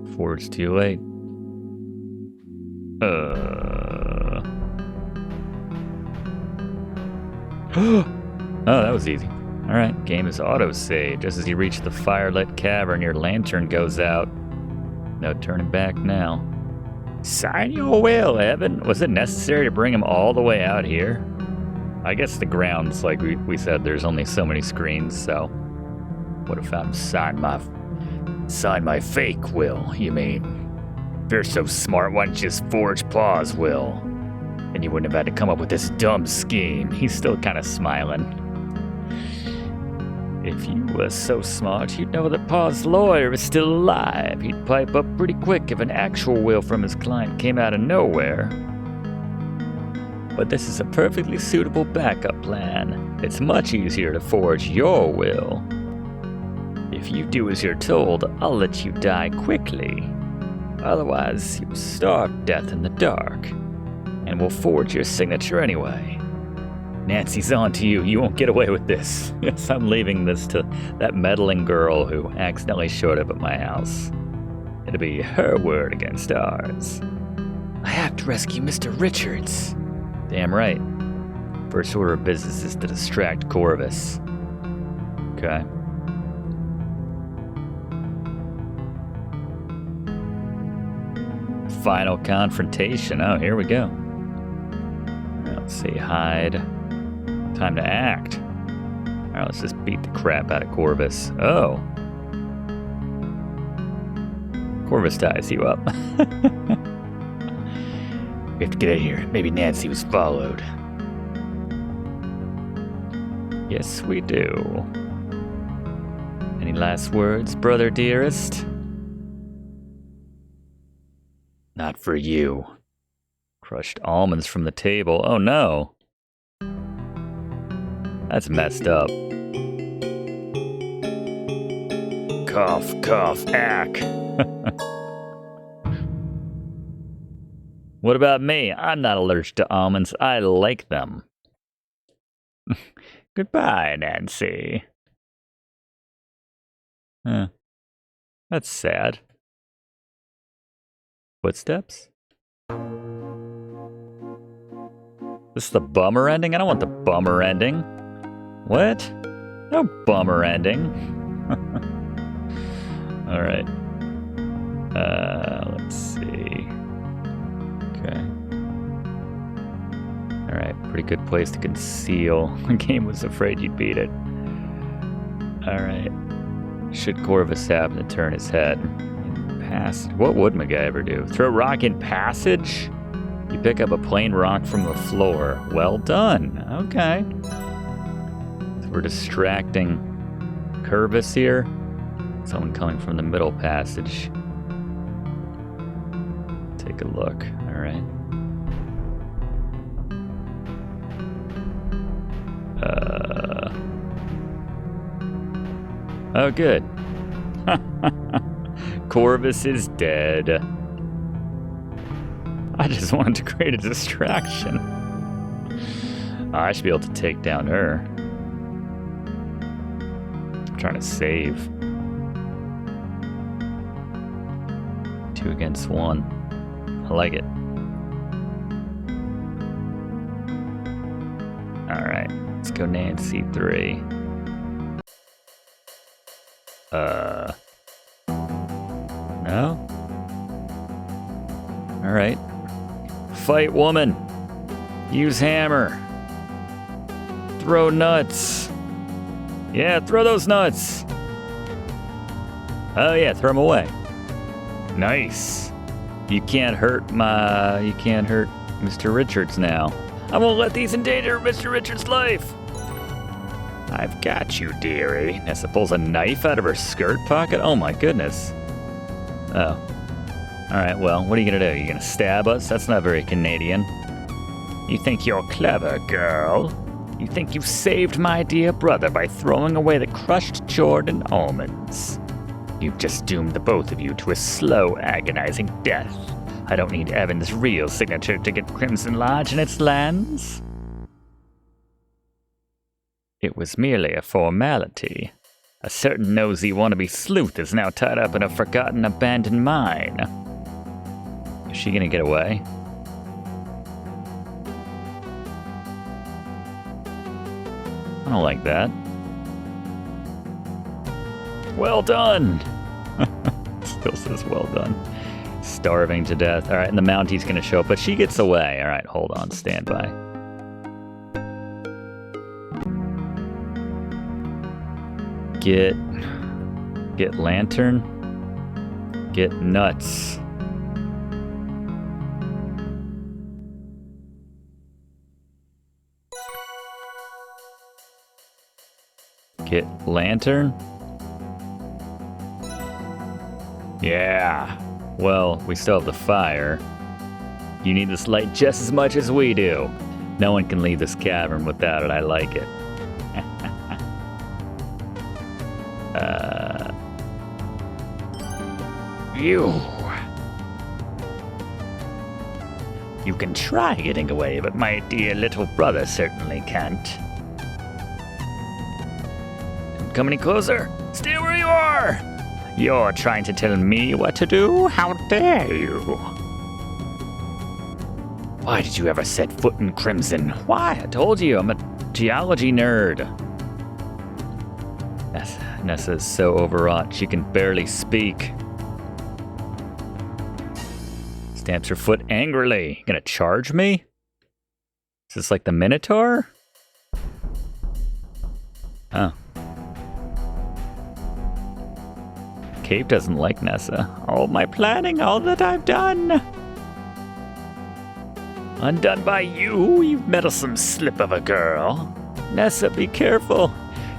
Before it's too late. Oh, that was easy. Alright, game is auto-saved. Just as you reach the firelit cavern, your lantern goes out. No turning back now. Sign your will, Evan. Was it necessary to bring him all the way out here? I guess the grounds, like we said, there's only so many screens, so would have found Sign my fake will, you mean? If you're so smart, why don't you just forge Pa's will? And you wouldn't have had to come up with this dumb scheme. He's still kind of smiling. If you were so smart, you'd know that Pa's lawyer is still alive. He'd pipe up pretty quick if an actual will from his client came out of nowhere. But this is a perfectly suitable backup plan. It's much easier to forge your will. If you do as you're told, I'll let you die quickly. Otherwise, you'll starve death in the dark. And we'll forge your signature anyway. Nancy's on to you. You won't get away with this. Yes, I'm leaving this to that meddling girl who accidentally showed up at my house. It'll be her word against ours. I have to rescue Mr. Richards. Damn right. First order of business is to distract Corvus. Okay. Final confrontation. Oh, here we go. Let's see, hide. Time to act. Alright, let's just beat the crap out of Corvus. Oh. Corvus ties you up. We have to get out of here. Maybe Nancy was followed. Yes, we do. Any last words, brother dearest? Not for you. Crushed almonds from the table. Oh no. That's messed up. Cough, cough, ack. What about me? I'm not allergic to almonds. I like them. Goodbye, Nancy. Huh. That's sad. Footsteps? This is the bummer ending? I don't want the bummer ending. What? No bummer ending. Alright. Let's see. Okay. Alright, pretty good place to conceal. The game was afraid you'd beat it. Alright. Should Corvus happen to turn his head? What would MacGyver do? Throw rock in passage? You pick up a plain rock from the floor. Well done. Okay. So we're distracting Corvus here. Someone coming from the middle passage. Take a look. All right. Oh, good. Corvus is dead. I just wanted to create a distraction. I should be able to take down her. I'm trying to save. 2 against 1. I like it. Alright, let's go Nancy 3. No? Alright. Fight woman. Use hammer. Throw nuts. Yeah, throw those nuts. Oh yeah, throw them away. Nice. You can't hurt Mr. Richards now. I won't let these endanger Mr. Richards' life. I've got you, dearie. Nessa pulls a knife out of her skirt pocket. Oh my goodness. Oh. Alright, well, what are you gonna do? You gonna stab us? That's not very Canadian. You think you're clever, girl? You think you saved my dear brother by throwing away the crushed Jordan almonds? You've just doomed the both of you to a slow, agonizing death. I don't need Evan's real signature to get Crimson Lodge in its lands. It was merely a formality. A certain nosy wannabe sleuth is now tied up in a forgotten, abandoned mine. Is she gonna get away? I don't like that. Well done! Still says well done. Starving to death. Alright, and the Mountie's gonna show up, but she gets away. Alright, hold on, stand by. Get lantern. Get nuts. Get lantern. Yeah. Well, we still have the fire. You need this light just as much as we do. No one can leave this cavern without it. I like it. You can try getting away, but my dear little brother certainly can't. Don't come any closer. Stay where you are. You're trying to tell me what to do? How dare you? Why did you ever set foot in Crimson? Why? I told you, I'm a geology nerd. Nessa's so overwrought, she can barely speak. Stamps her foot angrily. You gonna charge me? Is this like the Minotaur? Oh. Cave doesn't like Nessa. All my planning, all that I've done. Undone by you, you meddlesome slip of a girl. Nessa, be careful.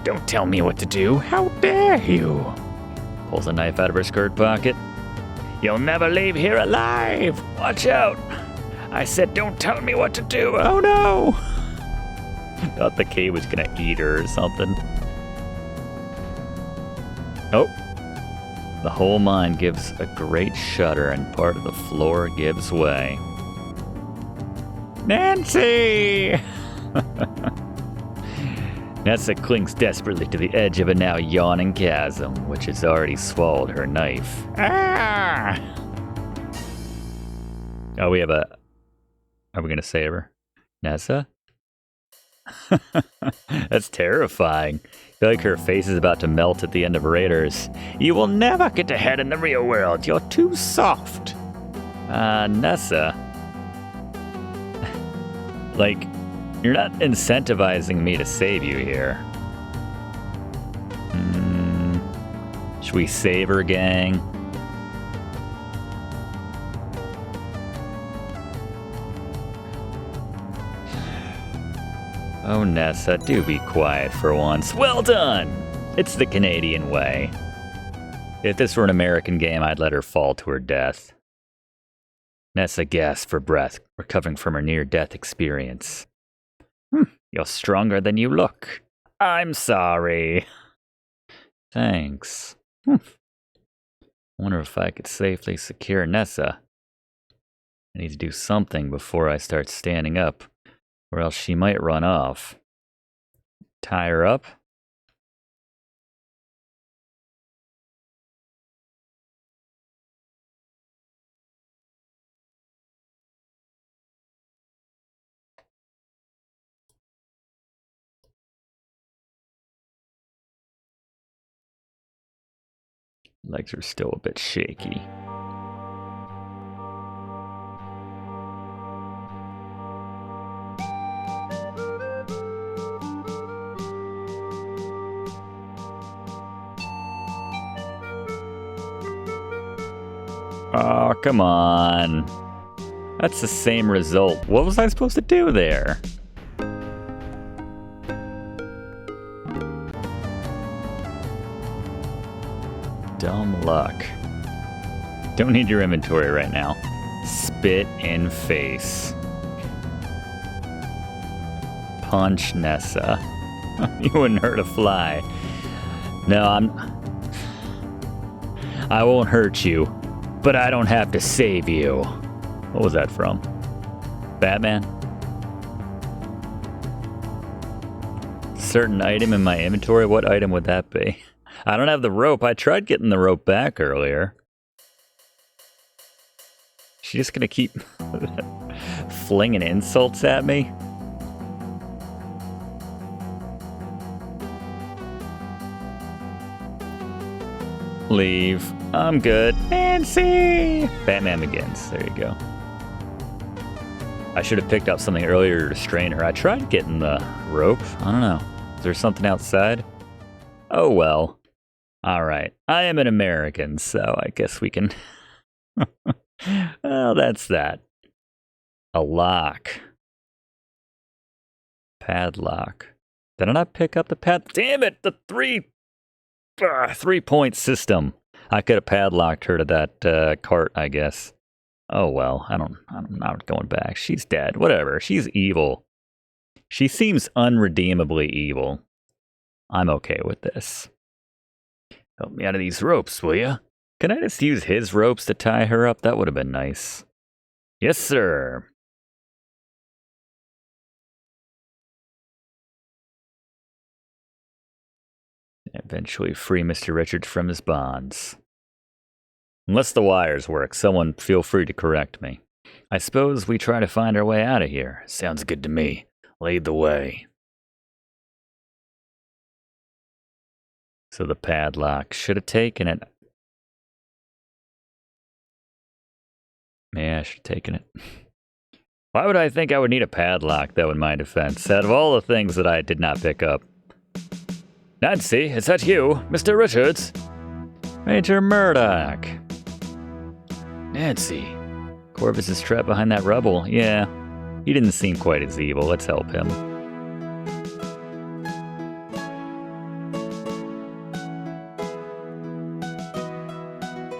Don't tell me what to do. How dare you? Pulls a knife out of her skirt pocket. You'll never leave here alive. Watch out. I said don't tell me what to do. Oh no. Thought the cave was gonna eat her or something. Oh. The whole mine gives a great shudder and part of the floor gives way. Nancy! Nessa clings desperately to the edge of a now yawning chasm, which has already swallowed her knife. Ah! Oh, we have a... Are we going to save her? Nessa? That's terrifying. I feel like her face is about to melt at the end of Raiders. You will never get ahead in the real world. You're too soft. Nessa. Like, you're not incentivizing me to save you here. Should we save her, gang? Oh, Nessa, do be quiet for once. Well done! It's the Canadian way. If this were an American game, I'd let her fall to her death. Nessa gasped for breath, recovering from her near-death experience. You're stronger than you look. I'm sorry. Thanks. Wonder if I could safely secure Nessa. I need to do something before I start standing up, or else she might run off. Tie her up? Legs are still a bit shaky. Oh, come on. That's the same result. What was I supposed to do there? Dumb luck. Don't need your inventory right now. Spit in face. Punch Nessa. You wouldn't hurt a fly. No, I won't hurt you, but I don't have to save you. What was that from? Batman? Certain item in my inventory? What item would that be? I don't have the rope. I tried getting the rope back earlier. She just gonna keep flinging insults at me? Leave. I'm good. Nancy! Batman Begins. There you go. I should have picked up something earlier to restrain her. I tried getting the rope. I don't know. Is there something outside? Oh well. All right. I am an American, so I guess we can... Well, that's that. A lock. Padlock. Did I not pick up the pad? Damn it! The 3-point system. I could have padlocked her to that cart, I guess. Oh well, I'm not going back. She's dead. Whatever. She's evil. She seems unredeemably evil. I'm okay with this. Help me out of these ropes, will ya? Can I just use his ropes to tie her up? That would have been nice. Yes, sir. Eventually free Mr. Richards from his bonds. Unless the wires work, someone feel free to correct me. I suppose we try to find our way out of here. Sounds good to me. Lead the way. So the padlock should have taken it. Yeah, I should have taken it. Why would I think I would need a padlock, though, in my defense, out of all the things that I did not pick up? Nancy, is that you, Mr. Richards? Major Murdoch. Nancy. Corvus is trapped behind that rubble. Yeah, he didn't seem quite as evil. Let's help him.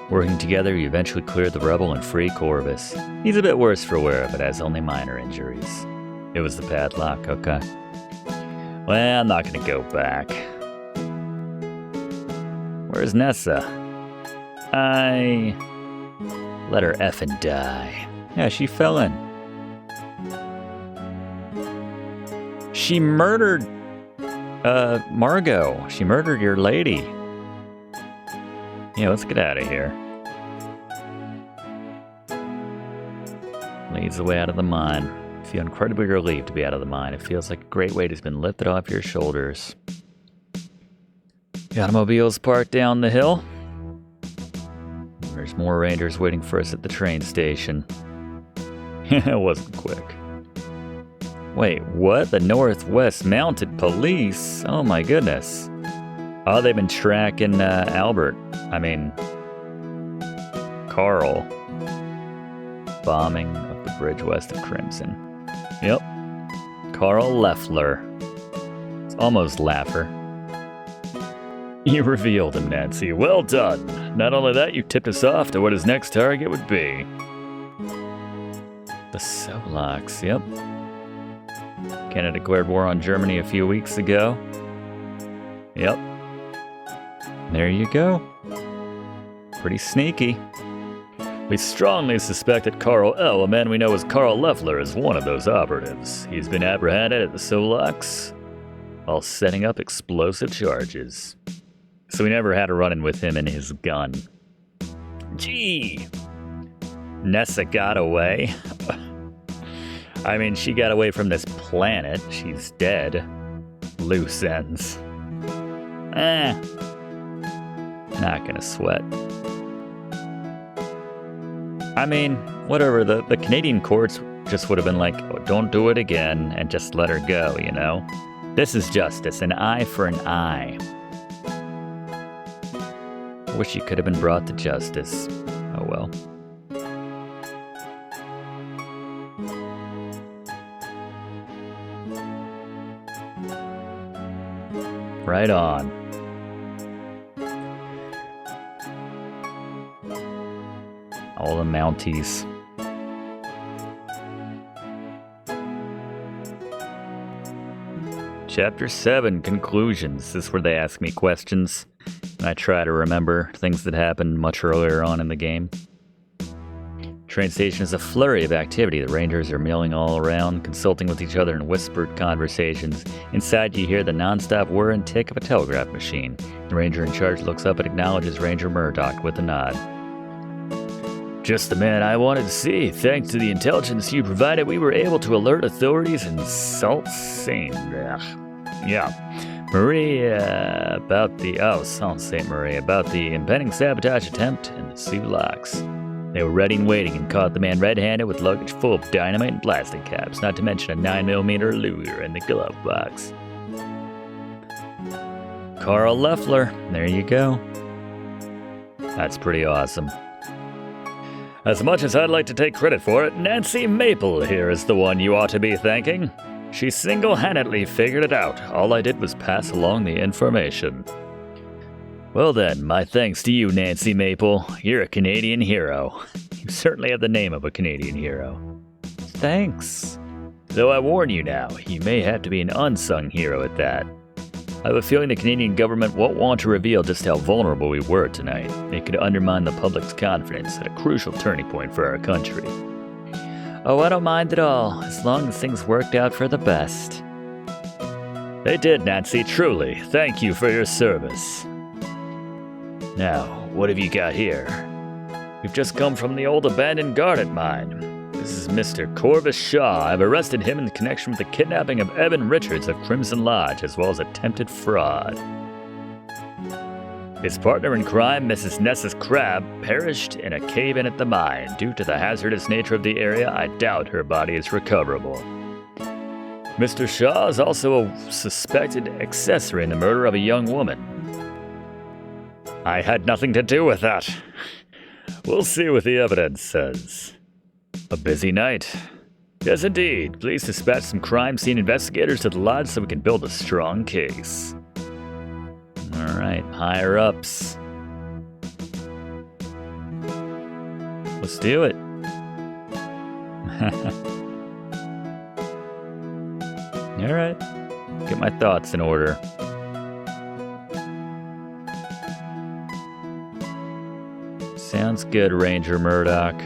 Working together, you eventually cleared the rubble and free Corvus. He's a bit worse for wear, but has only minor injuries. It was the padlock, okay. Well, I'm not gonna go back. Where's Nessa? I let her effing die. Yeah, she fell in. She murdered Margot. She murdered your lady. Yeah, let's get out of here. Leads the way out of the mine. I feel incredibly relieved to be out of the mine. It feels like a great weight has been lifted off your shoulders. The automobile's parked down the hill. There's more rangers waiting for us at the train station. It wasn't quick. Wait, what? The Northwest Mounted Police? Oh my goodness. Oh, they've been tracking Carl. Bombing of the bridge west of Crimson. Yep. Carl Leffler. It's almost Laffer. You revealed him, Nancy. Well done. Not only that, you tipped us off to what his next target would be. The Solaks, yep. Canada declared war on Germany a few weeks ago. Yep. There you go. Pretty sneaky. We strongly suspect that Carl L., a man we know as Carl Leffler, is one of those operatives. He's been apprehended at the Solaks while setting up explosive charges. So we never had a run-in with him and his gun. Gee! Nessa got away. I mean, she got away from this planet. She's dead. Loose ends. Not gonna sweat. I mean, whatever, the Canadian courts just would have been like, oh, don't do it again, and just let her go, you know? This is justice, an eye for an eye. I wish you could have been brought to justice. Oh well. Right on. All the Mounties. Chapter 7, Conclusions. This is where they ask me questions, and I try to remember things that happened much earlier on in the game. Train station is a flurry of activity. The Rangers are milling all around, consulting with each other in whispered conversations. Inside, you hear the non-stop whir and tick of a telegraph machine. The Ranger in charge looks up and acknowledges Ranger Murdoch with a nod. Just the man I wanted to see. Thanks to the intelligence you provided, we were able to alert authorities in Sault Ste. Marie about the Sault Ste. Marie about the impending sabotage attempt in the Solaks. They were ready and waiting and caught the man red-handed with luggage full of dynamite and plastic caps, not to mention a 9mm Luger in the glove box. Carl Leffler, there you go. That's pretty awesome. As much as I'd like to take credit for it, Nancy Maple here is the one you ought to be thanking. She single-handedly figured it out. All I did was pass along the information. Well then, my thanks to you, Nancy Maple. You're a Canadian hero. You certainly have the name of a Canadian hero. Thanks. Though I warn you now, you may have to be an unsung hero at that. I have a feeling the Canadian government won't want to reveal just how vulnerable we were tonight. It could undermine the public's confidence at a crucial turning point for our country. Oh, I don't mind at all, as long as things worked out for the best. They did, Nancy, truly. Thank you for your service. Now, what have you got here? We've just come from the old abandoned garnet mine. This is Mr. Corvus Shaw. I've arrested him in connection with the kidnapping of Evan Richards of Crimson Lodge, as well as attempted fraud. His partner in crime, Mrs. Nessus Crabbe, perished in a cave-in at the mine. Due to the hazardous nature of the area, I doubt her body is recoverable. Mr. Shaw is also a suspected accessory in the murder of a young woman. I had nothing to do with that. We'll see what the evidence says. A busy night. Yes, indeed. Please dispatch some crime scene investigators to the lodge so we can build a strong case. All right, higher ups. Let's do it. All right, get my thoughts in order. Sounds good, Ranger Murdoch.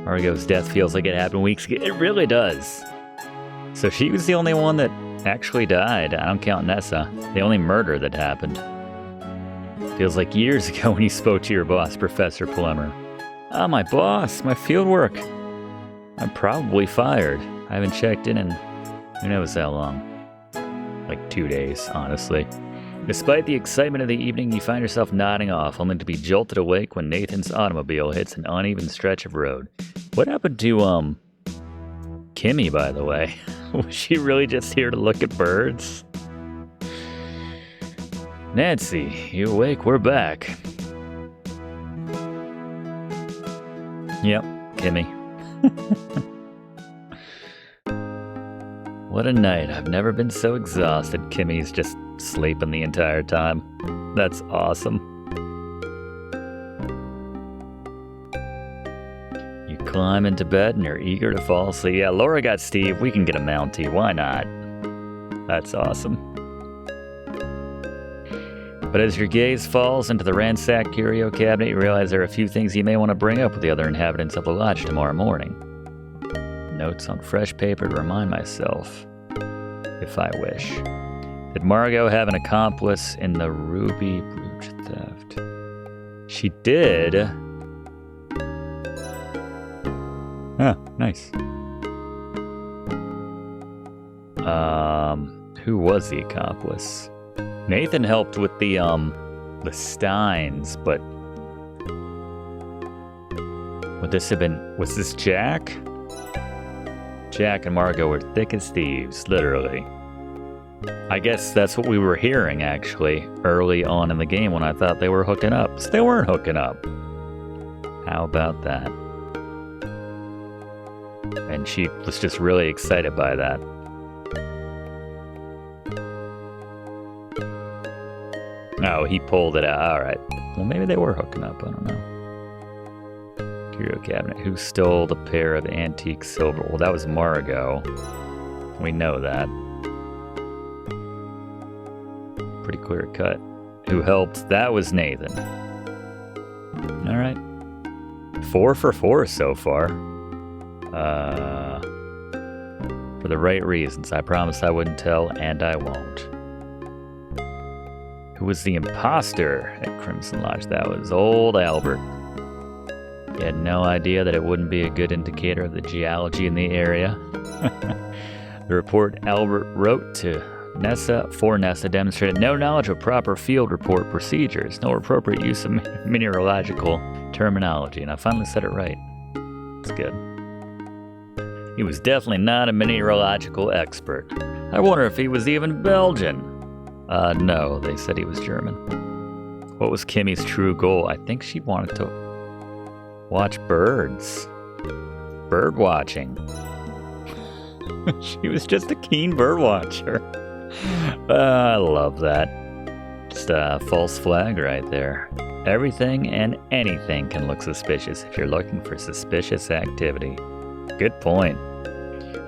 Margot's death feels like it happened weeks ago. It really does. So she was the only one that actually died. I don't count Nessa. The only murder that happened. Feels like years ago when you spoke to your boss, Professor Plummer. Ah, my boss, my fieldwork. I'm probably fired. I haven't checked in who knows how long. Like 2 days, honestly. Despite the excitement of the evening, you find yourself nodding off, only to be jolted awake when Nathan's automobile hits an uneven stretch of road. What happened to, Kimmy, by the way? Was she really just here to look at birds? Nancy, you awake? We're back. Yep, Kimmy. What a night. I've never been so exhausted. Kimmy's just sleeping the entire time. That's awesome. You climb into bed and you're eager to fall asleep. Yeah, Laura got Steve. We can get a Mountie. Why not? That's awesome. But as your gaze falls into the ransacked curio cabinet, you realize there are a few things you may want to bring up with the other inhabitants of the lodge tomorrow morning. Notes on fresh paper to remind myself, if I wish. Did Margot have an accomplice in the ruby brooch theft? She did. Oh, nice. Who was the accomplice? Nathan helped with the Steins, but would this have been, was this Jack? Jack and Margot were thick as thieves, literally. I guess that's what we were hearing, actually, early on in the game when I thought they were hooking up. So they weren't hooking up. How about that? And she was just really excited by that. Oh, he pulled it out. All right. Well, maybe they were hooking up. I don't know. Curio cabinet. Who stole the pair of antique silver? Well, that was Margot. We know that. Pretty clear cut. Who helped? That was Nathan. All right. 4 for 4 so far. For the right reasons. I promised I wouldn't tell, and I won't. Who was the imposter at Crimson Lodge? That was old Albert. He had no idea that it wouldn't be a good indicator of the geology in the area. The report Albert wrote to Nessa demonstrated no knowledge of proper field report procedures, no appropriate use of mineralogical terminology, and I finally said it right. It's good. He was definitely not a mineralogical expert. I wonder if he was even Belgian. No, they said he was German. What was Kimmy's true goal? I think she wanted to watch birds. Bird watching. She was just a keen bird watcher. I love that. Just a false flag right there. Everything and anything can look suspicious if you're looking for suspicious activity. Good point.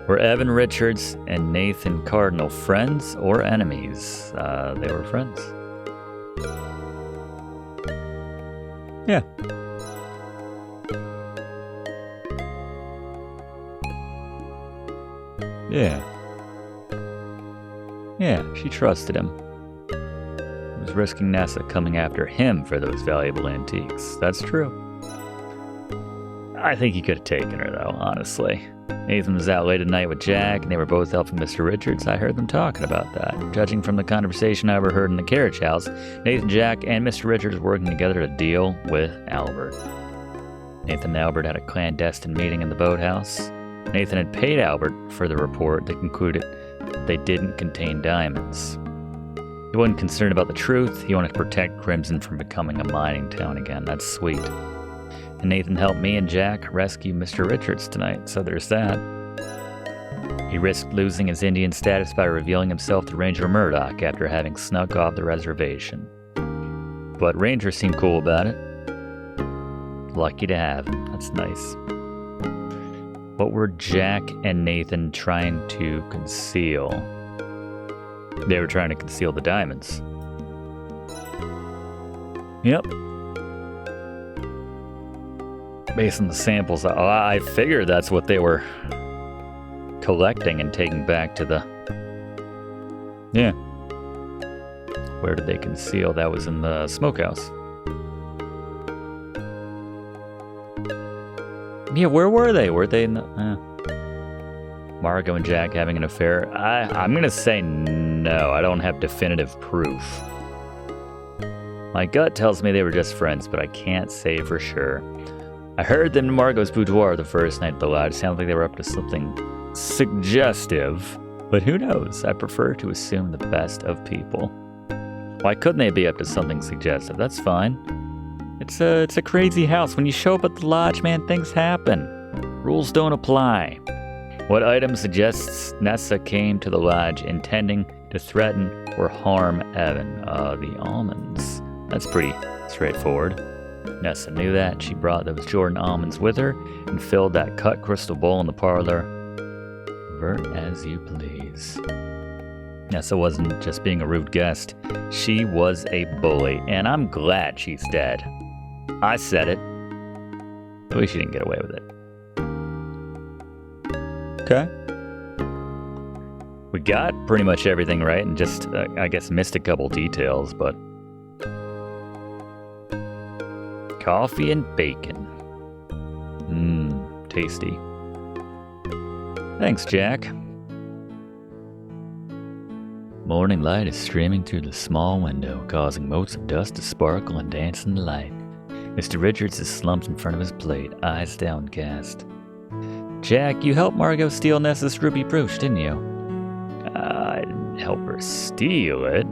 Were Evan Richards and Nathan Cardinal friends or enemies? They were friends. Yeah. Yeah. Yeah, she trusted him. He was risking NASA coming after him for those valuable antiques. That's true. I think he could have taken her, though, honestly. Nathan was out late at night with Jack, and they were both helping Mr. Richards. I heard them talking about that. Judging from the conversation I overheard in the carriage house, Nathan, Jack, and Mr. Richards were working together to deal with Albert. Nathan and Albert had a clandestine meeting in the boathouse. Nathan had paid Albert for the report that concluded they didn't contain diamonds. He wasn't concerned about the truth. He wanted to protect Crimson from becoming a mining town again. That's sweet. And Nathan helped me and Jack rescue Mr. Richards tonight, so there's that. He risked losing his Indian status by revealing himself to Ranger Murdoch after having snuck off the reservation. But Ranger seemed cool about it. Lucky to have him. That's nice. What were Jack and Nathan trying to conceal? They were trying to conceal the diamonds. Yep. Based on the samples, I figured that's what they were collecting and taking back to the... Yeah. Where did they conceal? That was in the smokehouse. Yeah, where were they? Were they in the... Margot and Jack having an affair? I'm gonna say no. I don't have definitive proof. My gut tells me they were just friends, but I can't say for sure. I heard them in Margot's boudoir the first night at the lodge. Sounded like they were up to something suggestive, but who knows? I prefer to assume the best of people. Why couldn't they be up to something suggestive? That's fine. It's a crazy house. When you show up at the lodge, man, things happen. Rules don't apply. What item suggests Nessa came to the lodge intending to threaten or harm Evan? The almonds. That's pretty straightforward. Nessa knew that. She brought those Jordan almonds with her and filled that cut crystal bowl in the parlor. Revert as you please. Nessa wasn't just being a rude guest. She was a bully, and I'm glad she's dead. I said it. At least she didn't get away with it. Okay. We got pretty much everything right and just, I guess, missed a couple details, but... Coffee and bacon. Tasty. Thanks, Jack. Morning light is streaming through the small window, causing motes of dust to sparkle and dance in the light. Mr. Richards is slumped in front of his plate, eyes downcast. Jack, you helped Margot steal Nessa's ruby brooch, didn't you? I didn't help her steal it.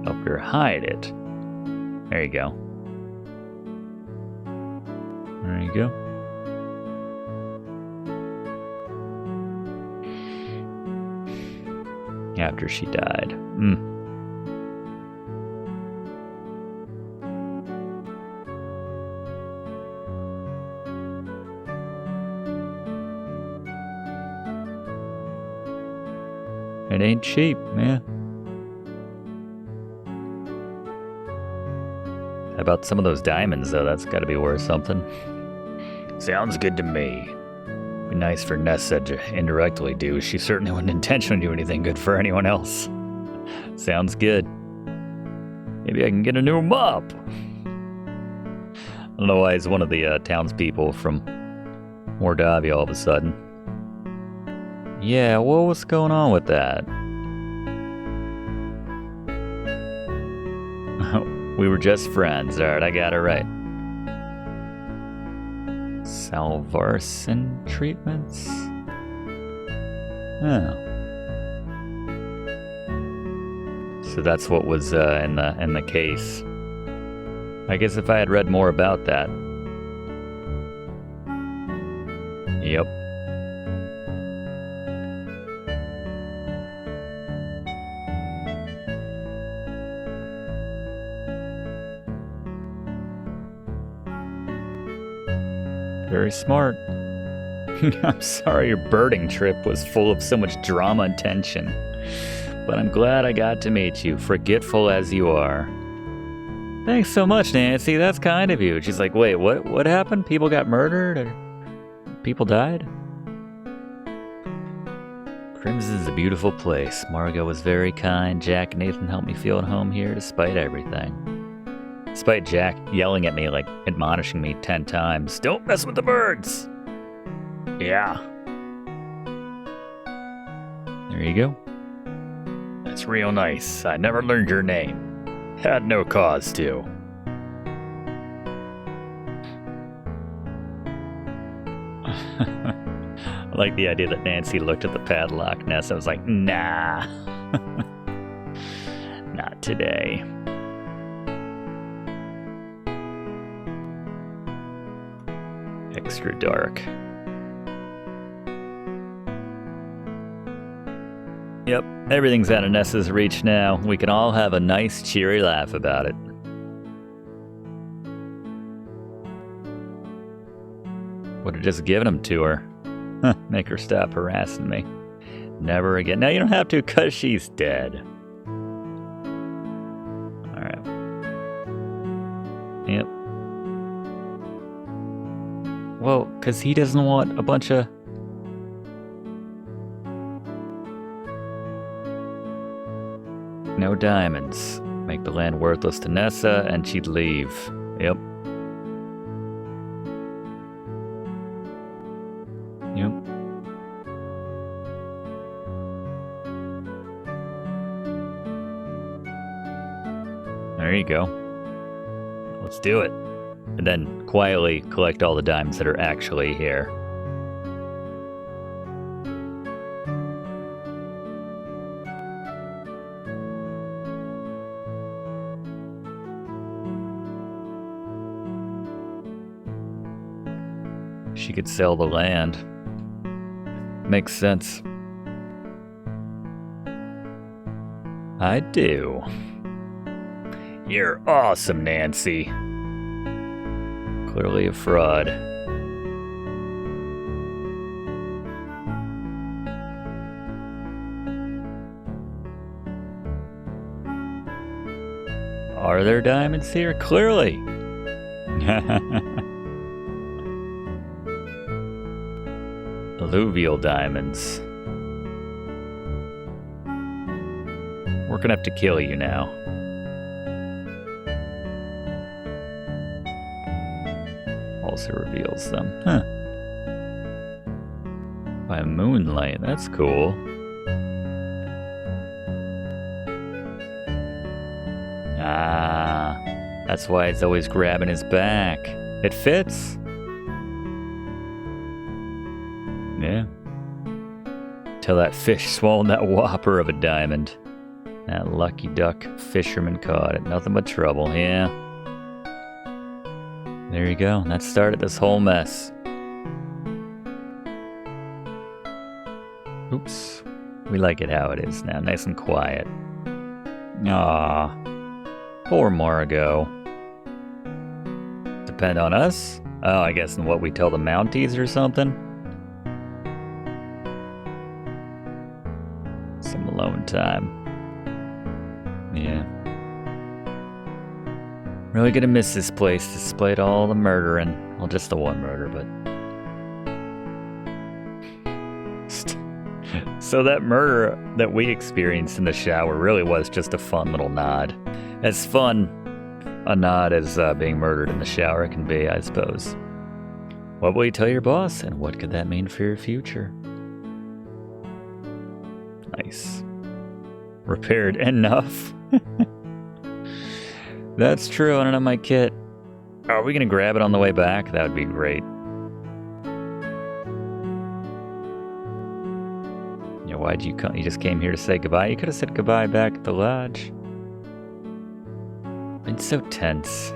Helped her hide it. There you go. There you go. After she died. It ain't cheap, man. How about some of those diamonds, though? That's gotta be worth something. Sounds good to me. Be nice for Nessa to indirectly do. She certainly wouldn't intentionally do anything good for anyone else. Sounds good. Maybe I can get a new mop. I don't know why he's one of the townspeople from Mordavia all of a sudden. Yeah, well, what's going on with that? We were just friends. Alright, I got it right. Salvarsan treatments? Oh. So that's what was in the case. I guess if I had read more about that. Yep. Very smart. I'm sorry your birding trip was full of so much drama and tension. But I'm glad I got to meet you, forgetful as you are. Thanks so much, Nancy. That's kind of you. She's like, wait, what happened? People got murdered? Or people died? Crimson's a beautiful place. Margot was very kind. Jack and Nathan helped me feel at home here despite everything. Despite Jack yelling at me, like admonishing me 10 times. Don't mess with the birds! Yeah. There you go. That's real nice. I never learned your name. Had no cause to. I like the idea that Nancy looked at the padlock nest and was like, nah. Not today. Extra dark. Yep, everything's out of Nessa's reach now. We can all have a nice, cheery laugh about it. Would have just given them to her. Make her stop harassing me. Never again. No, you don't have to, because she's dead. Alright. Yep. Well, because he doesn't want a bunch of... No diamonds. Make the land worthless to Nessa, and she'd leave. Yep. Yep. There you go. Let's do it. And then quietly collect all the diamonds that are actually here. She could sell the land. Makes sense. I do. You're awesome, Nancy. Clearly a fraud. Are there diamonds here? Clearly. Alluvial diamonds. We're gonna have to kill you now. Also reveals them. Huh. By moonlight, that's cool. Ah, that's why it's always grabbing his back. It fits. Yeah. Till that fish swallowed that whopper of a diamond. That lucky duck fisherman caught it. Nothing but trouble, yeah. There you go. That started this whole mess. Oops. We like it how it is now. Nice and quiet. Ah, poor Margot. Depend on us? Oh, I guess in what we tell the Mounties or something? Some alone time. Yeah. Really gonna miss this place despite all the murdering. Well, just the one murder, but... So that murder that we experienced in the shower really was just a fun little nod. As fun a nod as being murdered in the shower can be, I suppose. What will you tell your boss, and what could that mean for your future? Nice. Repaired enough. That's true, I don't have my kit. Are we gonna grab it on the way back? That would be great. Yeah, why'd you come? You just came here to say goodbye? You could have said goodbye back at the lodge. Been so tense.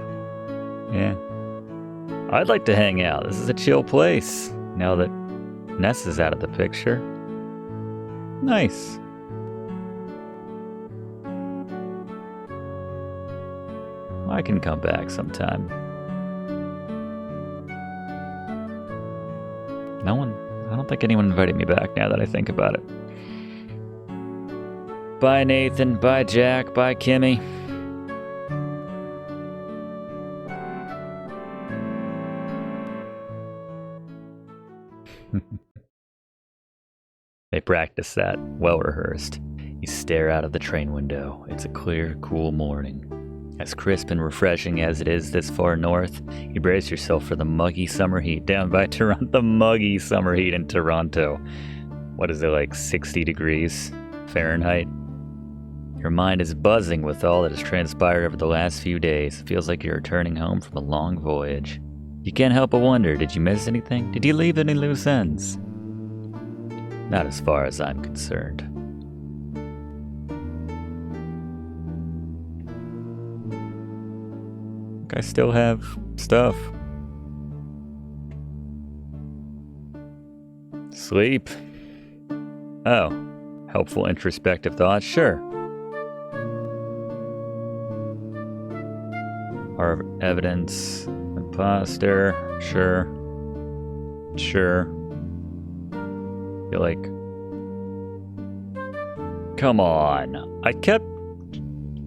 Yeah. I'd like to hang out. This is a chill place, now that Ness is out of the picture. Nice. I can come back sometime. I don't think anyone invited me back now that I think about it. Bye, Nathan. Bye, Jack. Bye, Kimmy. They practice that, well rehearsed. You stare out of the train window. It's a clear, cool morning. As crisp and refreshing as it is this far north, you brace yourself for the muggy summer heat down by Toronto. The muggy summer heat in Toronto. What is it, like 60 degrees Fahrenheit? Your mind is buzzing with all that has transpired over the last few days. It feels like you're returning home from a long voyage. You can't help but wonder, did you miss anything? Did you leave any loose ends? Not as far as I'm concerned. I still have stuff. Sleep. Oh, helpful introspective thoughts, sure. Our evidence, imposter, sure. Feel like, come on. I kept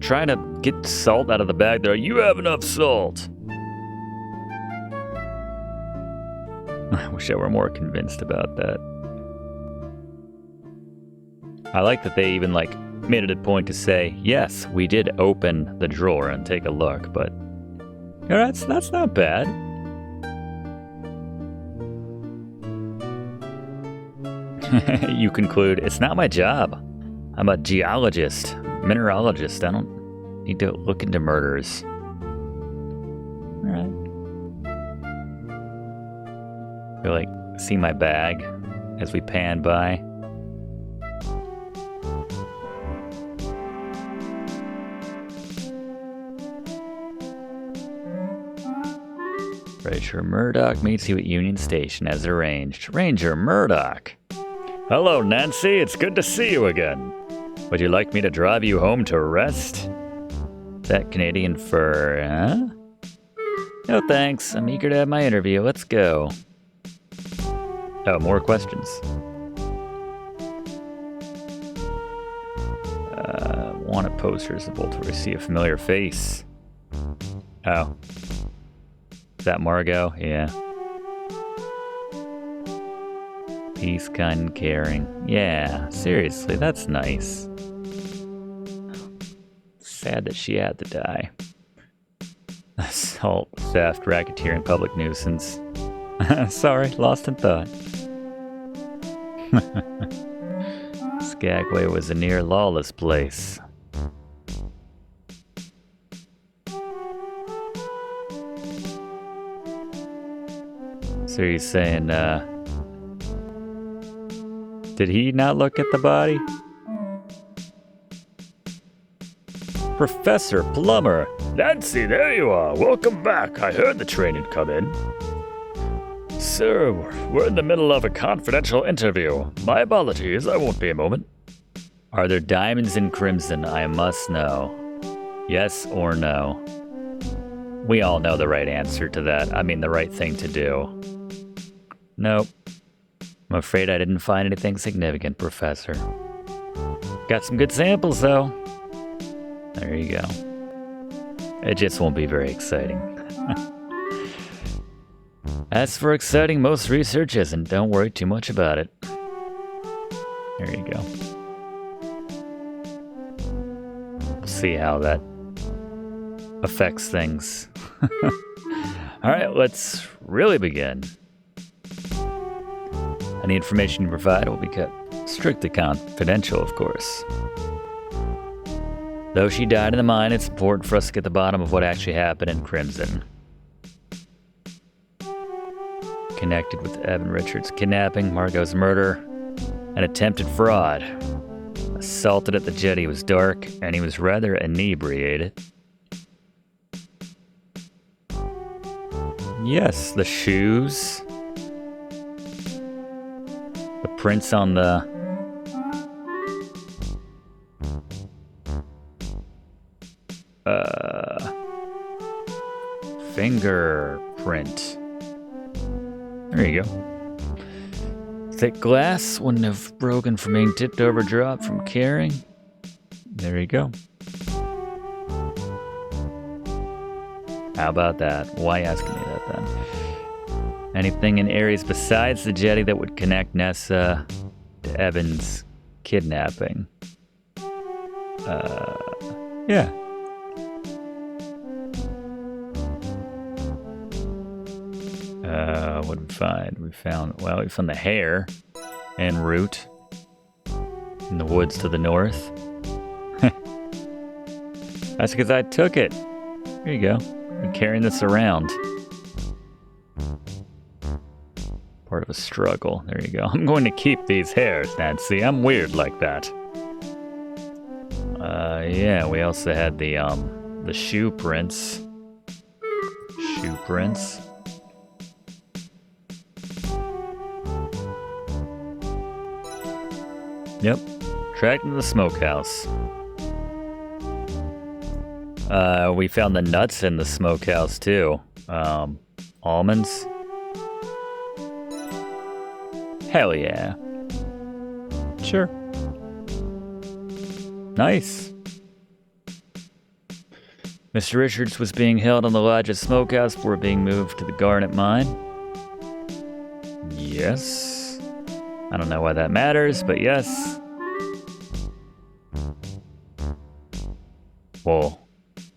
trying to get salt out of the bag there. You have enough salt. I wish I were more convinced about that. I like that they even made it a point to say, yes, we did open the drawer and take a look, but that's not bad. You conclude, it's not my job. I'm a geologist, mineralogist. I don't need to look into murders. Alright. Feel see my bag as we pan by. Ranger Murdoch meets you at Union Station as arranged. Ranger Murdoch! Hello, Nancy. It's good to see you again. Would you like me to drive you home to rest? Is that Canadian for, huh? No thanks. I'm eager to have my interview. Let's go. Oh, more questions. Wanted posters of both to see a familiar face. Oh. Is that Margot? Yeah. Peace, kind, and caring. Yeah, seriously, that's nice. Sad that she had to die. Assault, theft, racketeering, public nuisance. Sorry, lost in thought. Skagway was a near lawless place. So you're saying, did he not look at the body? Professor Plummer! Nancy, there you are! Welcome back! I heard the train had come in. Sir, we're in the middle of a confidential interview. My apologies, I won't be a moment. Are there diamonds in crimson? I must know. Yes or no? We all know the right answer to that. I mean, the right thing to do. Nope. I'm afraid I didn't find anything significant, Professor. Got some good samples, though. There you go. It just won't be very exciting. As for exciting, most research isn't. Don't worry too much about it. There you go. We'll see how that affects things. Alright, let's really begin. Any information you provide will be kept strictly confidential, of course. Though she died in the mine, it's important for us to get to the bottom of what actually happened in Crimson. Connected with Evan Richards' kidnapping, Margot's murder, and attempted fraud. Assaulted at the jetty. It was dark, and he was rather inebriated. Yes, the shoes. The prints on the... fingerprint. There you go. Thick glass wouldn't have broken from being tipped over, dropped from carrying. There you go. How about that? Why asking me that then? Anything in areas besides the jetty that would connect Nessa to Evan's kidnapping? Yeah. What did we find? We found the hair and root in the woods to the north. That's because I took it. There you go. I'm carrying this around. Part of a struggle. There you go. I'm going to keep these hairs, Nancy. I'm weird like that. Yeah, we also had the shoe prints. Shoe prints. Yep. Tracked into the smokehouse. We found the nuts in the smokehouse too. Almonds. Hell yeah. Sure. Nice. Mr. Richards was being held on the lodge at Smokehouse before being moved to the Garnet Mine. Yes. I don't know why that matters, but yes. Well,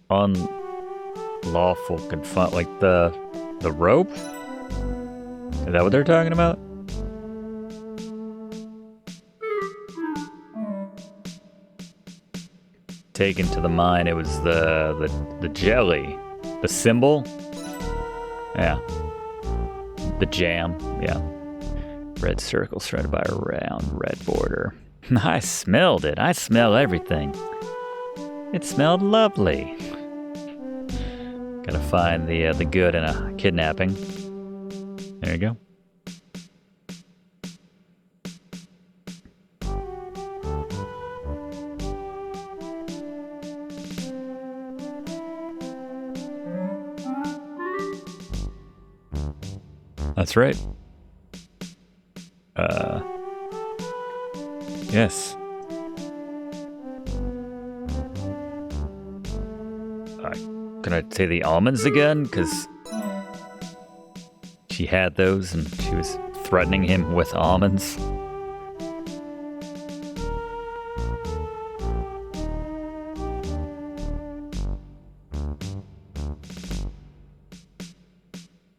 unlawful confinement, like the rope? Is that what they're talking about? Taken to the mine, it was the jelly. The symbol? Yeah. The jam, yeah. Red circle surrounded by a round red border. I smelled it. I smell everything. It smelled lovely. Gotta find the good in a kidnapping. There you go. That's right. Yes. Can I say the almonds again? Because she had those and she was threatening him with almonds.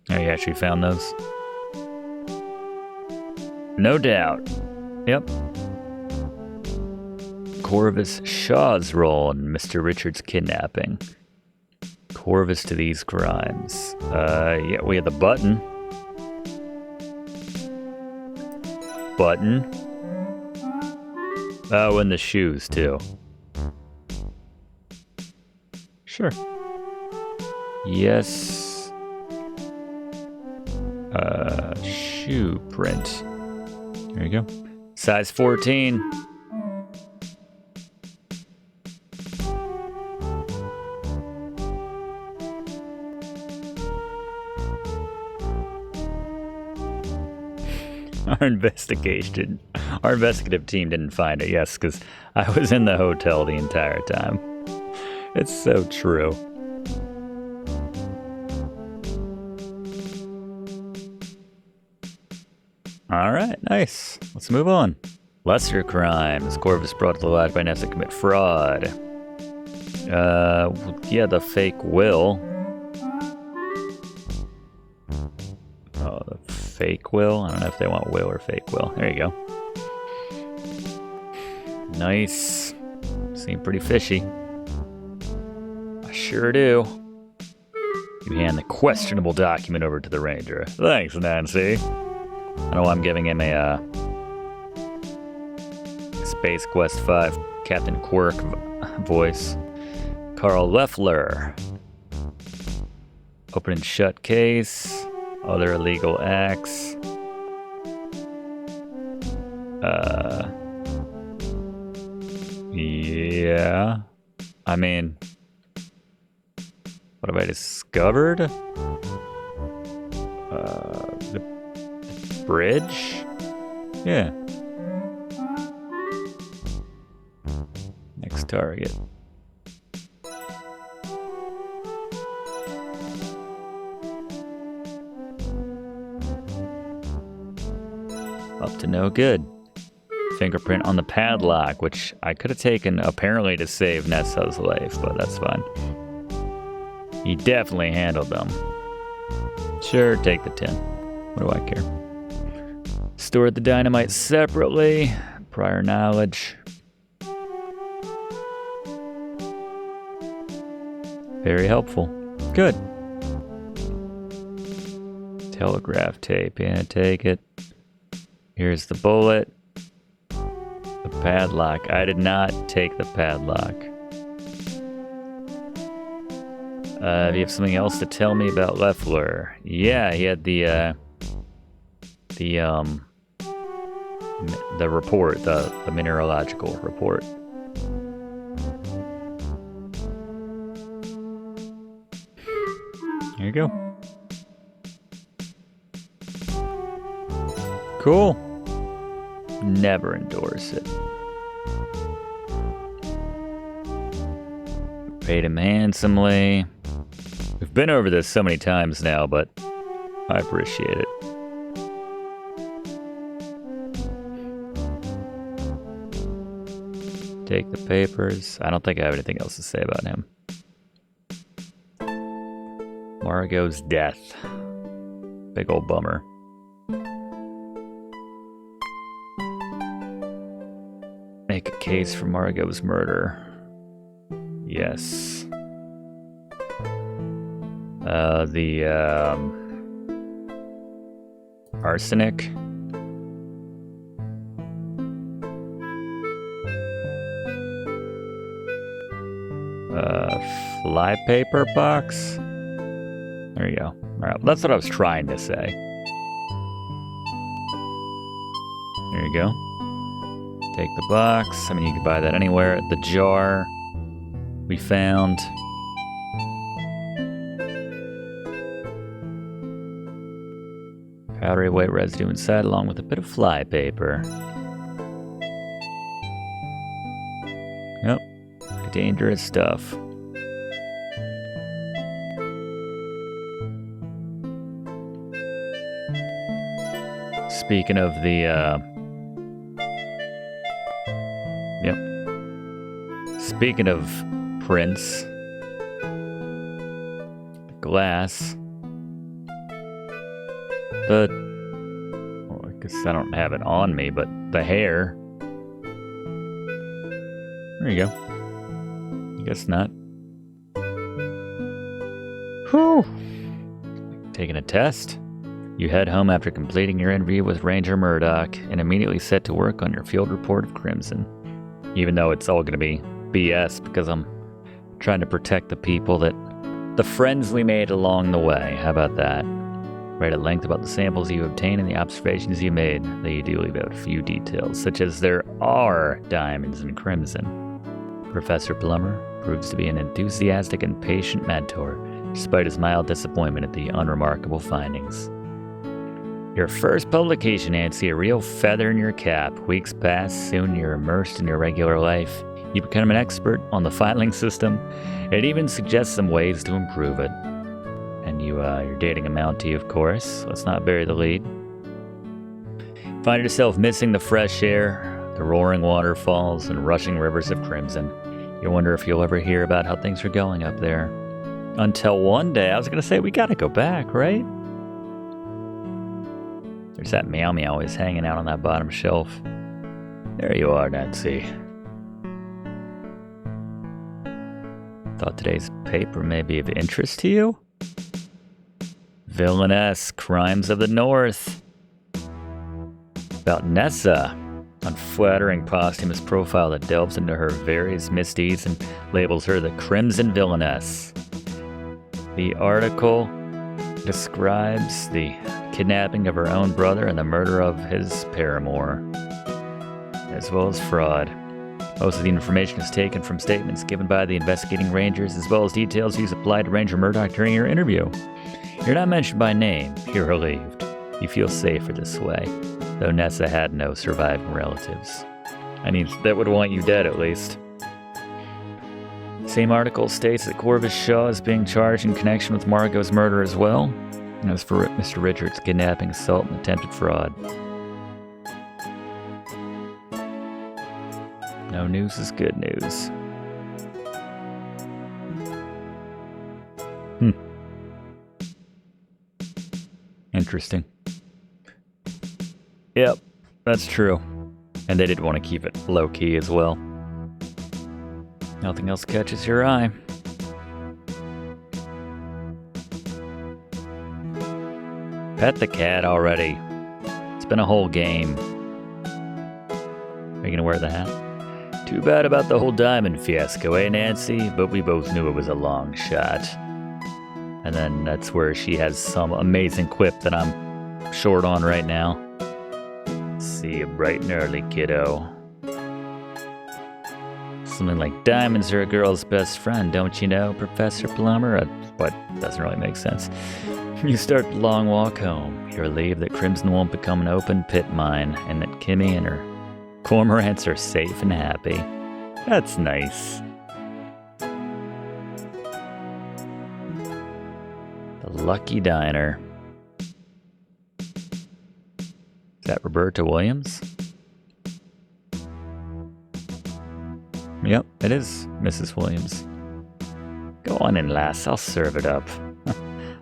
Oh, you actually found those? No doubt. Yep. Corvus Shaw's role in Mr. Richards' kidnapping. Corvus to these crimes. Yeah, we had the button. Button. Oh, and the shoes, too. Sure. Yes. Shoe print. There you go. Size 14. Our investigative team didn't find it, yes, because I was in the hotel the entire time. It's so true. All right, nice. Let's move on. Lesser crimes. Corvus brought to the lodge by Nessa to commit fraud. Yeah, the fake will. Oh, the fake will? I don't know if they want will or fake will. There you go. Nice. Seem pretty fishy. I sure do. You hand the questionable document over to the ranger. Thanks, Nancy. I don't know why I'm giving him a Space Quest 5 Captain Quirk voice. Carl Leffler. Open and shut case. Other illegal acts. Yeah. I mean, what have I discovered? The bridge? Yeah. Next target. Up to no good. Fingerprint on the padlock, which I could have taken apparently to save Nessa's life, but that's fine. He definitely handled them. Sure, take the 10. What do I care? Stored the dynamite separately. Prior knowledge. Very helpful. Good. Telegraph tape. Yeah, take it. Here's the bullet. The padlock. I did not take the padlock. Do you have something else to tell me about Leffler? Yeah, he had the report, the mineralogical report. Here you go. Cool. Never endorse it. Paid him handsomely. We've been over this so many times now, but I appreciate it. Take the papers. I don't think I have anything else to say about him. Margot's death. Big old bummer. Make a case for Margot's murder. Yes. The arsenic. Flypaper box. There you go. All right, that's what I was trying to say. There you go. Take the box. I mean, you can buy that anywhere. The jar we found. Powdery white residue inside, along with a bit of flypaper. Yep. Dangerous stuff. Speaking of the, yep. Speaking of prints, the glass, well, I guess I don't have it on me, but the hair. There you go. I guess not. Whew. Taking a test. You head home after completing your interview with Ranger Murdoch and immediately set to work on your field report of Crimson. Even though it's all going to be BS because I'm trying to protect the people the friends we made along the way. How about that? Write at length about the samples you obtained and the observations you made, though you do leave out a few details, such as there are diamonds in Crimson. Professor Plummer proves to be an enthusiastic and patient mentor, despite his mild disappointment at the unremarkable findings. Your first publication, Nancy, a real feather in your cap. Weeks pass, soon you're immersed in your regular life. You become an expert on the filing system. It even suggests some ways to improve it. And you're dating a Mountie, of course. Let's not bury the lead. Find yourself missing the fresh air, the roaring waterfalls, and rushing rivers of Crimson. You wonder if you'll ever hear about how things are going up there. Until one day, I was going to say, we got to go back, right? There's that meow meow always hanging out on that bottom shelf. There you are, Nancy. Thought today's paper may be of interest to you? Villainess, Crimes of the North. About Nessa. Unflattering posthumous profile that delves into her various misdeeds and labels her the Crimson Villainess. The article describes the kidnapping of her own brother and the murder of his paramour, as well as fraud. Most of the information is taken from statements given by the investigating rangers, as well as details you supplied to Ranger Murdoch during your interview. You're not mentioned by name. You're relieved. You feel safer this way, though Nessa had no surviving relatives. That would want you dead at least. Same article states that Corvus Shaw is being charged in connection with Margot's murder as well, as for Mr. Richards' kidnapping, assault, and attempted fraud. No news is good news. Interesting. Yep, that's true. And they did want to keep it low-key as well. Nothing else catches your eye. Pet the cat already. It's been a whole game. Are you gonna wear the hat? Too bad about the whole diamond fiasco, eh, Nancy? But we both knew it was a long shot. And then that's where she has some amazing quip that I'm short on right now. See you bright and early, kiddo. Something like diamonds are a girl's best friend, don't you know, Professor Plummer? What? Doesn't really make sense. You start the long walk home. You're relieved that Crimson won't become an open pit mine, and that Kimmy and her cormorants are safe and happy. That's nice. The Lucky Diner. Is that Roberta Williams? Yep, it is Mrs. Williams. Go on in, lass. I'll serve it up.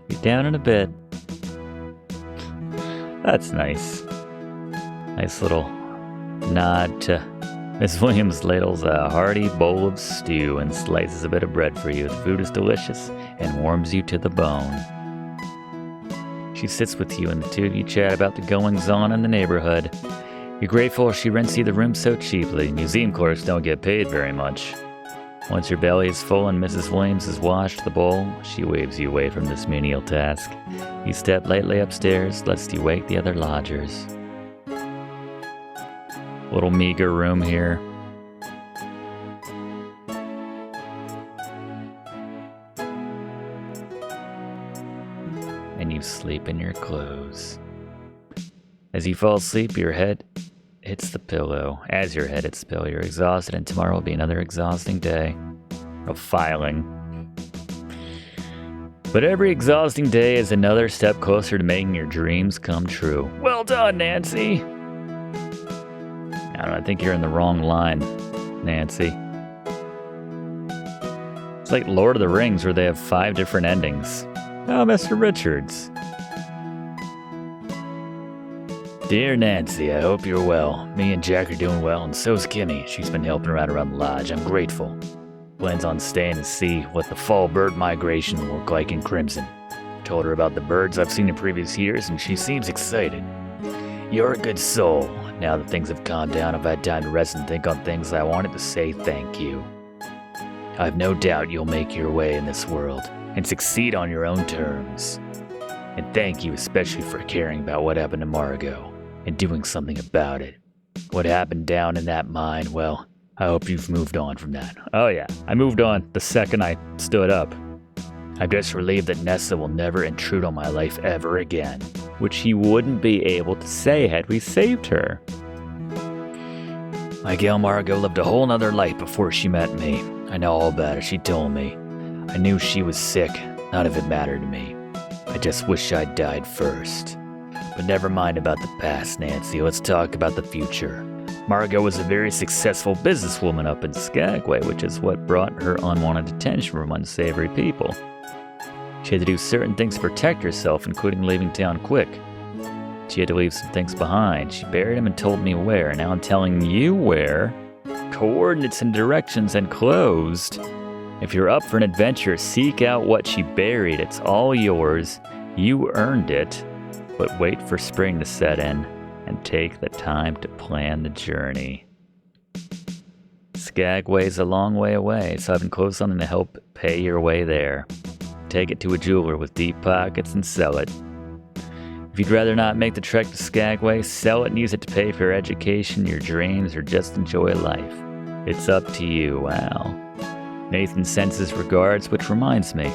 Be down in a bit. That's nice. Nice little nod to Miss Williams ladles a hearty bowl of stew and slices a bit of bread for you. The food is delicious and warms you to the bone. She sits with you and the two of you chat about the goings-on in the neighborhood. You're grateful she rents you the room so cheaply. Museum clerks don't get paid very much. Once your belly is full and Mrs. Williams has washed the bowl, she waves you away from this menial task. You step lightly upstairs, lest you wake the other lodgers. Little meager room here. And you sleep in your clothes. As you fall asleep, your head hits the pillow. As your head hits the pillow, you're exhausted, and tomorrow will be another exhausting day of filing. But every exhausting day is another step closer to making your dreams come true. Well done, Nancy! I don't know, I think you're in the wrong line, Nancy. It's like Lord of the Rings, where they have 5 different endings. Oh, Mr. Richards. Dear Nancy, I hope you're well. Me and Jack are doing well, and so's Kimmy. She's been helping around the lodge. I'm grateful. Plans on staying to see what the fall bird migration will look like in Crimson. Told her about the birds I've seen in previous years, and she seems excited. You're a good soul. Now that things have calmed down, I've had time to rest and think on things I wanted to say thank you. I've no doubt you'll make your way in this world and succeed on your own terms. And thank you especially for caring about what happened to Margot and doing something about it. What happened down in that mine, well, I hope you've moved on from that. Oh yeah, I moved on the second I stood up. I'm just relieved that Nessa will never intrude on my life ever again, which he wouldn't be able to say had we saved her. My gal Margot lived a whole nother life before she met me. I know all about her, she told me. I knew she was sick, none of it mattered to me. I just wish I'd died first. But never mind about the past, Nancy, let's talk about the future. Margot was a very successful businesswoman up in Skagway, which is what brought her unwanted attention from unsavory people. She had to do certain things to protect herself, including leaving town quick. She had to leave some things behind. She buried them and told me where. Now I'm telling you where. Coordinates and directions enclosed. If you're up for an adventure, seek out what she buried. It's all yours. You earned it. But wait for spring to set in and take the time to plan the journey. Skagway's a long way away, so I've enclosed something to help pay your way there. take it to a jeweler with deep pockets and sell it. If you'd rather not make the trek to Skagway, sell it and use it to pay for your education, your dreams, or just enjoy life. It's up to you. Wow. Nathan sends his regards, which reminds me,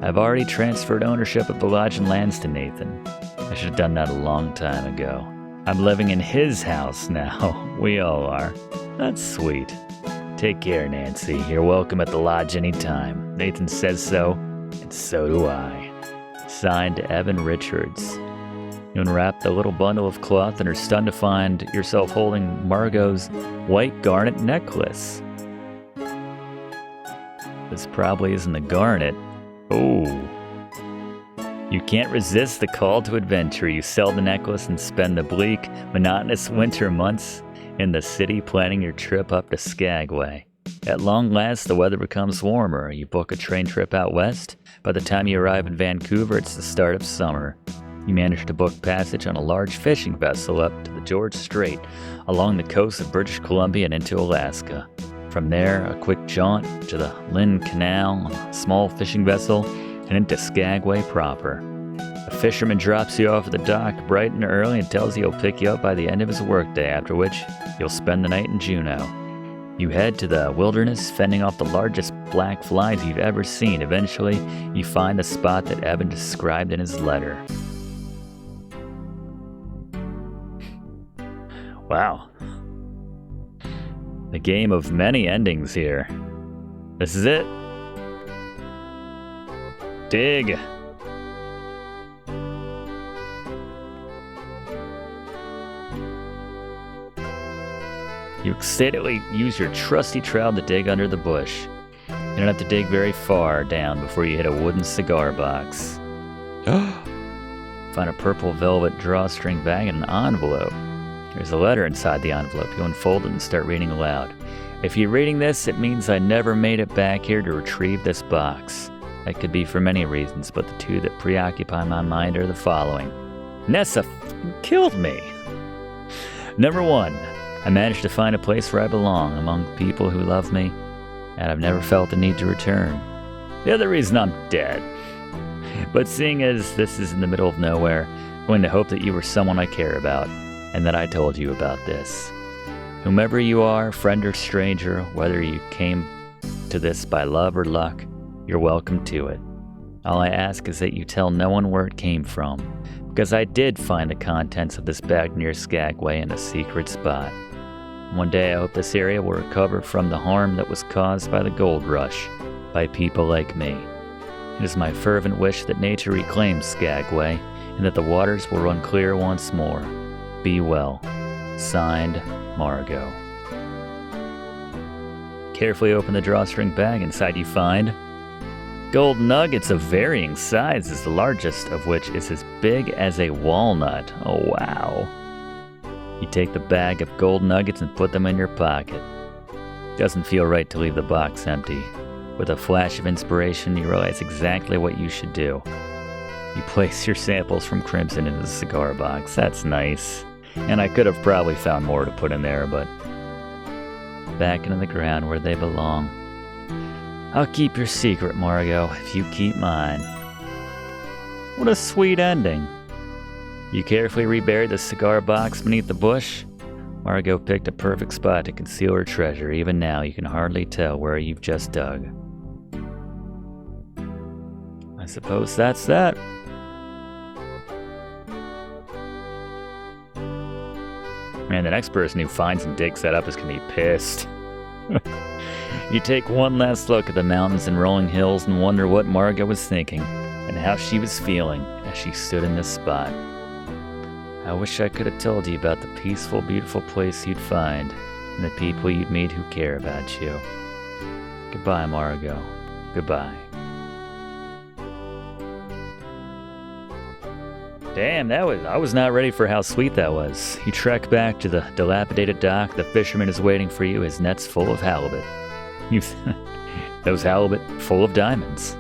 I've already transferred ownership of the lodge and lands to Nathan. I should have done that a long time ago. I'm living in his house now. We all are. That's sweet. Take care, Nancy. You're welcome at the lodge anytime. Nathan says so, and so do I. Signed, Evan Richards. You unwrap the little bundle of cloth and are stunned to find yourself holding Margot's white garnet necklace. This probably isn't a garnet. Oh. You can't resist the call to adventure. You sell the necklace and spend the bleak, monotonous winter months in the city planning your trip up to Skagway. At long last, the weather becomes warmer. You book a train trip out west. By the time you arrive in Vancouver, it's the start of summer. You manage to book passage on a large fishing vessel up to the George Strait, along the coast of British Columbia and into Alaska. From there, a quick jaunt to the Lynn Canal on a small fishing vessel and into Skagway proper. A fisherman drops you off at the dock bright and early and tells you he'll pick you up by the end of his workday, after which you'll spend the night in Juneau. You head to the wilderness, fending off the largest black flies you've ever seen. Eventually, you find the spot that Evan described in his letter. Wow. The game of many endings here. This is it. Dig. You excitedly use your trusty trowel to dig under the bush. You don't have to dig very far down before you hit a wooden cigar box. Find a purple velvet drawstring bag and an envelope. There's a letter inside the envelope. You unfold it and start reading aloud. If you're reading this, it means I never made it back here to retrieve this box. That could be for many reasons, but the two that preoccupy my mind are the following. Nessa killed me. Number 1, I managed to find a place where I belong among people who love me, and I've never felt the need to return. The other reason I'm dead. But seeing as this is in the middle of nowhere, I'm going to hope that you were someone I care about, and that I told you about this. Whomever you are, friend or stranger, whether you came to this by love or luck, you're welcome to it. All I ask is that you tell no one where it came from, because I did find the contents of this bag near Skagway in a secret spot. One day I hope this area will recover from the harm that was caused by the gold rush, by people like me. It is my fervent wish that nature reclaims Skagway, and that the waters will run clear once more. Be well. Signed, Margot. Carefully open the drawstring bag. Inside you find gold nuggets of varying sizes, the largest of which is as big as a walnut. Oh, wow. You take the bag of gold nuggets and put them in your pocket. Doesn't feel right to leave the box empty. With a flash of inspiration, you realize exactly what you should do. You place your samples from Crimson into the cigar box. That's nice. And I could have probably found more to put in there, but back into the ground where they belong. I'll keep your secret, Margot, if you keep mine. What a sweet ending. You carefully reburied the cigar box beneath the bush. Margot picked a perfect spot to conceal her treasure. Even now, you can hardly tell where you've just dug. I suppose that's that. Man, the next person who finds and digs that up is going to be pissed. You take one last look at the mountains and rolling hills and wonder what Margot was thinking and how she was feeling as she stood in this spot. I wish I could have told you about the peaceful, beautiful place you'd find and the people you'd meet who care about you. Goodbye, Margot. Goodbye. Damn, I was not ready for how sweet that was. You trek back to the dilapidated dock. The fisherman is waiting for you, his nets full of halibut. Those halibut full of diamonds.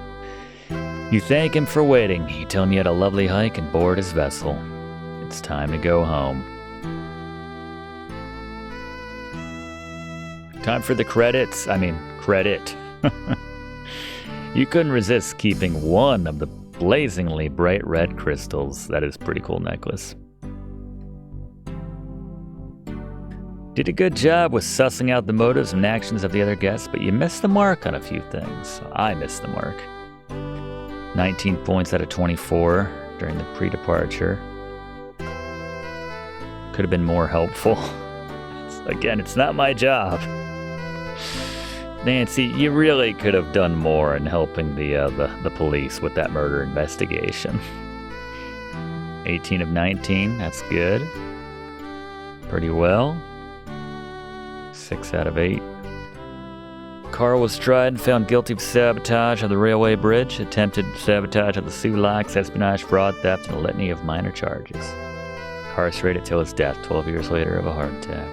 You thank him for waiting. You tell him you had a lovely hike and board his vessel. It's time to go home. Time for the credits. Credit. You couldn't resist keeping one of the blazingly bright red crystals. That is a pretty cool necklace. Did a good job with sussing out the motives and actions of the other guests, but you missed the mark on a few things. I missed the mark. 19 points out of 24 during the pre-departure. Could have been more helpful. Again, it's not my job. Nancy, you really could have done more in helping the police with that murder investigation. 18 of 19, that's good. Pretty well. 6 out of 8. Carl was tried and found guilty of sabotage of the railway bridge, attempted sabotage of the Sulaks, espionage, fraud, theft, and a litany of minor charges. Incarcerated till his death 12 years later of a heart attack.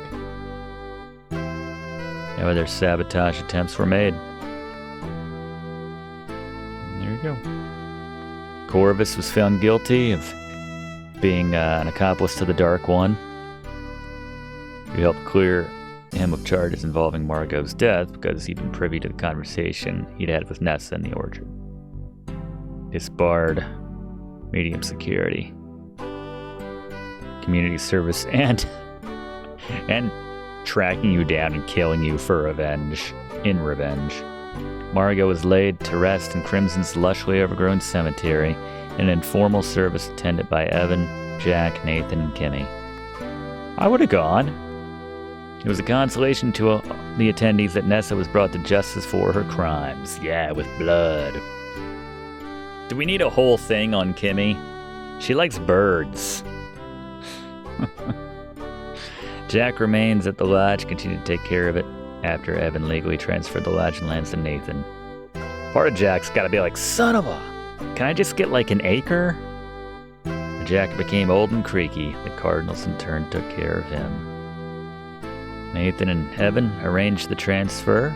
No other sabotage attempts were made. There you go. Corvus was found guilty of being an accomplice to the Dark One. We helped clear him of charges involving Margot's death because he'd been privy to the conversation he'd had with Nessa in the orchard. Disbarred, medium security, community service, and tracking you down and killing you for revenge. In revenge. Margot was laid to rest in Crimson's lushly overgrown cemetery in an informal service attended by Evan, Jack, Nathan, and Kimmy. I would have gone. It was a consolation to the attendees that Nessa was brought to justice for her crimes. Yeah, with blood. Do we need a whole thing on Kimmy? She likes birds. Jack remains at the lodge, continued to take care of it after Evan legally transferred the lodge and lands to Nathan. Part of Jack's gotta be like, son of a... Can I just get like an acre? Jack became old and creaky. The Cardinals in turn took care of him. Nathan and Evan arranged the transfer.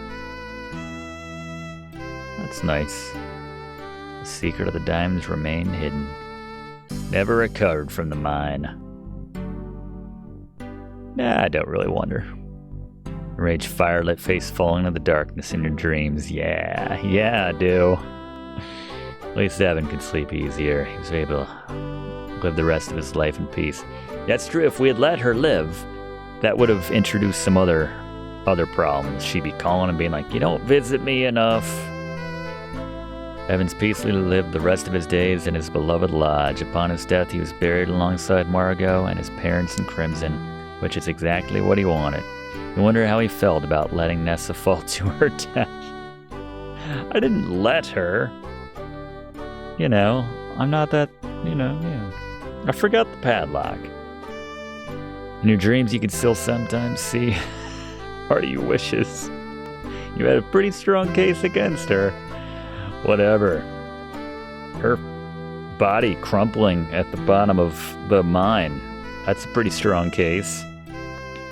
That's nice. The secret of the diamonds remained hidden. Never recovered from the mine. Nah, I don't really wonder. Rage firelit face falling into the darkness in your dreams. Yeah, I do. At least Evan could sleep easier. He was able to live the rest of his life in peace. That's true. If we had let her live, that would have introduced some other problems. She'd be calling and being like, you don't visit me enough. Evans peacefully lived the rest of his days in his beloved lodge. Upon his death, he was buried alongside Margot and his parents in Crimson, which is exactly what he wanted. You wonder how he felt about letting Nessa fall to her death. I didn't let her. You know, I'm not that, yeah. I forgot the padlock. In your dreams, you can still sometimes see part of your wishes. You had a pretty strong case against her. Whatever. Her body crumpling at the bottom of the mine. That's a pretty strong case.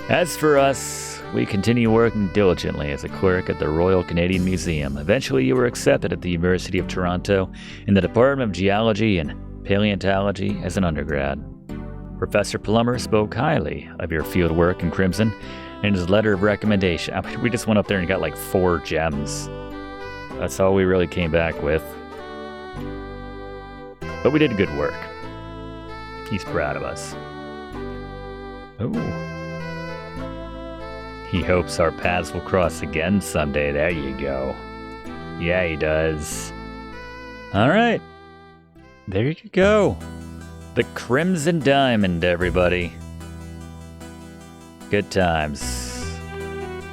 As for us, we continue working diligently as a clerk at the Royal Canadian Museum. Eventually, you were accepted at the University of Toronto in the Department of Geology and Paleontology as an undergrad. Professor Plummer spoke highly of your field work in Crimson in his letter of recommendation. I mean, we just went up there and got like 4 gems. That's all we really came back with. But we did good work. He's proud of us. Ooh. He hopes our paths will cross again someday. There you go. Yeah, he does. All right. There you go. The Crimson Diamond, everybody. Good times.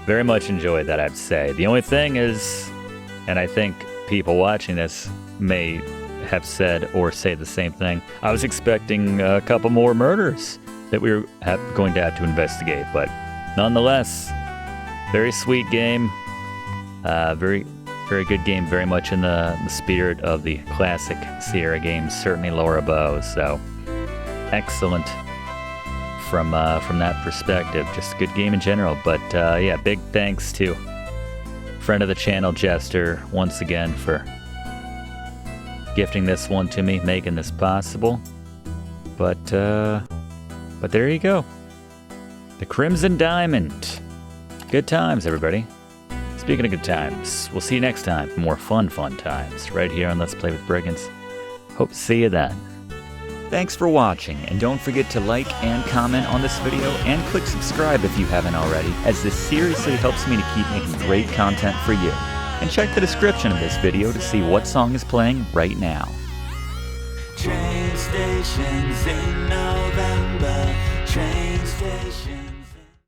Very much enjoyed that, I'd say. The only thing is, and I think people watching this may have said or say the same thing, I was expecting a couple more murders that we were going to have to investigate, but nonetheless, very sweet game. Very good game, very much in the spirit of the classic Sierra games, certainly lower bow, so excellent from that perspective. Just a good game in general, but yeah, big thanks to friend of the channel, Jester, once again for gifting this one to me, making this possible. But there you go. The Crimson Diamond. Good times, everybody. Speaking of good times, we'll see you next time for more fun times right here on Let's Play with Brigands. Hope to see you then. Thanks for watching, and don't forget to like and comment on this video, and click subscribe if you haven't already, as this seriously helps me to keep making great content for you. And check the description of this video to see what song is playing right now. Train stations in